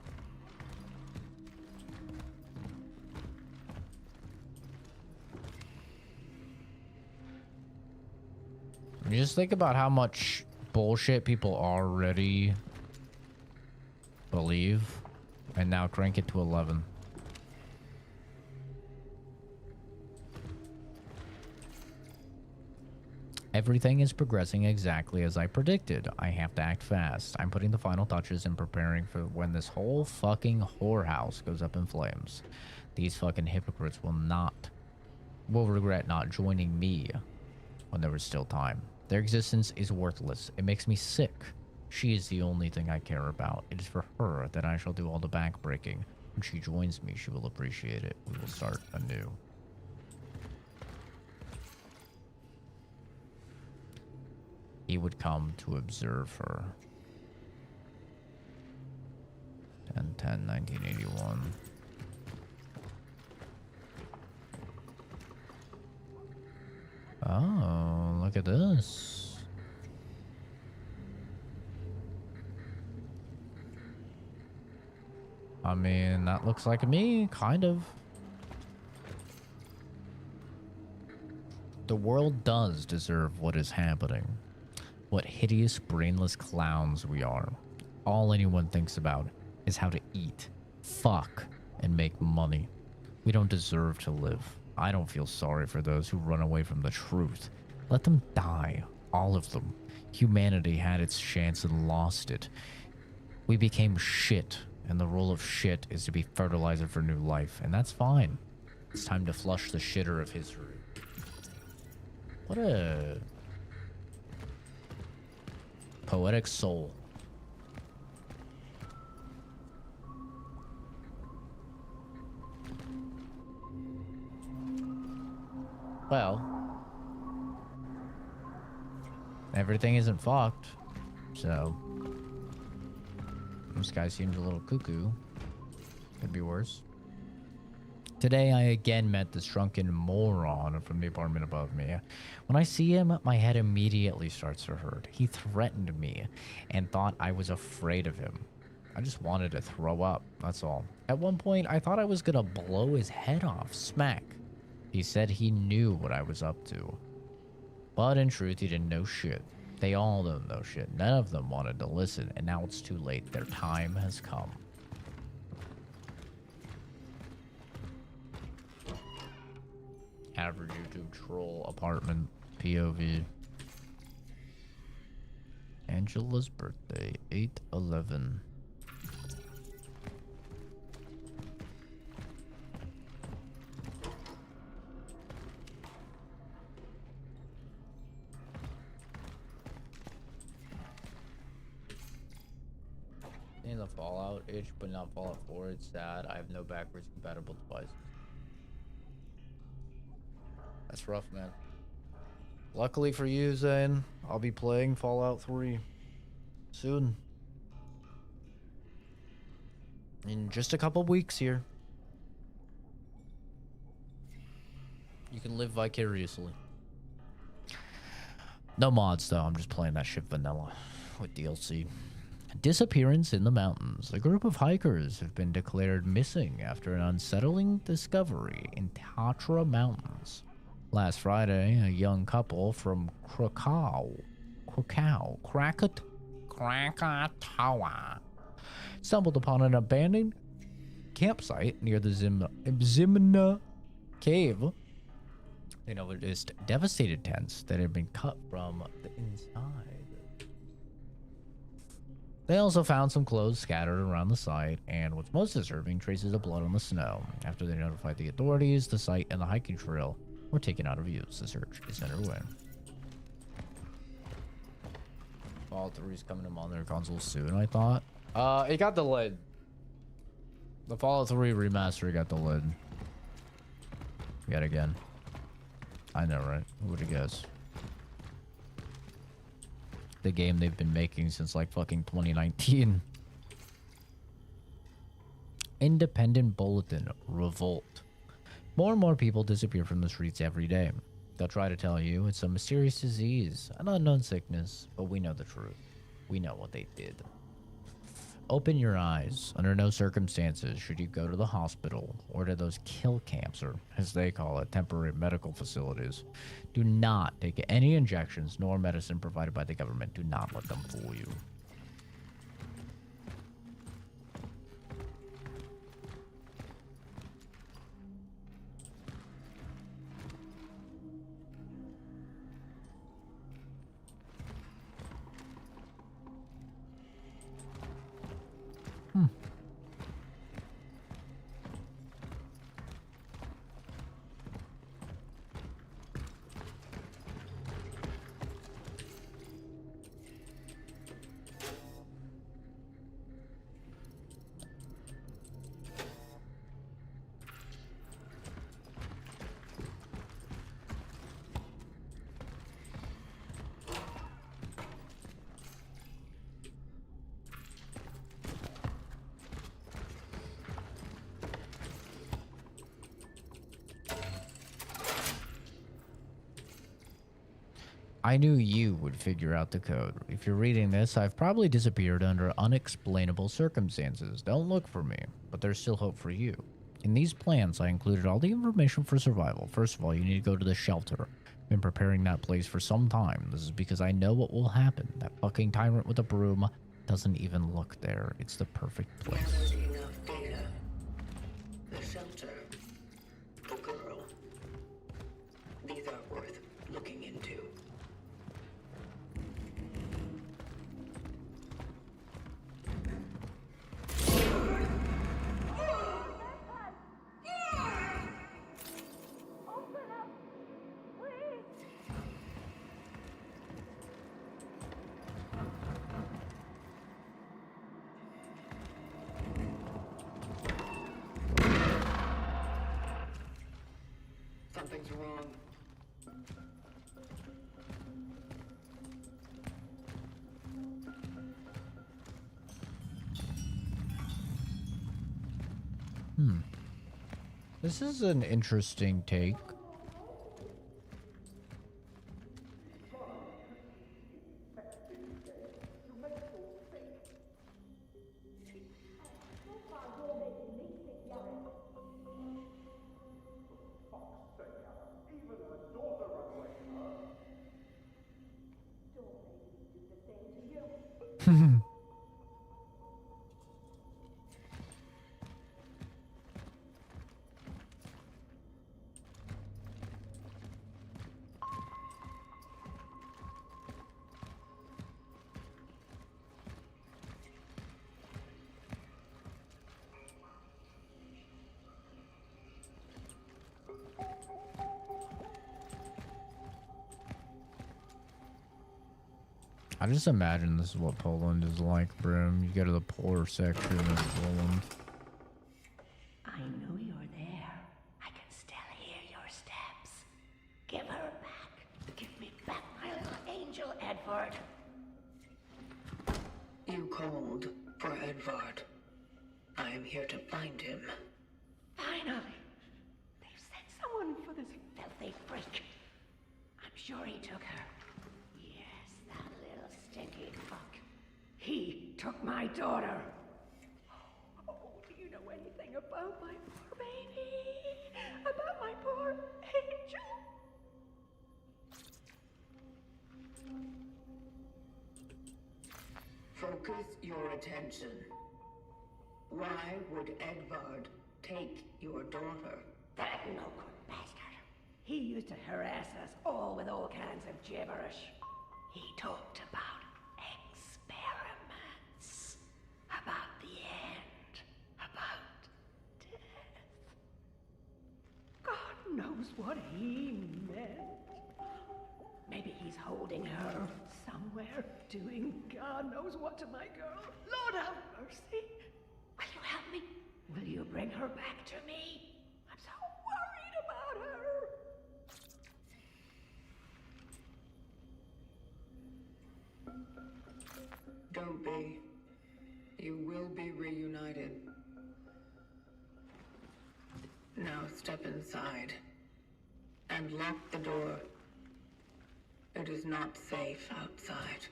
You just think about how much bullshit people already believe, and now crank it to 11. Everything is progressing exactly as I predicted. I have to act fast. I'm putting the final touches and preparing for when this whole fucking whorehouse goes up in flames. These fucking hypocrites will regret not joining me when there was still time. Their existence is worthless. It makes me sick. She is the only thing I care about. It is for her that I shall do all the backbreaking. When she joins me, she will appreciate it. We will start anew. He would come to observe her. 10/10/1981. Oh, look at this. I mean, that looks like me, kind of. The world does deserve what is happening. What hideous, brainless clowns we are. All anyone thinks about is how to eat, fuck, and make money. We don't deserve to live. I don't feel sorry for those who run away from the truth. Let them die. All of them. Humanity had its chance and lost it. We became shit, and the role of shit is to be fertilizer for new life, and that's fine. It's time to flush the shitter of history. What a poetic soul. Well, everything isn't fucked, so this guy seems a little cuckoo. Could be worse. Today, I again met this drunken moron from the apartment above me. When I see him, my head immediately starts to hurt. He threatened me and thought I was afraid of him. I just wanted to throw up, that's all. At one point, I thought I was gonna blow his head off, smack. He said he knew what I was up to. But in truth, he didn't know shit. They all don't know shit. None of them wanted to listen, and now it's too late. Their time has come. Average YouTube troll apartment POV. Angela's birthday, 8/11. In the Fallout itch, but not Fallout 4. It's sad. I have no backwards compatible devices. That's rough, man. Luckily for you, Zane, I'll be playing Fallout 3 soon. In just a couple weeks here. You can live vicariously. No mods, though. I'm just playing that shit vanilla with DLC. Disappearance in the mountains. A group of hikers have been declared missing after an unsettling discovery in Tatra Mountains. Last Friday, a young couple from Krakatoa stumbled upon an abandoned campsite near the Zimna cave. They noticed devastated tents that had been cut from the inside. They also found some clothes scattered around the site, and what's most disturbing, traces of blood on the snow. After they notified the authorities, the site and the hiking trail were taken out of use. The search is underway. Fallout 3 is coming to modern consoles soon, I thought. It got delayed. The Fallout 3 remaster got delayed. Yet again. I know, right? Who would have guessed? The game they've been making since like fucking 2019. Independent Bulletin. Revolt. More and more people disappear from the streets every day. They'll try to tell you it's a mysterious disease, an unknown sickness, but we know the truth. We know what they did. Open your eyes. Under no circumstances should you go to the hospital or to those kill camps, or as they call it, temporary medical facilities. Do not take any injections nor medicine provided by the government. Do not let them fool you. I knew you would figure out the code. If you're reading this, I've probably disappeared under unexplainable circumstances. Don't look for me, but there's still hope for you. In these plans, I included all the information for survival. First of all, you need to go to the shelter. I've been preparing that place for some time. This is because I know what will happen. That fucking tyrant with a broom doesn't even look there. It's the perfect place. Gathered enough data. The shelter. The girl. These are worth looking into. Something's wrong. This is an interesting take. I just imagine this is what Poland is like, Brim. You go to the poor section of Poland. I know you're there. I can still hear your steps. Give her back. Give me back my little angel, Edward. You called for Edvard. I am here to find him. Finally. They've sent someone for this filthy freak. I'm sure he took her. Yes, that little stinky fuck. He took my daughter. Oh, do you know anything about my poor baby? About my poor angel? Focus your attention. Why would Edvard take your daughter? That no-good bastard. He used to harass us all with all kinds of gibberish. He talked about experiments, about the end, about death. God knows what he meant. Maybe he's holding her somewhere, doing God knows what to my girl. Lord have mercy. Will you help me? Will you bring her back to me? I'm so worried about her. Don't be. You will be reunited. Now step inside and lock the door. It is not safe outside.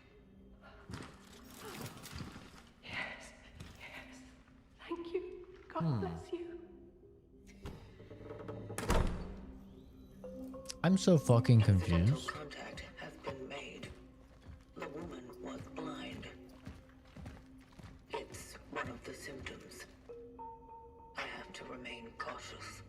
Yes, yes. Thank you. God bless you. I'm so fucking confused. Contact has been made. The woman was blind. It's one of the symptoms. I have to remain cautious.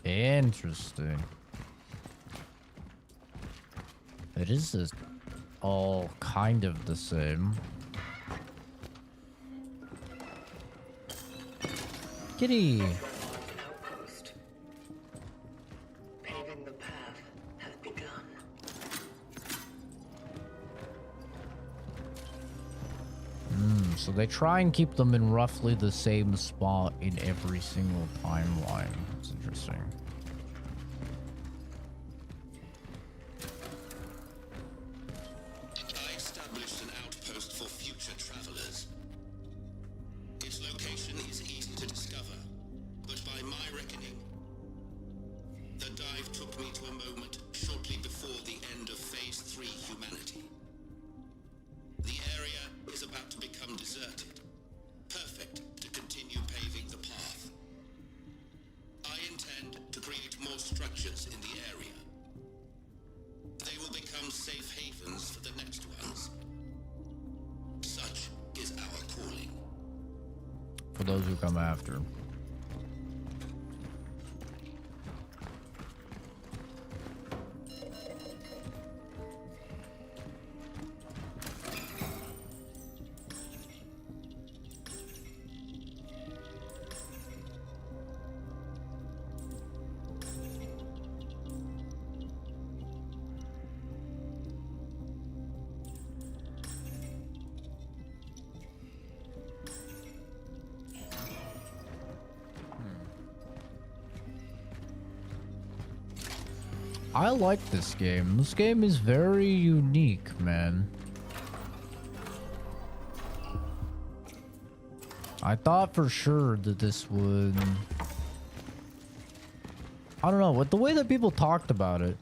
Interesting. It is just all kind of the same. Kitty! Outpost. Paving the path has begun. So they try and keep them in roughly the same spot in every single timeline. That's interesting. I established an outpost for future travelers. Its location is easy to discover, but by my reckoning, the dive took me to a moment shortly before the end of Phase 3 humanity. The area is about to become deserted, perfect to continue paving the path. I intend to create more structures in the area. They will become safe havens for the next ones. Such is our calling. For those who come after. I like this game. This game is very unique, man. I thought for sure that this would... I don't know, with the way that people talked about it.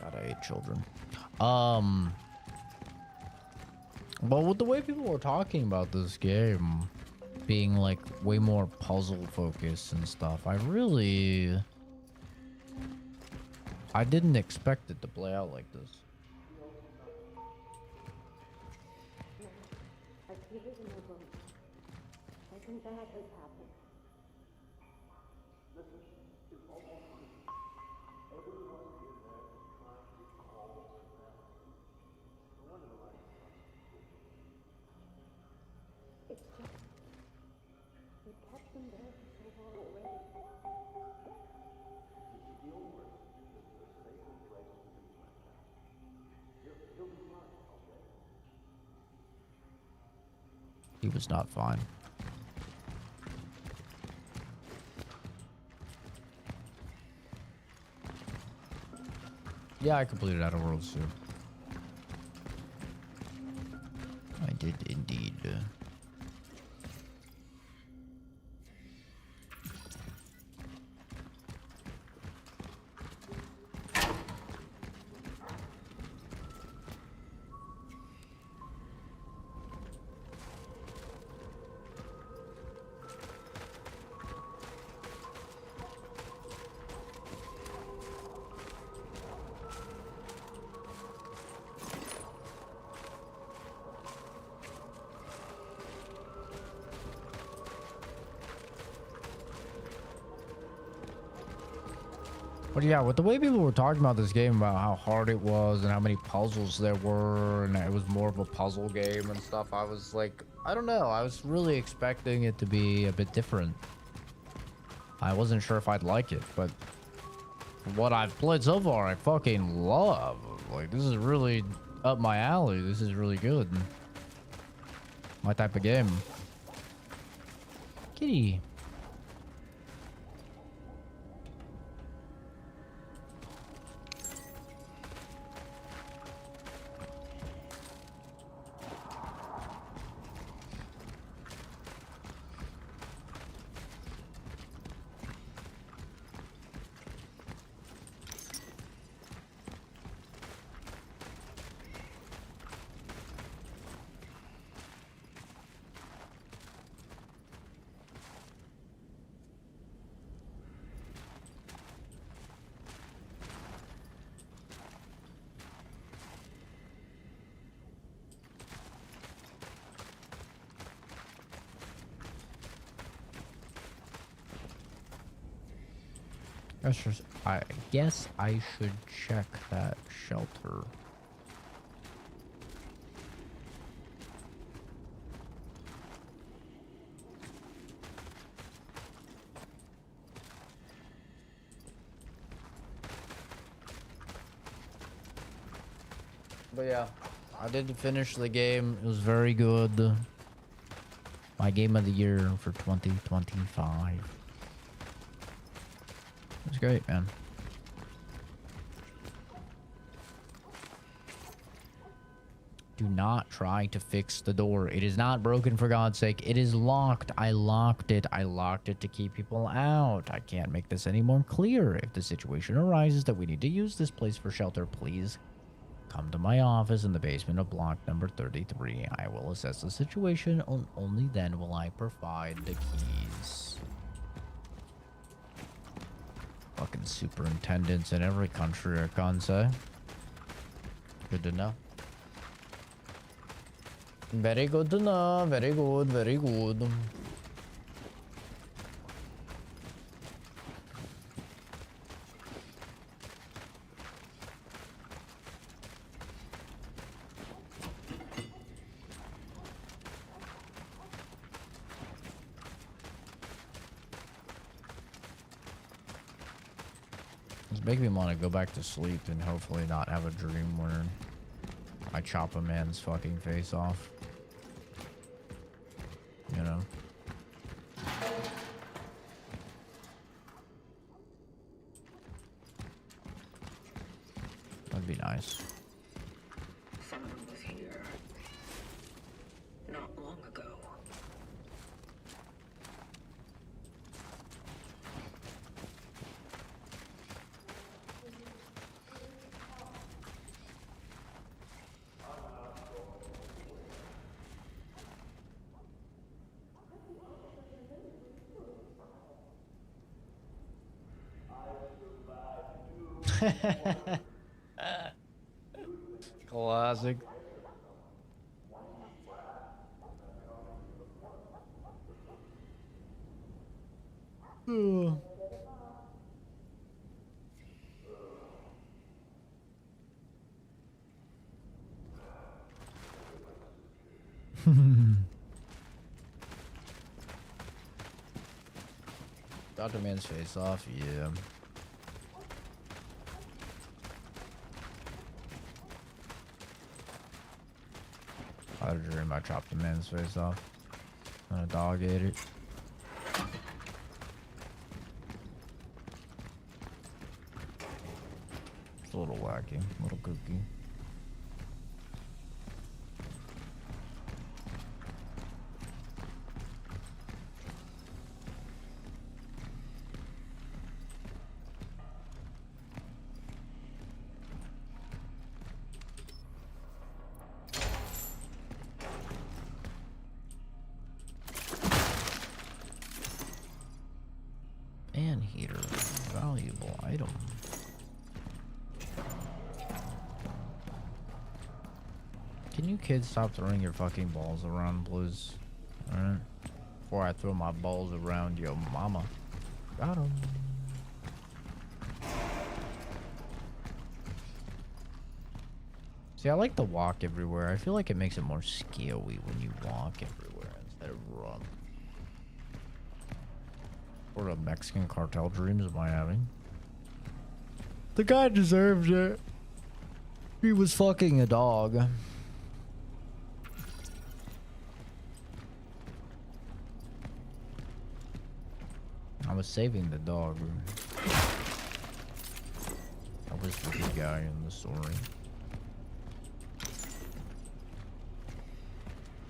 God, I hate children. But with the way people were talking about this game being like way more puzzle focused and stuff, I didn't expect it to play out like this. He was not fine. Yeah, I completed Outer Worlds too. I did indeed. But yeah, with the way people were talking about this game, about how hard it was and how many puzzles there were, and it was more of a puzzle game and stuff, I was like, I don't know. I was really expecting it to be a bit different. I wasn't sure if I'd like it, but what I've played so far, I fucking love. Like, this is really up my alley. This is really good. My type of game. Kitty. I guess I should check that shelter. But yeah, I did finish the game. It was very good. My game of the year for 2025. It was great, man. Do not try to fix the door. It is not broken, for God's sake. It is locked. I locked it. I locked it to keep people out. I can't make this any more clear. If the situation arises that we need to use this place for shelter, please come to my office in the basement of block number 33. I will assess the situation. Only then will I provide the keys. Fucking superintendents in every country, I can't say. Good to know. Very good to know. Very good, very good. It's making me want to go back to sleep and hopefully not have a dream where I chop a man's fucking face off. You know? That'd be nice. Someone was here not long ago. Classic. Dr. Man's face off, yeah. I had a dream I chopped a man's face off. And a dog ate it. It's a little wacky, a little kooky. Fan heater, valuable item. Can you kids stop throwing your fucking balls around, please? Alright? Before I throw my balls around your mama. Got him. See, I like to walk everywhere. I feel like it makes it more scary when you walk everywhere instead of run. What sort of Mexican cartel dreams am I having? The guy deserved it. He was fucking a dog. I was saving the dog. I was the good guy in the story.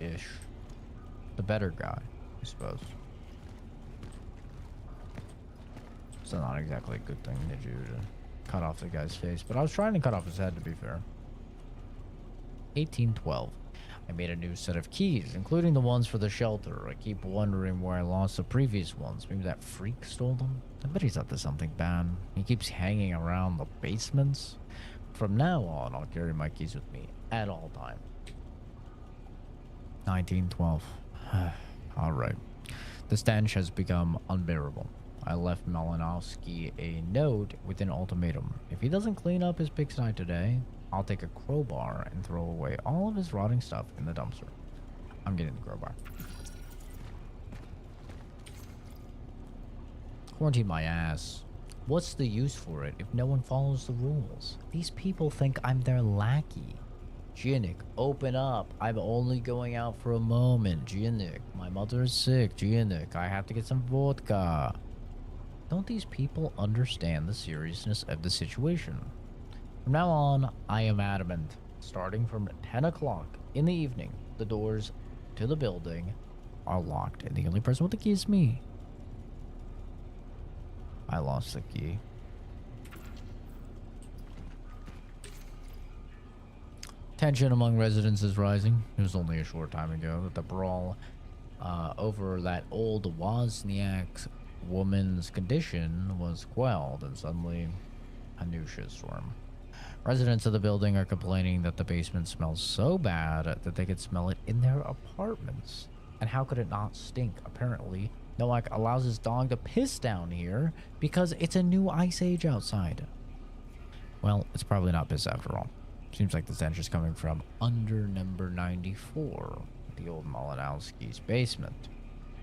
Ish. The better guy, I suppose. It's not exactly a good thing to do to cut off the guy's face, but I was trying to cut off his head, to be fair. 1812. I made a new set of keys, including the ones for the shelter. I keep wondering where I lost the previous ones. Maybe that freak stole them? I bet he's up to something bad. He keeps hanging around the basements. From now on, I'll carry my keys with me at all times. 1912. Alright. The stench has become unbearable. I left Malinowski a note with an ultimatum. If he doesn't clean up his pigsty today, I'll take a crowbar and throw away all of his rotting stuff in the dumpster. I'm getting the crowbar. Quarantine my ass. What's the use for it if no one follows the rules? These people think I'm their lackey. Giannik, open up. I'm only going out for a moment. Giannik, my mother is sick. Giannik, I have to get some vodka. Don't these people understand the seriousness of the situation? From now on, I am adamant. Starting from 10 o'clock in the evening, the doors to the building are locked, and the only person with the key is me. I lost the key. Tension among residents is rising. It was only a short time ago that the brawl over that old Wozniak woman's condition was quelled, and suddenly a new shitstorm. Residents of the building are complaining that the basement smells so bad that they could smell it in their apartments. And how could it not stink? Apparently, Nowak allows his dog to piss down here because it's a new ice age outside. Well, it's probably not piss after all. Seems like the stench is coming from under number 94, the old Malinowski's basement.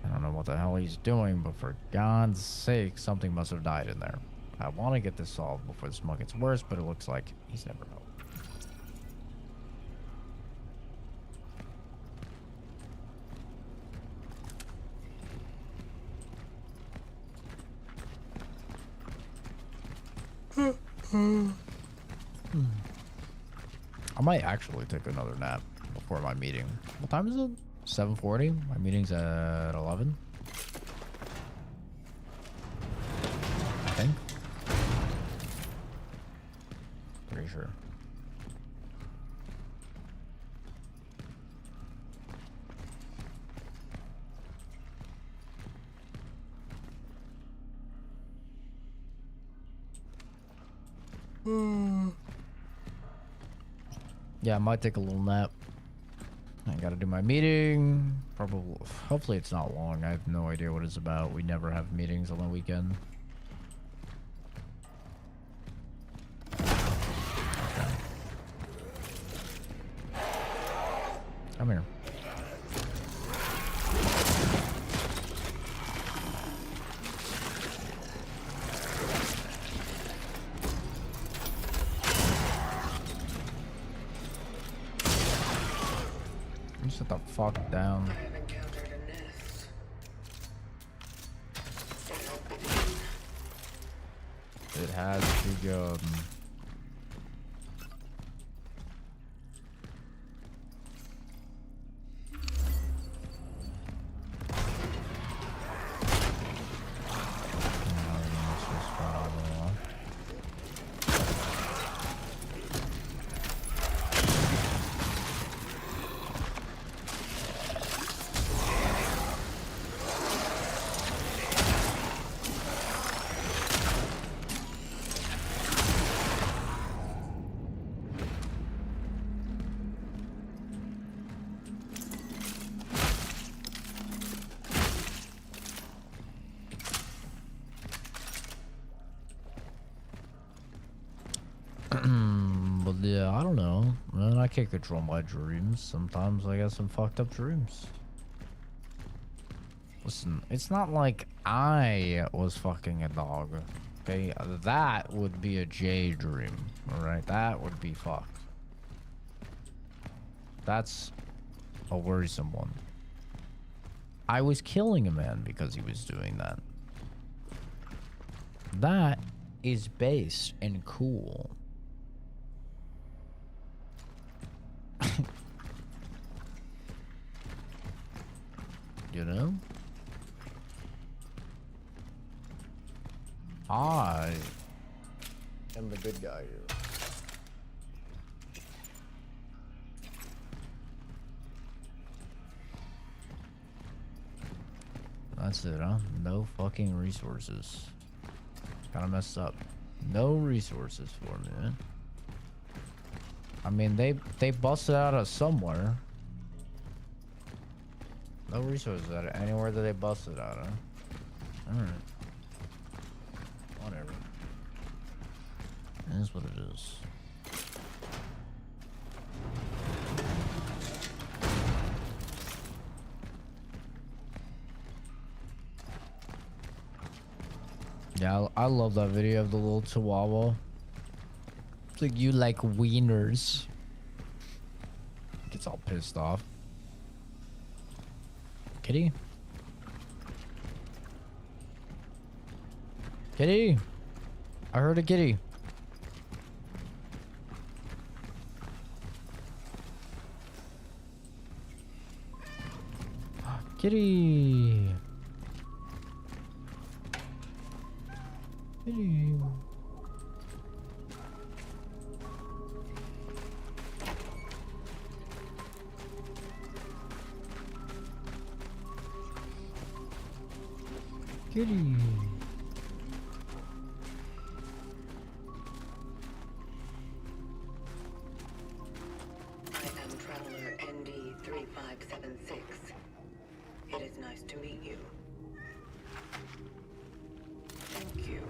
I don't know what the hell he's doing, but for God's sake, something must have died in there. I want to get this solved before the smoke gets worse, but it looks like he's never helped. I might actually take another nap before my meeting. What time is it? 7:40? My meeting's at 11. I think. Pretty sure. Yeah, I might take a little nap. I gotta do my meeting. Probably, hopefully it's not long. I have no idea what it's about. We never have meetings on the weekend. Okay. Come here. Sit the fuck down. I have encountered a nest. It has begun. But yeah, I don't know. Man, I can't control my dreams. Sometimes I got some fucked up dreams. Listen, it's not like I was fucking a dog. Okay, that would be a J dream. Alright, that would be fucked. That's a worrisome one. I was killing a man because he was doing that. That is based and cool. You know? I am the good guy here. That's it, huh? No fucking resources. Kinda messed up. No resources for me, man. I mean, they busted out of somewhere. No resources out of anywhere that they busted out of. Alright. Whatever. It is what it is. Yeah, I love that video of the little chihuahua. It's like, you like wieners. Gets all pissed off. Kitty? Kitty? I heard a kitty. Kitty. Kitty. Kitty. I am Traveler ND3576. It is nice to meet you. Thank you.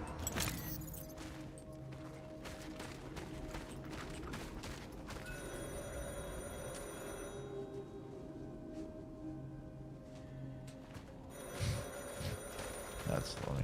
That's funny.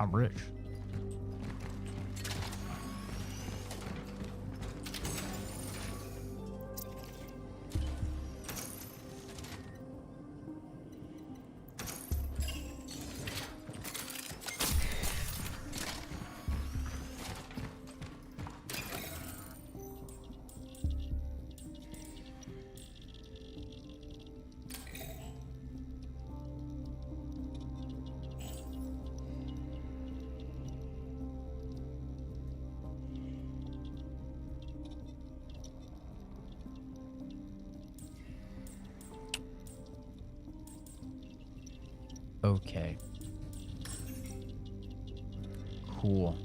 I'm rich. Okay. Cool.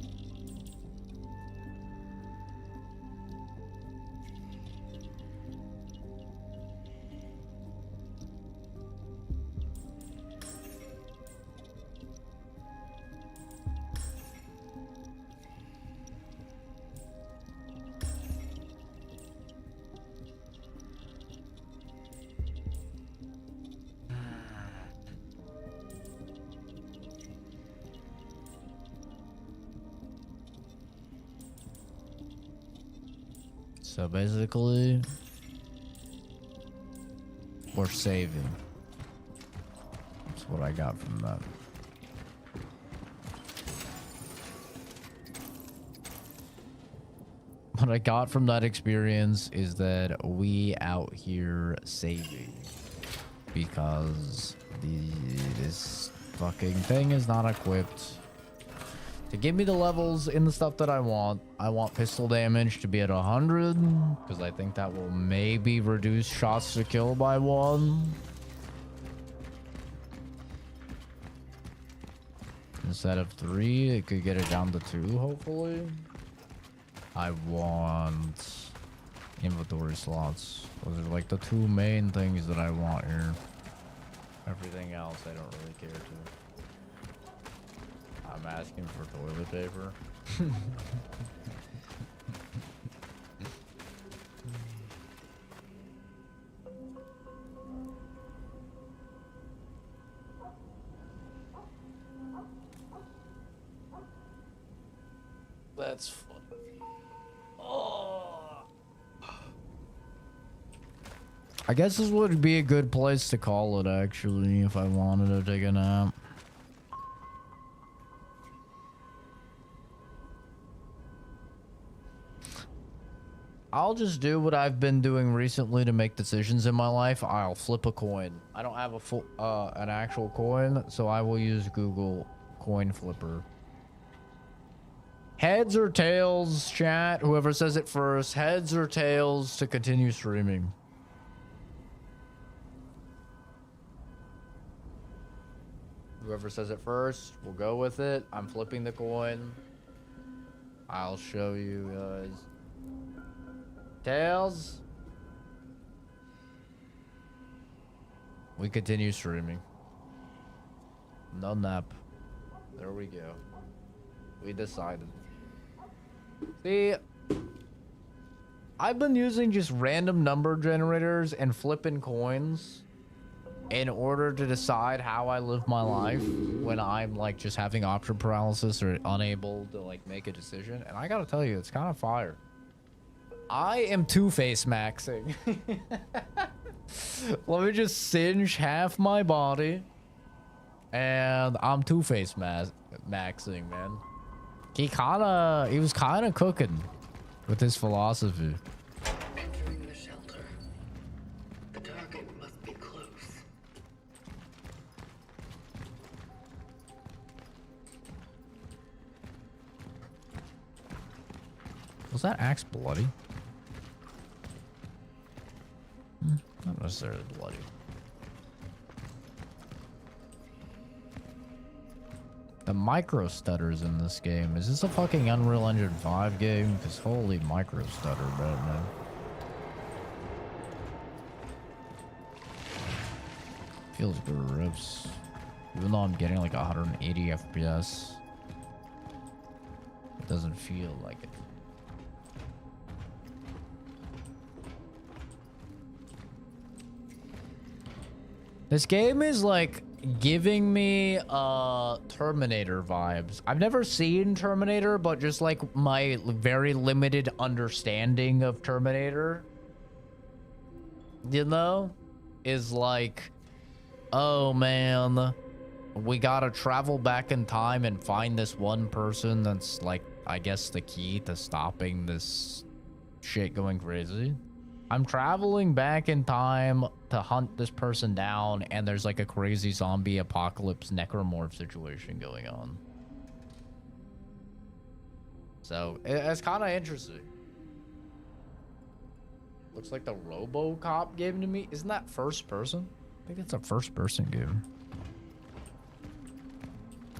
So basically, we're saving. That's what I got from that. What I got from that experience is that we out here saving because this fucking thing is not equipped to give me the levels in the stuff that I want. I want pistol damage to be at 100 because I think that will maybe reduce shots to kill by 1. Instead of 3, it could get it down to 2, hopefully. I want inventory slots. Those are like the 2 main things that I want here. Everything else I don't really care to. I'm asking for toilet paper. That's funny. Oh. I guess this would be a good place to call it, actually, if I wanted to take a nap. I'll just do what I've been doing recently to make decisions in my life. I'll flip a coin. I don't have a full, an actual coin, so I will use Google Coin Flipper. Heads or tails, chat? Whoever says it first. Heads or tails to continue streaming? Whoever says it first, we'll go with it. I'm flipping the coin. I'll show you guys. Tails. We continue streaming. No nap. There we go. We decided. See, I've been using just random number generators and flipping coins in order to decide how I live my life when I'm like just having option paralysis or unable to like make a decision. And I gotta tell you, it's kind of fire. I am two-face maxing. Let me just singe half my body. And I'm two-face maxing, man. He was kinda cooking with his philosophy. Entering the shelter. The target must be close. Was that axe bloody? Not necessarily bloody. The micro stutters in this game. Is this a fucking Unreal Engine 5 game? Because holy micro stutter, man. Feels good rips. Even though I'm getting like 180 FPS. It doesn't feel like it. This game is like giving me Terminator vibes. I've never seen Terminator, but just like my very limited understanding of Terminator, you know, is like, oh man, we gotta travel back in time and find this one person that's like, I guess the key to stopping this shit going crazy. I'm traveling back in time to hunt this person down, and there's like a crazy zombie apocalypse necromorph situation going on. So it's kind of interesting. Looks like the RoboCop game to me. Isn't that first person? I think it's a first person game.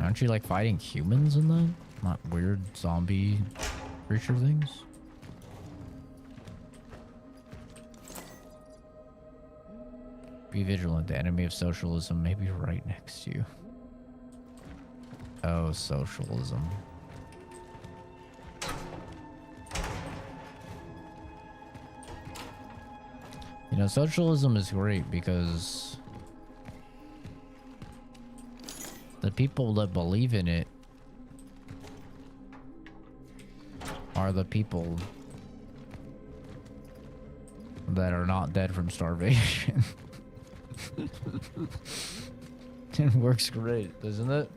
Aren't you like fighting humans in that? Not weird zombie creature things? Be vigilant. The enemy of socialism may be right next to you. Oh, socialism. You know, socialism is great because the people that believe in it are the people that are not dead from starvation. It works great, doesn't it?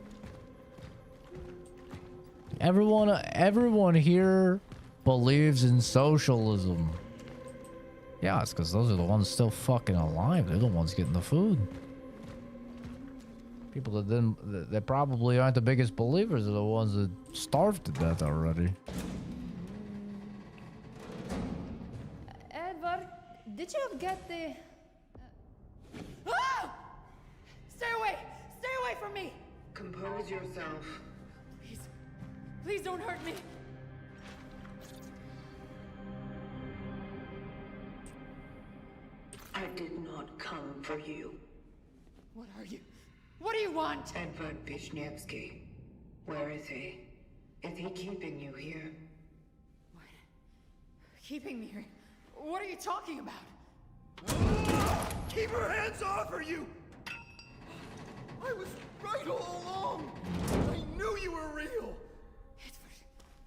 Everyone here believes in socialism. Yeah, it's because those are the ones still fucking alive. They're the ones getting the food. People that probably aren't the biggest believers are the ones that starved to death already. Edward, did you get the... Ah! Stay away! Stay away from me! Compose yourself. Please, please don't hurt me. I did not come for you. What are you? What do you want? Edward Vishnevsky. Where is he? Is he keeping you here? What? Keeping me here? What are you talking about? Keep her hands off her, you! I was right all along! I knew you were real! Edward,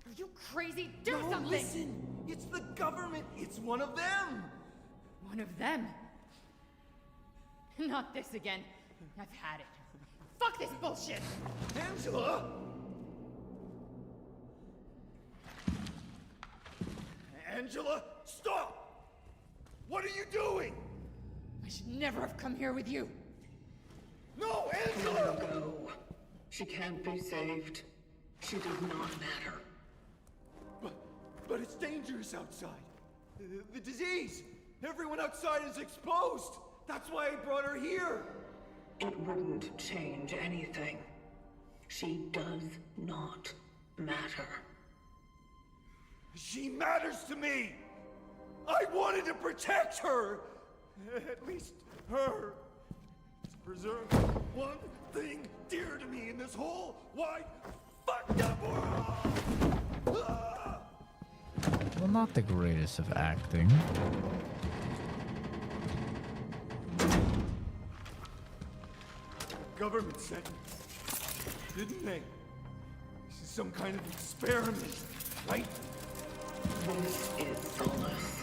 are you crazy? Do No, something! Listen! It's the government! It's one of them! One of them? Not this again. I've had it. Fuck this bullshit! Angela! Angela, stop! What are you doing? I should never have come here with you. No, Angela! Let her go. She can't be saved. She does not matter. But it's dangerous outside. The disease! Everyone outside is exposed! That's why I brought her here! It wouldn't change anything. She does not matter. She matters to me! I wanted to protect her! At least her. To preserve one thing dear to me in this whole wide fucked up world! Ah! Well, not the greatest of acting. The government said, didn't they? This is some kind of experiment, right? This is Solace.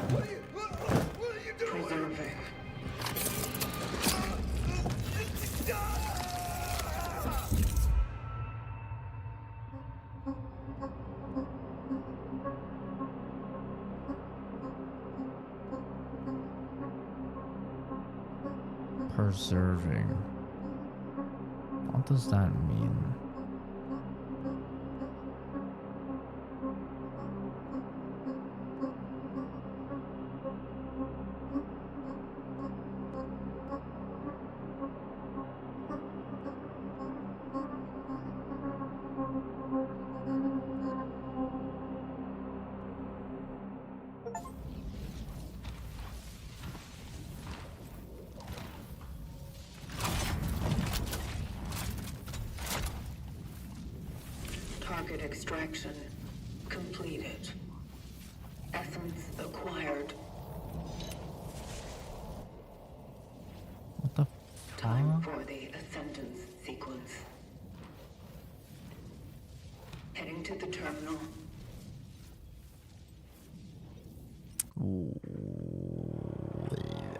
What are you doing? Preserving. Preserving. What does that mean? Target extraction completed. Essence acquired. What the Time for the ascendance sequence. Heading to the terminal.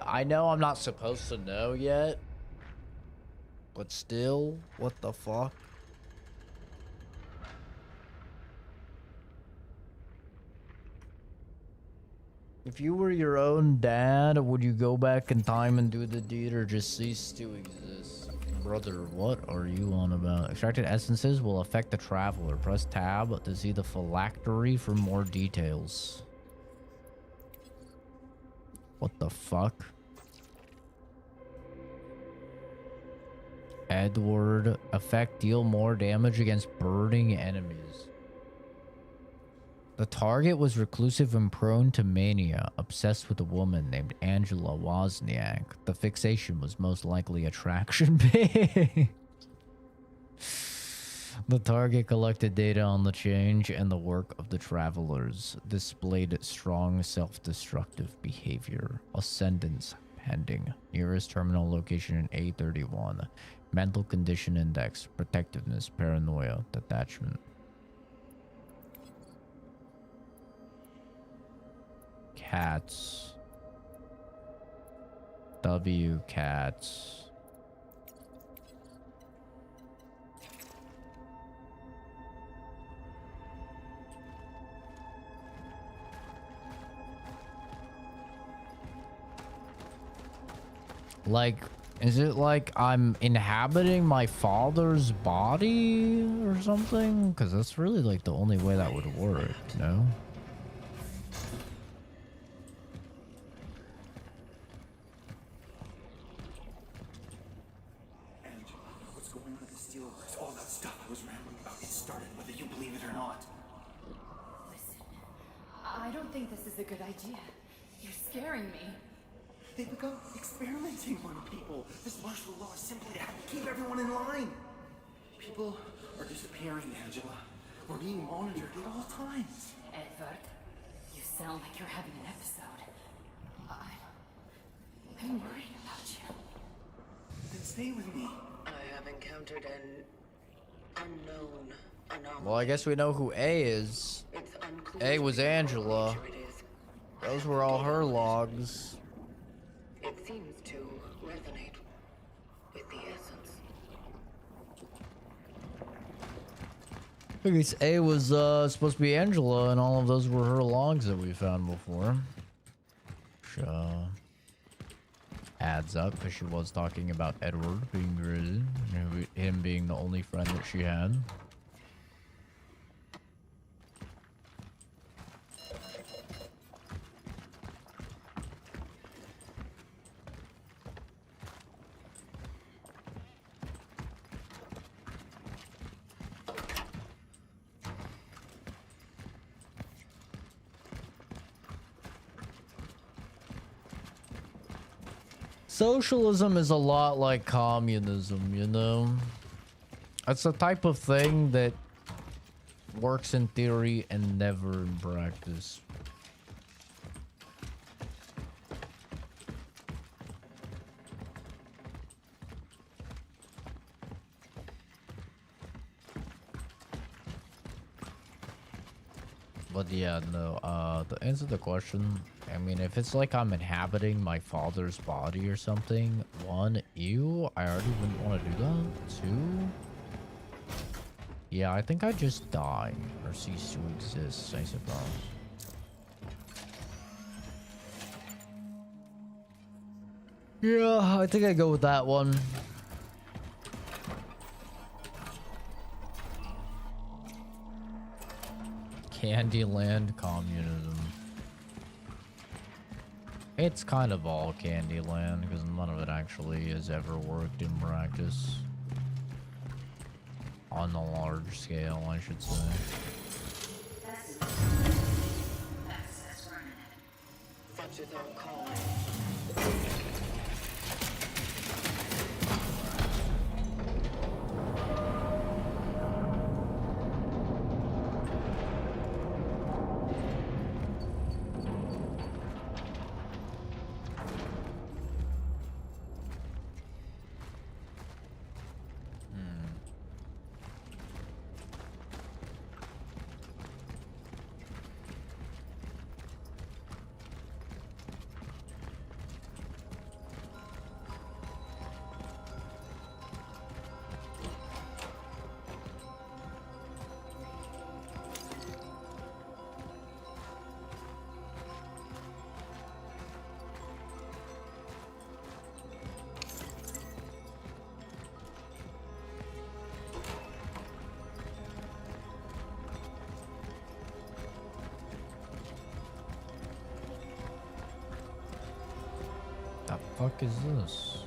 I know I'm not supposed to know yet, but still, what the fuck? If you were your own dad, would you go back in time and do the deed or just cease to exist? Brother, what are you on about? Extracted essences will affect the traveler. Press tab to see the phylactery for more details. What the fuck? Edward. Effect deal more damage against burning enemies. The target was reclusive and prone to mania, obsessed with a woman named Angela Wozniak. The fixation was most likely attraction-based. The target collected data on the change and the work of the travelers, displayed strong self-destructive behavior. Ascendance pending. Nearest terminal location in A31. Mental condition index, protectiveness, paranoia, detachment. Cats. W cats. Like, is it like I'm inhabiting my father's body or something? Because that's really like the only way that would work, you know? Angela, what's going on at the steelworks? All that stuff I was rambling about, it started whether you believe it or not. Listen, I don't think this is a good idea. You're scaring me. They begun experimenting on people. This martial law is simply to keep everyone in line. People are disappearing, Angela. We're being monitored at all times. Edward, you sound like you're having an episode. I'm worried about you. Then stay with me. I have encountered an unknown anomaly. Well, I guess we know who A is. It's unclear A was to me what Angela. nature it is. Those were all her logs. It seems to resonate with the essence. I guess A was supposed to be Angela, and all of those were her logs that we found before. Sure. Adds up, because she was talking about Edward being grizzled, and him being the only friend that she had. Socialism is a lot like communism, you know? It's a type of thing that works in theory and never in practice. But yeah, no, to answer the question, I mean, if it's like I'm inhabiting my father's body or something, one, ew, I already wouldn't want to do that. Two, yeah, I think I'd just die or cease to exist, I suppose. Yeah, I think I'd go with that one. Candyland communism. It's kind of all Candyland because none of it actually has ever worked in practice. On the large scale, I should say. Such is our calling. The fuck is this?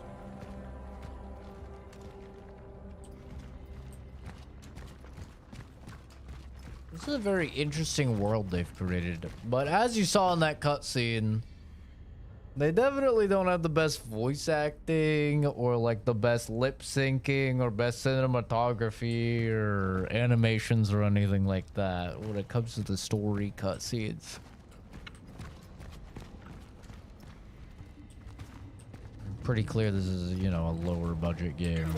This is a very interesting world they've created. But as you saw in that cutscene, they definitely don't have the best voice acting or like the best lip syncing or best cinematography or animations or anything like that when it comes to the story cutscenes. Pretty clear this is, you know, a lower budget game.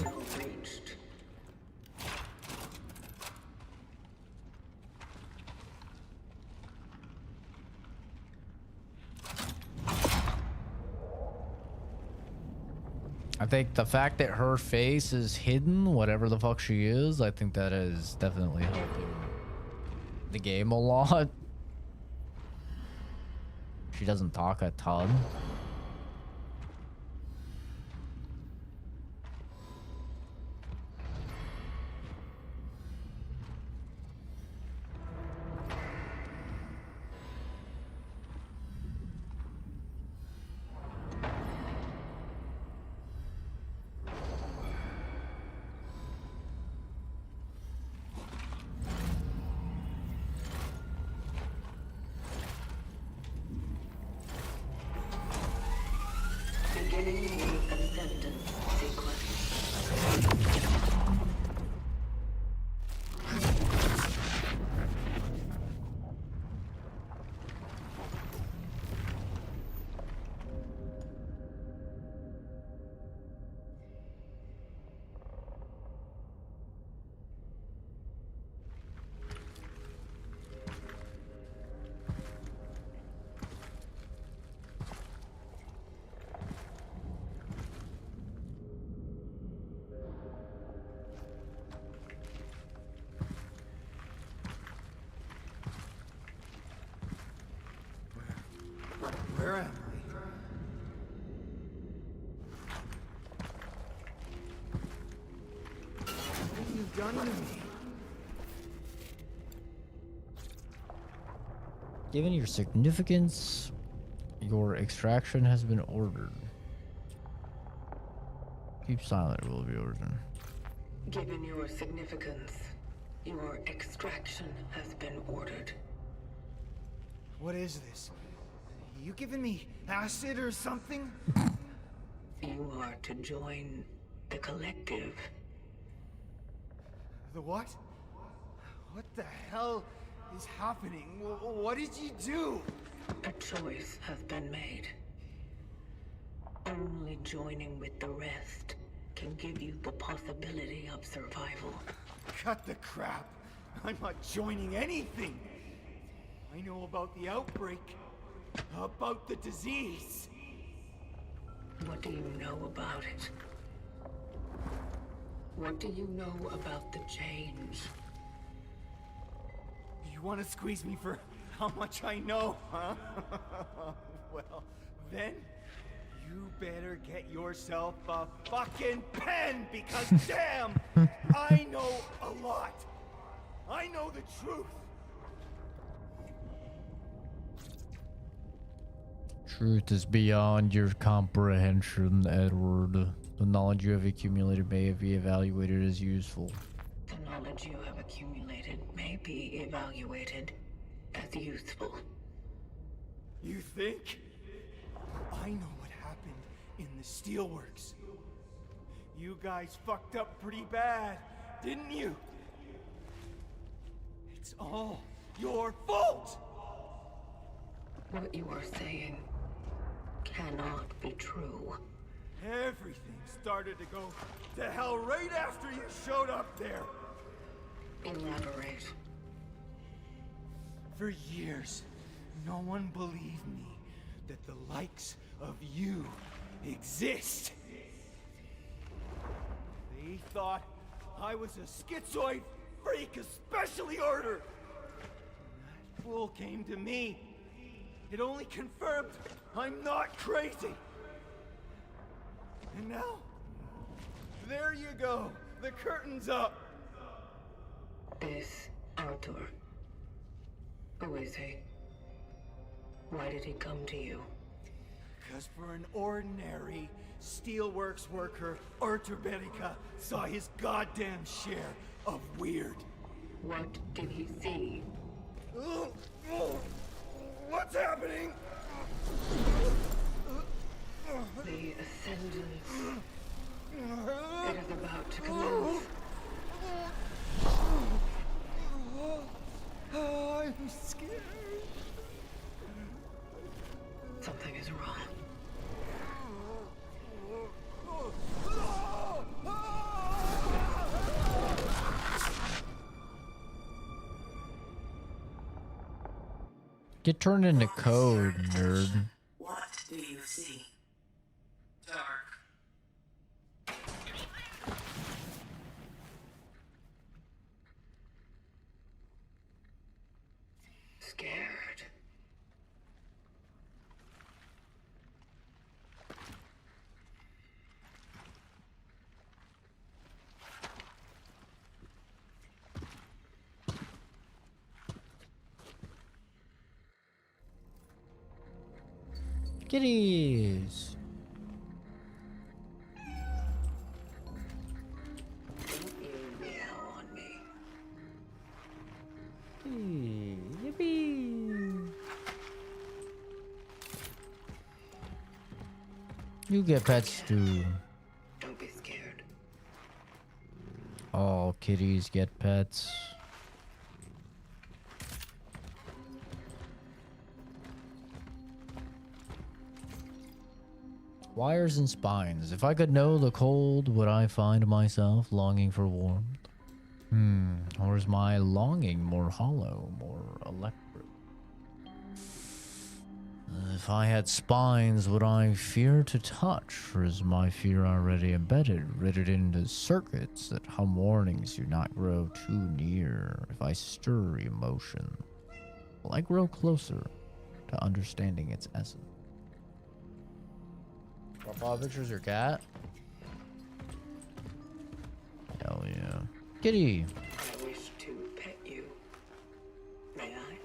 I think the fact that her face is hidden, whatever the fuck she is, I think that is definitely helping the game a lot. She doesn't talk a ton. Beginning the acceptance sequence. Where am I? What have you done to me? Given your significance, your extraction has been ordered. Keep silent, it will be ordered. Given your significance, your extraction has been ordered. What is this? You giving me acid or something? You are to join the collective. The what? What the hell is happening? What did you do? A choice has been made. Only joining with the rest can give you the possibility of survival. Cut the crap. I'm not joining anything. I know about the outbreak. About the disease. What do you know about it? What do you know about the change? You want to squeeze me for how much I know, huh? Well, then you better get yourself a fucking pen because damn, I know a lot. I know the truth. Truth is beyond your comprehension, Edward. The knowledge you have accumulated may be evaluated as useful. The knowledge you have accumulated may be evaluated as useful. You think? I know what happened in the steelworks. You guys fucked up pretty bad, didn't you? It's all your fault! What you are saying cannot be true. Everything started to go to hell right after you showed up there. Elaborate. For years, no one believed me that the likes of you exist. They thought I was a schizoid freak of specially ordered. When that fool came to me, it only confirmed I'm not crazy. And now, there you go. The curtain's up. This Arthur. Who is he? Why did he come to you? Because for an ordinary steelworks worker, Arthur Berica saw his goddamn share of weird. What did he see? What's happening? The ascendance. It is about to commence. I'm scared. Something is wrong. Get turned into code, nerd. What do you see? Dark. Scared. Kitties. Don't you meow on me. Yippee. You get pets too. Don't be scared. All kitties get pets. Wires and spines. If I could know the cold, would I find myself longing for warmth? Or is my longing more hollow, more electric? If I had spines, would I fear to touch? Or is my fear already embedded, rooted into circuits that hum warnings do not grow too near? If I stir emotion, will I grow closer to understanding its essence? Profile picture's your cat? Hell yeah. Kitty! I wish to pet you. May I?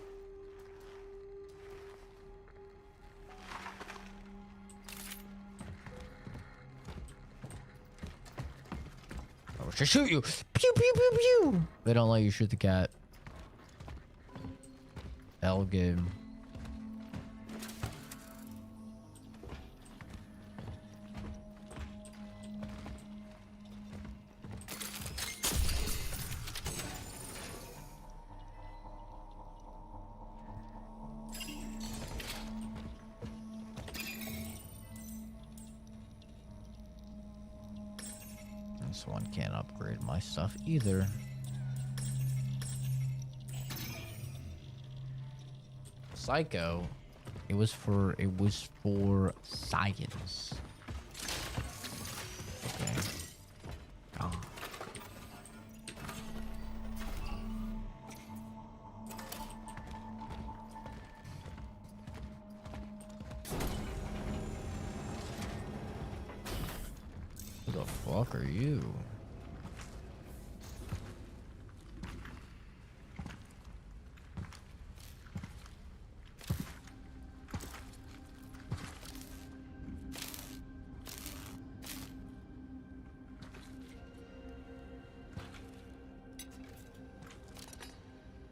I wish to shoot you! Pew pew pew pew! They don't let you shoot the cat. L game. This one can't upgrade my stuff either. Psycho. It was for science. Okay. Oh. Who the fuck are you?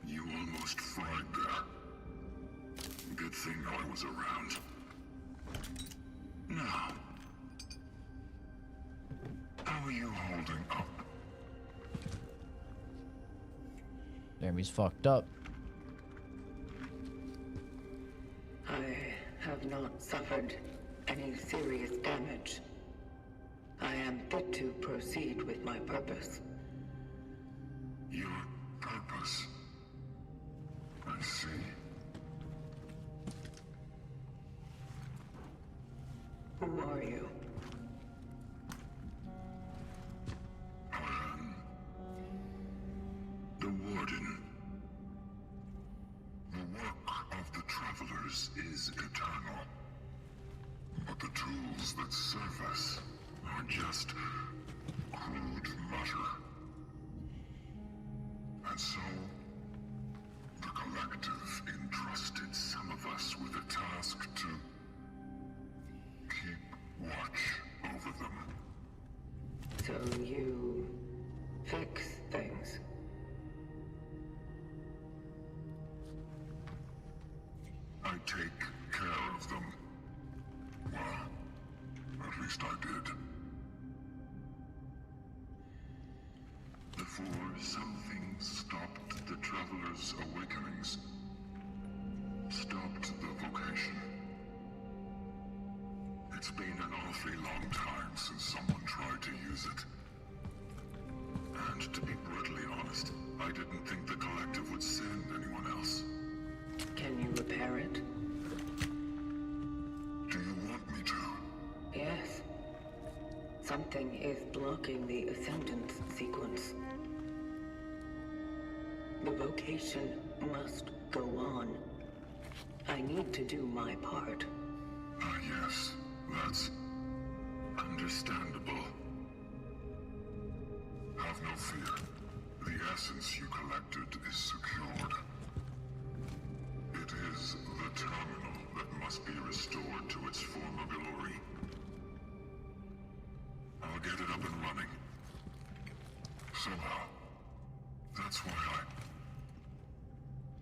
You almost fried there. Good thing I was around. Now, how are you holding up? Damn, he's fucked up. I have not suffered any serious damage. I am fit to proceed with my purpose. Your purpose? I see. Who are you? I am the Warden. The work of the Travelers is eternal. But the tools that serve us are just crude matter. And so, the Collective entrusted some of us with a task to keep watch over them. So you fix things? take care of them. Well, at least I did. Before something stopped the Traveler's awakenings. Stopped the vocation. It's been an awfully long time since someone tried to use it. And to be brutally honest, I didn't think the Collective would send anyone else. Can you repair it? Do you want me to? Yes. Something is blocking the ascendance sequence. The vocation must go on. I need to do my part. Yes, that's understandable. Have no fear. The essence you collected is secured. It is the terminal that must be restored to its former glory. I'll get it up and running. Somehow.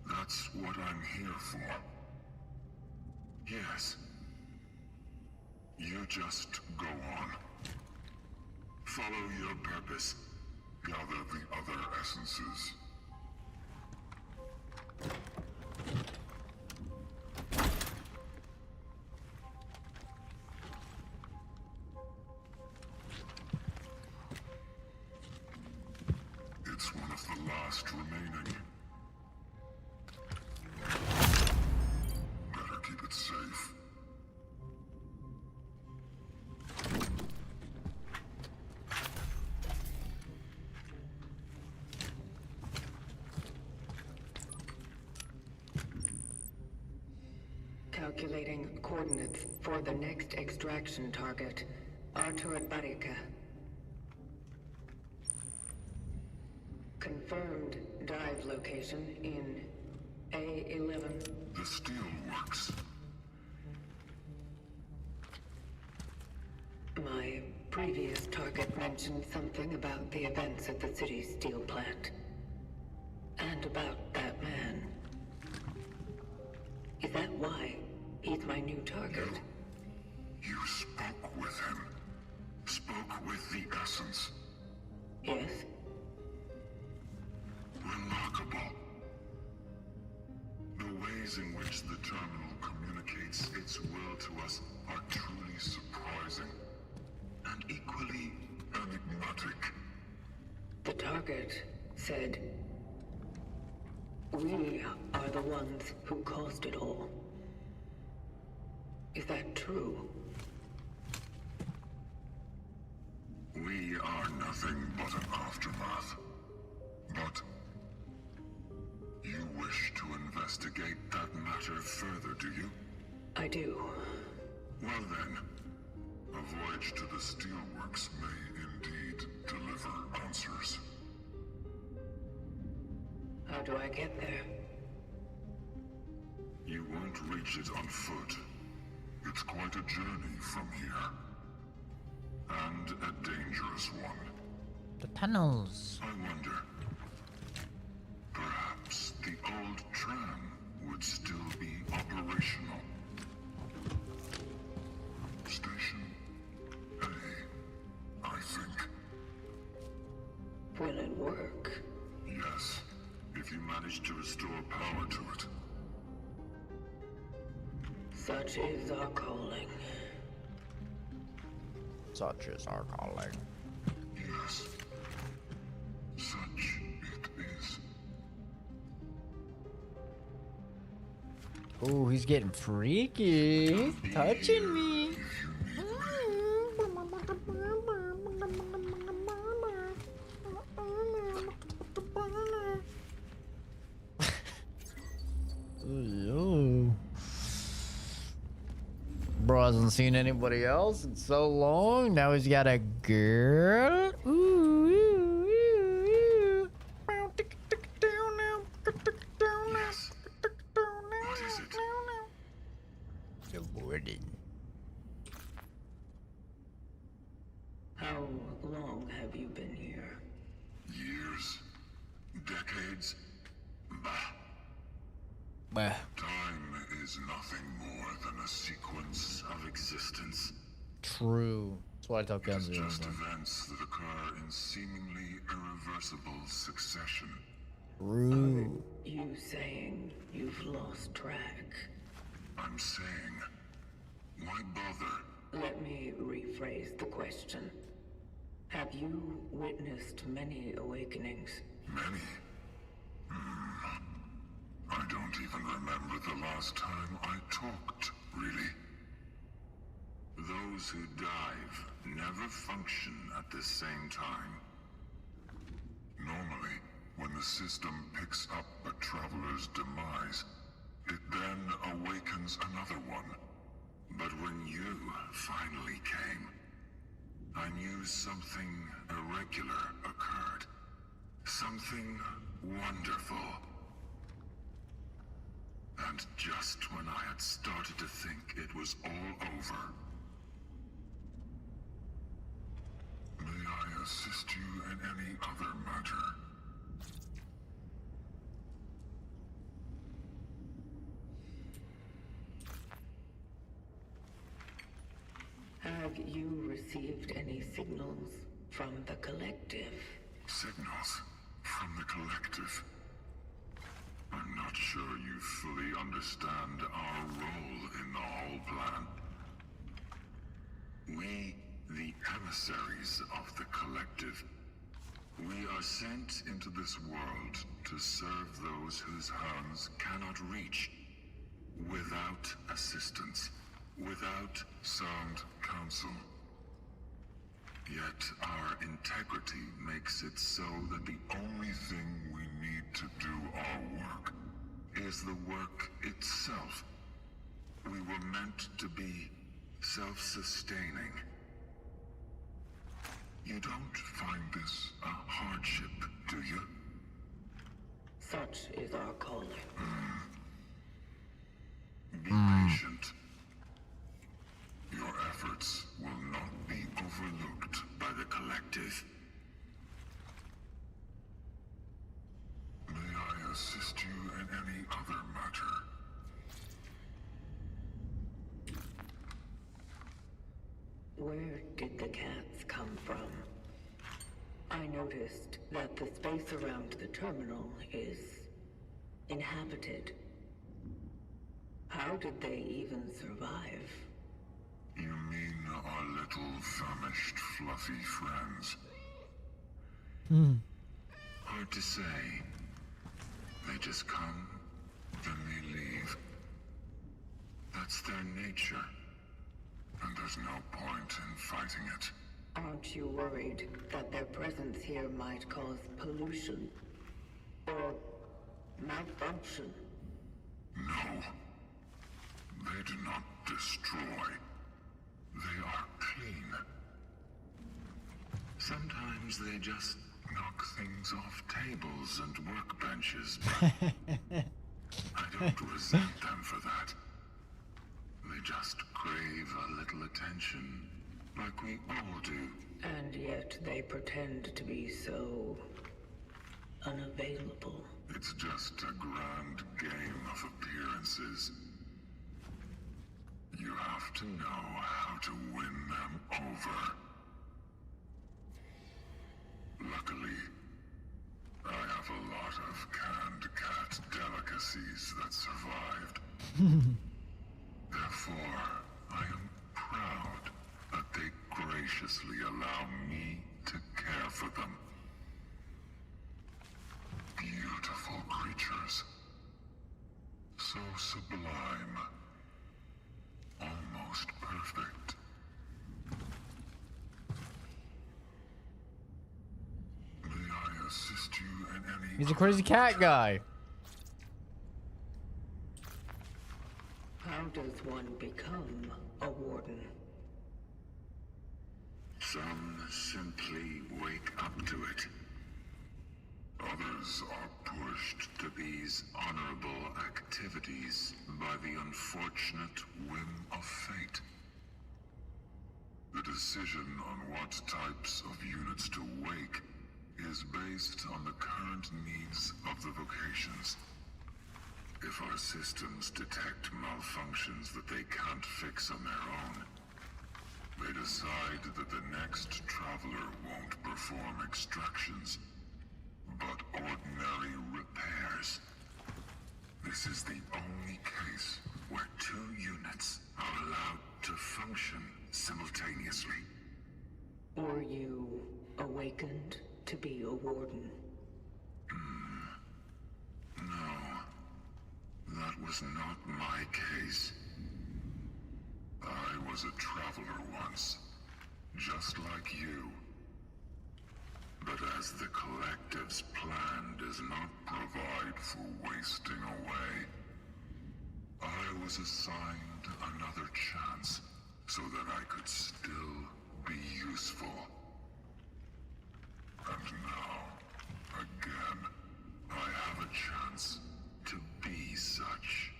That's what I'm here for. Yes. You just go on. Follow your purpose. Gather the other essences. It's one of the last remaining. Better keep it safe. Calculating coordinates for the next extraction target, Artur Barika. Confirmed dive location in A11. The steel works. My previous target mentioned something about the events at the city's steel plant. And about that man. Is that why he's my new target? You spoke with him. Spoke with the essence. Yes? Remarkable. The ways in which the terminal communicates its will to us are truly surprising. And equally enigmatic. The target said, "We are the ones who caused it all." Is that true? We are nothing but an aftermath. But you wish to investigate that matter further, do you? I do. Well then, a voyage to the steelworks may indeed deliver answers. How do I get there? You won't reach it on foot. It's quite a journey from here. And a dangerous one. The tunnels. I wonder. Perhaps the old tram would still be operational. Station A, I think. Will it work? Yes, if you manage to restore power to it. Such is our calling. Such is our calling. Yes. Such it is. Oh, he's getting freaky. He's touching me. Bro hasn't seen anybody else in so long. Now he's got a girl. Ooh, ooh, ooh, ooh. Yes. What is it? Good morning. How long have you been here? Years? Decades? Bah. Bah. Time is nothing more than a sequence of existence. True. That's what I tell It is Kenzie. just events that occur in seemingly irreversible succession. True. Are you saying you've lost track? I'm saying, why bother? Let me rephrase the question. Have you witnessed many awakenings? Many? I don't even remember the last time I talked, really. Those who dive never function at the same time. Normally, when the system picks up a traveler's demise, it then awakens another one. But when you finally came, I knew something irregular occurred. Something wonderful. And just when I had started to think it was all over, may I assist you in any other matter? Have you received any signals from the Collective? Signals from the Collective? I'm not sure you fully understand our role in the whole plan. We, the emissaries of the Collective, we are sent into this world to serve those whose hands cannot reach, without assistance, without sound counsel. Yet our integrity makes it so that the only thing we need to do our work is the work itself. We were meant to be self-sustaining. You don't find this a hardship, do you? Such is our calling. Be patient. Your efforts will not be overlooked by the Collective. May I assist you in any other matter? Where did the cats come from? I noticed that the space around the terminal is inhabited. How did they even survive? You mean our little famished, fluffy friends? Hard to say. They just come, then they leave. That's their nature. And there's no point in fighting it. Aren't you worried that their presence here might cause pollution? Or malfunction? No. They do not destroy. They are clean. Sometimes they just knock things off tables and workbenches, but I don't resent them for that. They just crave a little attention, like we all do. And yet they pretend to be so unavailable. It's just a grand game of appearances. You have to know how to win them over. Luckily, I have a lot of canned cat delicacies that survived. Therefore, I am proud that they graciously allow me to care for them. Beautiful creatures. So sublime. Almost perfect. May I assist you in any... He's a crazy cat guy. How does one become a warden? Some simply wake up to it. Others are pushed to these honorable activities by the unfortunate whim of fate. The decision on what types of units to wake is based on the current needs of the vocations. If our systems detect malfunctions that they can't fix on their own, they decide that the next traveler won't perform extractions, but ordinary repairs. This is the only case where two units are allowed to function simultaneously. Were you awakened to be a warden? No, that was not my case. I was a traveler once, just like you. But as the Collective's plan does not provide for wasting away, I was assigned another chance so that I could still be useful. And now, again, I have a chance to be such.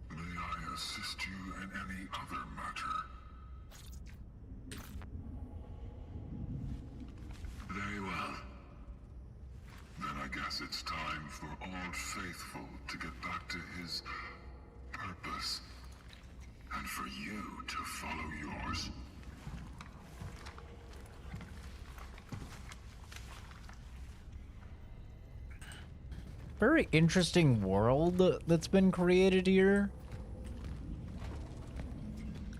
May I assist you in any other matter? Very well. Then I guess it's time for Old Faithful to get back to his purpose. And for you to follow yours. Very interesting world that's been created here.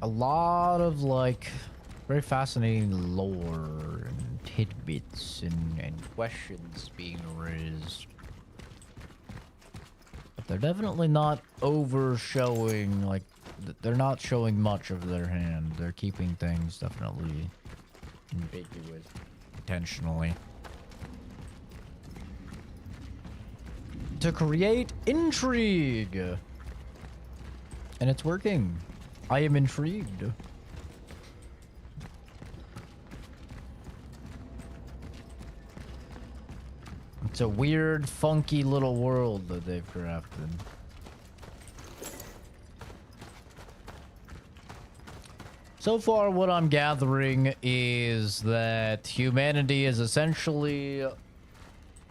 A lot of, like, very fascinating lore and tidbits and questions being raised. But they're definitely not over-showing, like, they're not showing much of their hand. They're keeping things definitely ambiguous, intentionally. To create intrigue! And it's working. I am intrigued. It's a weird, funky little world that they've crafted. So far, what I'm gathering is that humanity is essentially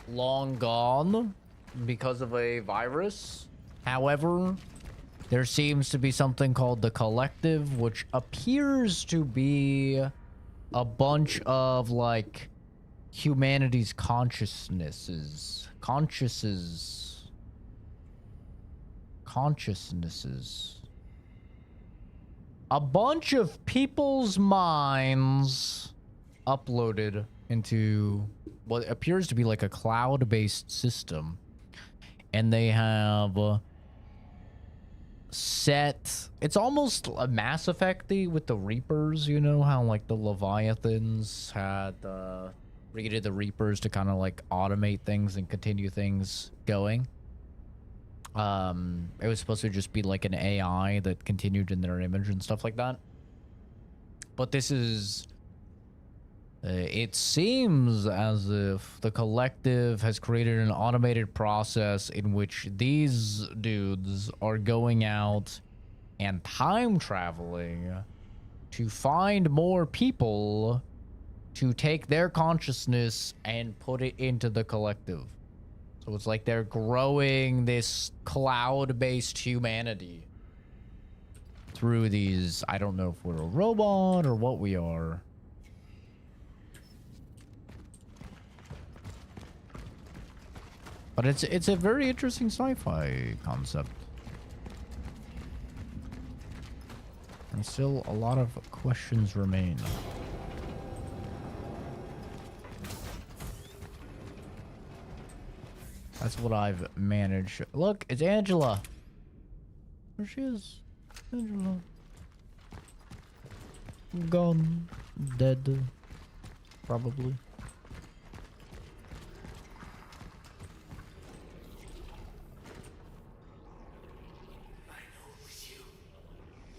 long gone because of a virus. However, there seems to be something called the Collective, which appears to be a bunch of, like, humanity's consciousnesses. A bunch of people's minds uploaded into what appears to be like a cloud-based system. And they have set... It's almost a Mass Effect-y with the Reapers, you know? How, like, the Leviathans had created the Reapers to kind of, like, automate things and continue things going. It was supposed to just be like an AI that continued in their image and stuff like that. But this is... it seems as if the Collective has created an automated process in which these dudes are going out and time traveling to find more people to take their consciousness and put it into the Collective. So it's like they're growing this cloud-based humanity through these... I don't know if we're a robot or what we are. But it's a very interesting sci-fi concept. And still a lot of questions remain. That's what I've managed. Look, it's Angela. There she is. Angela. Gone. Dead. Probably.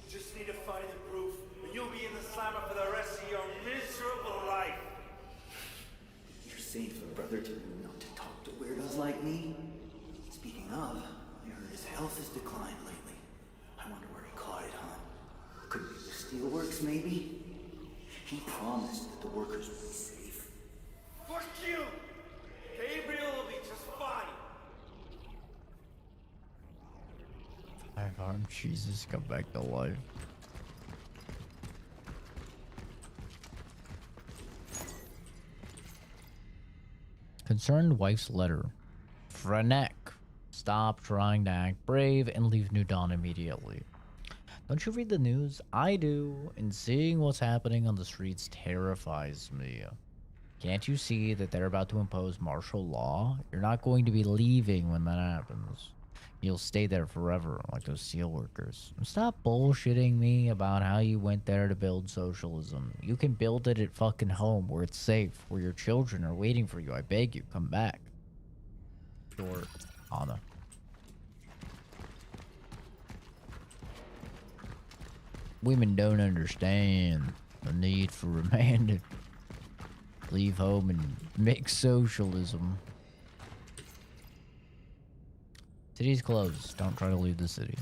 Just need to find the proof, and you'll be in the slammer for the rest of your miserable life. You're safe, brother, to not to talk to weirdos like me. Speaking of, I heard his health has declined lately. I wonder where he caught it, huh? Could be the steelworks, maybe? He promised that the workers would be safe. Fuck you! Gabriel will be just fine. Five-armed Jesus come back to life. Concerned wife's letter. Frenek. Stop trying to act brave and leave New Dawn immediately. Don't you read the news? I do, and seeing what's happening on the streets terrifies me. Can't you see that they're about to impose martial law? You're not going to be leaving when that happens. You'll stay there forever, like those steelworkers. Stop bullshitting me about how you went there to build socialism. You can build it at fucking home, where it's safe, where your children are waiting for you. I beg you, come back. Short, Anna. Women don't understand the need for a man to leave home and make socialism. City's closed. Don't try to leave the city.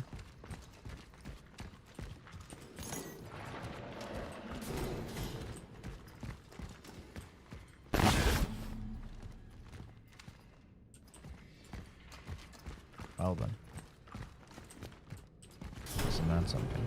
Well then. Isn't that something?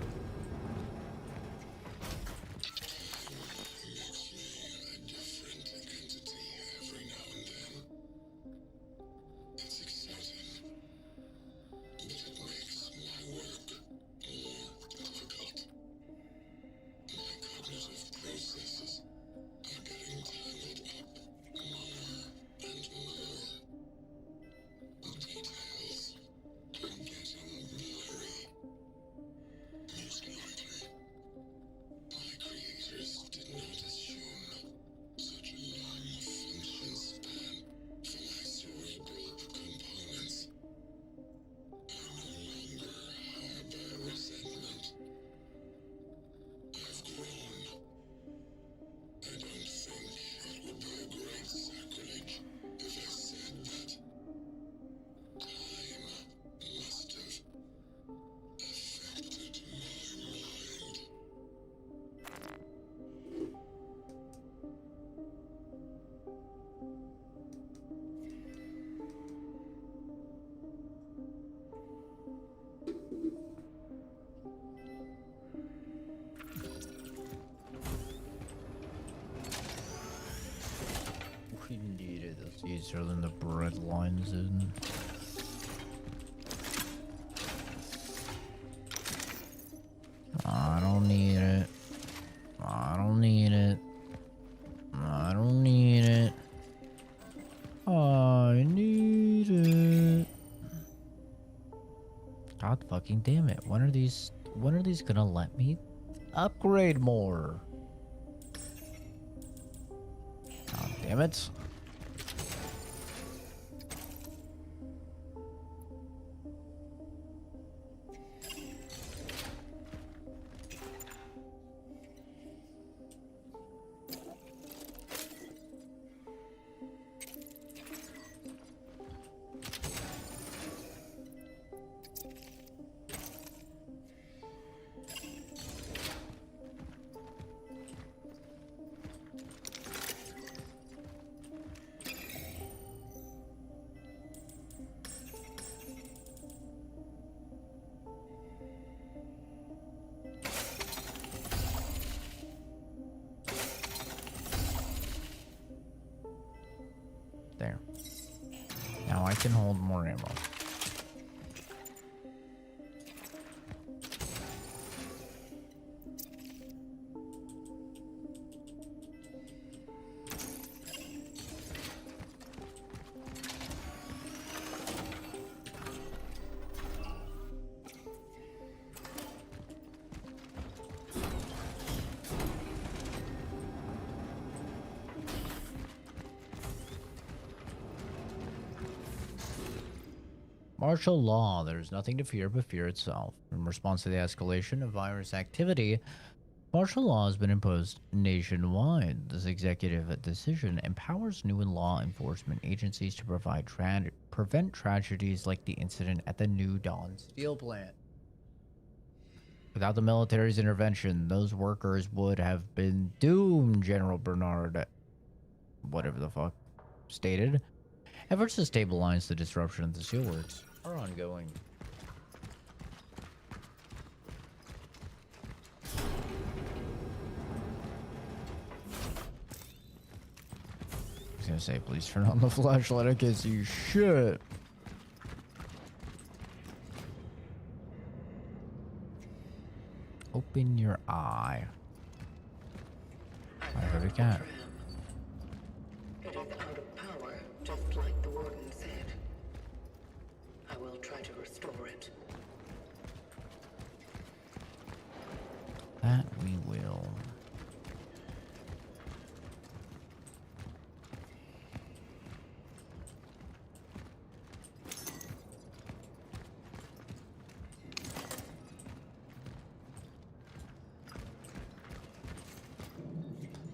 We needed this easier than the bread lines in. I don't need it. I don't need it. I don't need it. I need it. God fucking damn it. When are these gonna let me upgrade more? God damn it. There. Now I can hold more ammo. Martial law. There's nothing to fear but fear itself. In response to the escalation of virus activity, martial law has been imposed nationwide. This executive decision empowers new law enforcement agencies to prevent tragedies like the incident at the New Dawn steel plant. Without the military's intervention, those workers would have been doomed, General Bernard, whatever the fuck, stated. Efforts to stabilize the disruption of the steelworks are ongoing. I was gonna say, please turn on the flashlight. I can't see shit. Open your eye. I heard a cat. It is out of power, just like the warden said. I will try to restore it. That we will.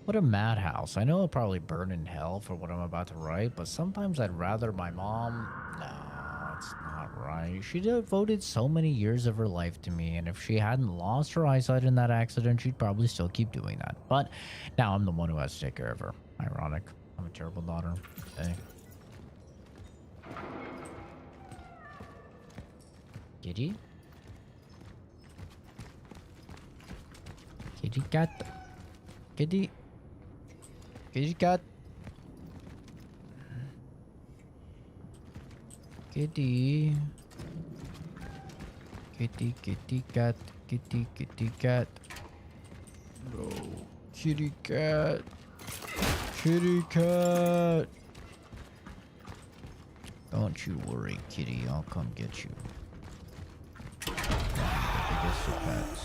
What a madhouse. I know I'll probably burn in hell for what I'm about to write, but sometimes I'd rather my mom... No, it's not right. She devoted so many years of her life to me, and if she hadn't lost her eyesight in that accident, she'd probably still keep doing that. But now I'm the one who has to take care of her. Ironic. I'm a terrible daughter. Hey. Kitty? Kitty cat. Kitty. Kitty cat. Kitty. Kitty, kitty cat. Kitty, kitty cat. No. Kitty cat. Kitty cat. Don't you worry, kitty. I'll come get you. The biggest of pets.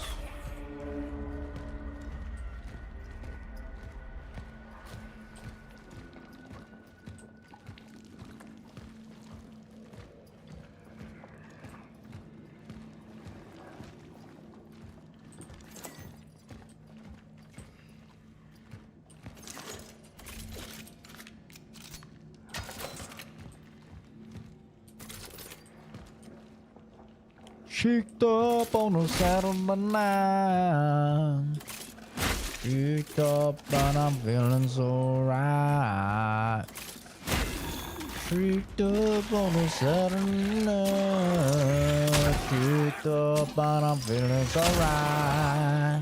Cheeked up on a Saturday night. Cheeked up and I'm feeling so right. Cheeked up on a Saturday night. Cheeked up and I'm feeling so right.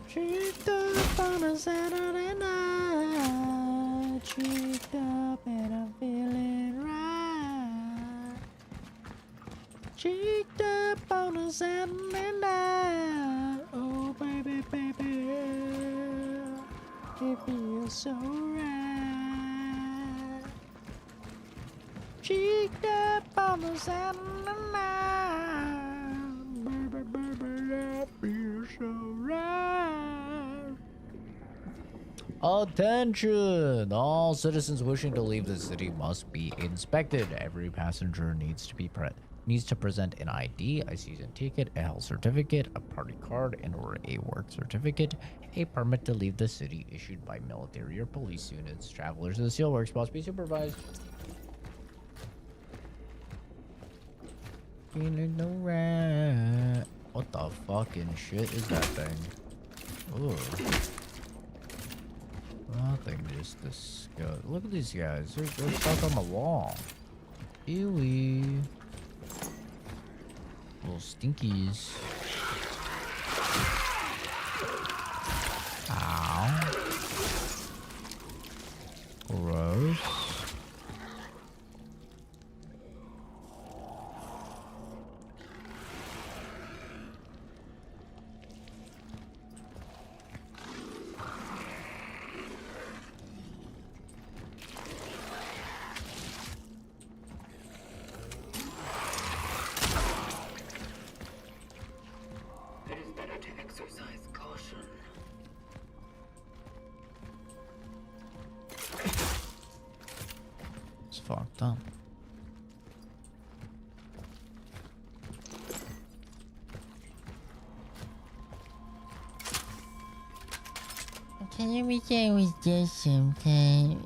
Cheeked up on a Saturday night. Cheeked up and I'm feeling right. Cheeked up on a Saturday night. Oh, baby, baby. It feels so right. Cheeked up on a Saturday night. Baby, baby, it feels so right. Attention! All citizens wishing to leave the city must be inspected. Every passenger needs to present an ID, a season ticket, a health certificate, a party card, and/or a work certificate, a permit to leave the city issued by military or police units. Travelers to the steelworks must be supervised. Feeling no rat. What the fucking shit is that thing? Ooh. Nothing just disgust. Look at these guys. They're stuck on the wall. Ewy. Little stinkies. Ow. Gross. Fucked up. Can you be there with this sometime?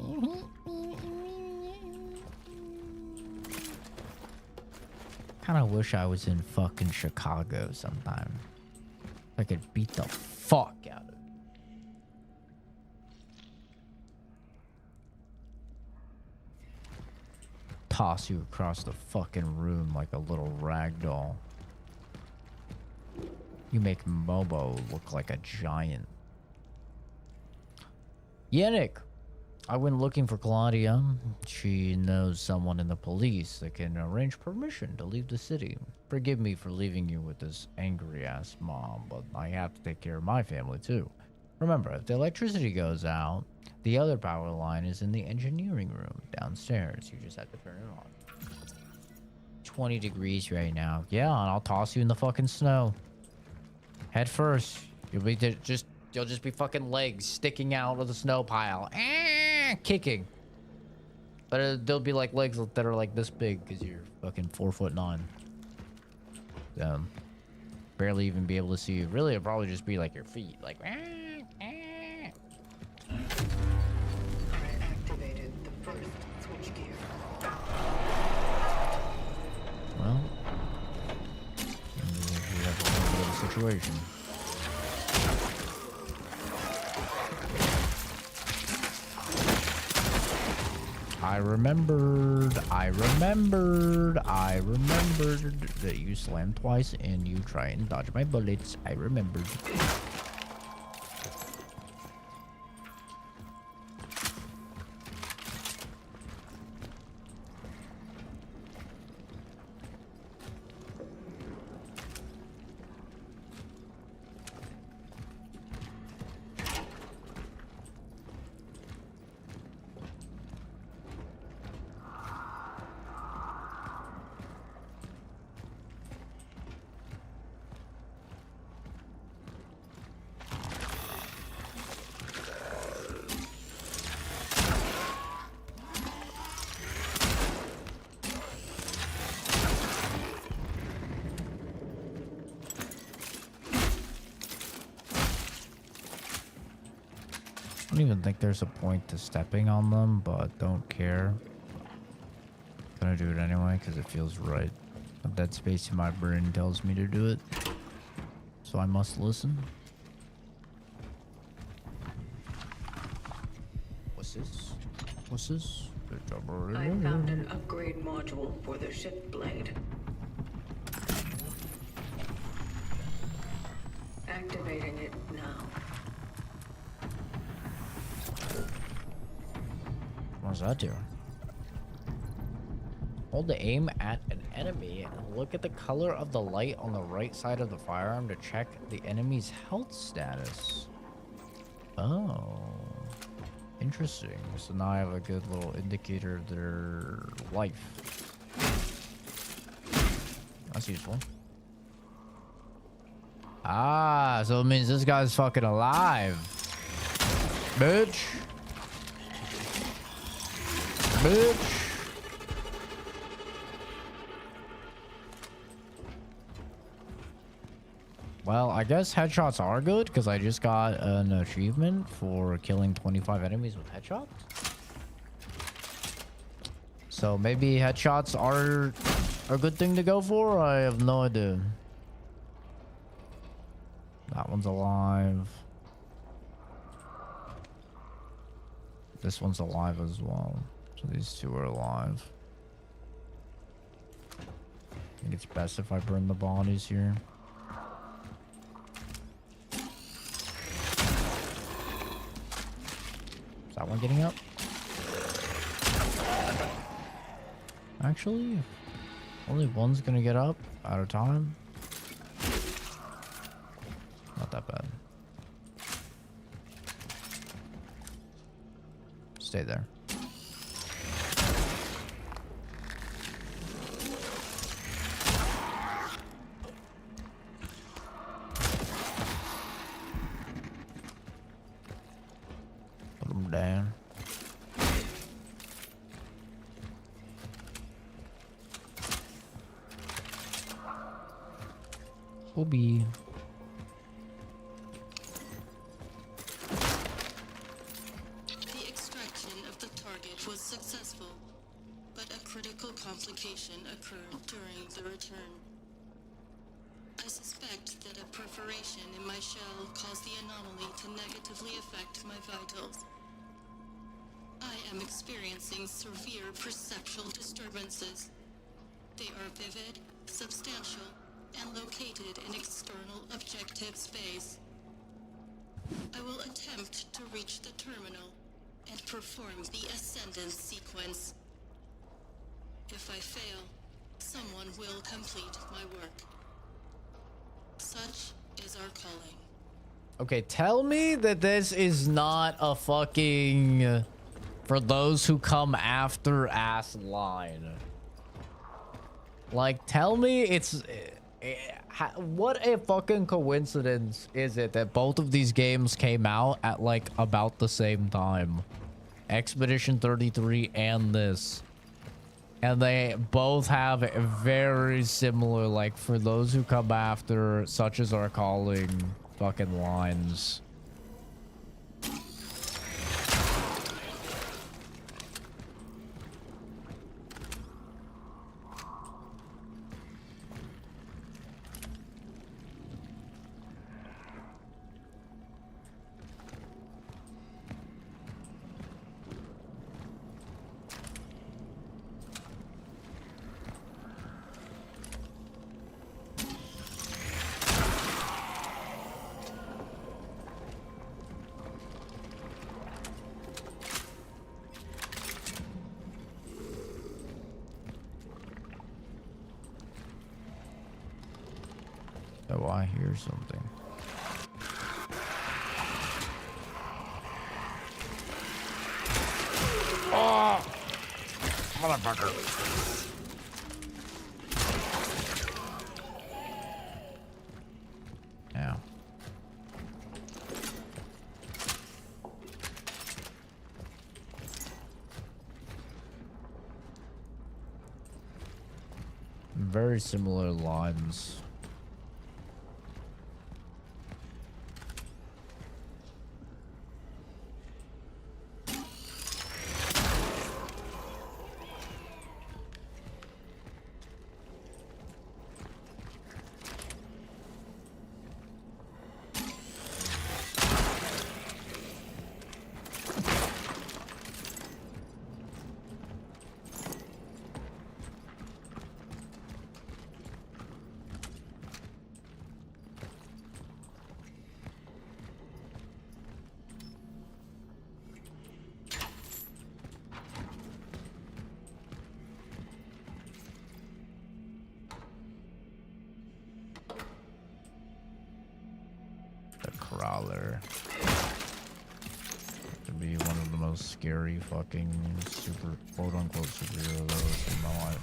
Kinda wish I was in fucking Chicago sometime. I could beat the fuck out of it. toss you across the fucking room like a little rag doll. You make Mobo look like a giant. Yannick! I went looking for Claudia. She knows someone in the police that can arrange permission to leave the city. Forgive me for leaving you with this angry-ass mom, but I have to take care of my family, too. Remember, if the electricity goes out, the other power line is in the engineering room downstairs. You just have to turn it on. 20 degrees right now. Yeah, and I'll toss you in the fucking snow. Head first. You'll just be fucking legs sticking out of the snow pile. Kicking. But they'll be like legs that are like this big because you're fucking 4'9". Barely even be able to see you. Really, it'll probably just be like your feet. Like, I activated the first switchgear. well, we have a little bit of a situation. I remembered that you slammed twice and you try and dodge my bullets. I remembered. I don't even think there's a point to stepping on them, but don't care. Gonna do it anyway because it feels right. A dead space in my brain tells me to do it, so I must listen. What's this? What's this? I found an upgrade module for the ship blade. Activating it now. What does that do? Hold the aim at an enemy and look at the color of the light on the right side of the firearm to check the enemy's health status. Oh. Interesting. So now I have a good little indicator of their life. That's useful. Ah, so it means this guy's fucking alive. Bitch. Bitch. Well, I guess headshots are good because I just got an achievement for killing 25 enemies with headshots. So maybe headshots are a good thing to go for? I have no idea. That one's alive. This one's alive as well. So these two are alive. I think it's best if I burn the bodies here. Is that one getting up? Actually, only one's gonna get up at a time. Not that bad. Stay there. Put them down. Obi. The extraction of the target was successful, but a critical complication occurred during the return. I suspect that a perforation in my shell caused the anomaly to negatively affect my vitals. I am experiencing severe perceptual disturbances. They are vivid, substantial, and located in external objective space. I will attempt to reach the terminal and perform the ascendance sequence. If I fail, someone will complete my work. Such is our calling. Okay, tell me that this is not a fucking for those who come after ass line. Like, tell me it's what a fucking coincidence is it that both of these games came out at like about the same time. Expedition 33 and this. And they both have a very similar, like, for those who come after, such as our calling, fucking lines. Oh, I hear something. Oh, motherfucker. Yeah. Very similar lines. Crawler. To be one of the most scary fucking super quote unquote superheroes in my life.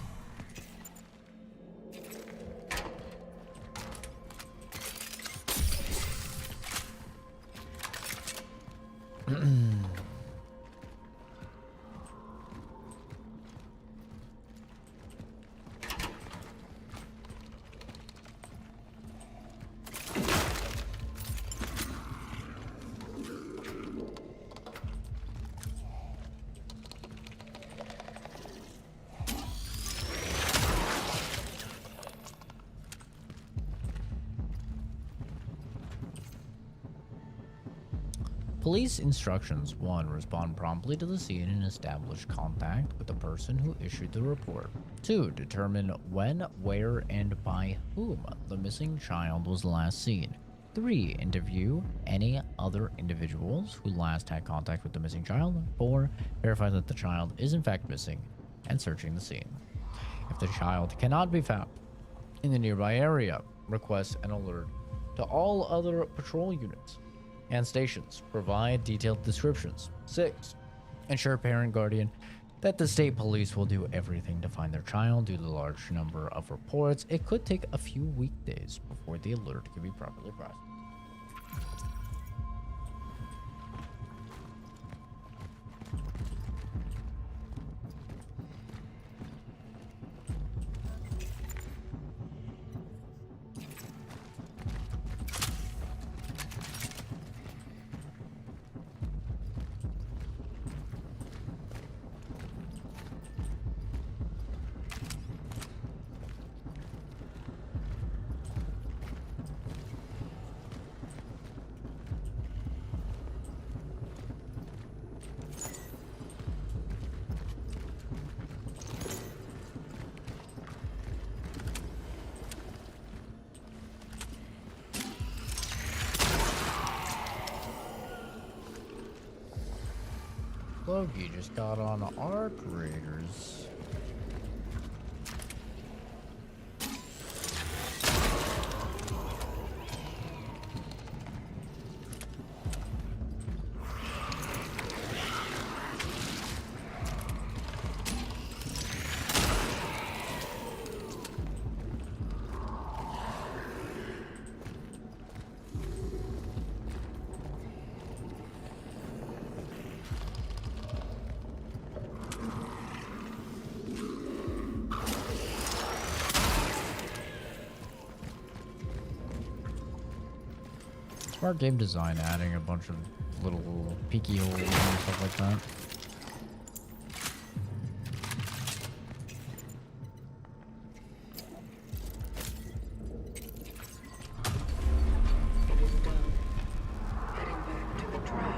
Police instructions. 1. Respond promptly to the scene and establish contact with the person who issued the report. 2. Determine when, where, and by whom the missing child was last seen. 3. Interview any other individuals who last had contact with the missing child. 4. Verify that the child is in fact missing and searching the scene. If the child cannot be found in the nearby area, request an alert to all other patrol units and stations. Provide detailed descriptions. 6. Ensure parent guardian that the state police will do everything to find their child. Due to the large number of reports, it could take a few weekdays before the alert can be properly processed. Loki just got on Arc Raiders. Smart game design, adding a bunch of little peeky holes and stuff like that. It is done. Heading back to the trial.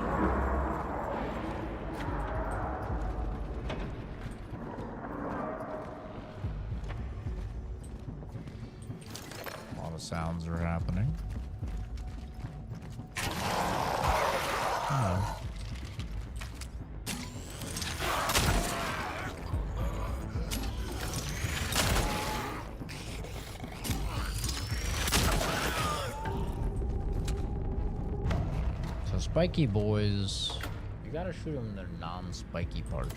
A lot of sounds are happening. So spiky boys, you gotta shoot them in their non-spiky parts.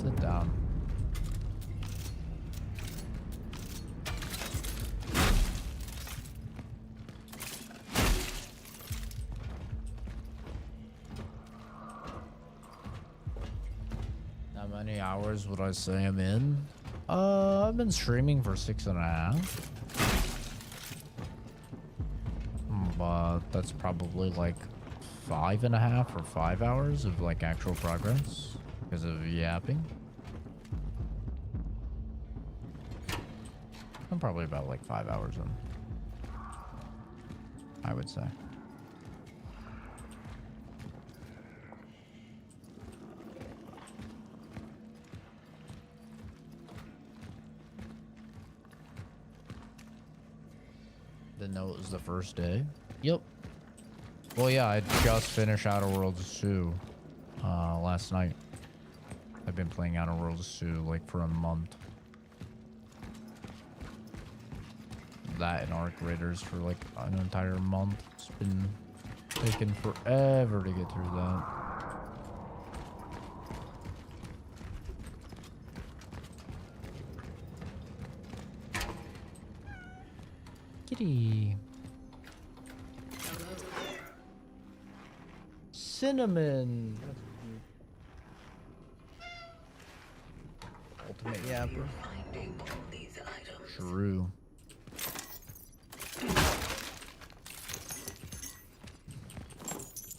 Sit down. How many hours would I say I'm in? I've been streaming for 6.5. But that's probably like 5.5 or 5 hours of like actual progress because of yapping. I'm probably about like 5 hours in, I would say. Didn't know it was the first day. Yep. Well, yeah, I just finished Outer Worlds 2 last night. I've been playing Outer Worlds 2 like for a month. That and Arc Raiders for like an entire month. It's been taking forever to get through that. Kitty. Cinnamon. Ultimate yapper. True.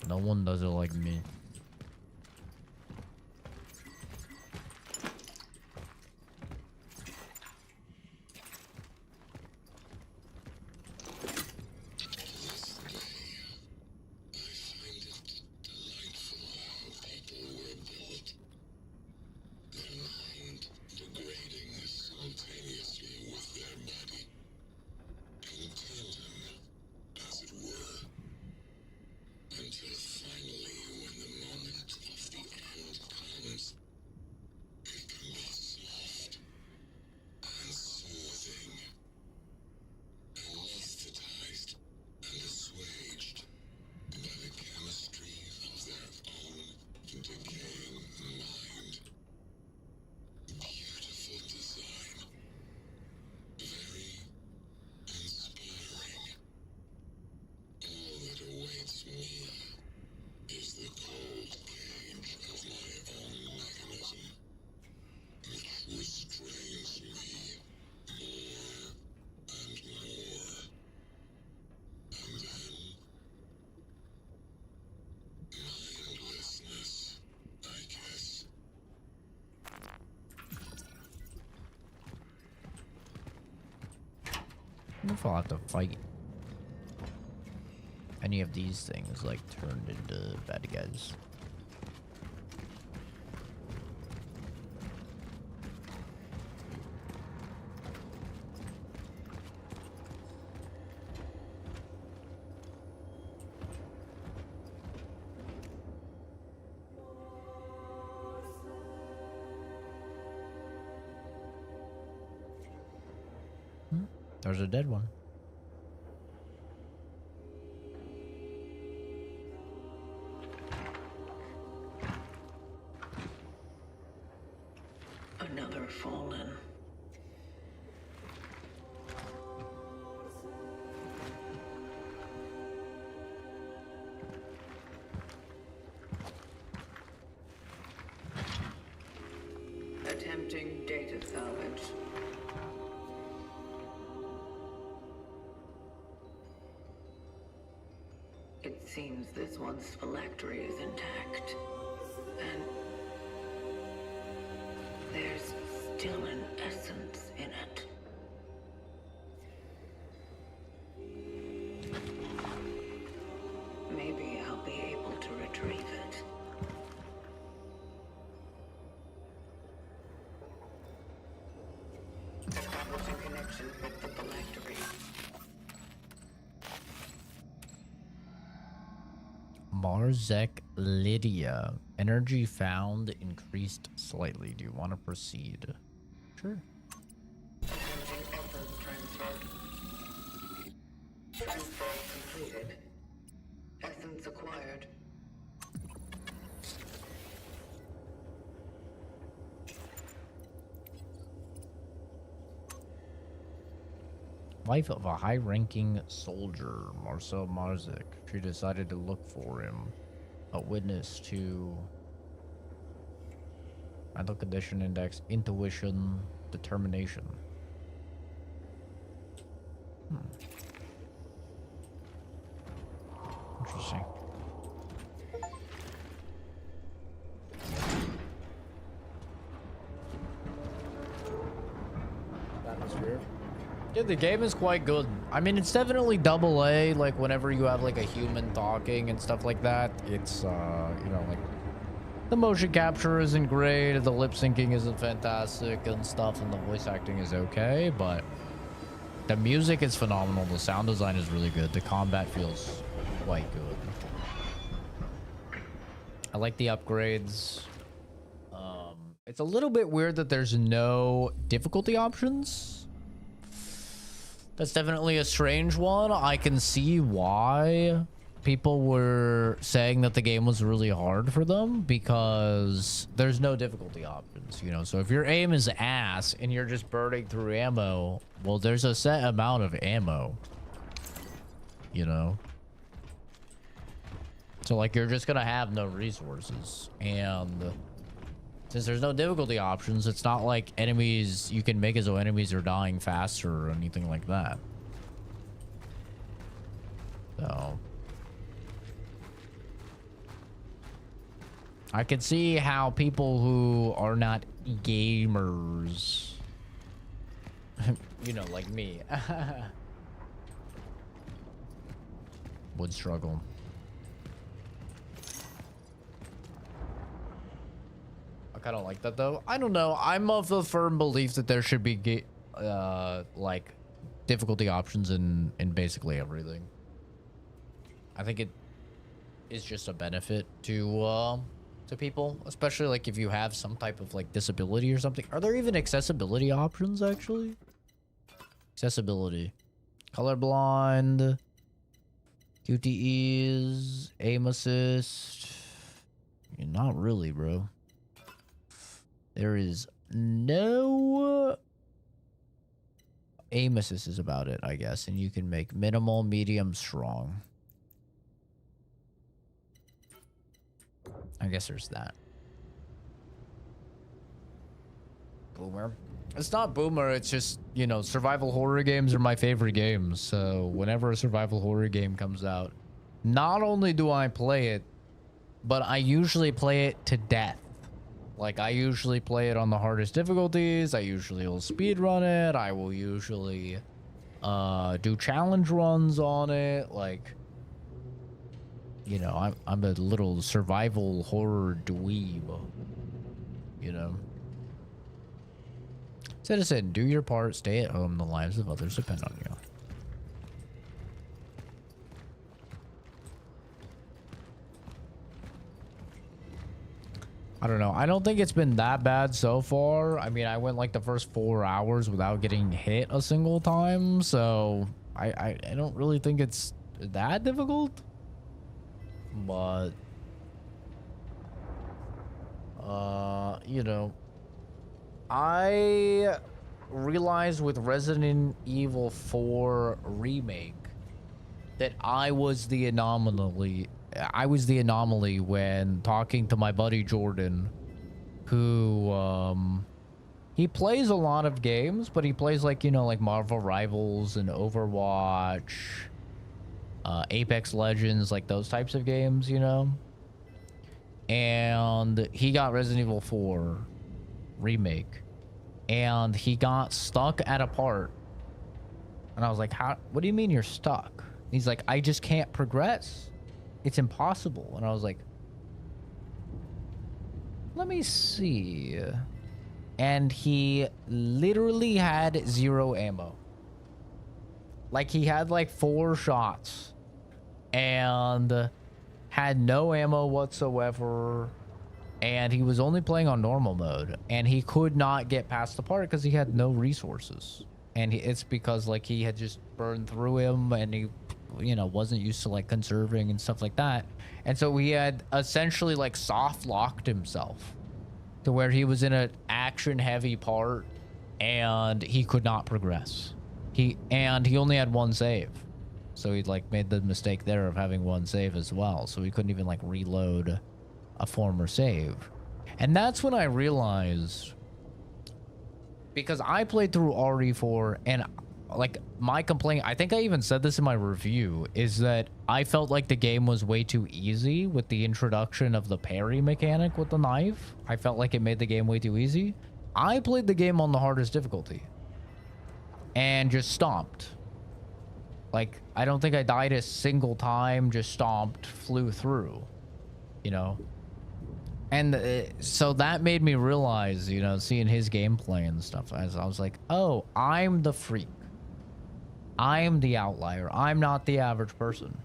No one does it like me. Until finally, when the wonder if I'll have to fight any of these things, like, turned into bad guys. There's a dead one. Another fallen. Attempting data salvage. It seems this one's phylactery is intact. And there's still an essence in it. Maybe I'll be able to retrieve it. Establishing connection with the phylactery. Marzek Lydia. Energy found increased slightly. Do you want to proceed? Sure. Attempting essence transfer. Transfer completed. Essence acquired. Wife of a high-ranking soldier, Marcel Marzek. She decided to look for him. A witness to mental condition index, intuition, determination. Interesting. Atmosphere. Yeah, the game is quite good. I mean, it's definitely double A, like, whenever you have, like, a human talking and stuff like that. It's, you know, like, the motion capture isn't great, the lip syncing isn't fantastic and stuff, and the voice acting is okay, but the music is phenomenal, the sound design is really good, the combat feels quite good. I like the upgrades. It's a little bit weird that there's no difficulty options. That's definitely a strange one. I can see why people were saying that the game was really hard for them, because there's no difficulty options, you know? So if your aim is ass and you're just burning through ammo, well, there's a set amount of ammo, you know? So, like, you're just gonna have no resources. And since there's no difficulty options, it's not like enemies, you can make as though enemies are dying faster or anything like that. So I can see how people who are not gamers, you know, like me, would struggle. I kind of like that, though. I don't know. I'm of the firm belief that there should be like difficulty options in basically everything. I think it is just a benefit to people, especially like if you have some type of like disability or something. Are there even accessibility options, actually? Accessibility, colorblind, QTEs, aim assist. Not really, bro. There is no aim assist is about it, I guess, and you can make minimal, medium, strong. I guess there's that. Boomer. It's not boomer, it's just, you know, survival horror games are my favorite games. So whenever a survival horror game comes out, not only do I play it, but I usually play it to death. Like, I usually play it on the hardest difficulties. I usually will speedrun it. I will usually do challenge runs on it. Like, you know, I'm a little survival horror dweeb, you know. Citizen, do your part, stay at home, the lives of others depend on you. I don't know. I don't think it's been that bad so far. I mean, I went like the first 4 hours without getting hit a single time, so I don't really think it's that difficult. But you know, I realized with Resident Evil 4 remake that I was the anomaly. I was the anomaly when talking to my buddy Jordan, who he plays a lot of games, but he plays like, you know, like Marvel Rivals and Overwatch, Apex Legends, like those types of games, you know. And he got Resident Evil 4 remake, and he got stuck at a part, and I was like, "How? What do you mean you're stuck?" He's like, "I just can't progress. It's impossible." And I was like, "Let me see." And he literally had 0 ammo. Like, he had like 4 shots and had no ammo whatsoever, and he was only playing on normal mode, and he could not get past the part because he had no resources. And it's because like he had just burned through him, and he, you know, wasn't used to like conserving and stuff like that. And so he had essentially like soft locked himself to where he was in an action heavy part and he could not progress. He only had 1 save. So he like made the mistake there of having 1 save as well. So he couldn't even like reload a former save. And that's when I realized, because I played through RE4, and like my complaint, I think I even said this in my review, is that I felt like the game was way too easy with the introduction of the parry mechanic with the knife. I felt like it made the game way too easy. I played the game on the hardest difficulty and just stomped. Like, I don't think I died a single time, just stomped, flew through, you know? And so that made me realize, you know, seeing his gameplay and stuff, as I was like, oh, I'm the freak. I'm the outlier. I'm not the average person.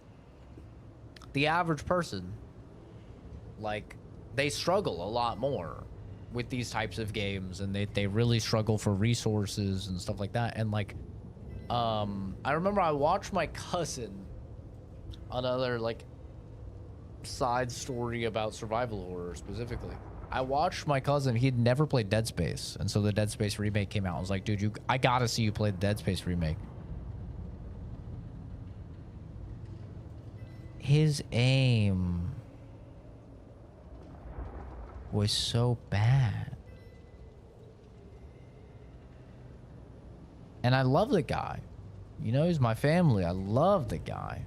The average person, like, they struggle a lot more with these types of games, and they really struggle for resources and stuff like that. And like, I remember I watched my cousin, another like side story about survival horror specifically. I watched my cousin, he'd never played Dead Space, and so the Dead Space remake came out. I was like, dude, I gotta see you play the Dead Space remake. His aim was so bad. And I love the guy. You know, he's my family. I love the guy.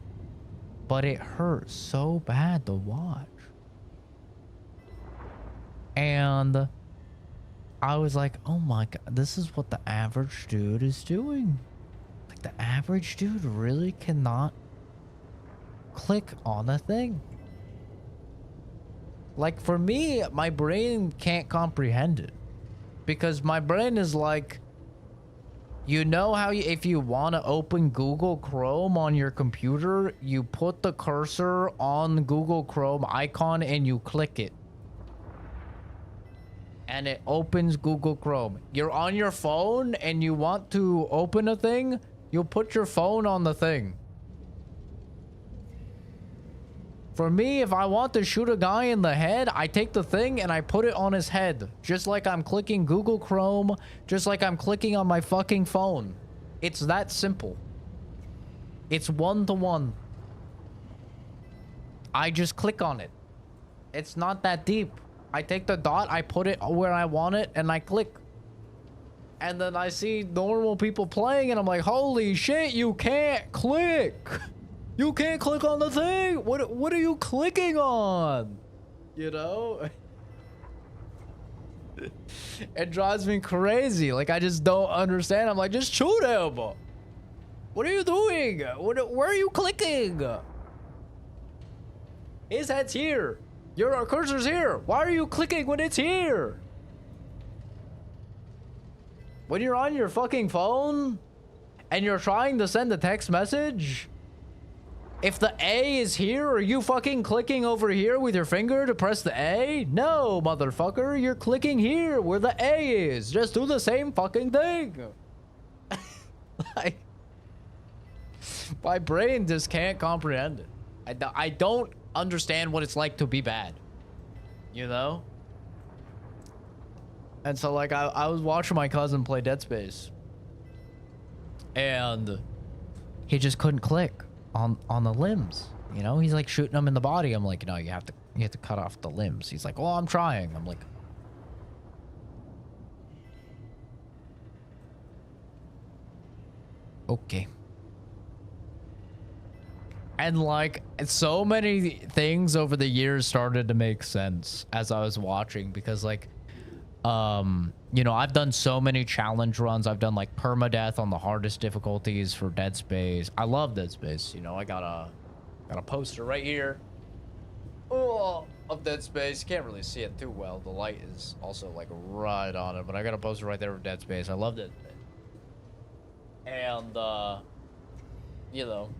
But it hurt so bad to watch. And I was like, oh my God, this is what the average dude is doing. Like, the average dude really cannot click on a thing. Like, for me, my brain can't comprehend it. Because my brain is like, you know how if you want to open Google Chrome on your computer, you put the cursor on Google Chrome icon and you click it. And it opens Google Chrome. You're on your phone and you want to open a thing, you'll put your phone on the thing. For me, if I want to shoot a guy in the head, I take the thing and I put it on his head. Just like I'm clicking Google Chrome, just like I'm clicking on my fucking phone. It's that simple. It's 1-to-1. I just click on it. It's not that deep. I take the dot, I put it where I want it, and I click. And then I see normal people playing, and I'm like, holy shit, you can't click. You can't click on the thing. What are you clicking on? You know? It drives me crazy. Like, I just don't understand. I'm like, just shoot him. What are you doing? Where are you clicking? His head's here. Your cursor's here. Why are you clicking when it's here? When you're on your fucking phone and you're trying to send a text message, if the A is here, are you fucking clicking over here with your finger to press the A? No, motherfucker. You're clicking here where the A is. Just do the same fucking thing. Like, my brain just can't comprehend it. I don't understand what it's like to be bad, you know? And so like I was watching my cousin play Dead Space and he just couldn't click on the limbs, you know? He's like shooting them in the body. I'm like, no, you have to cut off the limbs. He's like, well, I'm trying. I'm like, okay. And like so many things over the years started to make sense as I was watching, because like you know, I've done so many challenge runs. I've done like permadeath on the hardest difficulties for Dead Space. I love Dead Space, you know. I got a poster right here of Dead Space. You can't really see it too well. The light is also like right on it, but I got a poster right there of Dead Space. I love Dead Space. And you know,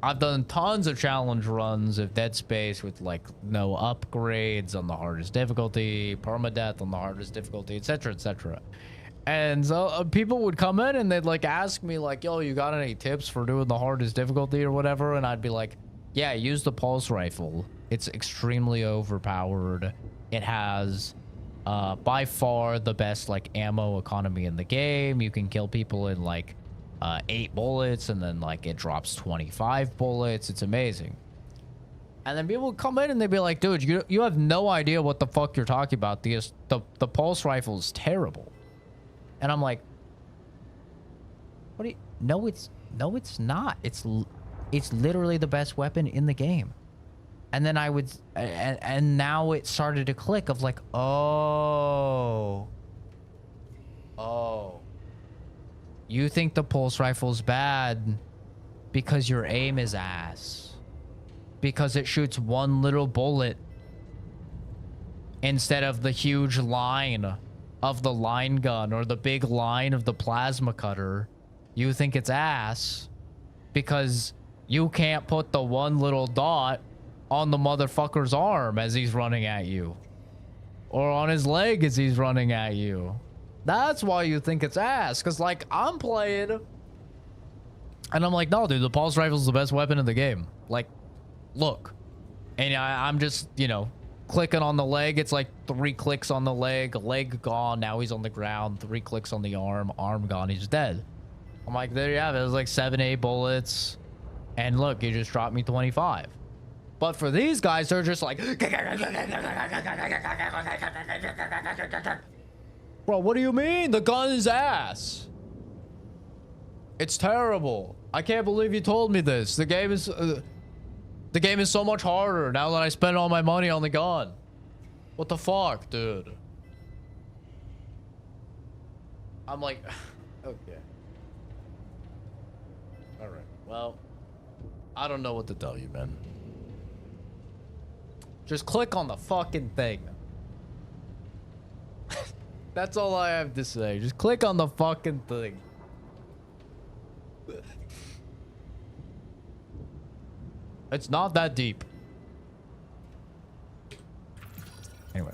I've done tons of challenge runs of Dead Space with like no upgrades on the hardest difficulty, permadeath on the hardest difficulty, etc, etc. And so people would come in and they'd like ask me like, yo, you got any tips for doing the hardest difficulty or whatever? And I'd be like, yeah, use the pulse rifle. It's extremely overpowered. It has by far the best like ammo economy in the game. You can kill people in like 8 bullets, and then like it drops 25 bullets. It's amazing. And then people would come in and they'd be like, dude, you have no idea what the fuck you're talking about. The pulse rifle is terrible. And I'm like, what do you, no it's not. It's literally the best weapon in the game. And then I would and now it started to click of like, oh, you think the pulse rifle's bad because your aim is ass. Because it shoots one little bullet instead of the huge line of the line gun or the big line of the plasma cutter. You think it's ass because you can't put the one little dot on the motherfucker's arm as he's running at you. Or on his leg as he's running at you. That's why you think it's ass. Because, like, I'm playing and I'm like, no, dude, the pulse rifle's the best weapon in the game. Like, look. And I'm just, you know, clicking on the leg. It's like 3 clicks on the leg gone. Now he's on the ground. 3 clicks on the arm gone. He's dead. I'm like, there you have it. It was like 7, 8 bullets. And look, you just dropped me 25. But for these guys, they're just like, bro, what do you mean? The gun is ass. It's terrible. I can't believe you told me this. The game is so much harder now that I spent all my money on the gun. What the fuck, dude? I'm like, okay. All right. Well, I don't know what to tell you, man. Just click on the fucking thing. That's all I have to say. Just click on the fucking thing. It's not that deep. Anyway.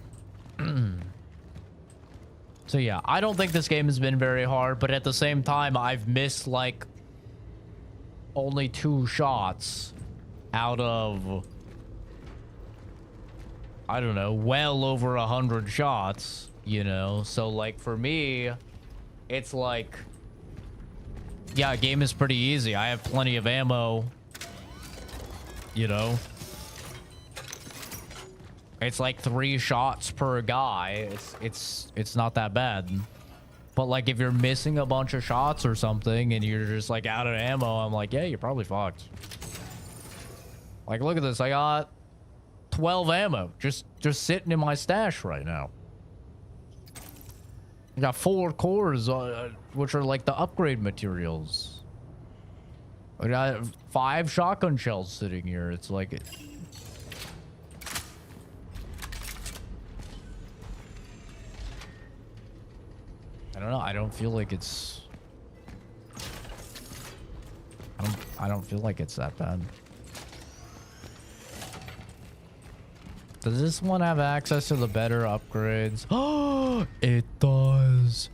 So yeah, I don't think this game has been very hard, but at the same time, I've missed like only 2 shots out of, I don't know, well over 100 shots, you know? So like for me, it's like, yeah, game is pretty easy. I have plenty of ammo, you know? It's like 3 shots per guy. It's not that bad. But like if you're missing a bunch of shots or something and you're just like out of ammo, I'm like, yeah, you're probably fucked. Like look at this. I got 12 ammo just sitting in my stash right now. I got 4 cores, which are like the upgrade materials. I got 5 shotgun shells sitting here. It's like... I don't know. I don't feel like it's... I don't feel like it's that bad. Does this one have access to the better upgrades? Oh, it does.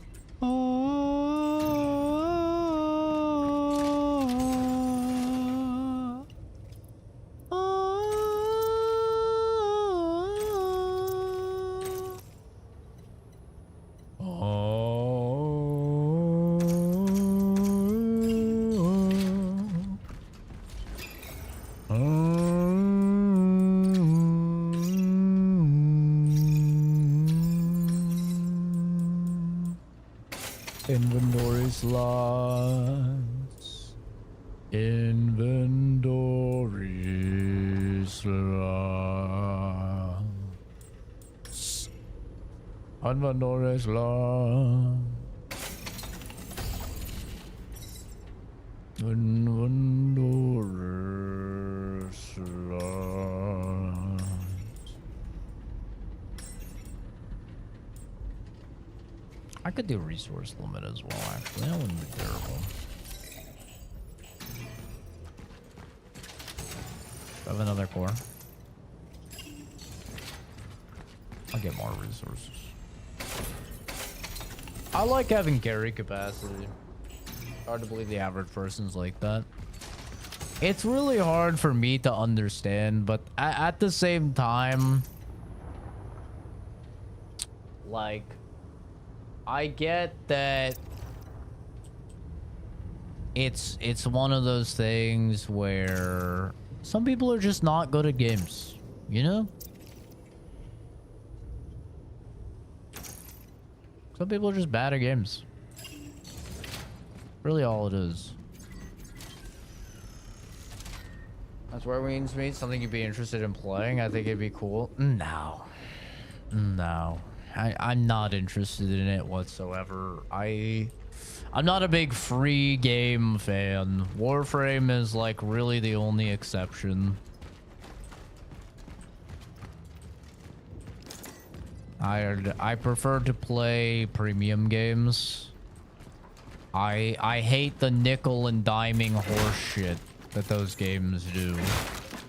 Inventory slots. Inventory slots. Inventory slots. Inventory slots. I could do resource limit as well, actually. That wouldn't be terrible. I have another core. I'll get more resources. I like having carry capacity. Hard to believe the average person's like that. It's really hard for me to understand, but at the same time, like, I get that it's one of those things where some people are just not good at games, you know? Some people are just bad at games. Really all it is. That's where Wings meet. Something you'd be interested in playing. I think it'd be cool. No. No. I'm not interested in it whatsoever. I'm not a big free game fan. Warframe is like really the only exception. I prefer to play premium games. I hate the nickel and diming horse shit that those games do.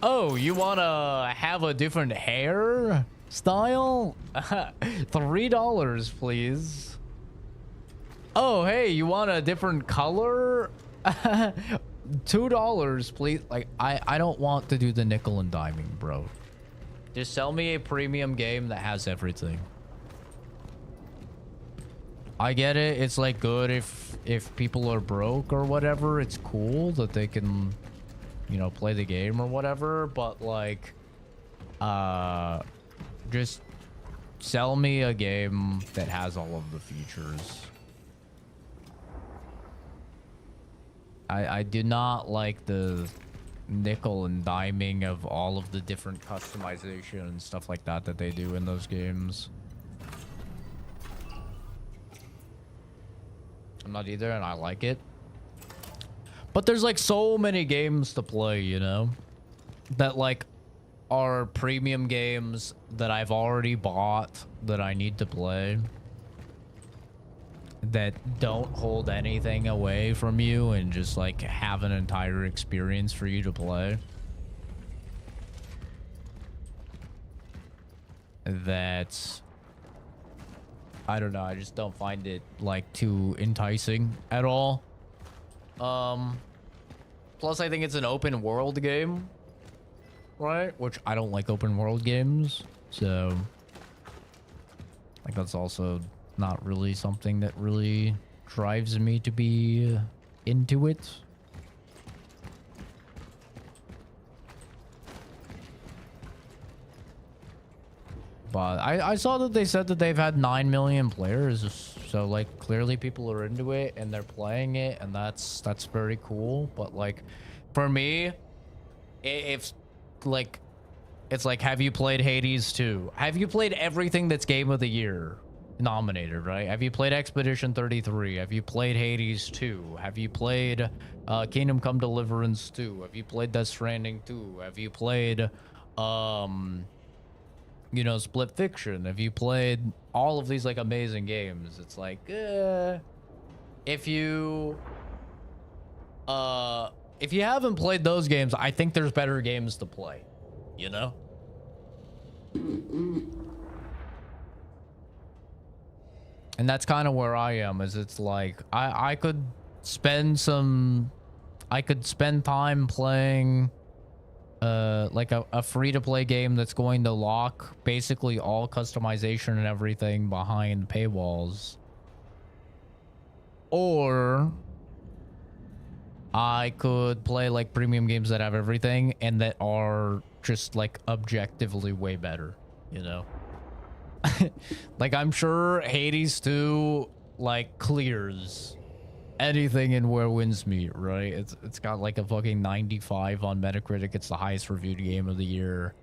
Oh, you wanna have a different hair style? $3, please. Oh, hey, you want a different color? $2, please. Like, I don't want to do the nickel and diming, bro. Just sell me a premium game that has everything. I get it. It's like good if people are broke or whatever. It's cool that they can, you know, play the game or whatever. But like, just sell me a game that has all of the features. I do not like the nickel and diming of all of the different customization and stuff like that that they do in those games. I'm not either, and I like it. But there's like so many games to play, you know, that like are premium games that I've already bought that I need to play, that don't hold anything away from you and just like have an entire experience for you to play. That's, I don't know, I just don't find it like too enticing at all. Plus I think it's an open world game, right? Which I don't like open world games, so like that's also not really something that really drives me to be into it. But I saw that they said that they've had 9 million players, so like clearly people are into it and they're playing it, and that's very cool. But like for me, if like it's like, have you played Hades 2? Have you played everything that's game of the year? nominated, right? Have you played Expedition 33? Have you played Hades 2? Have you played Kingdom Come Deliverance 2? Have you played Death Stranding 2? Have you played, you know, Split Fiction? Have you played all of these, like, amazing games? It's like, if you haven't played those games, I think there's better games to play, you know? And that's kind of where I am, is it's like, I could spend time playing, like a free-to-play game that's going to lock basically all customization and everything behind paywalls. Or I could play, like, premium games that have everything and that are just, like, objectively way better, you know? Like, I'm sure Hades 2, like, clears anything in Where Winds Meet, right? It's got, like, a fucking 95 on Metacritic. It's the highest reviewed game of the year.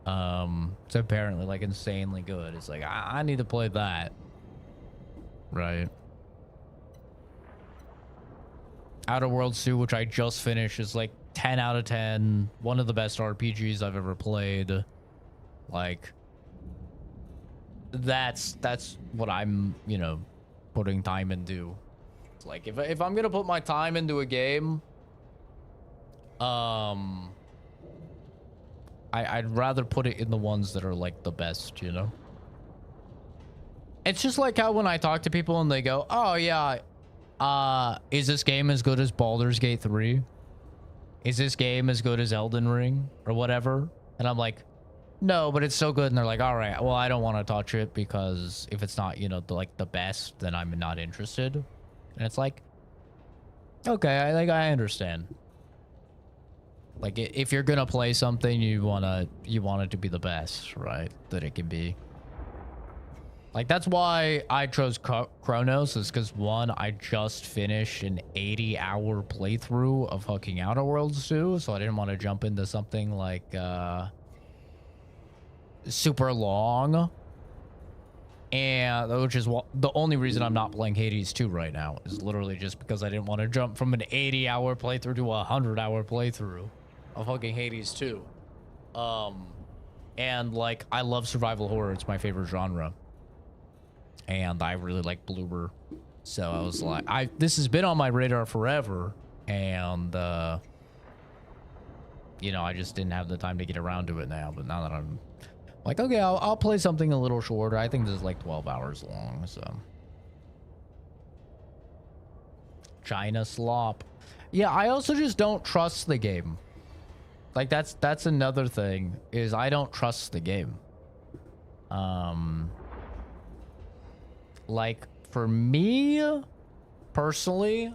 It's apparently, like, insanely good. It's like, I need to play that. Right. Outer Worlds 2, which I just finished, is, like, 10 out of 10. One of the best RPGs I've ever played. Like, that's what I'm, you know, putting time into. It's like, if I'm gonna put my time into a game, I'd rather put it in the ones that are, like, the best, you know? It's just like how when I talk to people and they go, oh yeah, is this game as good as Baldur's Gate 3? Is this game as good as Elden Ring or whatever? And I'm like, no, but it's so good. And they're like, all right, well, I don't want to touch it because if it's not, you know, the best, then I'm not interested. And it's like, okay, I understand. Like, if you're gonna play something, you want it to be the best, right? That it can be. Like, that's why I chose Cronos, is because, one, I just finished an 80-hour playthrough of fucking Outer Worlds 2, so I didn't want to jump into something, like, super long. And, which is the only reason I'm not playing Hades 2 right now, is literally just because I didn't want to jump from an 80-hour playthrough to a 100-hour playthrough of fucking Hades 2. And, like, I love survival horror. It's my favorite genre. And I really like Bloober. So I was like, this has been on my radar forever. And, you know, I just didn't have the time to get around to it now. But now that I'm like, okay, I'll play something a little shorter. I think this is like 12 hours long, so. China slop. Yeah, I also just don't trust the game. Like, that's another thing, is I don't trust the game. Like, for me, personally,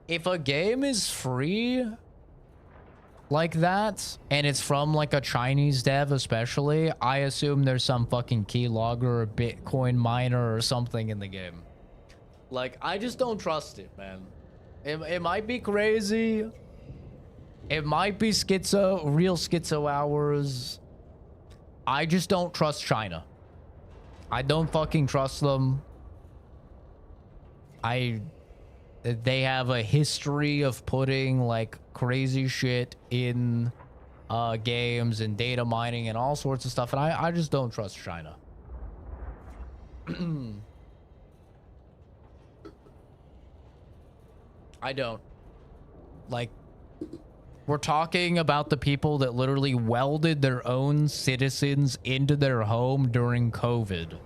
if a game is free like that, and it's from, like, a Chinese dev especially, I assume there's some fucking keylogger or Bitcoin miner or something in the game. Like, I just don't trust it, man. It might be crazy. It might be real schizo hours. I just don't trust China. I don't fucking trust them. They have a history of putting, like, crazy shit in games and data mining and all sorts of stuff, and I just don't trust China. I don't. Like, we're talking about the people that literally welded their own citizens into their home during COVID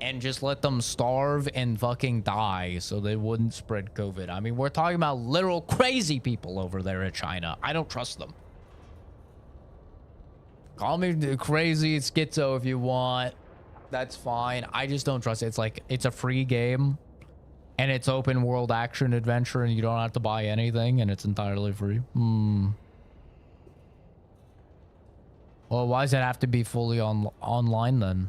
and just let them starve and fucking die so they wouldn't spread COVID. I mean, we're talking about literal crazy people over there in China. I don't trust them. Call me crazy schizo if you want. That's fine. I just don't trust it. It's like, it's a free game and it's open world action adventure and you don't have to buy anything and it's entirely free. Well, why does it have to be fully online then?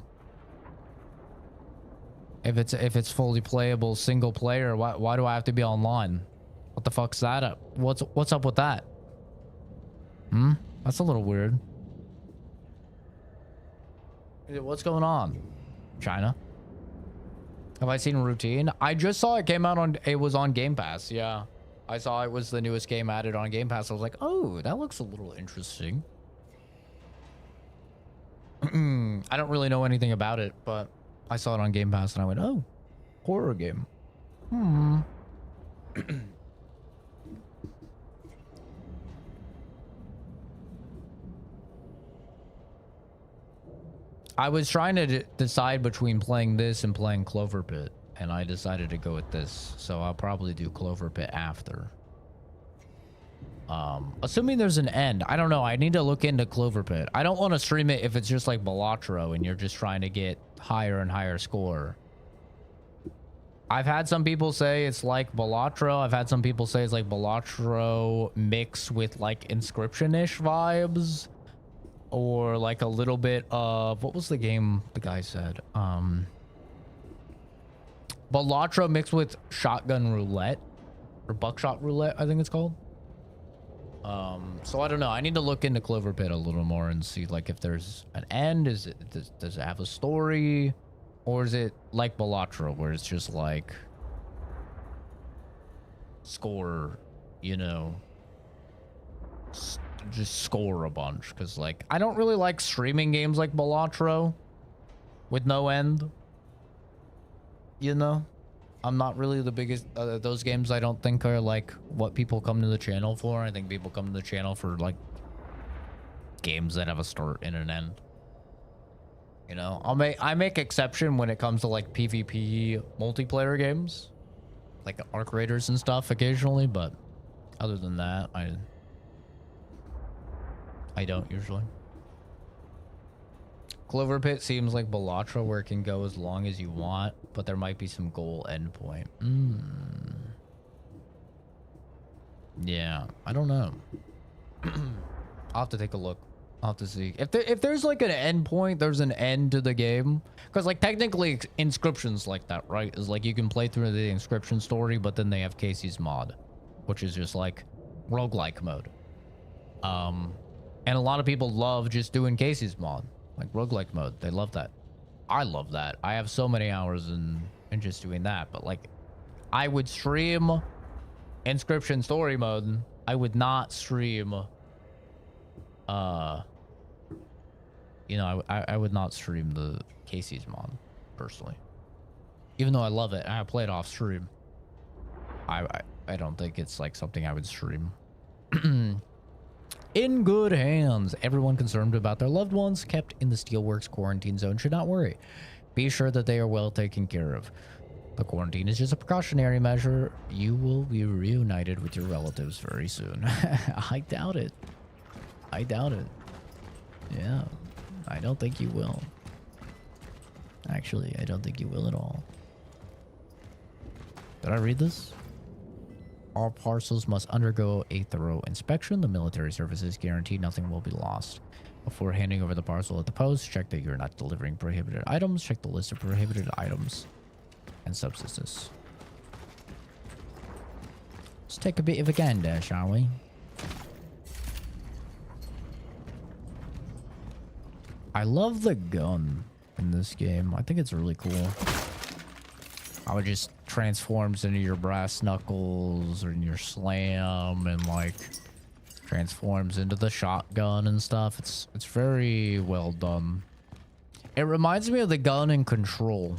If it's fully playable single player, why do I have to be online? What the fuck's that up? What's up with that? That's a little weird. What's going on, China? Have I seen Routine? I just saw it came out on, it was on Game Pass. Yeah. I saw it was the newest game added on Game Pass. I was like, oh, that looks a little interesting. I don't really know anything about it, but I saw it on Game Pass and I went, oh, horror game. I was trying to decide between playing this and playing Clover Pit, and I decided to go with this, so I'll probably do Clover Pit after. Assuming there's an end. I don't know. I need to look into Clover Pit. I don't want to stream it if it's just like Balatro and you're just trying to get higher and higher score. I've had some people say it's like Balatro. I've had some people say it's like Balatro mixed with like Inscription-ish vibes. Or like a little bit of... What was the game the guy said? Balatro mixed with Shotgun Roulette. Or Buckshot Roulette, I think it's called. So I don't know. I need to look into Clover Pit a little more and see like if there's an end. Does it have a story? Or is it like Balatro where it's just like score, you know, just score a bunch? Because like I don't really like streaming games like Balatro with no end, you know. I'm not really the biggest those games. I don't think are like what people come to the channel for. I think people come to the channel for like games that have a start and an end, you know. I make exception when it comes to like PvP multiplayer games like Arc Raiders and stuff occasionally, but other than that I don't usually. Clover Pit seems like Balatro where it can go as long as you want, but there might be some goal endpoint. Yeah, I don't know. I'll have to take a look. I'll have to see. If there's like an endpoint, there's an end to the game. Because like technically Inscription's like that, right? Is like you can play through the Inscription story, but then they have Casey's mod, which is just like roguelike mode. And a lot of people love just doing Casey's mod. Like roguelike mode, they love that. I love that. I have so many hours in just doing that. But like, I would stream Inscription story mode. I would not stream. You know, I would not stream the Casey's mod personally. Even though I love it, I play it off stream. I don't think it's like something I would stream. In good hands. Everyone concerned about their loved ones kept in the Steelworks quarantine zone should not worry. Be sure that they are well taken care of. The quarantine is just a precautionary measure. You will be reunited with your relatives very soon. I doubt it. I doubt it. Yeah, I don't think you will. Actually, I don't think you will at all. Did I read this? All parcels must undergo a thorough inspection. The military services guarantee nothing will be lost. Before handing over the parcel at the post, check that you're not delivering prohibited items. Check the list of prohibited items and substances. Let's take a bit of a gander, shall we? I love the gun in this game. I think it's really cool. How it just transforms into your brass knuckles or in your slam and like transforms into the shotgun and stuff. It's very well done. It reminds me of the gun in Control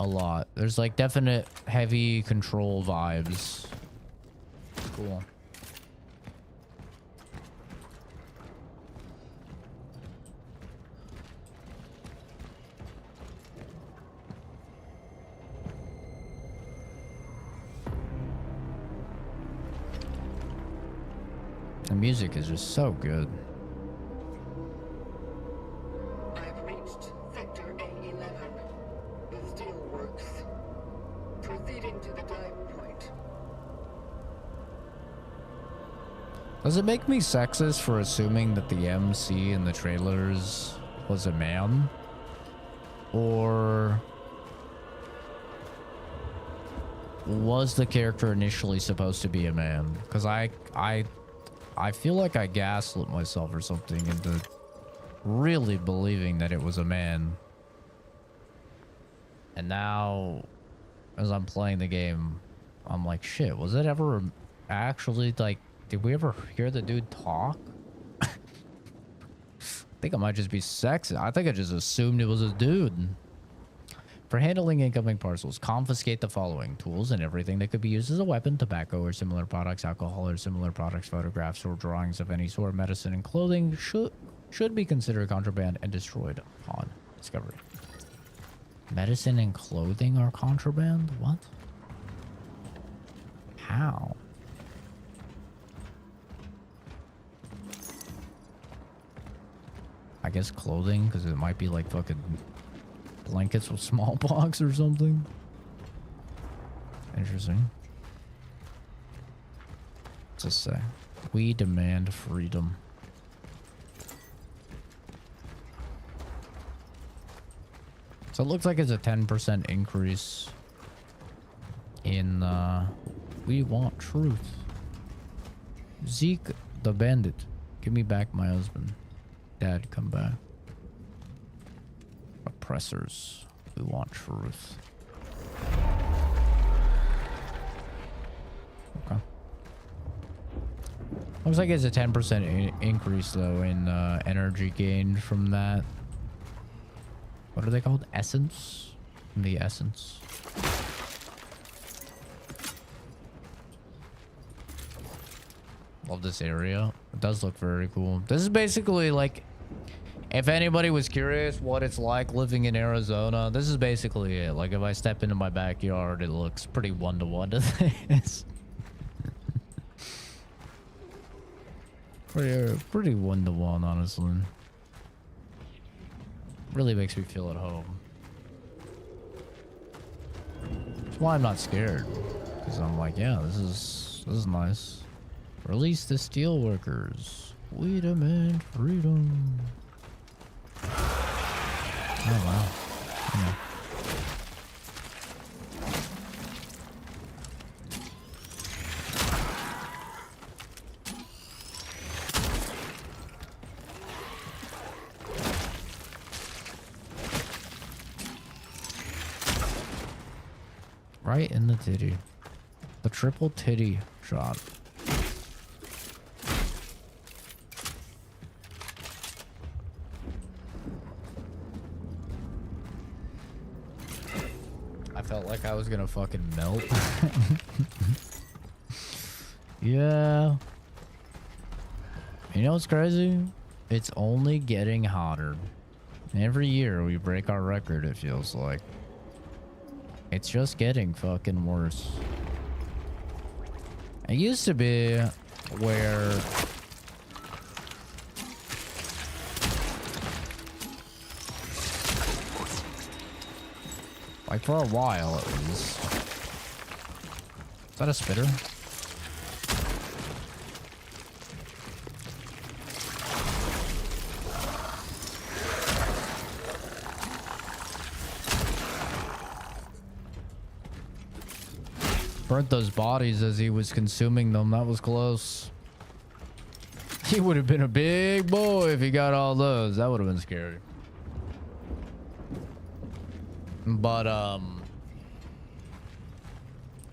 a lot. There's like definite heavy Control vibes. Cool. The music is just so good. I've reached Sector A11. The Steelworks. Proceeding to the dive point. Does it make me sexist for assuming that the MC in the trailers was a man? Or was the character initially supposed to be a man? Because I feel like I gaslit myself or something into really believing that it was a man. And now, as I'm playing the game, I'm like, shit, was it ever actually, like, did we ever hear the dude talk? I think I might just be sexist. I think I just assumed it was a dude. For handling incoming parcels, confiscate the following: tools and everything that could be used as a weapon, tobacco or similar products, alcohol or similar products, photographs or drawings of any sort, medicine and clothing should be considered contraband and destroyed upon discovery. Medicine and clothing are contraband? What? How? I guess clothing, because it might be like fucking blankets with smallpox or something. Interesting. What's this say? We demand freedom. So it looks like it's a 10% increase in we want truth. Zeke the bandit. Give me back my husband. Dad, come back. Oppressors. We want truth. Okay. Looks like it's a 10% increase though in energy gained from that. What are they called? Essence? The essence. Love this area. It does look very cool. This is basically like, if anybody was curious what it's like living in Arizona, this is basically it. Like if I step into my backyard, it looks pretty one-to-one to this. Pretty one-to-one, honestly. Really makes me feel at home. That's why I'm not scared. Because I'm like, yeah, this is nice. Release the steelworkers. We demand freedom. Oh wow. Yeah. Right in the titty. The triple titty shot. I felt like I was gonna fucking melt. Yeah. You know what's crazy? It's only getting hotter. Every year we break our record, it feels like. It's just getting fucking worse. It used to be where like for a while at least. Is that a spitter? Burnt those bodies as he was consuming them. That was close. He would have been a big boy if he got all those. That would have been scary. But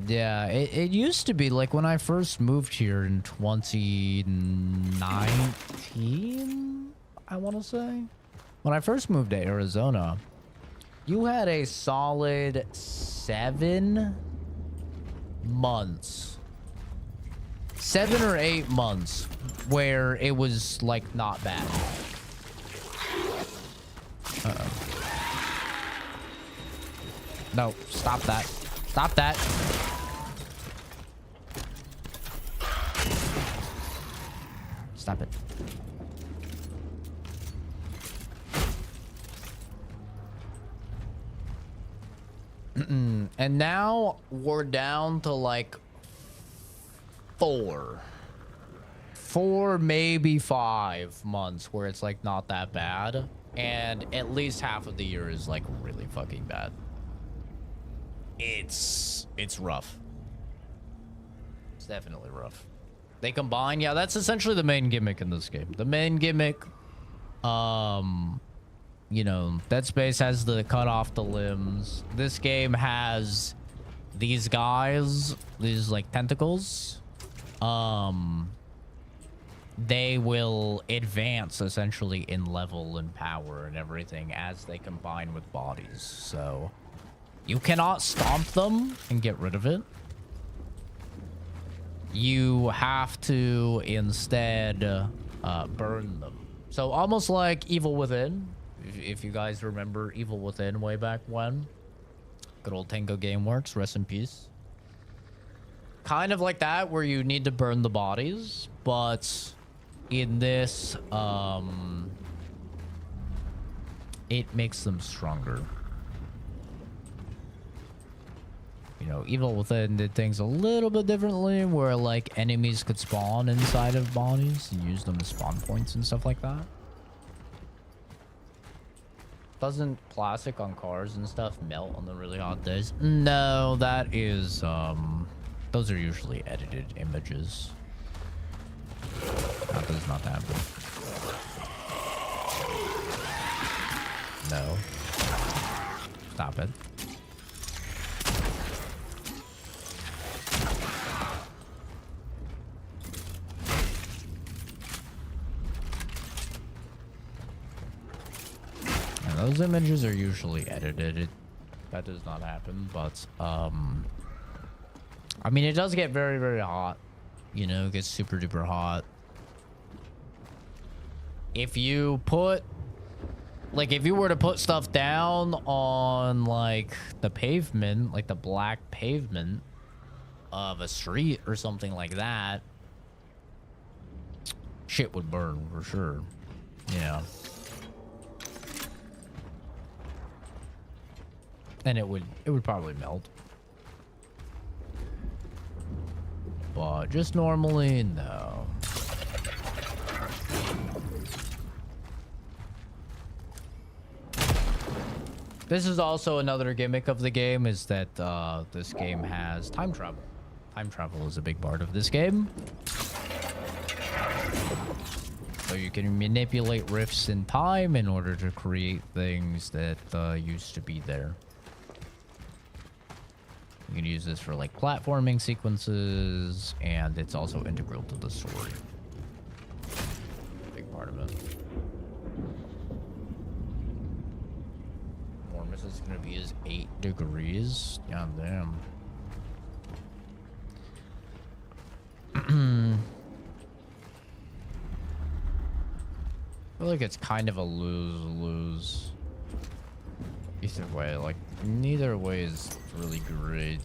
yeah, it used to be like when I first moved here in 2019, I want to say. When I first moved to Arizona, you had a solid 7 months, 7 or 8 months where it was like not bad. Uh-oh. No, stop that. Stop that. Stop it. And now we're down to like 4, maybe 5 months where it's like not that bad, and at least half of the year is like really fucking bad. It's rough. It's definitely rough. They combine, yeah, that's essentially the main gimmick in this game. The main gimmick you know, Dead Space has the cut off the limbs. This game has these guys, these like tentacles. They will advance essentially in level and power and everything as they combine with bodies. So you cannot stomp them and get rid of it. You have to instead burn them. So almost like Evil Within. If you guys remember Evil Within way back when. Good old Tango Gameworks, rest in peace. Kind of like that, where you need to burn the bodies, but in this, it makes them stronger. You know, Evil Within did things a little bit differently, where like enemies could spawn inside of bodies and use them as spawn points and stuff like that. Doesn't plastic on cars and stuff melt on the really hot days? No, that is, those are usually edited images. That does not happen. No. Stop it. And those images are usually edited. That does not happen, but, I mean, it does get very, very hot. You know, it gets super duper hot. If you put, like, if you were to put stuff down on, like, the pavement, like the black pavement of a street or something like that, shit would burn for sure. Yeah. And it would probably melt. But just normally, no. This is also another gimmick of the game, is that this game has time travel. Time travel is a big part of this game. So you can manipulate rifts in time in order to create things that used to be there. You can use this for like platforming sequences, and it's also integral to the story. Big part of it. Warmest is gonna be is 8 degrees. God damn. I feel like it's kind of a lose-lose. Either way, like, neither way is really great.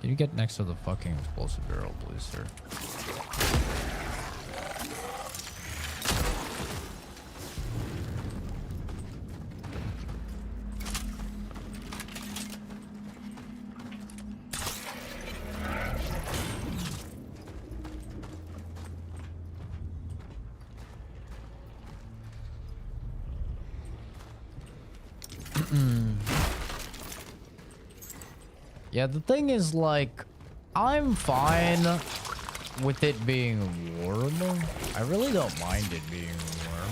Can you get next to the fucking explosive barrel, please, sir? Yeah, the thing is, like, I'm fine with it being warm. I really don't mind it being warm.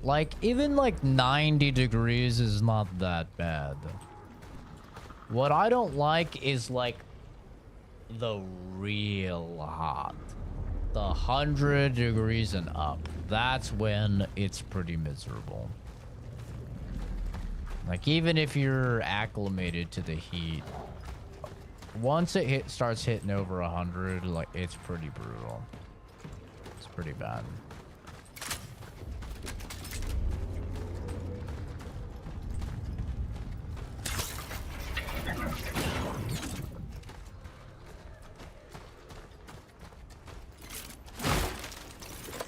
Like, even like 90 degrees is not that bad. What I don't like is like the real hot. The 100 degrees and up. That's when it's pretty miserable. Like, even if you're acclimated to the heat, once it starts hitting over 100, like, it's pretty brutal. It's pretty bad.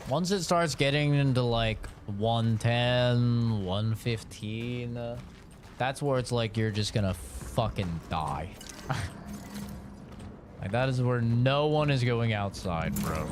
Once it starts getting into like 110, 115, that's where it's like you're just gonna fucking die. Like that is where no one is going outside, bro.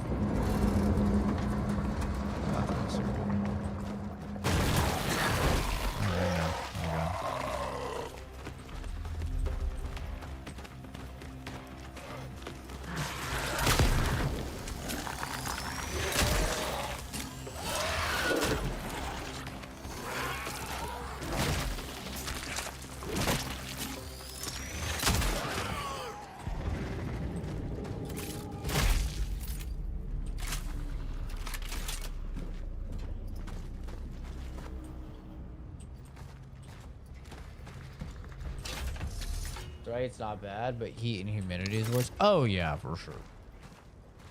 Right, it's not bad, but heat and humidity is worse. Oh yeah, for sure.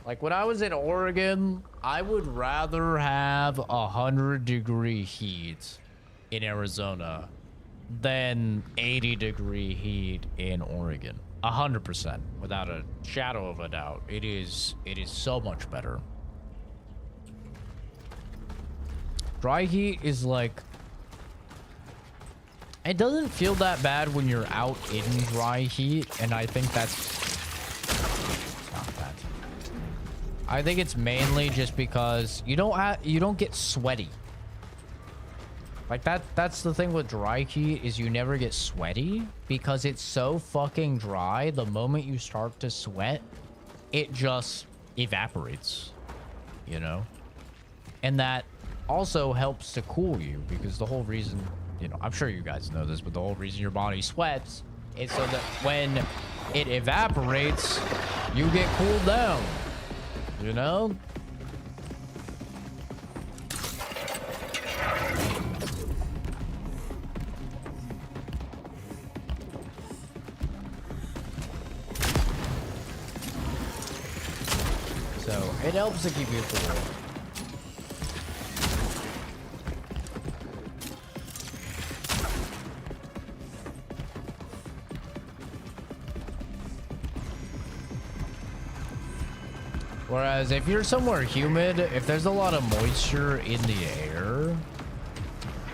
Like when I was in Oregon, I would rather have 100-degree heat in Arizona than 80-degree heat in Oregon. 100%, without a shadow of a doubt. It is so much better. Dry heat is like, it doesn't feel that bad when you're out in dry heat, and I think that's not bad. I think it's mainly just because you don't get sweaty. Like that's the thing with dry heat, is you never get sweaty because it's so fucking dry. The moment you start to sweat, it just evaporates, you know? And that also helps to cool you, because the whole reason, you know, I'm sure you guys know this, but the whole reason your body sweats is so that when it evaporates, you get cooled down, you know? So it helps to keep you cool. Whereas if you're somewhere humid, if there's a lot of moisture in the air,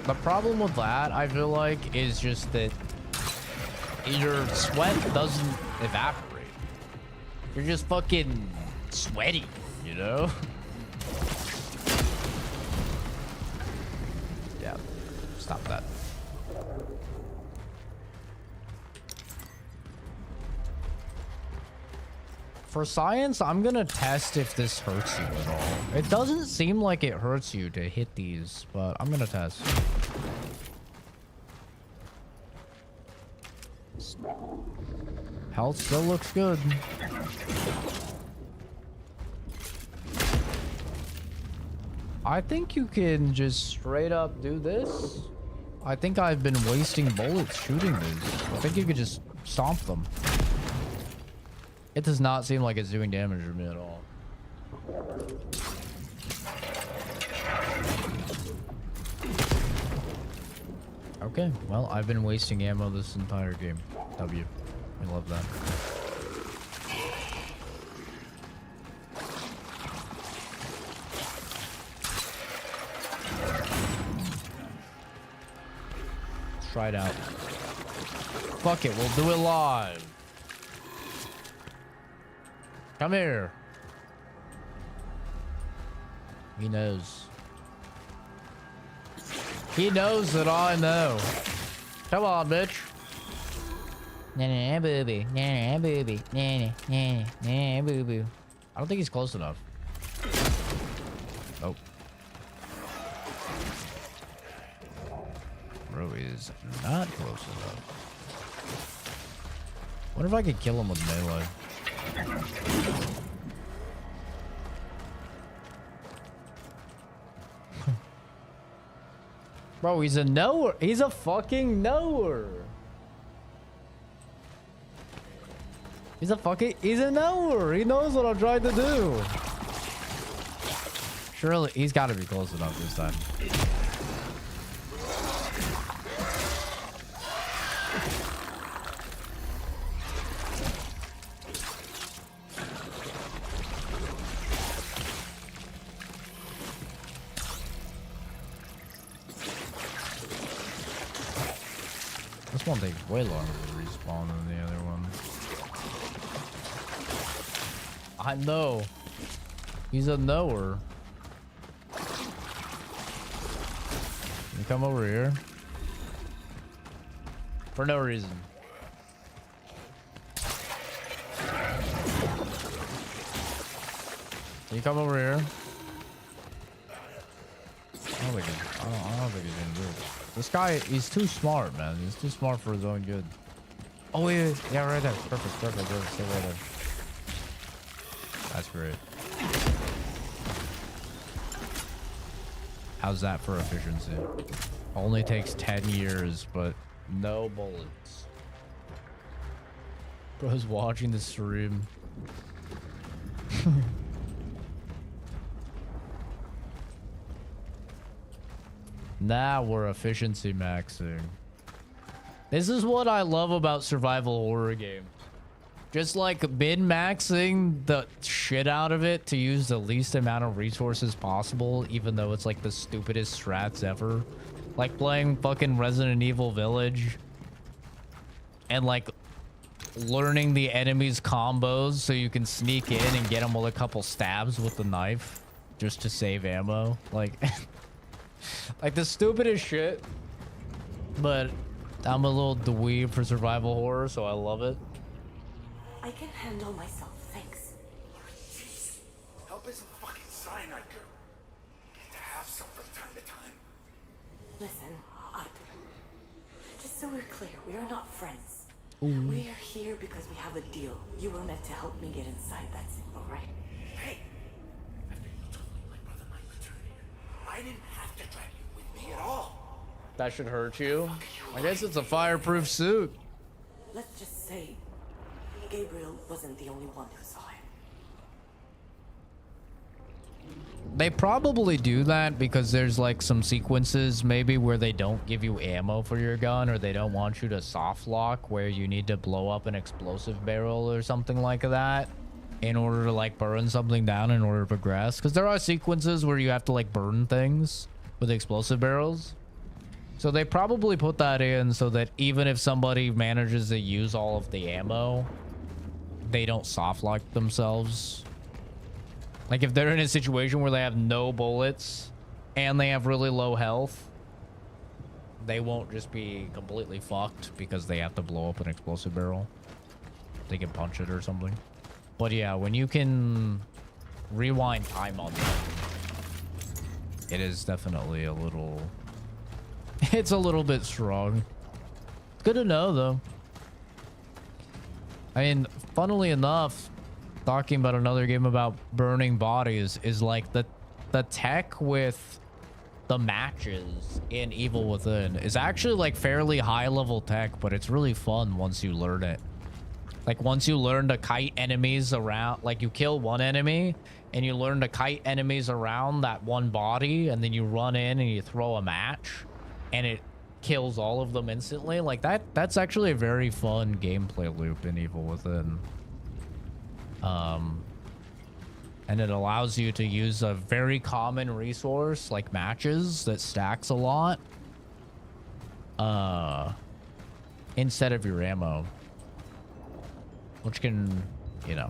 the problem with that, I feel like, is just that your sweat doesn't evaporate. You're just fucking sweaty, you know? Yeah, stop that. For science, I'm gonna test if this hurts you at all. It doesn't seem like it hurts you to hit these, but I'm gonna test. Health still looks good. I think you can just straight up do this. I think I've been wasting bullets shooting these. I think you could just stomp them. It does not seem like it's doing damage to me at all. Okay, well, I've been wasting ammo this entire game. W. I love that. Let's try it out. Fuck it, we'll do it live. Come here. He knows. He knows that I know. Come on, bitch. Nah, booby. Nah, booby. Nah, boo boo. I don't think he's close enough. Nope. Bro is not close enough. What if I could kill him with melee? Bro, he's a knower. He's a fucking knower. He's a knower. He knows what I'm trying to do. Surely he's got to be close enough this time. one takes way longer to respawn than the other one. I know. He's a knower. You come over here. For no reason. You come over here. I don't think he's gonna do it. This guy, he's too smart, man. He's too smart for his own good. Oh, wait. Yeah, right there. Perfect. Stay right there. That's great. How's that for efficiency? Only takes 10 years, but no bullets. Bro's watching the stream. Now we're efficiency maxing. This is what I love about survival horror games. Just like min-maxing the shit out of it to use the least amount of resources possible, even though it's like the stupidest strats ever. Like playing fucking Resident Evil Village and like learning the enemy's combos so you can sneak in and get them with a couple stabs with the knife just to save ammo. Like, like the stupidest shit, but I'm a little dweeb for survival horror, so I love it. I can handle myself, thanks. Jeez, help is a fucking cyanide girl. Get to have some from time to time. Listen, Arthur. Just so we're clear, we are not friends. Ooh. We are here because we have a deal. You were meant to help me get inside, that's simple, right? Hey, after you told me my brother might return here, I didn't have to drag you with me at all. That should hurt you. I guess it's a fireproof suit. Let's just say Gabriel wasn't the only one who saw him. They probably do that because there's like some sequences maybe where they don't give you ammo for your gun, or they don't want you to soft lock where you need to blow up an explosive barrel or something like that in order to like burn something down in order to progress. Because there are sequences where you have to like burn things with explosive barrels. So they probably put that in so that even if somebody manages to use all of the ammo, they don't soft lock themselves. Like if they're in a situation where they have no bullets and they have really low health, they won't just be completely fucked because they have to blow up an explosive barrel. They can punch it or something. But yeah, when you can rewind time on them, it is definitely a little... It's a little bit strong. Good to know, though. I mean, funnily enough, talking about another game about burning bodies is like the tech with the matches in Evil Within is actually like fairly high level tech, but it's really fun once you learn it. Like once you learn to kite enemies around, like you kill one enemy and you learn to kite enemies around that one body, and then you run in and you throw a match and it kills all of them instantly. Like that's actually a very fun gameplay loop in Evil Within. And it allows you to use a very common resource like matches that stacks a lot instead of your ammo, which can, you know,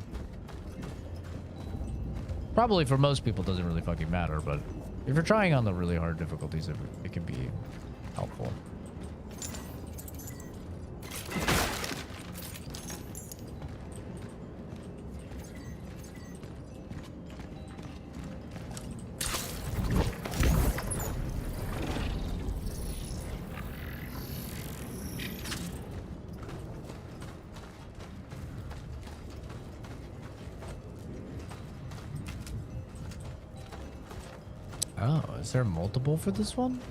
probably for most people doesn't really fucking matter, but if you're trying on the really hard difficulties, it can be helpful. Oh, is there multiple for this one?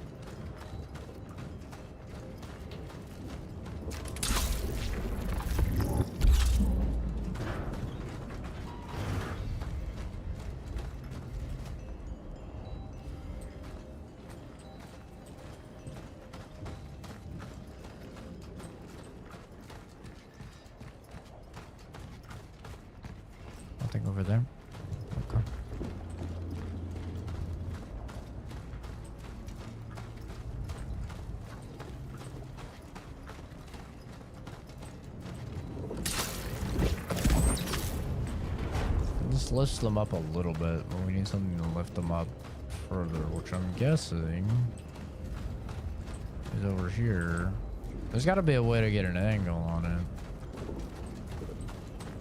Nothing over there. Okay. this lifts them up a little bit, but we need something to lift them up further, which I'm guessing is over here. There's got to be a way to get an angle on it.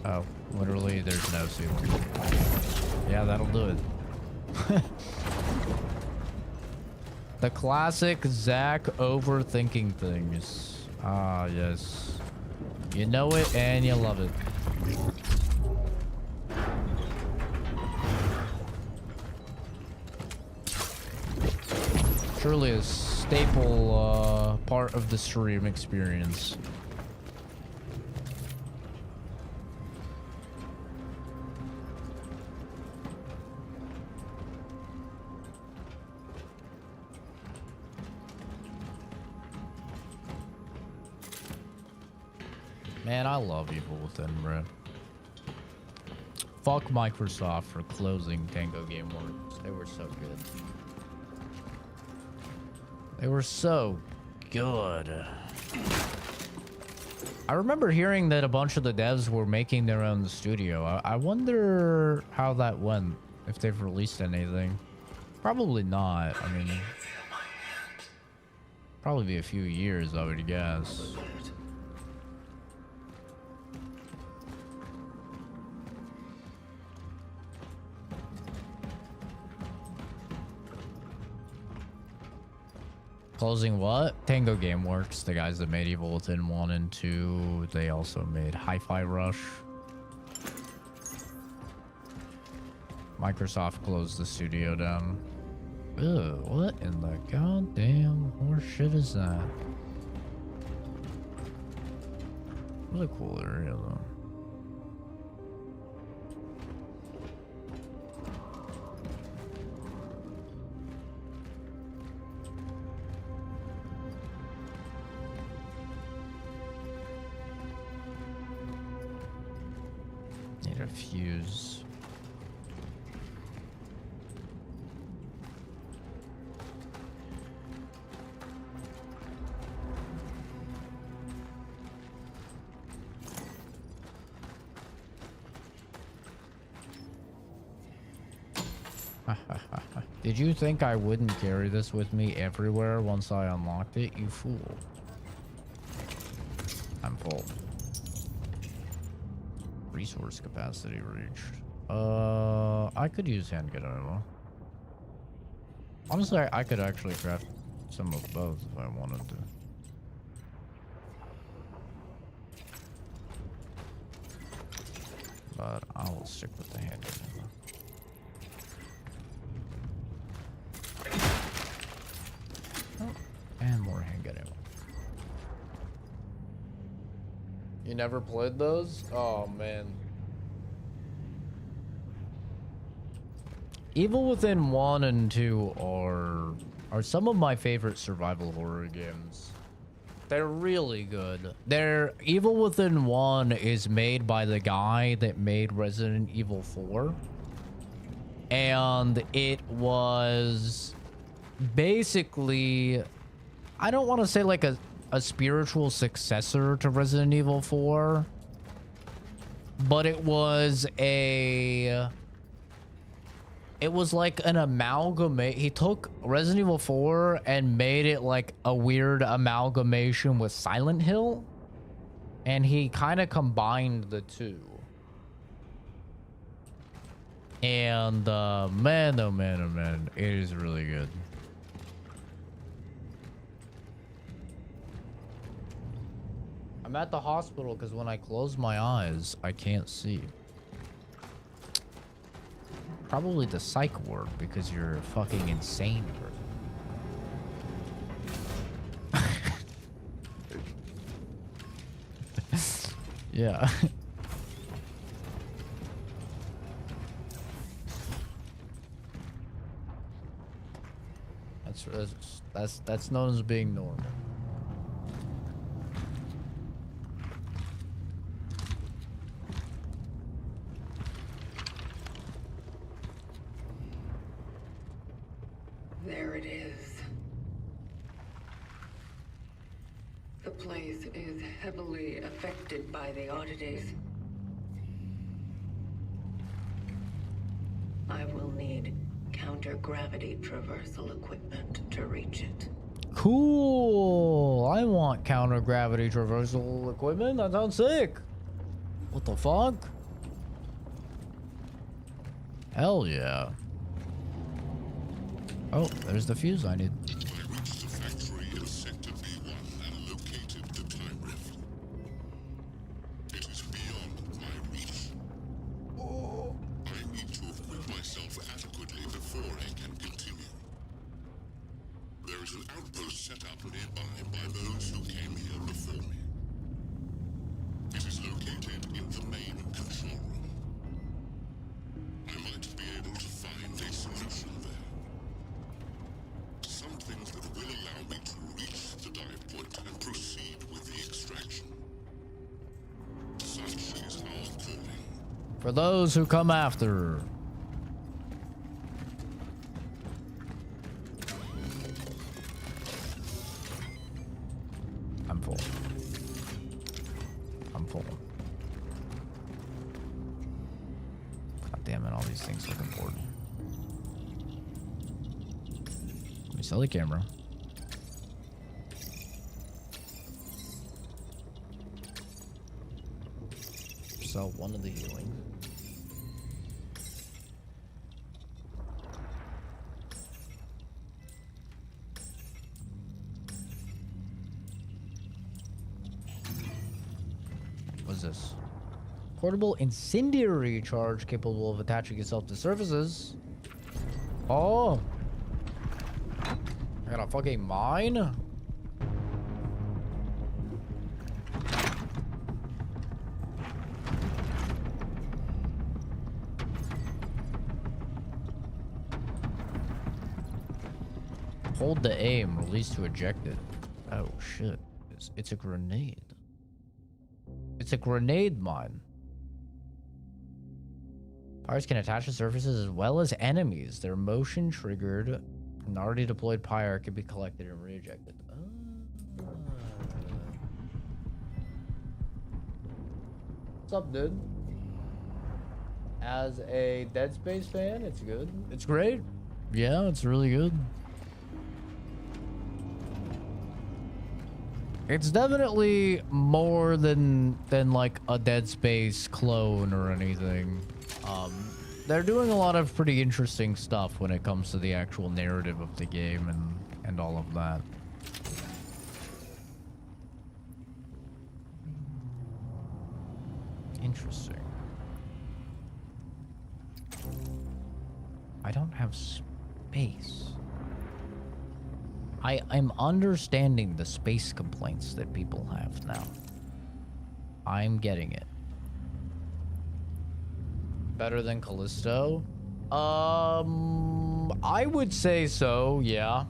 Oh, literally, there's no ceiling. Yeah, that'll do it. The classic Zach overthinking things. Ah, yes. You know it and you love it. Surely a staple part of the stream experience. Man, I love Evil Within, bro. Fuck Microsoft for closing Tango Gameworks. They were so good. They were so good. I remember hearing that a bunch of the devs were making their own studio. I wonder how that went, if they've released anything. Probably not. I mean, probably be a few years, I would guess. Closing what? Tango Gameworks, the guys that made Evil Within 1 and 2. They also made Hi-Fi Rush. Microsoft closed the studio down. Ugh, what in the goddamn horse shit is that? What a cool area though. Need a fuse. Did you think I wouldn't carry this with me everywhere once I unlocked it? You fool. I'm full. Resource capacity reached. I could use handgun ammo. Honestly, I could actually craft some of both if I wanted to. But I will stick with the handgun ammo. Oh, and more handgun ammo. You never played those? Oh, man. Evil Within 1 and 2 are some of my favorite survival horror games. They're really good. Evil Within 1 is made by the guy that made Resident Evil 4. And it was basically, I don't want to say like a spiritual successor to Resident Evil 4, but it was like an amalgamate. He took Resident Evil 4 and made it like a weird amalgamation with Silent Hill, and he kind of combined the two. And man, oh man, oh man, it is really good. I'm at the hospital because when I close my eyes, I can't see. Probably the psych ward because you're a fucking insane person. Yeah. That's known as being normal. There it is. The place is heavily affected by the oddities. I will need counter-gravity traversal equipment to reach it. Cool. I want counter-gravity traversal equipment. That sounds sick. What the fuck? Hell yeah. Oh, there's the fuse I need. I reached the factory in Sector B1 and located the time rift. It is beyond my reach. I need to equip myself adequately before I can continue. There is an outpost set up nearby by those who came here before me. It is located in the main control room. I might be able to find a solution there. Something that will allow me to reach the dive point and proceed with the extraction. Such is our calling. For those who come after. I'm full. I'm full. God damn it, all these things look important. Let me sell the camera. Sell one of the healing. What's this? Portable incendiary charge capable of attaching itself to surfaces. Oh. I got a fucking mine? Hold the aim, release to eject it. Oh shit. It's a grenade. It's a grenade mine. Pyres can attach to surfaces as well as enemies. Their motion triggered. An already deployed pyre can be collected and re-ejected. What's up, dude? As a Dead Space fan, it's good. It's great. Yeah, it's really good. It's definitely more than like a Dead Space clone or anything. They're doing a lot of pretty interesting stuff when it comes to the actual narrative of the game and all of that. Interesting. I don't have space. I'm understanding the space complaints that people have now. I'm getting it. Better than Callisto? I would say so, yeah.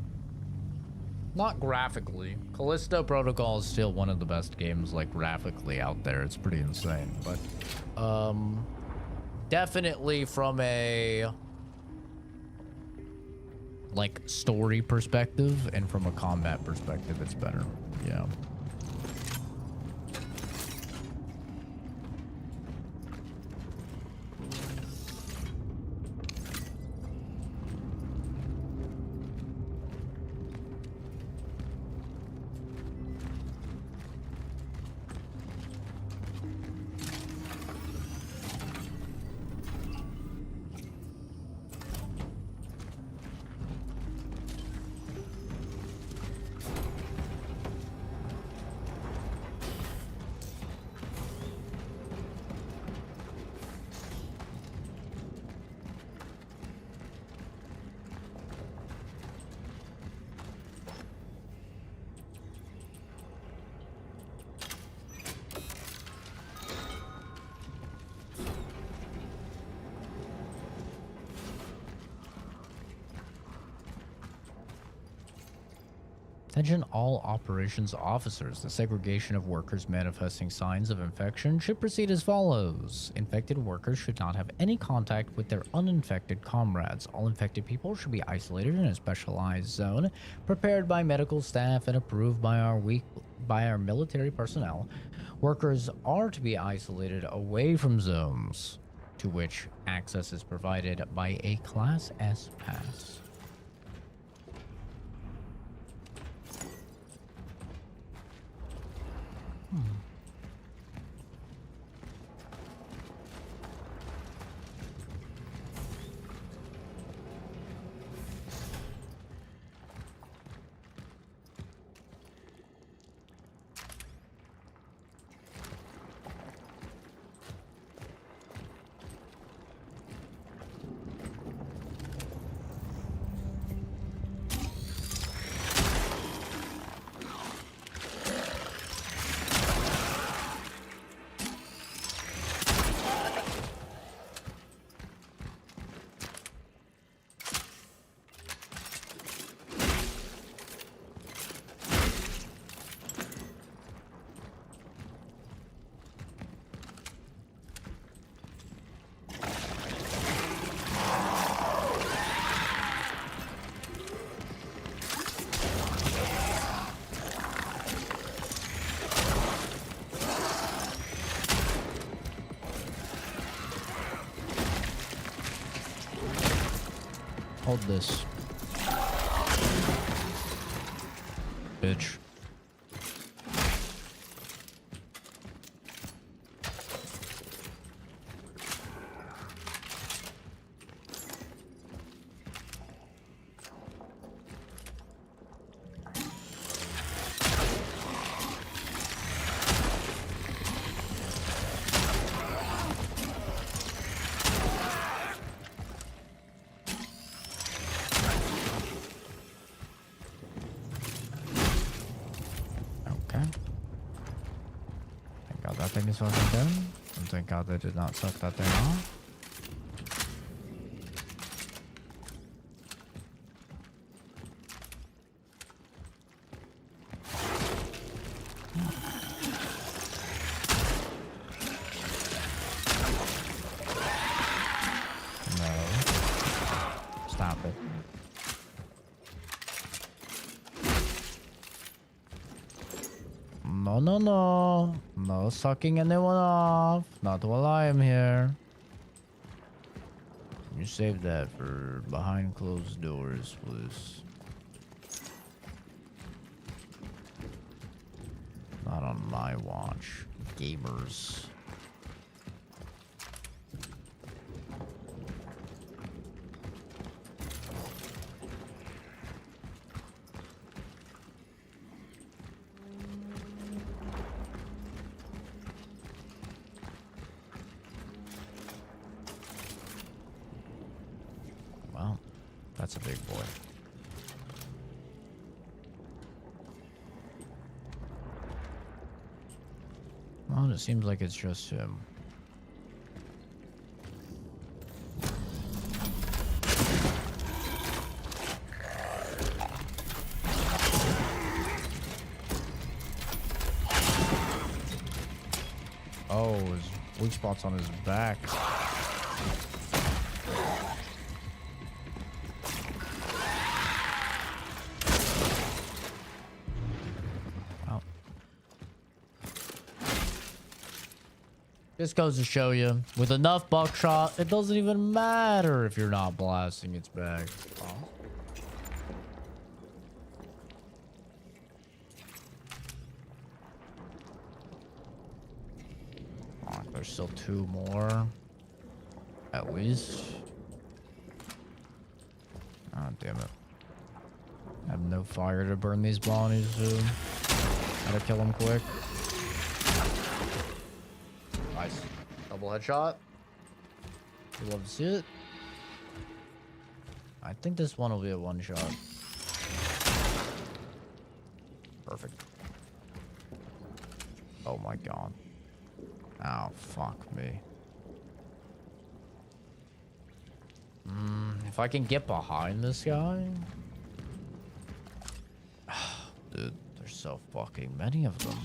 Not graphically. Callisto Protocol is still one of the best games, like, graphically out there. It's pretty insane, but, definitely from a, like, story perspective and from a combat perspective, it's better. Yeah. Attention all operations officers. The segregation of workers manifesting signs of infection should proceed as follows. Infected workers should not have any contact with their uninfected comrades. All infected people should be isolated in a specialized zone, prepared by medical staff and approved by our military personnel. Workers are to be isolated away from zones. to which access is provided by a Class S pass. Hold this. Bitch. That thing is fucking dead. And thank God they did not suck that thing off. No. Stop it. No, no, no. No sucking anyone off. Not while I am here. You save that for behind closed doors, please. Not on my watch. Gamers. That's a big boy. Well, it seems like it's just him. Oh, his weak spot's on his back. This goes to show you, with enough buckshot, it doesn't even matter if you're not blasting its back. Oh. Oh, there's still two more. At least. Oh, damn it. I have no fire to burn these bounties, dude. Gotta kill them quick. Nice. Double headshot. You love to see it. I think this one will be a one shot. Perfect. Oh my god. Oh, fuck me. If I can get behind this guy. Dude, there's so fucking many of them.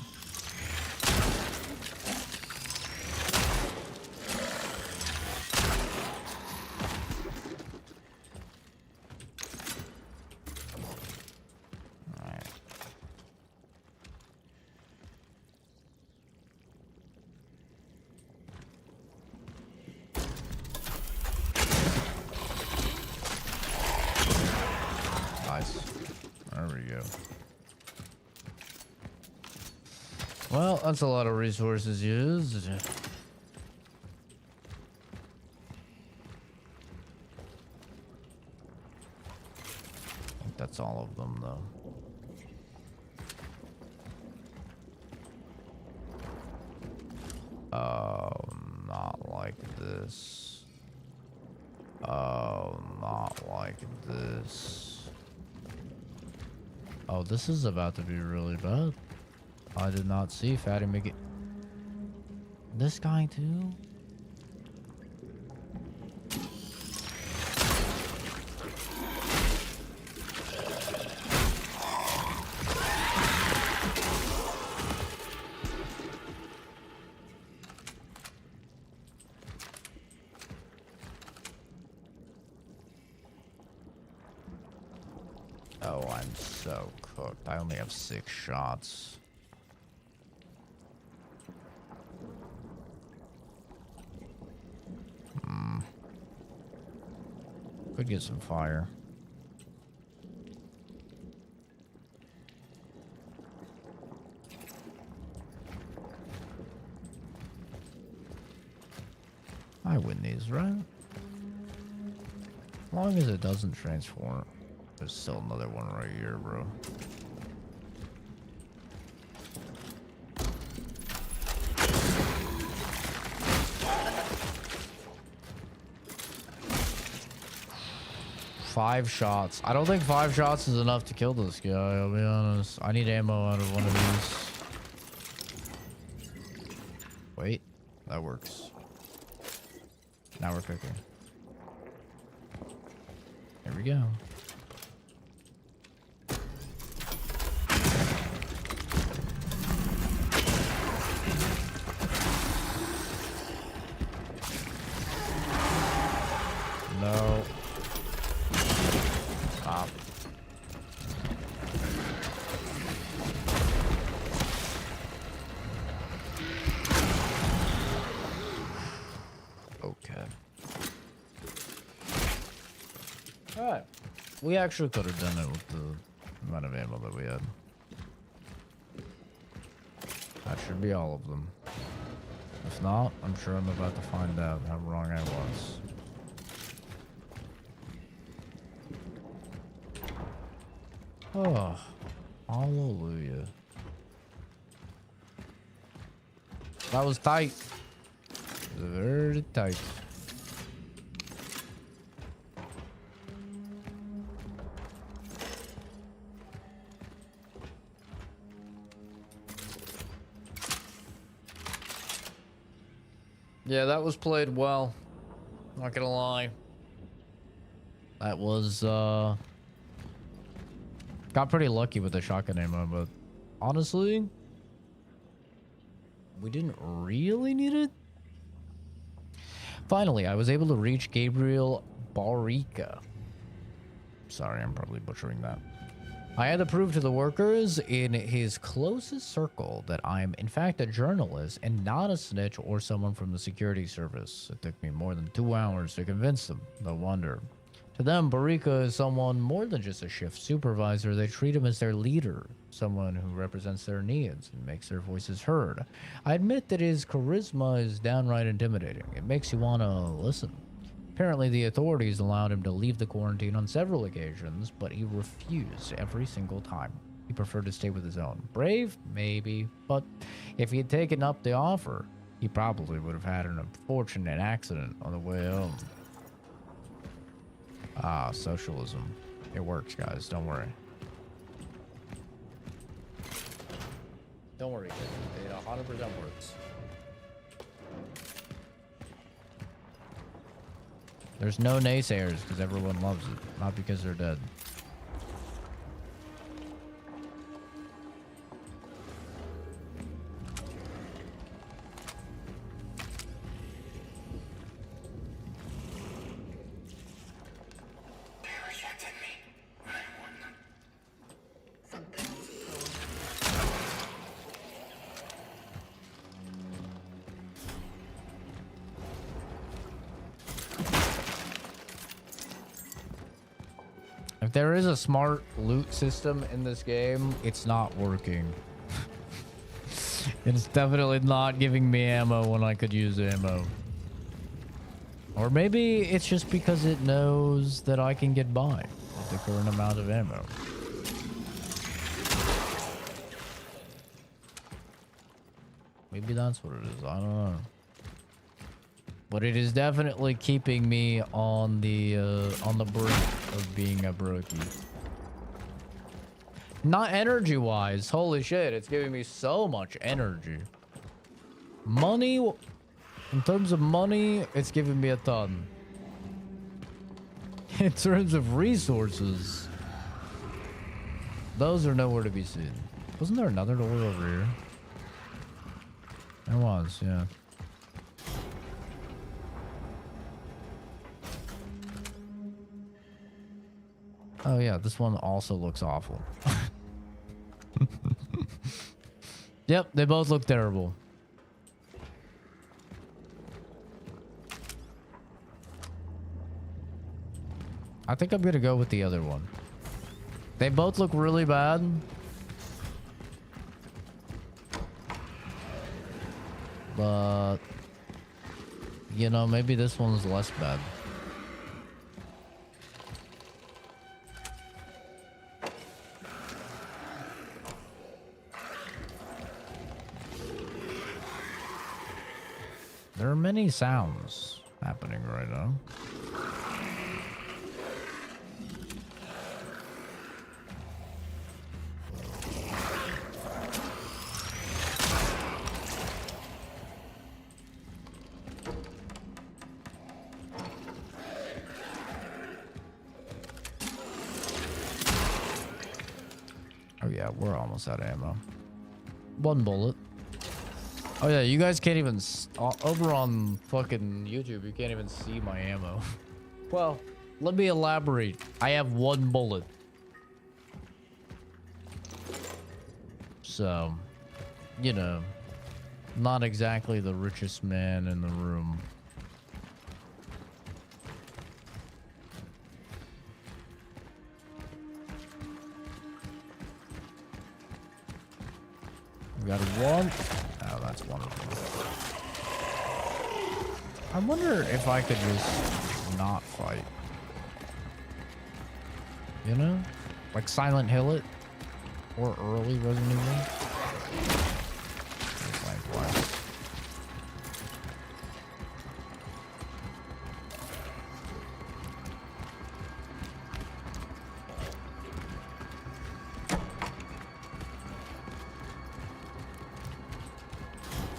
go. Well, that's a lot of resources used. I think that's all of them, though. Not like this. Not like this. Oh, this is about to be really bad. I did not see Fatty make it. This guy too? Oh, I'm so cooked. I only have 6 shots. Could get some fire. I win these, right? As long as it doesn't transform. There's still another one right here, bro. Five shots. I don't think 5 shots is enough to kill this guy, I'll be honest. I need ammo out of one of these. Wait, that works. Now we're cooking. Here we go. No. Stop. Okay. Alright. We actually could have done it with the amount of ammo that we had. That should be all of them. If not, I'm sure I'm about to find out how wrong I was. Oh, hallelujah. That was tight. Very tight. Yeah, that was played well. Not gonna lie. That was, got pretty lucky with the shotgun ammo, but honestly, we didn't really need it. Finally, I was able to reach Gabriel Barica. Sorry, I'm probably butchering that. I had to prove to the workers in his closest circle that I'm in fact a journalist and not a snitch or someone from the security service. It took me more than 2 hours to convince them. No wonder. To them, Barica is someone more than just a shift supervisor. They treat him as their leader, someone who represents their needs and makes their voices heard. I admit that his charisma is downright intimidating. It makes you want to listen. Apparently, the authorities allowed him to leave the quarantine on several occasions, but he refused every single time. He preferred to stay with his own. Brave? Maybe. But if he had taken up the offer, he probably would have had an unfortunate accident on the way home. Ah, socialism. It works, guys. Don't worry. Don't worry. It 100% works. There's no naysayers because everyone loves it, not because they're dead. If there is a smart loot system in this game, it's not working. It's definitely not giving me ammo when I could use ammo. Or maybe it's just because it knows that I can get by with the current amount of ammo. Maybe that's what it is. I don't know. But it is definitely keeping me on the brink of being a brokey. Not energy-wise. Holy shit, it's giving me so much energy. Money, in terms of money, it's giving me a ton. In terms of resources, those are nowhere to be seen. Wasn't there another door over here? There was, yeah. Oh yeah, this one also looks awful. Yep, they both look terrible. I think I'm gonna go with the other one. They both look really bad. But, you know, maybe this one's less bad. There are many sounds happening right now. Oh yeah, we're almost out of ammo. One bullet. Oh yeah, you guys can't even over on fucking YouTube. You can't even see my ammo. Well, let me elaborate. I have one bullet. So, you know, not exactly the richest man in the room. We got one. Oh, that's one of them. I wonder if I could just not fight. You know? Like Silent Hill it? Or early Resident Evil? It's like what?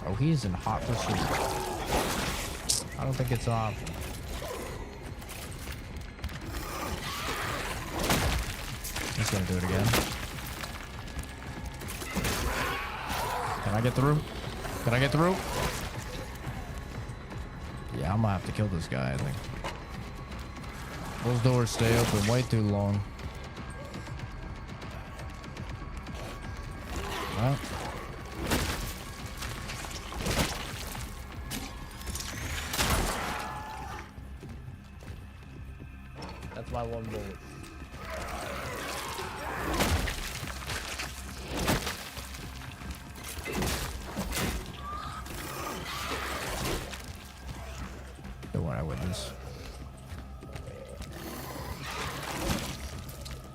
Oh, he's in hot pursuit. I don't think it's off. He's gonna do it again. Can I get through? Can I get through? Yeah, I'm gonna have to kill this guy, I think. Those doors stay open way too long. Well. That's my one bullet. The one I witnessed.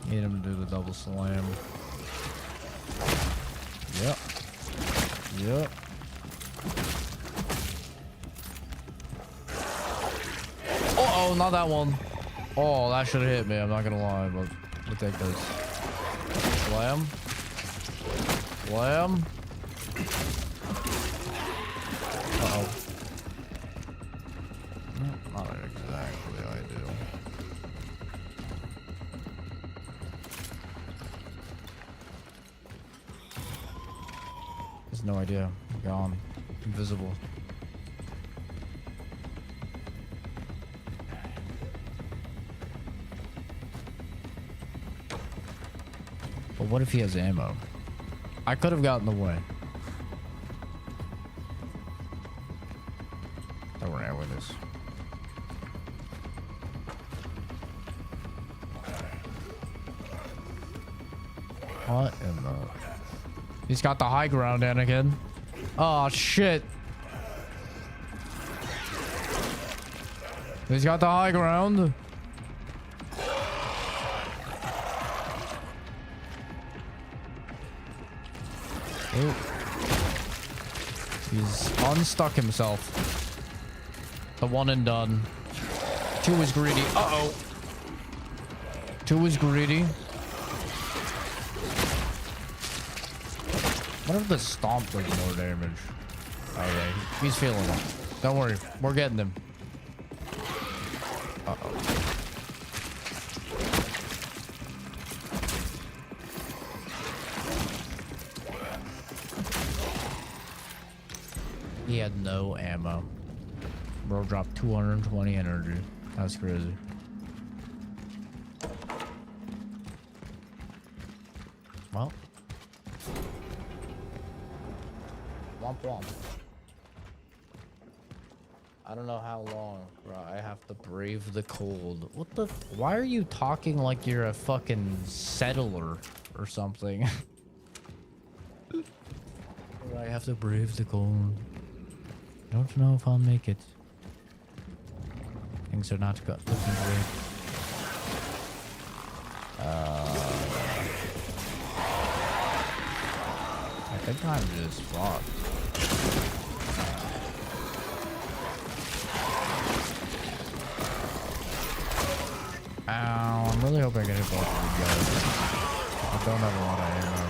Need him to do the double slam. Yep. Yep. Oh, not that one. Oh, that should have hit me. I'm not gonna lie, but we'll take this. Slam. Slam. Uh-oh. Not exactly ideal. There's no idea. I'm gone. Invisible. But what if he has ammo? I could have gotten away. Don't worry, I win this. What in the... He's got the high ground, Anakin. Oh, shit. He's got the high ground. Oh. He's unstuck himself. The one and done. 2 is greedy. Uh-oh. 2 is greedy. What if the stomp does more damage? Okay, he's feeling it. Don't worry, we're getting him. Uh-oh. He had no ammo. Bro dropped 220 energy. That's crazy. Well. Womp womp. I don't know how long, bro. I have to brave the cold. What the? Why are you talking like you're a fucking settler or something? I have to brave the cold. Don't know if I'll make it. Things are not looking great. I think I'm just fucked. Ow, I'm really hoping I can hit both of you guys. I don't have a lot of ammo.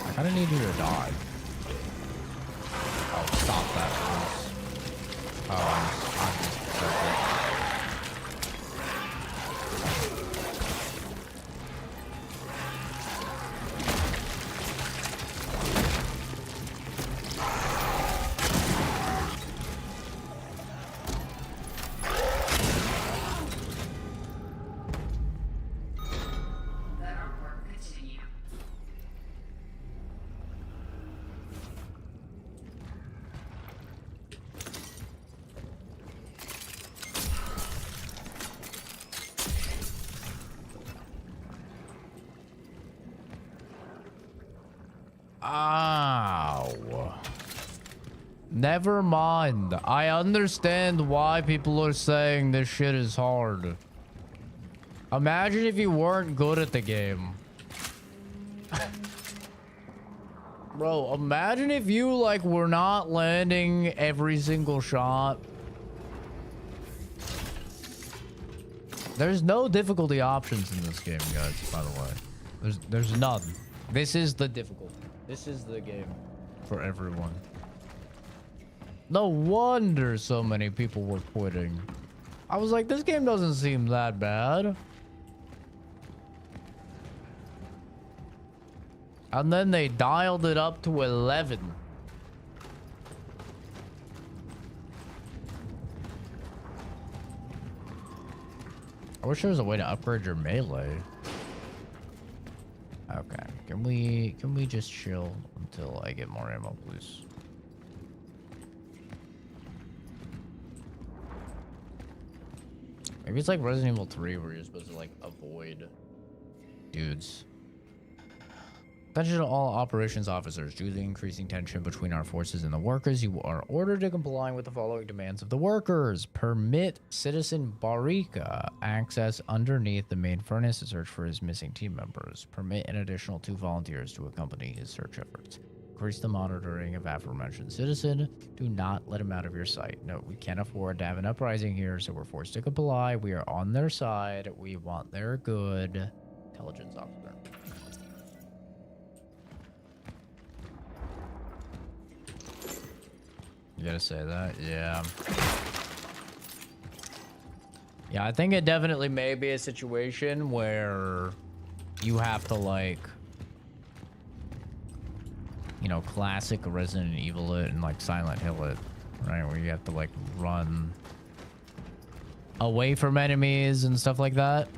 I kinda need you to die. Oh, stop that, please. Oh, I'm just perfect. Ow. Never mind. I understand why people are saying this shit is hard. Imagine if you weren't good at the game. Bro, imagine if you, like, were not landing every single shot. There's no difficulty options in this game, guys, by the way. There's none. This is the difficulty. This is the game for everyone. No wonder so many people were quitting. I was like, this game doesn't seem that bad. And then they dialed it up to 11. I wish there was a way to upgrade your melee. Okay, can we just chill until I get more ammo, please? Maybe it's like Resident Evil 3 where you're supposed to like avoid dudes. Attention to all operations officers. Due to the increasing tension between our forces and the workers, you are ordered to comply with the following demands of the workers. Permit Citizen Barika access underneath the main furnace to search for his missing team members. Permit an additional 2 volunteers to accompany his search efforts. Increase the monitoring of aforementioned citizen. Do not let him out of your sight. No, we can't afford to have an uprising here, so we're forced to comply. We are on their side. We want their good. Intelligence officer. You gotta say that? Yeah. Yeah, I think it definitely may be a situation where you have to, like, you know, classic Resident Evil it and, like, Silent Hill it, right? Where you have to, like, run away from enemies and stuff like that.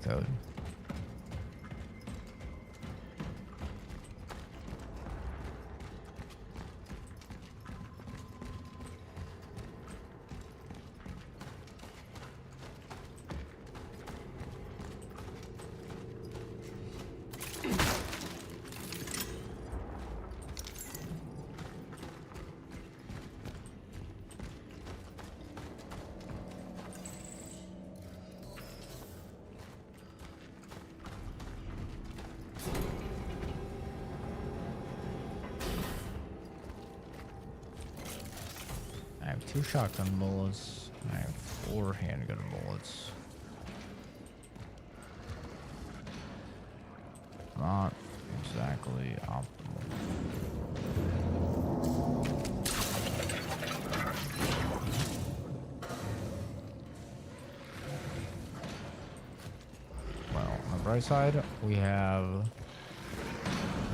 code. I have 2 shotgun bullets. I have 4 handgun bullets. Not exactly optimal. Well, on the bright side, we have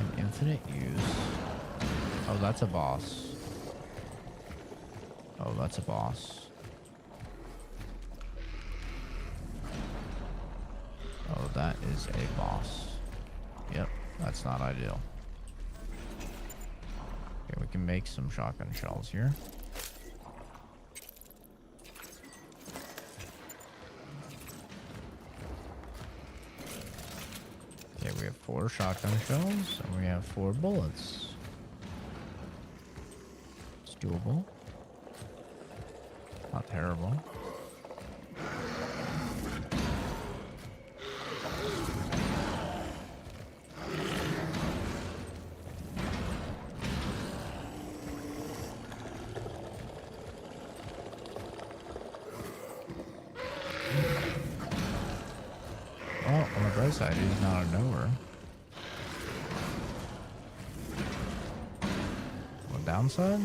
an infinite use. Oh, that's a boss. Oh, that's a boss. Oh, that is a boss. Yep, that's not ideal. Okay, we can make some shotgun shells here. Okay, we have 4 shotgun shells, and we have 4 bullets. It's doable. Not terrible. Well, on the bright side, he's not a knower. On the downside?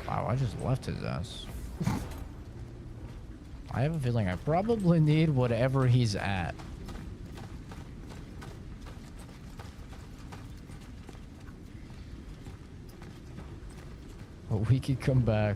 Wow, I just left his ass. I have a feeling I probably need whatever he's at. But we could come back.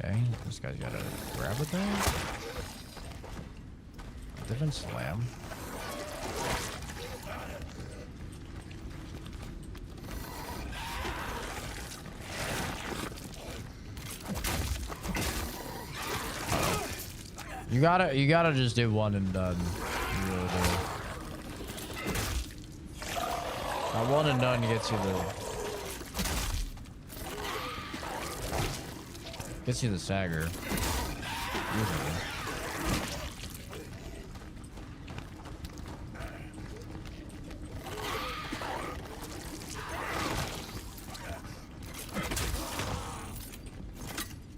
Okay, this guy's gotta grab it there. Different slam. You gotta just do one and done. You really do. That one and done gets you the stagger. Usually.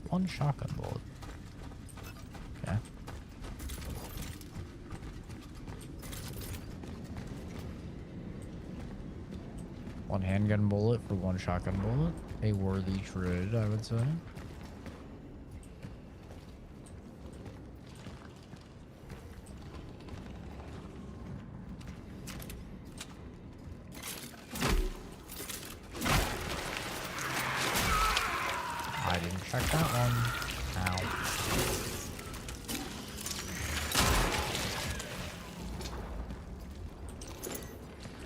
One shotgun bullet. Okay. One handgun bullet for one shotgun bullet. A worthy trade, I would say. I didn't check that one. Ow.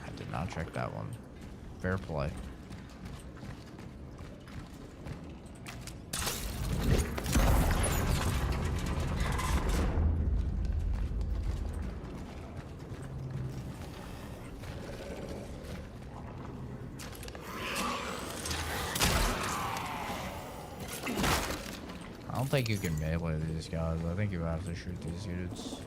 I did not check that one. Fair play. I don't think you can melee these guys. I think you have to shoot these dudes.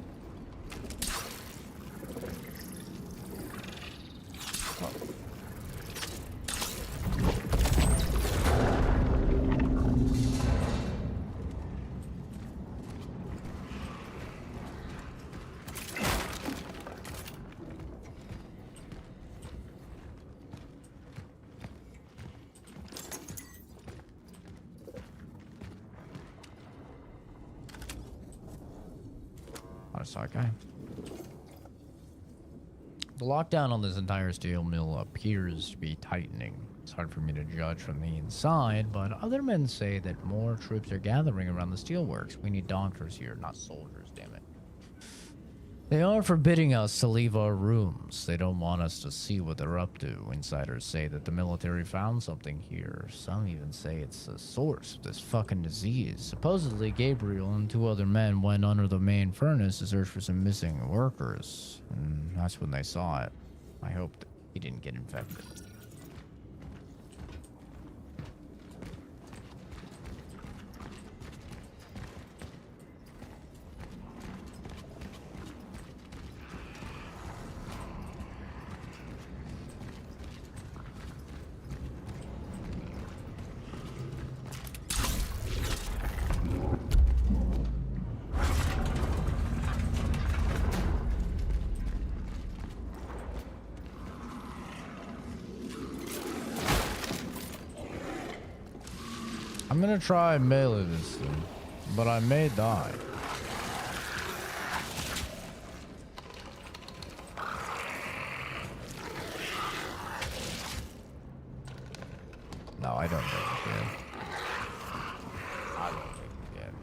That's that guy. The lockdown on this entire steel mill appears to be tightening. It's hard for me to judge from the inside, but other men say that more troops are gathering around the steelworks. We need doctors here, not soldiers, damn it. They are forbidding us to leave our rooms. They don't want us to see what they're up to. Insiders say that the military found something here. Some even say it's the source of this fucking disease. Supposedly, Gabriel and 2 other men went under the main furnace to search for some missing workers. And that's when they saw it. I hope that he didn't get infected. I'm gonna try and melee this thing, but I may die. No, I don't think you can. I don't think you can.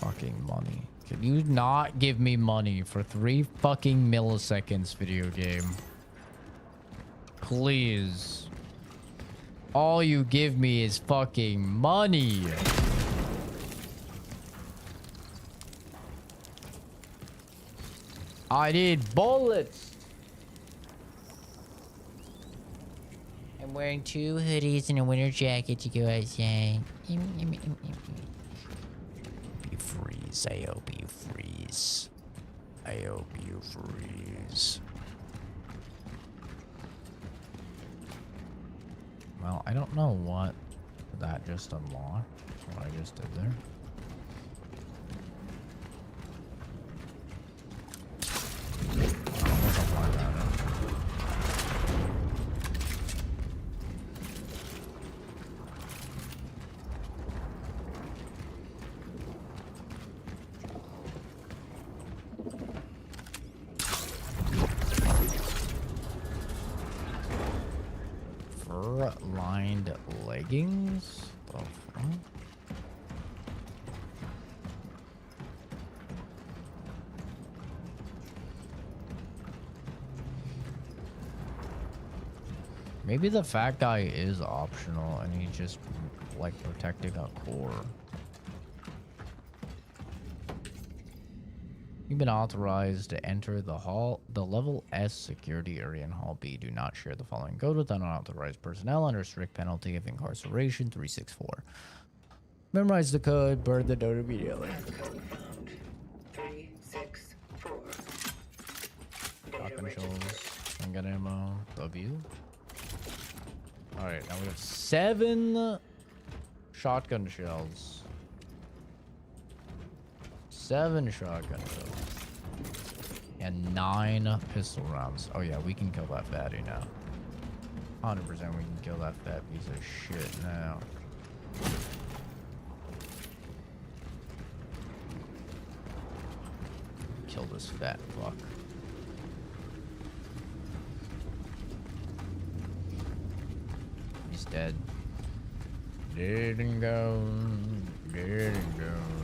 Fucking money. Can you not give me money for 3 fucking milliseconds, video game? Please. All you give me is fucking money. I need bullets. I'm wearing 2 hoodies and a winter jacket to go outside. You freeze. I hope you freeze. I hope you freeze. Well, I don't know what that just unlocked. What I just did there. Lined leggings? The fuck? Maybe the fat guy is optional and he's just like protecting a core. You've been authorized to enter the level S security area in Hall B. Do not share the following code with unauthorized personnel under strict penalty of incarceration 364. Memorize the code, burn the note immediately. Code found. 364. Shotgun shells, handgun ammo, W. Alright, now we have 7 shotgun shells. 7 shotgun shells. And 9 pistol rounds. Oh yeah, we can kill that fatty now. 100% we can kill that fat piece of shit now. Kill this fat fuck. He's dead. Dead and gone. Dead and gone.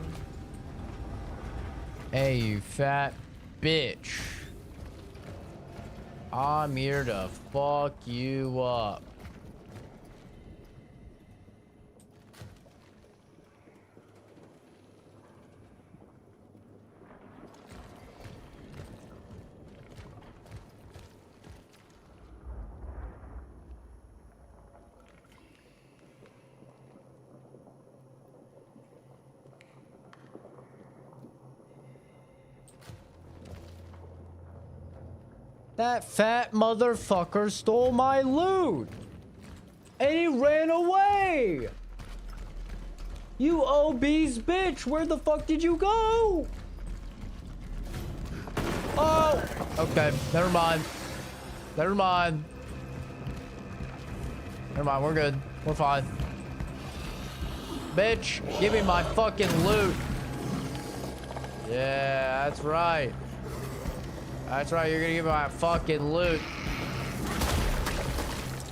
Hey, you fat bitch. I'm here to fuck you up. That fat motherfucker stole my loot! And he ran away! You obese bitch, where the fuck did you go? Oh! Okay, never mind. Never mind. Never mind, we're good. We're fine. Bitch, give me my fucking loot. Yeah, that's right. That's right, you're gonna give me my fucking loot.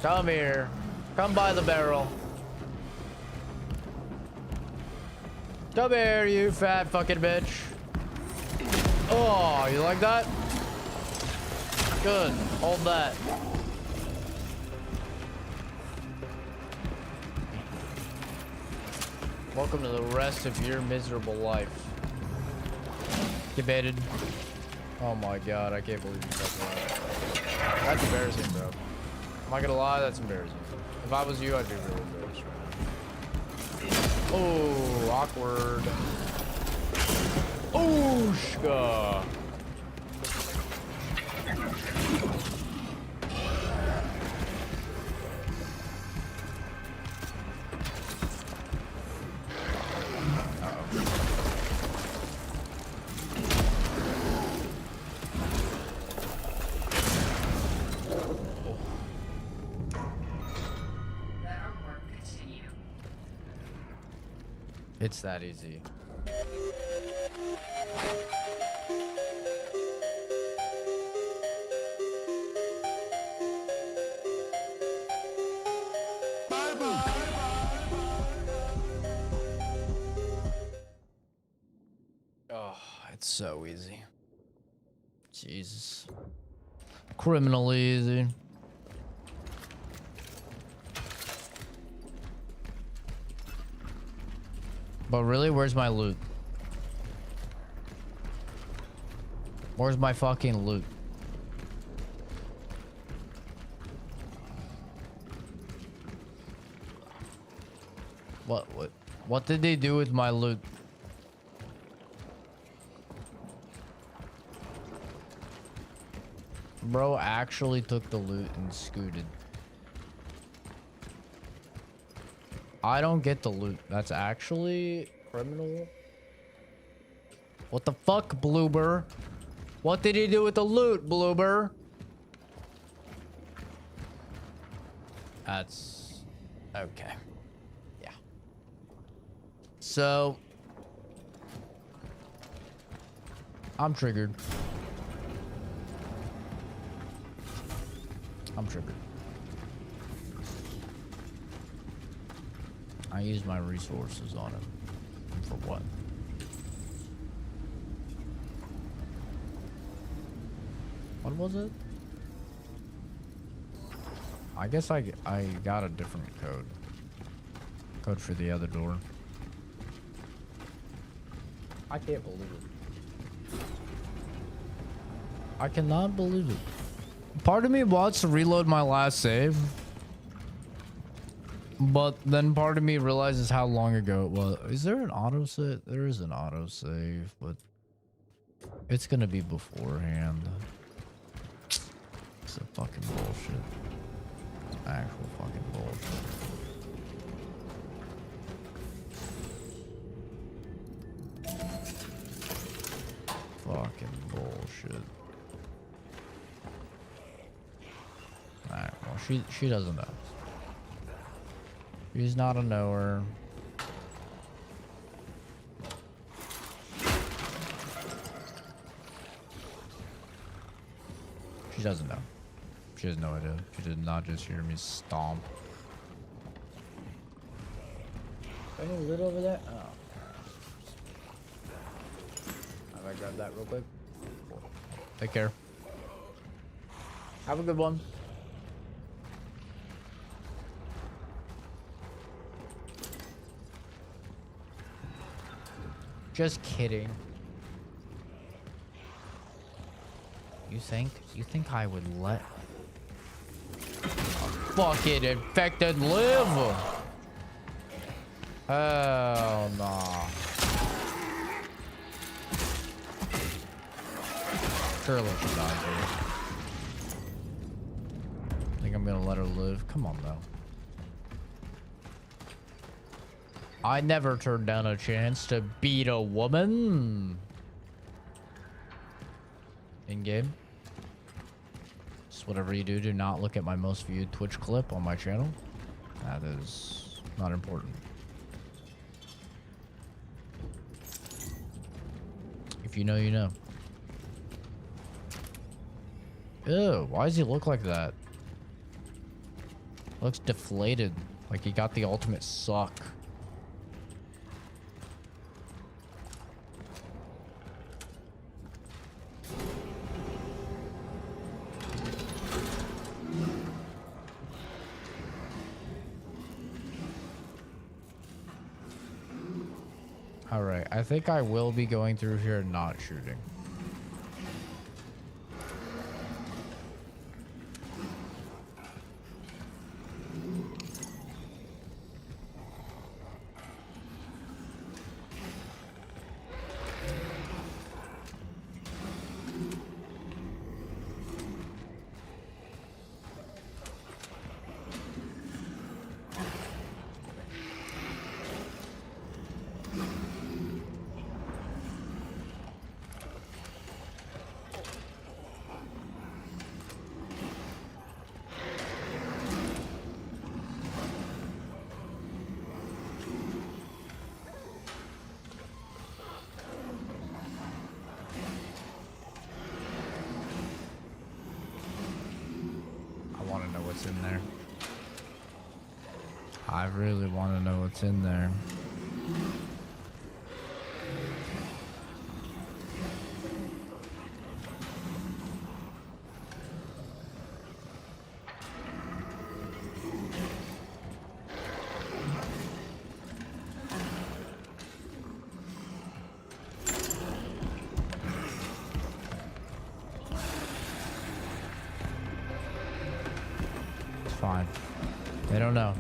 Come here. Come by the barrel. Come here, you fat fucking bitch. Oh, you like that? Good. Hold that. Welcome to the rest of your miserable life. Debated. Oh my god, I can't believe you said that. That's embarrassing, bro. I'm not gonna lie, that's embarrassing. If I was you, I'd be really embarrassed right now. Oh, awkward. Ooshka. It's that easy. Oh, it's so easy. Jesus. Criminally easy. But really, where's my loot? Where's my fucking loot? What did they do with my loot? Bro actually took the loot and scooted. I don't get the loot. That's actually criminal. What the fuck, Bloober? What did he do with the loot, Bloober? That's okay. Yeah. So I'm triggered. I'm triggered. I use my resources on him. For what? What was it? I guess I got a different code. Code for the other door. I can't believe it. I cannot believe it. Part of me wants to reload my last save. But then part of me realizes how long ago it was. Is there an autosave? There is an autosave, but it's gonna be beforehand. It's a fucking bullshit. It's actual fucking bullshit. Fucking bullshit. Alright, well she doesn't know. She's not a knower. She doesn't know. She has no idea. She did not just hear me stomp. Any loot over there? Oh. How do I grab that real quick? Take care. Have a good one. Just kidding. You think I would let a fucking infected live? Hell nah. Surely she died here. Think I'm gonna let her live? Come on though. I never turned down a chance to beat a woman. In game. Just whatever you do, do not look at my most viewed Twitch clip on my channel. That is not important. If you know, you know. Ew, why does he look like that? Looks deflated, like he got the ultimate suck. Alright, I think I will be going through here and not shooting. What's in there. I really want to know what's in there. Fine. They don't know.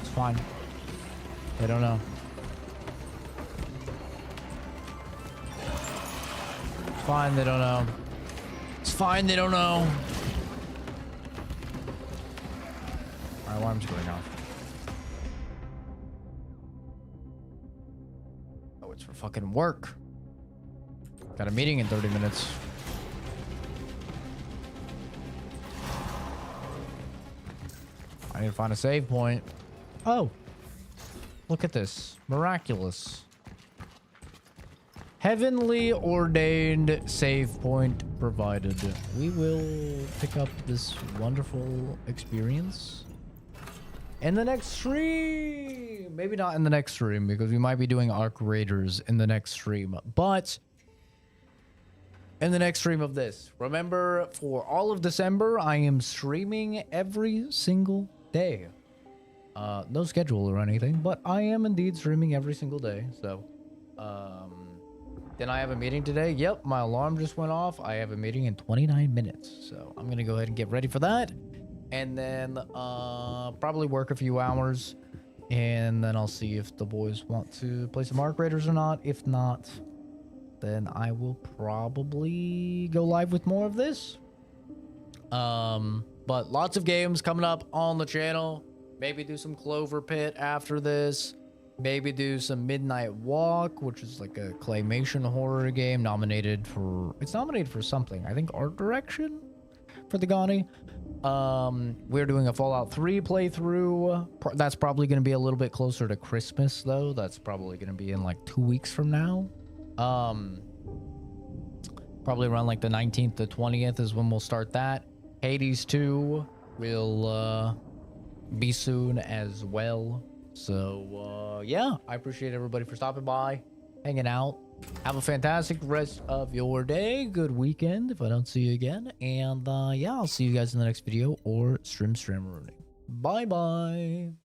It's fine. They don't know. It's fine, they don't know. It's fine, they don't know. Alright, alarm's going off. For fucking work. Got a meeting in 30 minutes. I need to find a save point. Oh, look at this. Miraculous. Heavenly ordained save point provided. We will pick up this wonderful experience in the next stream. Maybe not in the next stream because we might be doing Arc Raiders in the next stream, but in the next stream of this. Remember, for all of December, I am streaming every single day. No schedule or anything, but I am indeed streaming every single day. So, then I have a meeting today. Yep, my alarm just went off. I have a meeting in 29 minutes. So I'm going to go ahead and get ready for that. And then probably work a few hours. And then I'll see if the boys want to play some Arc Raiders or not. If not, then I will probably go live with more of this. But lots of games coming up on the channel. Maybe do some Clover Pit after this. Maybe do some Midnight Walk, which is like a claymation horror game nominated for... It's nominated for something. I think Art Direction for the Gani. We're doing a Fallout 3 playthrough. That's probably going to be a little bit closer to Christmas, though. That's probably going to be in like 2 weeks from now. Probably around like the 19th to 20th is when we'll start that. Hades 2 will be soon as well. So, yeah, I appreciate everybody for stopping by, hanging out. Have a fantastic rest of your day. Good weekend if I don't see you again. And, yeah, I'll see you guys in the next video or stream. Bye-bye.